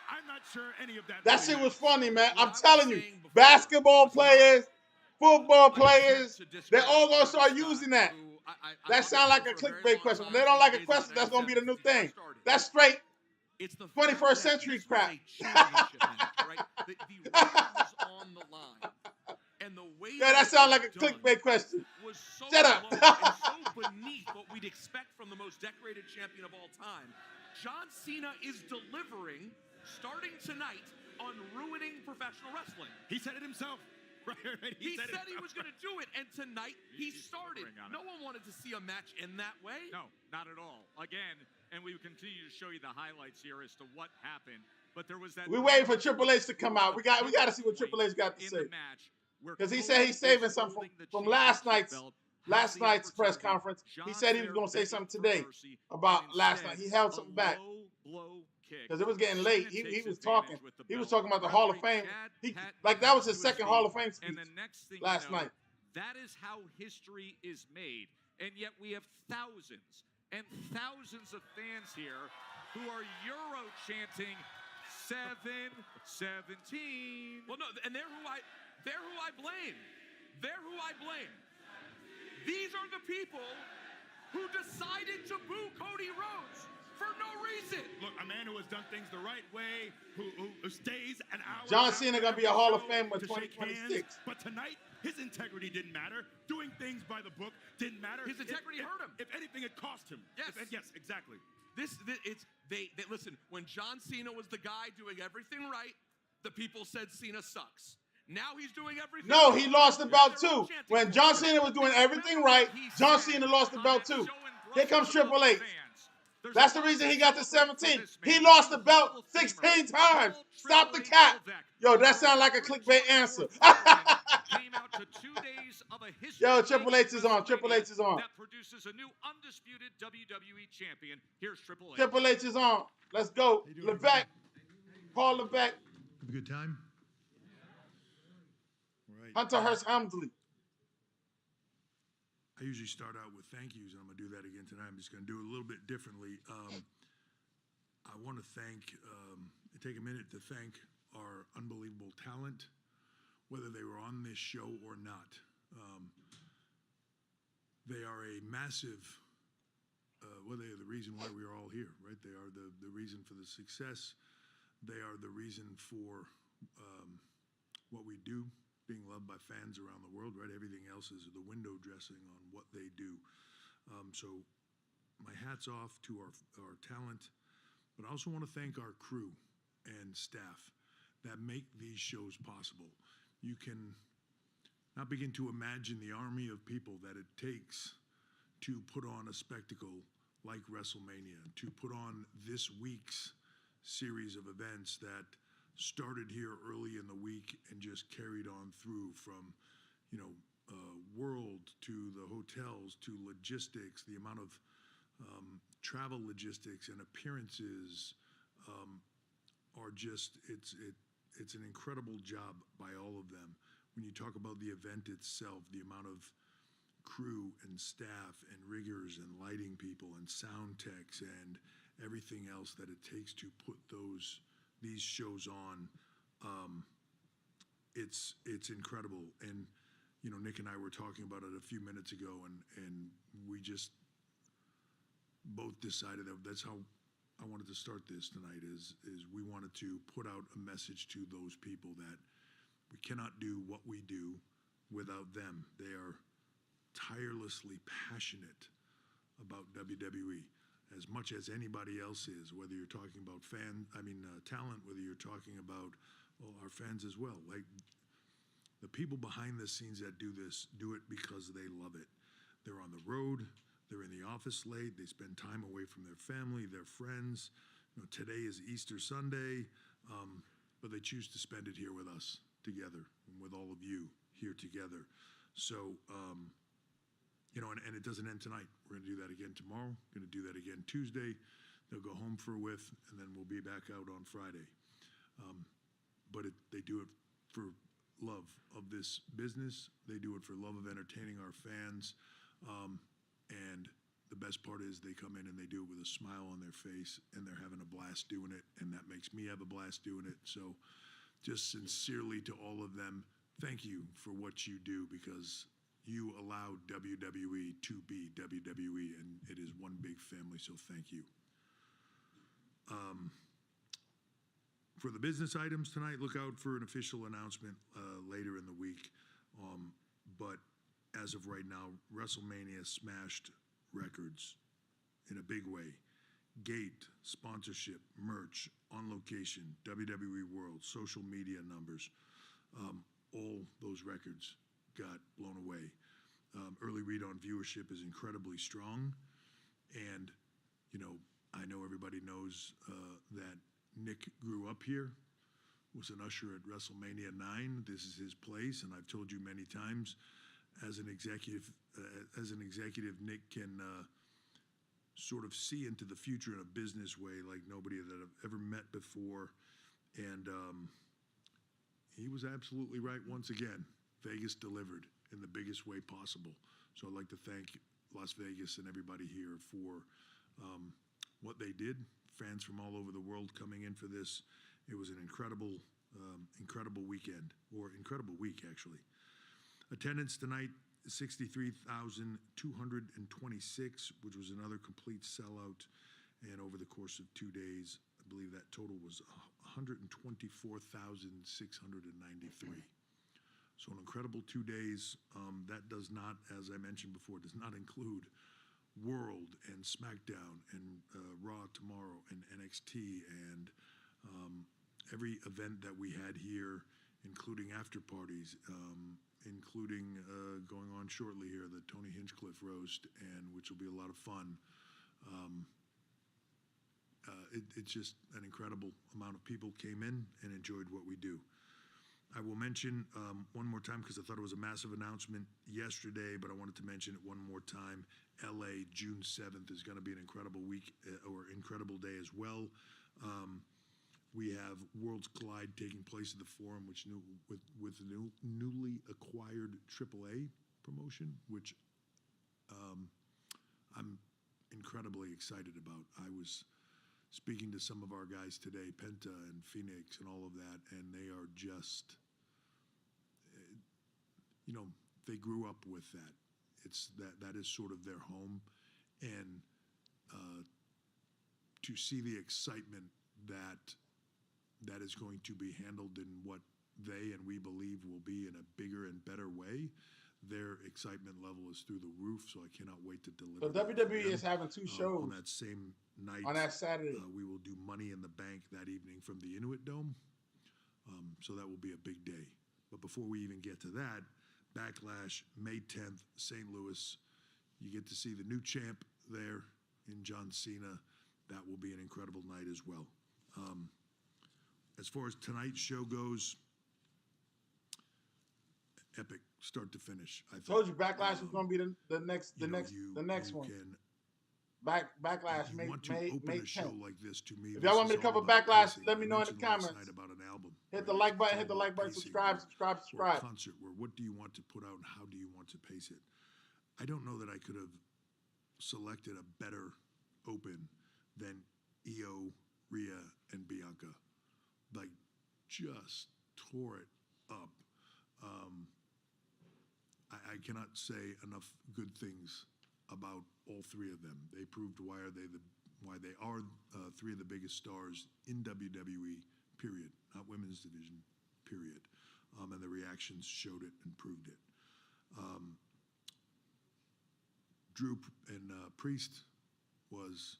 I'm not sure any of that. That shit was funny, man. I'm telling you, basketball players, football players, they're all gonna start using that. That sounds like a clickbait question. When they don't like a question, that's gonna be the new thing. That's straight. It's the 21st century crap. The record was on the line. And the way Yeah, that sounds like a clickbait question. Was so Shut up. low and so beneath what we'd expect from the most decorated champion of all time. John Cena is delivering, starting tonight, on ruining professional wrestling. He said it himself. Right, he said he was going to do it, and tonight he started. No one wanted to see a match in that way. No, not at all. Again, and we will continue to show you the highlights here as to what happened. But there was that. We're waiting for Triple H to come out. We got to see what Triple H got to say. Because he said he's saving something from last night's press conference. He said he was going to say something today about last night. He held something back because it was getting late. He was talking. He was talking about the Hall of Fame. That was his second Hall of Fame speech last night. That is how history is made. And yet we have thousands and thousands of fans here who are Euro chanting 7-17. Well, no, and they're who I blame. They're who I blame. These are the people who decided to boo Cody Rhodes for no reason. Look, a man who has done things the right way, who stays an hour. John Cena gonna be a Hall of Famer in 2026. But tonight, his integrity didn't matter. Doing things by the book didn't matter. His integrity hurt him. If anything, it cost him. Yes. Yes, exactly. They listen. When John Cena was the guy doing everything right, the people said Cena sucks. Now he's doing everything. No, he lost the belt too. When John Cena was doing everything right, John Cena lost the belt too. Here comes Triple H. That's the reason he got the 17. He lost the belt 16 times. Stop the cap. Yo, that sounds like a clickbait answer. Yo, Triple H is on. Triple H is on. That produces a new undisputed WWE champion. Here's Triple H. Triple H is on. Let's go. Levesque. Paul Levesque. Have a good time. Hunter Hearst Helmsley. I usually start out with thank yous, and I'm going to do that again tonight. I'm just going to do it a little bit differently. I want to take a minute to thank our unbelievable talent, whether they were on this show or not. They are a massive, well, they are the reason why we are all here, right? They are the reason for the success. They are the reason for what we do, being loved by fans around the world, right? Everything else is the window dressing on what they do. So my hat's off to our talent, but I also want to thank our crew and staff that make these shows possible. You can not begin to imagine the army of people that it takes to put on a spectacle like WrestleMania, to put on this week's series of events that started here early in the week and just carried on through from, world to the hotels to logistics, the amount of travel logistics and appearances are just, it's an incredible job by all of them. When you talk about the event itself, the amount of crew and staff and riggers and lighting people and sound techs and everything else that it takes to put these shows on, it's incredible. And Nick and I were talking about it a few minutes ago, and we just both decided that that's how I wanted to start this tonight. Is we wanted to put out a message to those people that we cannot do what we do without them. They are tirelessly passionate about WWE as much as anybody else is, whether you're talking about talent, whether you're talking about our fans as well. Like, the people behind the scenes that do this do it because they love it. They're on the road, they're in the office late, they spend time away from their family, their friends. Today is Easter Sunday, but they choose to spend it here with us together and with all of you here together. So, and it doesn't end tonight. We're going to do that again tomorrow. Going to do that again Tuesday. They'll go home for a whiff, and then we'll be back out on Friday. But they do it for love of this business. They do it for love of entertaining our fans. And the best part is they come in and they do it with a smile on their face, and they're having a blast doing it, and that makes me have a blast doing it. So just sincerely to all of them, thank you for what you do, because you allow WWE to be WWE, and it is one big family, so thank you. For the business items tonight, look out for an official announcement later in the week. But as of right now, WrestleMania smashed records in a big way. Gate, sponsorship, merch, on location, WWE World, social media numbers, all those records got blown away. Early read on viewership is incredibly strong. And, I know everybody knows that Nick grew up here, was an usher at WrestleMania 9. This is his place, and I've told you many times, as an executive, Nick can sort of see into the future in a business way like nobody that I've ever met before. And he was absolutely right once again. Vegas delivered in the biggest way possible. So I'd like to thank Las Vegas and everybody here for what they did. Fans from all over the world coming in for this. It was an incredible weekend, or incredible week, actually. Attendance tonight, 63,226, which was another complete sellout. And over the course of 2 days, I believe that total was 124,693. So an incredible 2 days. That does not, as I mentioned before, does not include World and SmackDown and Raw tomorrow and NXT and every event that we had here, including after parties, including going on shortly here, the Tony Hinchcliffe roast, and which will be a lot of fun. It's just an incredible amount of people came in and enjoyed what we do. I will mention one more time, because I thought it was a massive announcement yesterday, but I wanted to mention it one more time. LA, June 7th is going to be an incredible week, or incredible day as well. We have Worlds Collide taking place at the Forum, which with the newly acquired AAA promotion, which I'm incredibly excited about. I was speaking to some of our guys today, Penta and Phoenix and all of that, and they are just, they grew up with that. It's that is sort of their home, and to see the excitement that is going to be handled in what they and we believe will be in a bigger and better way, their excitement level is through the roof. So I cannot wait to deliver. So WWE is having 2 shows on that same night. On that Saturday, we will do Money in the Bank that evening from the Inuit Dome. So that will be a big day. But before we even get to that, Backlash, May 10th, St. Louis. You get to see the new champ there in John Cena. That will be an incredible night as well. As far as tonight's show goes, epic, start to finish. I told you Backlash was going to be the next one. Backlash May want to open a show 10th. like this to me. If y'all want me to cover Backlash, let me know in the comments. About an album. Hit the like button. Hit the like button. Subscribe. Or a concert where what do you want to put out and how do you want to pace it? I don't know that I could have selected a better open than Io, Rhea, and Bianca. Like, just tore it up. I cannot say enough good things about all 3 of them. They proved why they are 3 of the biggest stars in WWE, period. Not women's division, period. And the reactions showed it and proved it. Drew and Priest was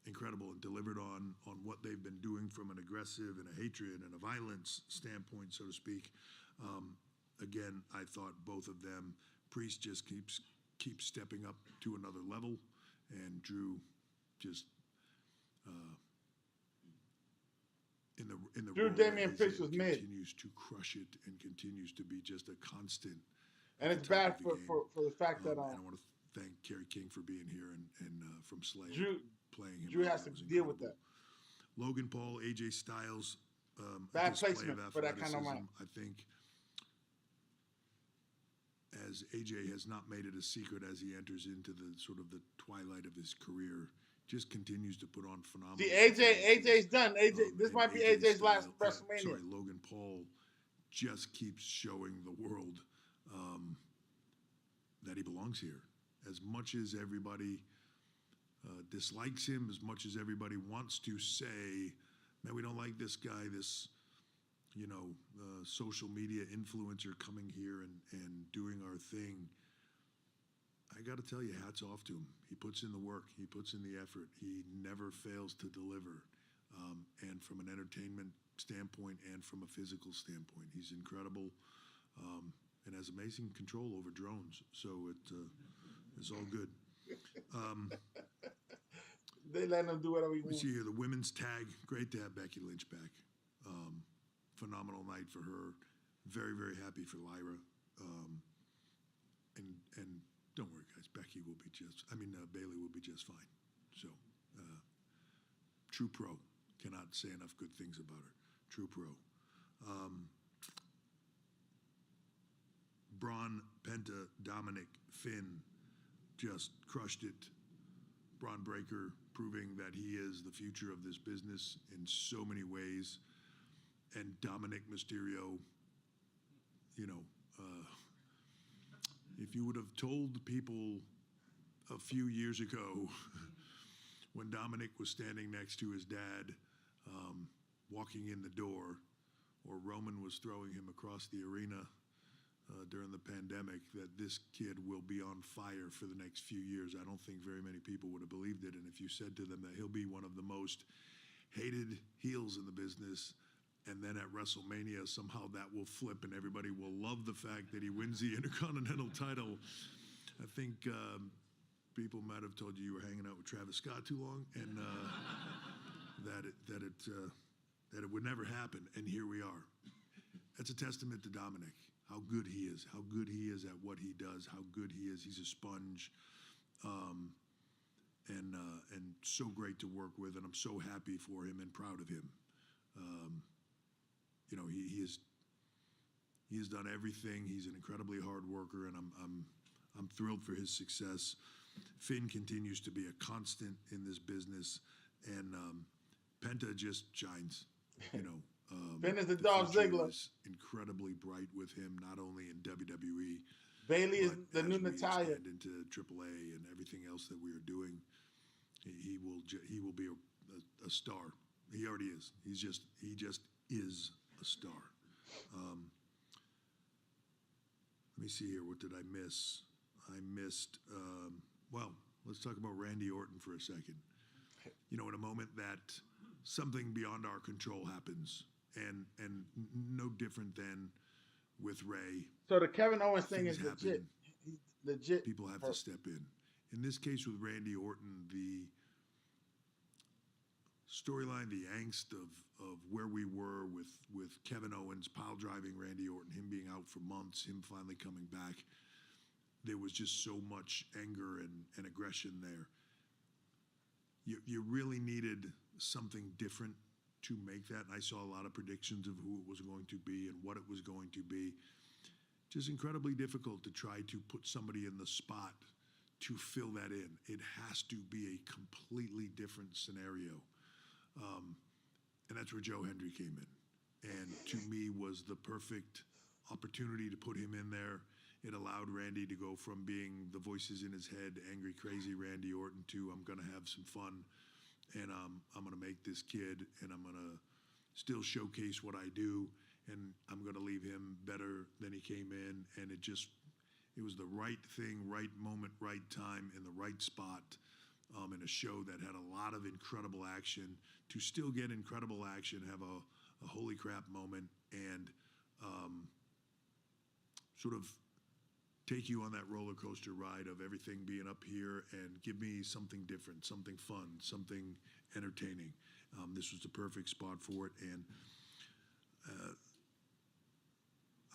incredible and delivered on what they've been doing from an aggressive and a hatred and a violence standpoint, so to speak. Again, I thought both of them, Priest just keeps stepping up to another level, and Drew just in the Drew Damian Priest was mid. Continues to crush it and continues to be just a constant. And it's bad for the fact that and I want to thank Kerry King for being here and from Slay playing him. Drew has to deal with that. Logan Paul, AJ Styles. Bad placement for that kind of match. I think, as AJ has not made it a secret as he enters into the sort of the twilight of his career, just continues to put on phenomenal. See, AJ's done. This might be AJ's last WrestleMania. Sorry, Logan Paul just keeps showing the world that he belongs here. As much as everybody dislikes him, as much as everybody wants to say, man, we don't like this guy, this social media influencer coming here and doing our thing. I got to tell you, hats off to him. He puts in the work. He puts in the effort. He never fails to deliver. And from an entertainment standpoint and from a physical standpoint, he's incredible and has amazing control over drones. So it's all good. They let him do whatever he We wants. see here the women's tag. Great to have Becky Lynch back. Phenomenal night for her. Very, very happy for Lyra. And don't worry, guys. Bayley will be just fine. So, true pro. Cannot say enough good things about her. True pro. Bron, Penta, Dominik, Finn just crushed it. Bron Breakker proving that he is the future of this business in so many ways. And Dominik Mysterio, if you would have told people a few years ago when Dominik was standing next to his dad, walking in the door, or Roman was throwing him across the arena during the pandemic, that this kid will be on fire for the next few years, I don't think very many people would have believed it. And if you said to them that he'll be one of the most hated heels in the business, and then at WrestleMania, somehow that will flip and everybody will love the fact that he wins the Intercontinental title. I think people might have told you were hanging out with Travis Scott too long, and that it would never happen. And here we are. That's a testament to Dominik, how good he is at what he does, how good he is. He's a sponge, and so great to work with. And I'm so happy for him and proud of him. You know, he has done everything. He's an incredibly hard worker, and I'm thrilled for his success. Finn continues to be a constant in this business, and Penta just shines. You know, Finn is the future Dolph Ziggler. is incredibly bright with him, not only in WWE. Bayley is but the as new we Natalia. expand into AAA and everything else that we are doing, he will be a star. He already is. He just is a star. Let me see here. What did I miss? I missed. Well, let's talk about Randy Orton for a second. You know, in a moment that something beyond our control happens, and no different than with Ray. So the Kevin Owens thing things is happen. legit. Legit. People have to step in. In this case with Randy Orton, the storyline, the angst of where we were with Kevin Owens pile driving Randy Orton, him being out for months, him finally coming back. There was just so much anger and aggression there. You really needed something different to make that. And I saw a lot of predictions of who it was going to be and what it was going to be. Just incredibly difficult to try to put somebody in the spot to fill that in. It has to be a completely different scenario. And that's where Joe Hendry came in. And to me was the perfect opportunity to put him in there. It allowed Randy to go from being the voices in his head, angry, crazy Randy Orton, to I'm going to have some fun, and I'm going to make this kid, and I'm going to still showcase what I do, and I'm going to leave him better than he came in. And it was the right thing, right moment, right time, in the right spot, in a show that had a lot of incredible action, to still get incredible action, have a holy crap moment, and sort of take you on that roller coaster ride of everything being up here and give me something different, something fun, something entertaining. This was the perfect spot for it. And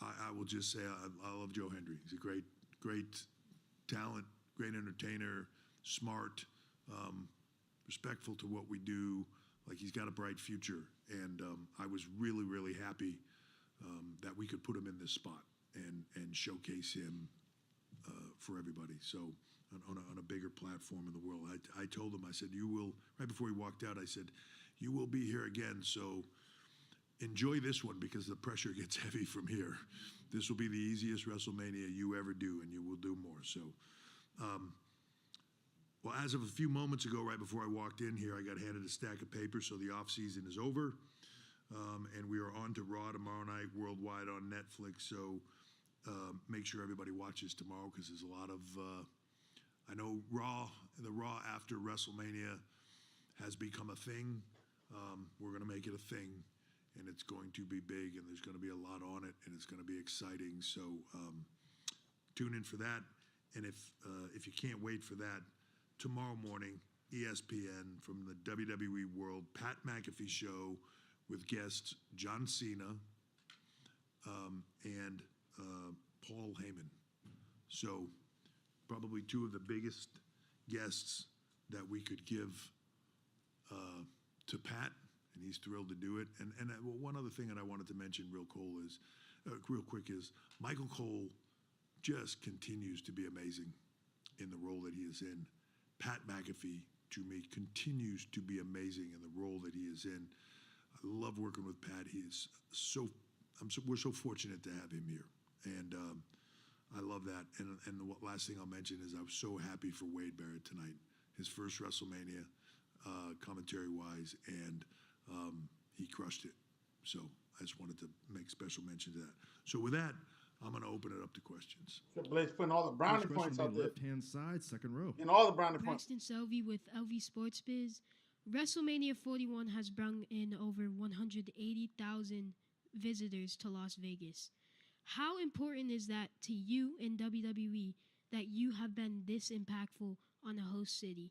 I will just say I love Joe Hendry. He's a great talent, great entertainer, smart, respectful to what we do. Like, he's got a bright future. And I was really, really happy that we could put him in this spot and showcase him for everybody. So on a bigger platform in the world. I told him, I said, you will, right before he walked out, I said, you will be here again. So enjoy this one, because the pressure gets heavy from here. This will be the easiest WrestleMania you ever do, and you will do more. So, well, as of a few moments ago, right before I walked in here, I got handed a stack of papers. So the off season is over. And we are on to Raw tomorrow night, worldwide on Netflix. So make sure everybody watches tomorrow, because there's a lot of, I know the Raw after WrestleMania has become a thing. We're going to make it a thing, and it's going to be big, and there's going to be a lot on it, and it's going to be exciting. So tune in for that. And if you can't wait for that, tomorrow morning, ESPN from the WWE World, Pat McAfee show, with guests John Cena and Paul Heyman. So probably two of the biggest guests that we could give to Pat, and he's thrilled to do it. And one other thing that I wanted to mention real quick is Michael Cole just continues to be amazing in the role that he is in. Pat McAfee, to me, continues to be amazing in the role that he is in. I love working with Pat. We're so fortunate to have him here, and I love that. And the last thing I'll mention is I was so happy for Wade Barrett tonight, his first WrestleMania, commentary-wise, and he crushed it. So I just wanted to make special mention to that. So with that, I'm going to open it up to questions. Blaze putting all the brownie First points question out there. left-hand side, second row. And all the brownie points. Preston Selvey with LV Sports Biz. WrestleMania 41 has brought in over 180,000 visitors to Las Vegas. How important is that to you in WWE that you have been this impactful on a host city?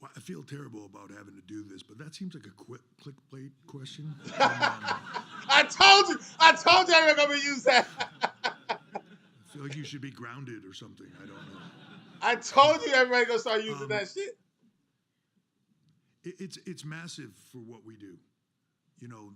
Well, I feel terrible about having to do this, but that seems like a clickbait question. I told you I was going to use that. I feel like you should be grounded or something. I don't know. I told you everybody going to start using that shit. It's massive for what we do. You know,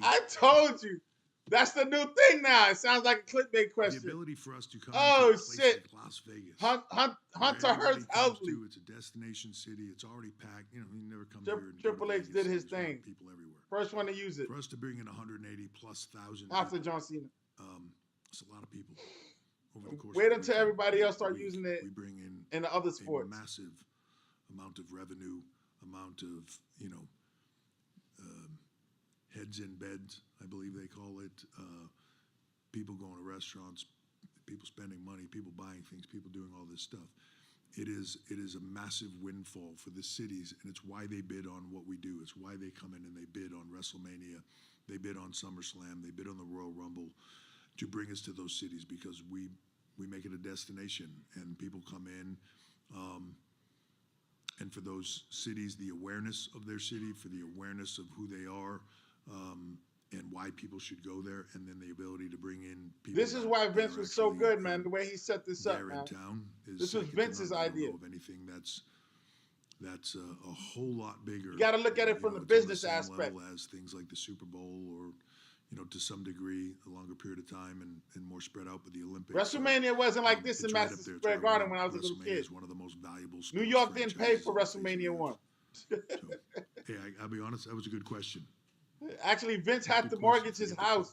I told you. That's the new thing now. It sounds like a clickbait question. The ability for us to come oh, into a place shit. like Las Vegas. Hunter Hearst Helsley. It's a destination city. It's already packed. You know, you never come Tri- here. And Triple H did his There's thing. people everywhere. First one to use it. For us to bring in 180 plus thousand After people, John Cena. it's a lot of people. Over the course Wait of until everybody else start using it we bring in the other sports. A massive amount of revenue, amount of, heads in beds, I believe they call it. People going to restaurants, people spending money, people buying things, people doing all this stuff. It is a massive windfall for the cities, and it's why they bid on what we do. It's why they come in and they bid on Wrestlemania, they bid on SummerSlam, they bid on the Royal Rumble to bring us to those cities, because we make it a destination and people come in. And for those cities, the awareness of their city, for the awareness of who they are, and why people should go there, and then the ability to bring in people. This is why Vince was so good, man. The way he set this up, man. In town is this was Vince's idea. Of anything that's a whole lot bigger. You got to look at it from the business aspect. Level as things like the Super Bowl, or to some degree, a longer period of time and more spread out with the Olympics. WrestleMania wasn't like this in Madison Square Garden when I was a little kid. Is one of the most valuable. New York didn't pay for WrestleMania 1. Hey, I'll be honest, that was a good question. Actually, Vince had to mortgage his house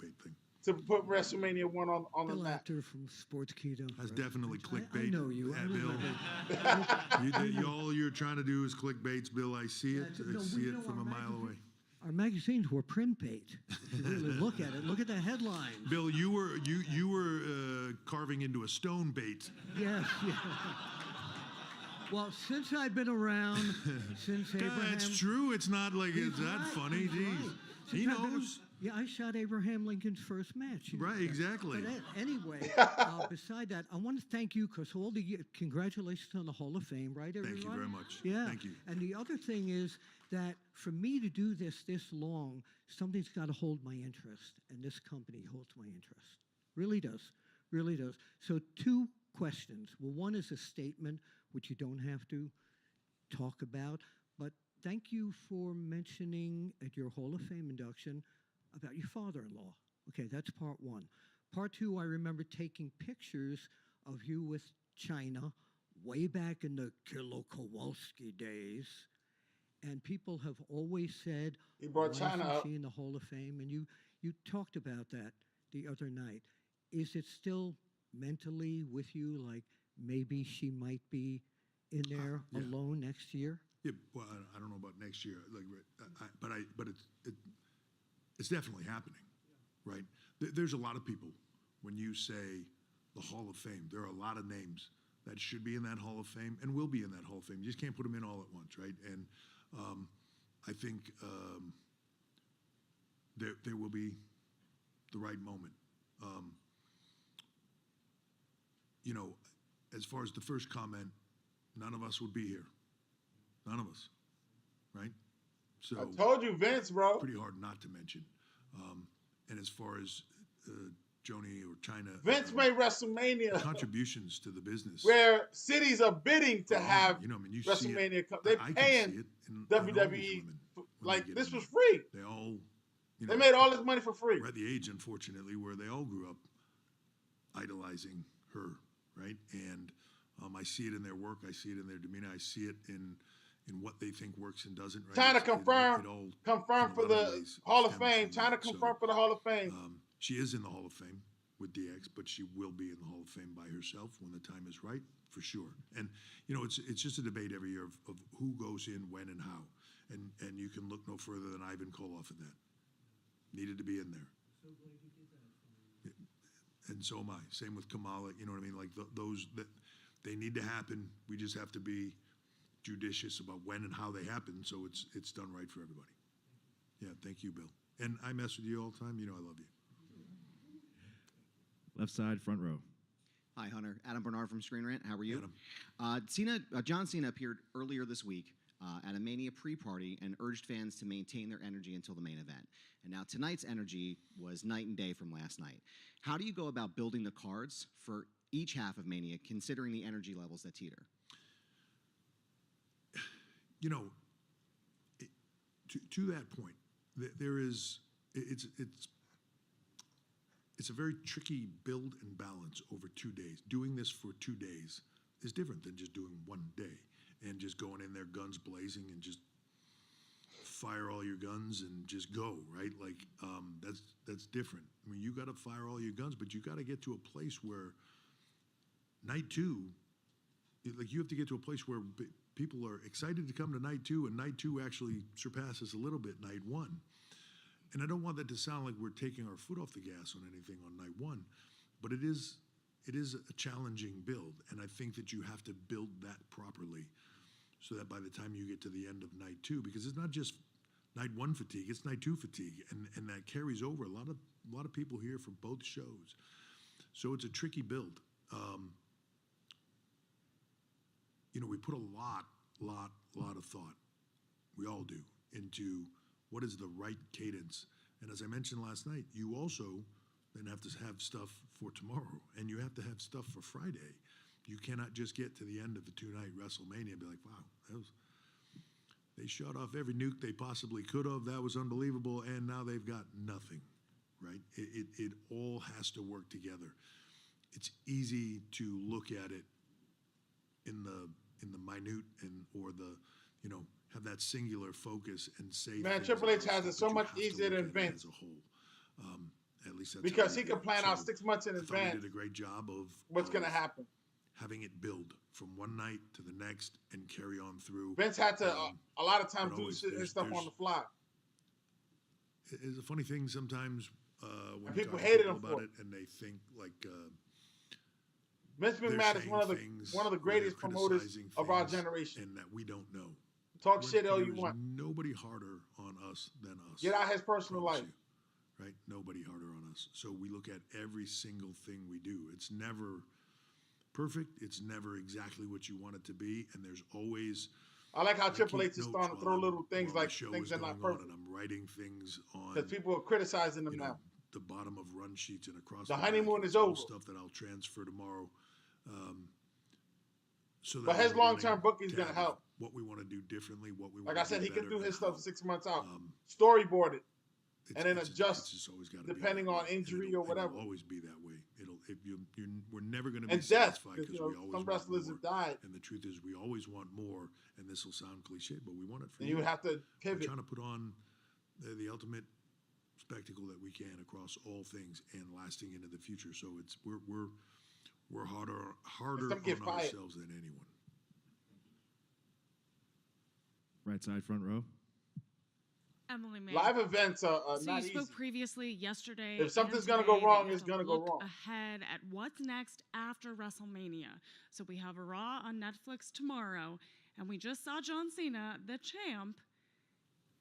to put WrestleMania 1 on the map. Actor from Sports Keto. That's definitely clickbait. I know you. Bill. All you're trying to do is clickbaits, Bill. I see it. I see it from a mile away. Our magazines were print bait. If you really look at it, look at the headline. Bill, you were carving into a stone bait. Yes. Yeah. Well, since I've been around, since Abraham... It's true. It's not like it's that funny. Jeez. Right. He knows. Yeah, I shot Abraham Lincoln's first match. Right, exactly. But anyway, beside that, I want to thank you because congratulations on the Hall of Fame, right, everyone? Thank you very much. Yeah. Thank you. And the other thing is that for me to do this long, something's got to hold my interest, and this company holds my interest. Really does. Really does. So 2 questions. Well, one is a statement, which you don't have to talk about, but thank you for mentioning at your Hall of Fame induction about your father-in-law. Okay, that's part 1. Part 2, I remember taking pictures of you with China way back in the Kilo Kowalski days, and people have always said, he brought why China isn't up. she in the Hall of Fame? And you talked about that the other night. Is it still mentally with you, like maybe she might be in there alone next year? Yeah, well, I don't know about next year, but it's definitely happening, right? There's a lot of people, when you say the Hall of Fame, there are a lot of names that should be in that Hall of Fame and will be in that Hall of Fame. You just can't put them in all at once, right? And I think there will be the right moment. As far as the first comment, none of us would be here. None of us, right? So I told you, Vince, bro. Pretty hard not to mention. And as far as Joni or China, Vince made WrestleMania contributions to the business, where cities are bidding to have WrestleMania. They're paying WWE. This was free. They all, they made all this money for free. We're at the age, unfortunately, where they all grew up idolizing her, right? And I see it in their work. I see it in their demeanor. I see it in what they think works and doesn't. Right? China confirmed for the Hall of Fame. China confirmed for the Hall of Fame. She is in the Hall of Fame with DX, but she will be in the Hall of Fame by herself when the time is right, for sure. And it's just a debate every year of who goes in, when, and how. And you can look no further than Ivan Koloff at that. Needed to be in there. So glad you did that for me. And so am I. Same with Kamala. You know what I mean? Like those that they need to happen. We just have to be judicious about when and how they happen, so it's done right for everybody. Yeah, thank you, Bill. And I mess with you all the time. You know I love you. Left side, front row. Hi, Hunter. Adam Bernard from Screen Rant. How are you? John Cena appeared earlier this week at a Mania pre-party and urged fans to maintain their energy until the main event. And now tonight's energy was night and day from last night. How do you go about building the cards for each half of Mania, considering the energy levels that teeter? to that point, there is it's a very tricky build and balance over 2 days. Doing this for 2 days is different than just doing one day and just going in there guns blazing and just fire all your guns and just go, right? Like that's different. I mean, you got to fire all your guns, but you got to get to a place where night two, like you have to get to a place where people are excited to come to night two, and night two actually surpasses a little bit night one. And I don't want that to sound like we're taking our foot off the gas on anything on night one, but it is a challenging build, and I think that you have to build that properly so that by the time you get to the end of night two, because it's not just night one fatigue, it's night two fatigue, and that carries over. A lot of people here for both shows, so it's a tricky build. We put a lot of thought, we all do, into what is the right cadence. And as I mentioned last night, you also then have to have stuff for tomorrow, and you have to have stuff for Friday. You cannot just get to the end of the 2-night WrestleMania and be like, wow, they shot off every nuke they possibly could have. That was unbelievable, and now they've got nothing, right? It all has to work together. It's easy to look at it in the minute or have that singular focus and say. Man, Triple H has it so much easier than Vince. As a whole, at least that's because he can plan out 6 months in advance. He did a great job of what's going to happen, having it build from one night to the next and carry on through. Vince had to a lot of times do his stuff on the fly. It's a funny thing sometimes when people hated him about it, and they think like. Vince McMahon is one of the greatest promoters of our generation, and that we don't know. Talk shit all you want. Nobody harder on us than us. Get out his personal life. Right? Nobody harder on us. So we look at every single thing we do. It's never perfect. It's never exactly what you want it to be. And there's always. I like how Triple H is starting to throw little things like things that are not perfect. And I'm writing things on. Because people are criticizing them now. The bottom of run sheets and across the honeymoon is over. Stuff that I'll transfer tomorrow. So but his long-term booking is going to help. What we want to do differently, what we like want I said, to he can do his stuff 6 months out, storyboard it, and then adjust depending on injury or whatever. It'll always be that way. We're never going to be satisfied because we always some wrestlers have died. And the truth is, we always want more. And this will sound cliche, but we want it for you. You have to pivot. We're trying to put on the ultimate spectacle that we can across all things and lasting into the future. So it's we're harder on ourselves than anyone. Right side, front row. Emily May. Live events are so not you spoke easy. Previously yesterday. If something's going to go wrong, it's going to go wrong. Ahead at what's next after WrestleMania. So we have a Raw on Netflix tomorrow, and we just saw John Cena, the champ,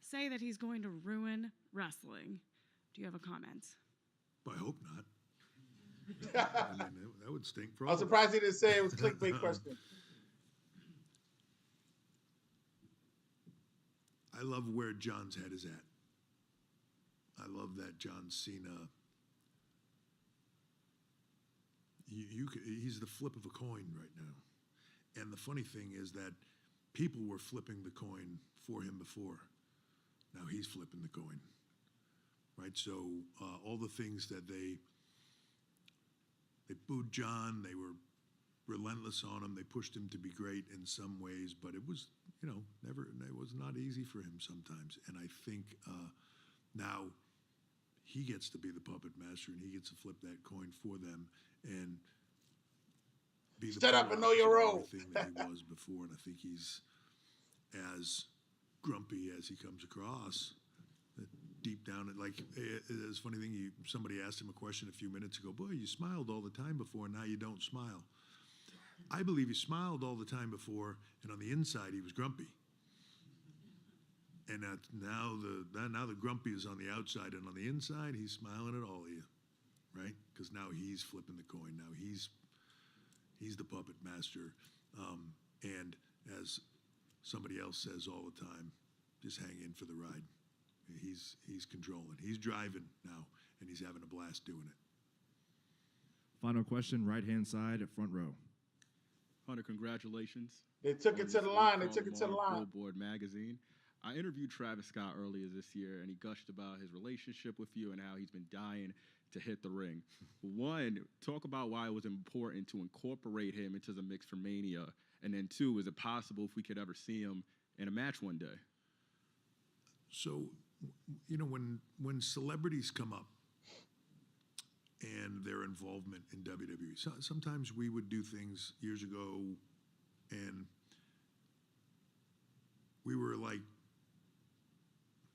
say that he's going to ruin wrestling. Do you have a comment? I hope not. I mean, that would stink for all. I'm surprised he didn't say it was a clickbait question. I love where John's head is at. I love that John Cena. He's the flip of a coin right now. And the funny thing is that people were flipping the coin for him before. Now he's flipping the coin. Right? So all the things that they booed John, they were relentless on him, they pushed him to be great in some ways, but it was, it was not easy for him sometimes. And I think now he gets to be the puppet master, and he gets to flip that coin for them and be the Shut up and know your role. Everything that he was before. And I think he's as grumpy as he comes across. Deep down, it's a funny thing. Somebody asked him a question a few minutes ago. Boy, you smiled all the time before, now you don't smile. I believe he smiled all the time before, and on the inside he was grumpy. And now the grumpy is on the outside, and on the inside he's smiling at all of you, right? Because now he's flipping the coin. Now he's the puppet master, and as somebody else says all the time, just hang in for the ride. He's controlling. He's driving now, and he's having a blast doing it. Final question, right-hand side at front row. Hunter, congratulations. They took it to the line. They took it to the line. Billboard magazine. I interviewed Travis Scott earlier this year, and he gushed about his relationship with you and how he's been dying to hit the ring. One, talk about why it was important to incorporate him into the mix for Mania. And then two, is it possible if we could ever see him in a match one day? So, when celebrities come up and their involvement in WWE, sometimes we would do things years ago, and we were like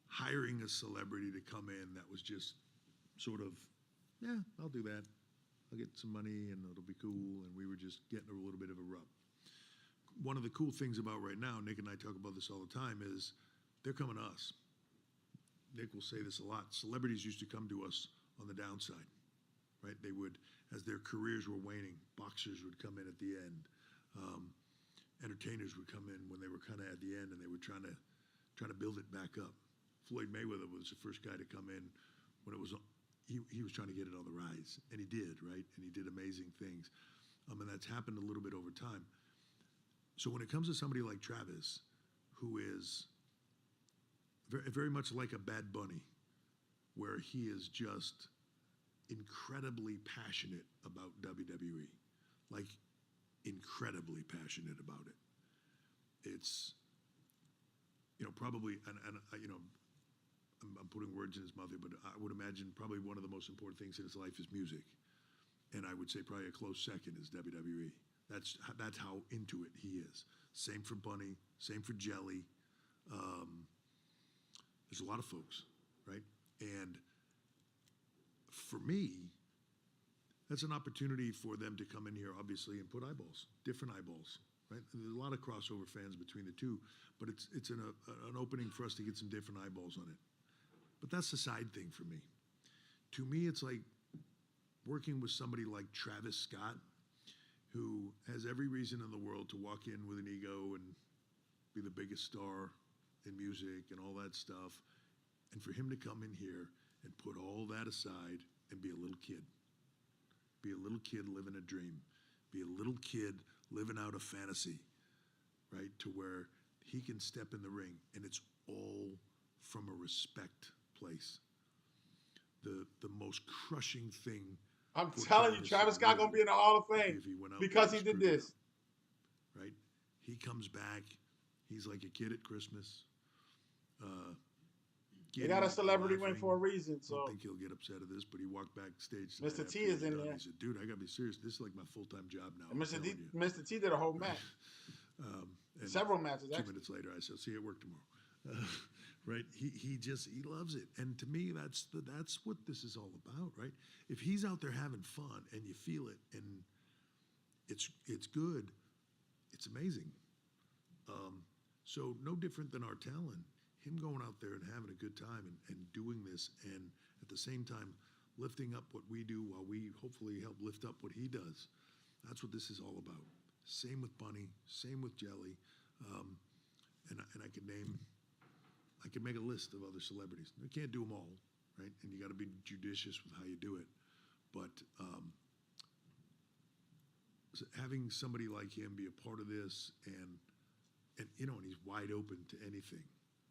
hiring a celebrity to come in that was just sort of, yeah, I'll do that. I'll get some money and it'll be cool. And we were just getting a little bit of a rub. One of the cool things about right now, Nick and I talk about this all the time, is they're coming to us. Nick will say this a lot. Celebrities used to come to us on the downside, right? They would, as their careers were waning, boxers would come in at the end. Entertainers would come in when they were kind of at the end and they were trying to build it back up. Floyd Mayweather was the first guy to come in when it was, he was trying to get it on the rise, and he did, right? And he did amazing things. And that's happened a little bit over time. So when it comes to somebody like Travis, who is very, very much like a Bad Bunny, where he is just incredibly passionate about WWE, like incredibly passionate about it. It's, probably, and I'm putting words in his mouth here, but I would imagine probably one of the most important things in his life is music. And I would say probably a close second is WWE. That's how into it he is. Same for Bunny, same for Jelly. There's a lot of folks, right? And for me, that's an opportunity for them to come in here, obviously, and put eyeballs, different eyeballs, right? There's a lot of crossover fans between the two, but it's an opening for us to get some different eyeballs on it. But that's the side thing for me. To me, it's like working with somebody like Travis Scott, who has every reason in the world to walk in with an ego and be the biggest star in music and all that stuff, and for him to come in here and put all that aside and be a little kid. Be a little kid living a dream. Be a little kid living out a fantasy, right? To where he can step in the ring, and it's all from a respect place. The most crushing thing. I'm telling you, Travis Scott gonna be in the Hall of Fame because he did this. Right? He comes back. He's like a kid at Christmas. They got a celebrity win for a reason, so. I don't think he'll get upset at this, but he walked backstage. Mr. T is in there. He said, "Dude, I gotta be serious. This is like my full-time job now." And Mr. T did a whole match. Several matches, actually. 2 minutes later, I said, "See you at work tomorrow." Right? He loves it, and to me, that's what this is all about, right? If he's out there having fun and you feel it, and it's good, it's amazing. So no different than our talent. Him going out there and having a good time and doing this, and at the same time lifting up what we do while we hopefully help lift up what he does. That's what this is all about. Same with Bunny, same with Jelly, and I could make a list of other celebrities. I can't do them all, right? And you got to be judicious with how you do it. But having somebody like him be a part of this, and he's wide open to anything.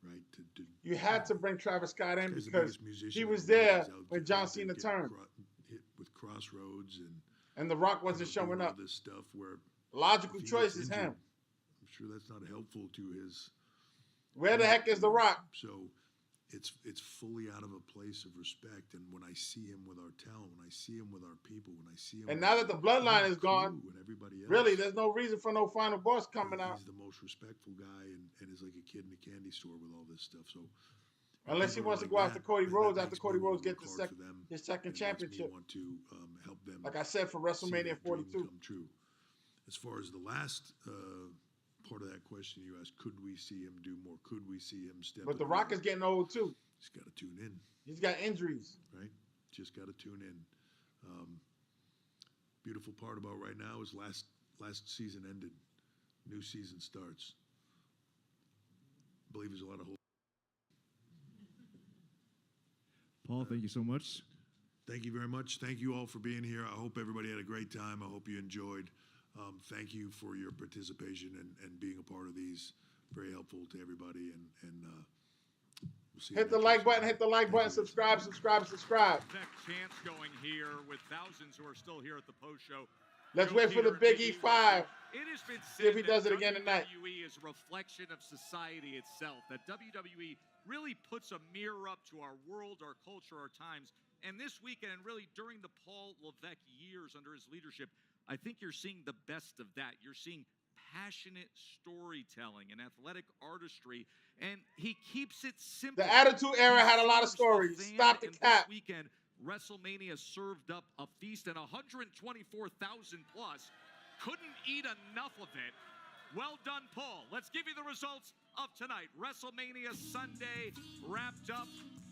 Right, you had to bring Travis Scott in because he was there when John Cena turned. Hit with Crossroads and The Rock wasn't showing up. This stuff where logical choice is him. I'm sure that's not helpful to his. Where the heck is The Rock? So it's fully out of a place of respect. And when I see him with our talent, when I see him with our people, when I see him, and now that the bloodline is gone, and everybody else, really, there's no reason for no final boss coming out. He's the most respectful guy, and is like a kid in a candy store with all this stuff. So unless he wants to go after Cody Rhodes, after Cody Rhodes gets his second championship, want to help them. Like I said, for WrestleMania 42. Come true. As far as the last part of that question you asked, could we see him do more? Could we see him step? But The Rock is getting old too. He's got to tune in. He's got injuries. Right? Just got to tune in. Beautiful part about right now is last season ended. New season starts. I believe there's a lot of hope. Paul, thank you so much. Thank you very much. Thank you all for being here. I hope everybody had a great time. I hope you enjoyed. Thank you for your participation and being a part of these very helpful to everybody, and we'll see. Hit the like button, subscribe. That chance going here with thousands who are still here at the post show. Let's Joe wait for the Peter and Big Big E5. It has been See if said he does it that again tonight. WWE is a reflection of society itself, that WWE really puts a mirror up to our world, our culture, our times. And this weekend, and really during the Paul Levesque years under his leadership, I think you're seeing the best of that. You're seeing passionate storytelling and athletic artistry, and he keeps it simple. The Attitude Era He had a lot of serves the stories. fan, Stop the and cap. This weekend, WrestleMania served up a feast, and 124,000 plus couldn't eat enough of it. Well done, Paul. Let's give you the results of tonight. WrestleMania Sunday wrapped up,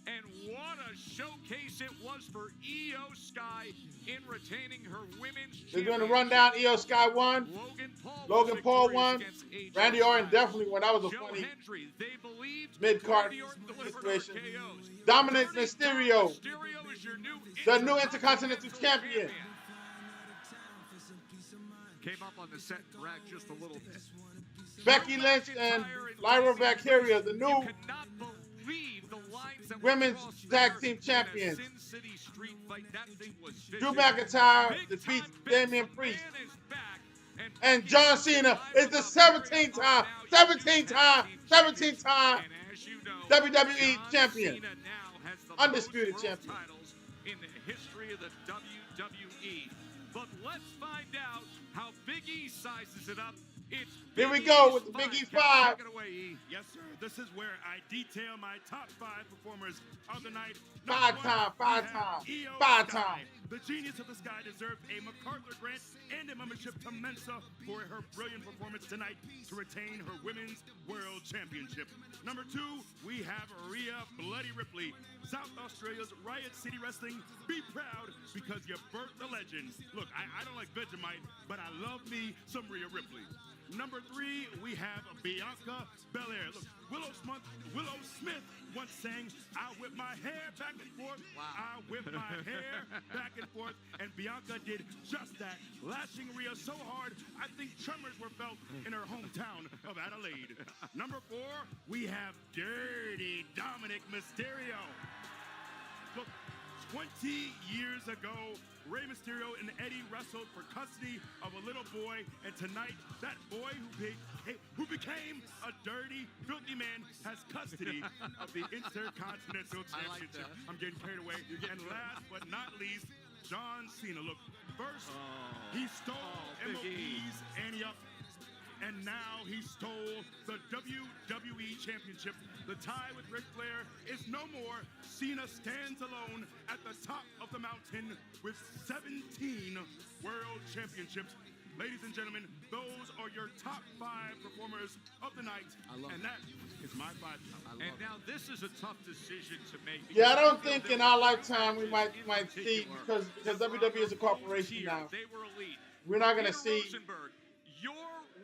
and what a showcase it was for Io Sky in retaining her women's They're doing a championship. rundown. Io Sky won. Logan Paul won. Randy Orton definitely won. That was a funny mid-card situation. Dominik Mysterio, the new Intercontinental Champion. Came up on the set and bragged just a little bit. Becky Lynch and Lyra Valkyria, the new Women's Tag Team Champions. Drew McIntyre defeats Damian Priest. And John Cena is the 17th time WWE Champion. Undisputed Champion. In the history of the WWE. But let's find out how Big E sizes it up. It's Here we go with the Big E5. Take it away, E. Yes, sir. This is where I detail my top 5 performers of the night. Five time. The genius of the sky deserved a MacArthur grant and a membership to Mensa for her brilliant performance tonight to retain her Women's World Championship. Number 2, we have Rhea Bloody Ripley. South Australia's Riot City Wrestling. Be proud because you birthed a legend. Look, I don't like Vegemite, but I love me some Rhea Ripley. Number 3, we have Bianca Belair. Look, Willow Smith once sang, "I whip my hair back and forth, I whip my hair back and forth," and Bianca did just that, lashing Rhea so hard, I think tremors were felt in her hometown of Adelaide. Number 4, we have Dirty Dominik Mysterio. Look, 20 years ago, Rey Mysterio and Eddie wrestled for custody of a little boy, and tonight, that boy who became a dirty, filthy man has custody of the Intercontinental Championship. I'm getting carried away. And last but not least, John Cena. Look, first, he stole MOP's ante up, and now he stole the WWE Championship. The tie with Ric Flair is no more. Cena stands alone at the top of the mountain with 17 World Championships. Ladies and gentlemen, those are your top 5 performers of the night. And that is my 5. And now this is a tough decision to make. Yeah, I don't think in our lifetime we might see, because WWE is a corporation now. They were elite. We're not going to Peter see Rosenberg, your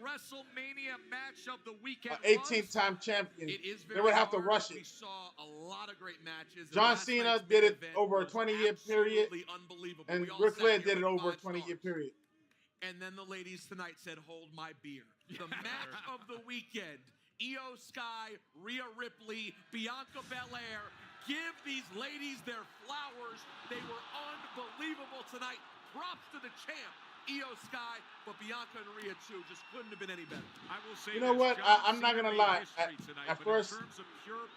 WrestleMania match of the weekend. an 18th-time champion. They would have to rush We it. saw a lot of great matches. John Cena did it over a 20-year period, Unbelievable. and We all Ric sat Flair here did it with over a 5 20-year stars. period. And then the ladies tonight said, "Hold my beer." The match of the weekend: Io Sky, Rhea Ripley, Bianca Belair. Give these ladies their flowers. They were unbelievable tonight. Props to the champ, Io Sky, but Bianca and Rhea too just couldn't have been any better. I will say You know what? I'm not going to lie. At first,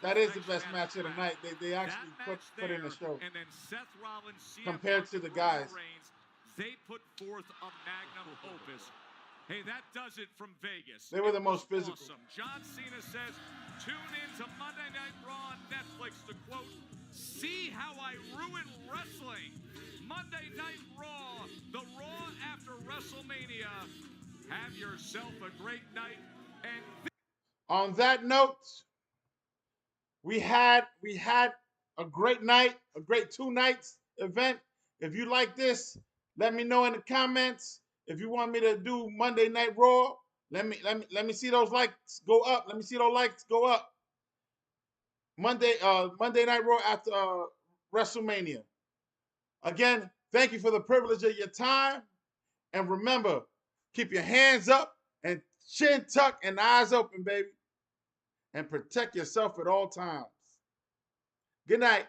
that is the best match of the night. They actually put in a show And then Seth Rollins, CM compared Punk, to the Roman guys. Reigns, they put forth a magnum opus. Hey, that does it from Vegas. They were the It most was physical. Awesome. John Cena says, "Tune in to Monday Night Raw on Netflix to quote, see how I ruin wrestling. Monday Night Raw, the Raw after WrestleMania. Have yourself a great night." And On that note, we had a great night, a great 2 nights event. If you like this, let me know in the comments. If you want me to do Monday Night Raw, let me see those likes go up. Let me see those likes go up. Monday Night Raw after WrestleMania. Again, thank you for the privilege of your time. And remember, keep your hands up and chin tucked and eyes open, baby. and protect yourself at all times. Good night.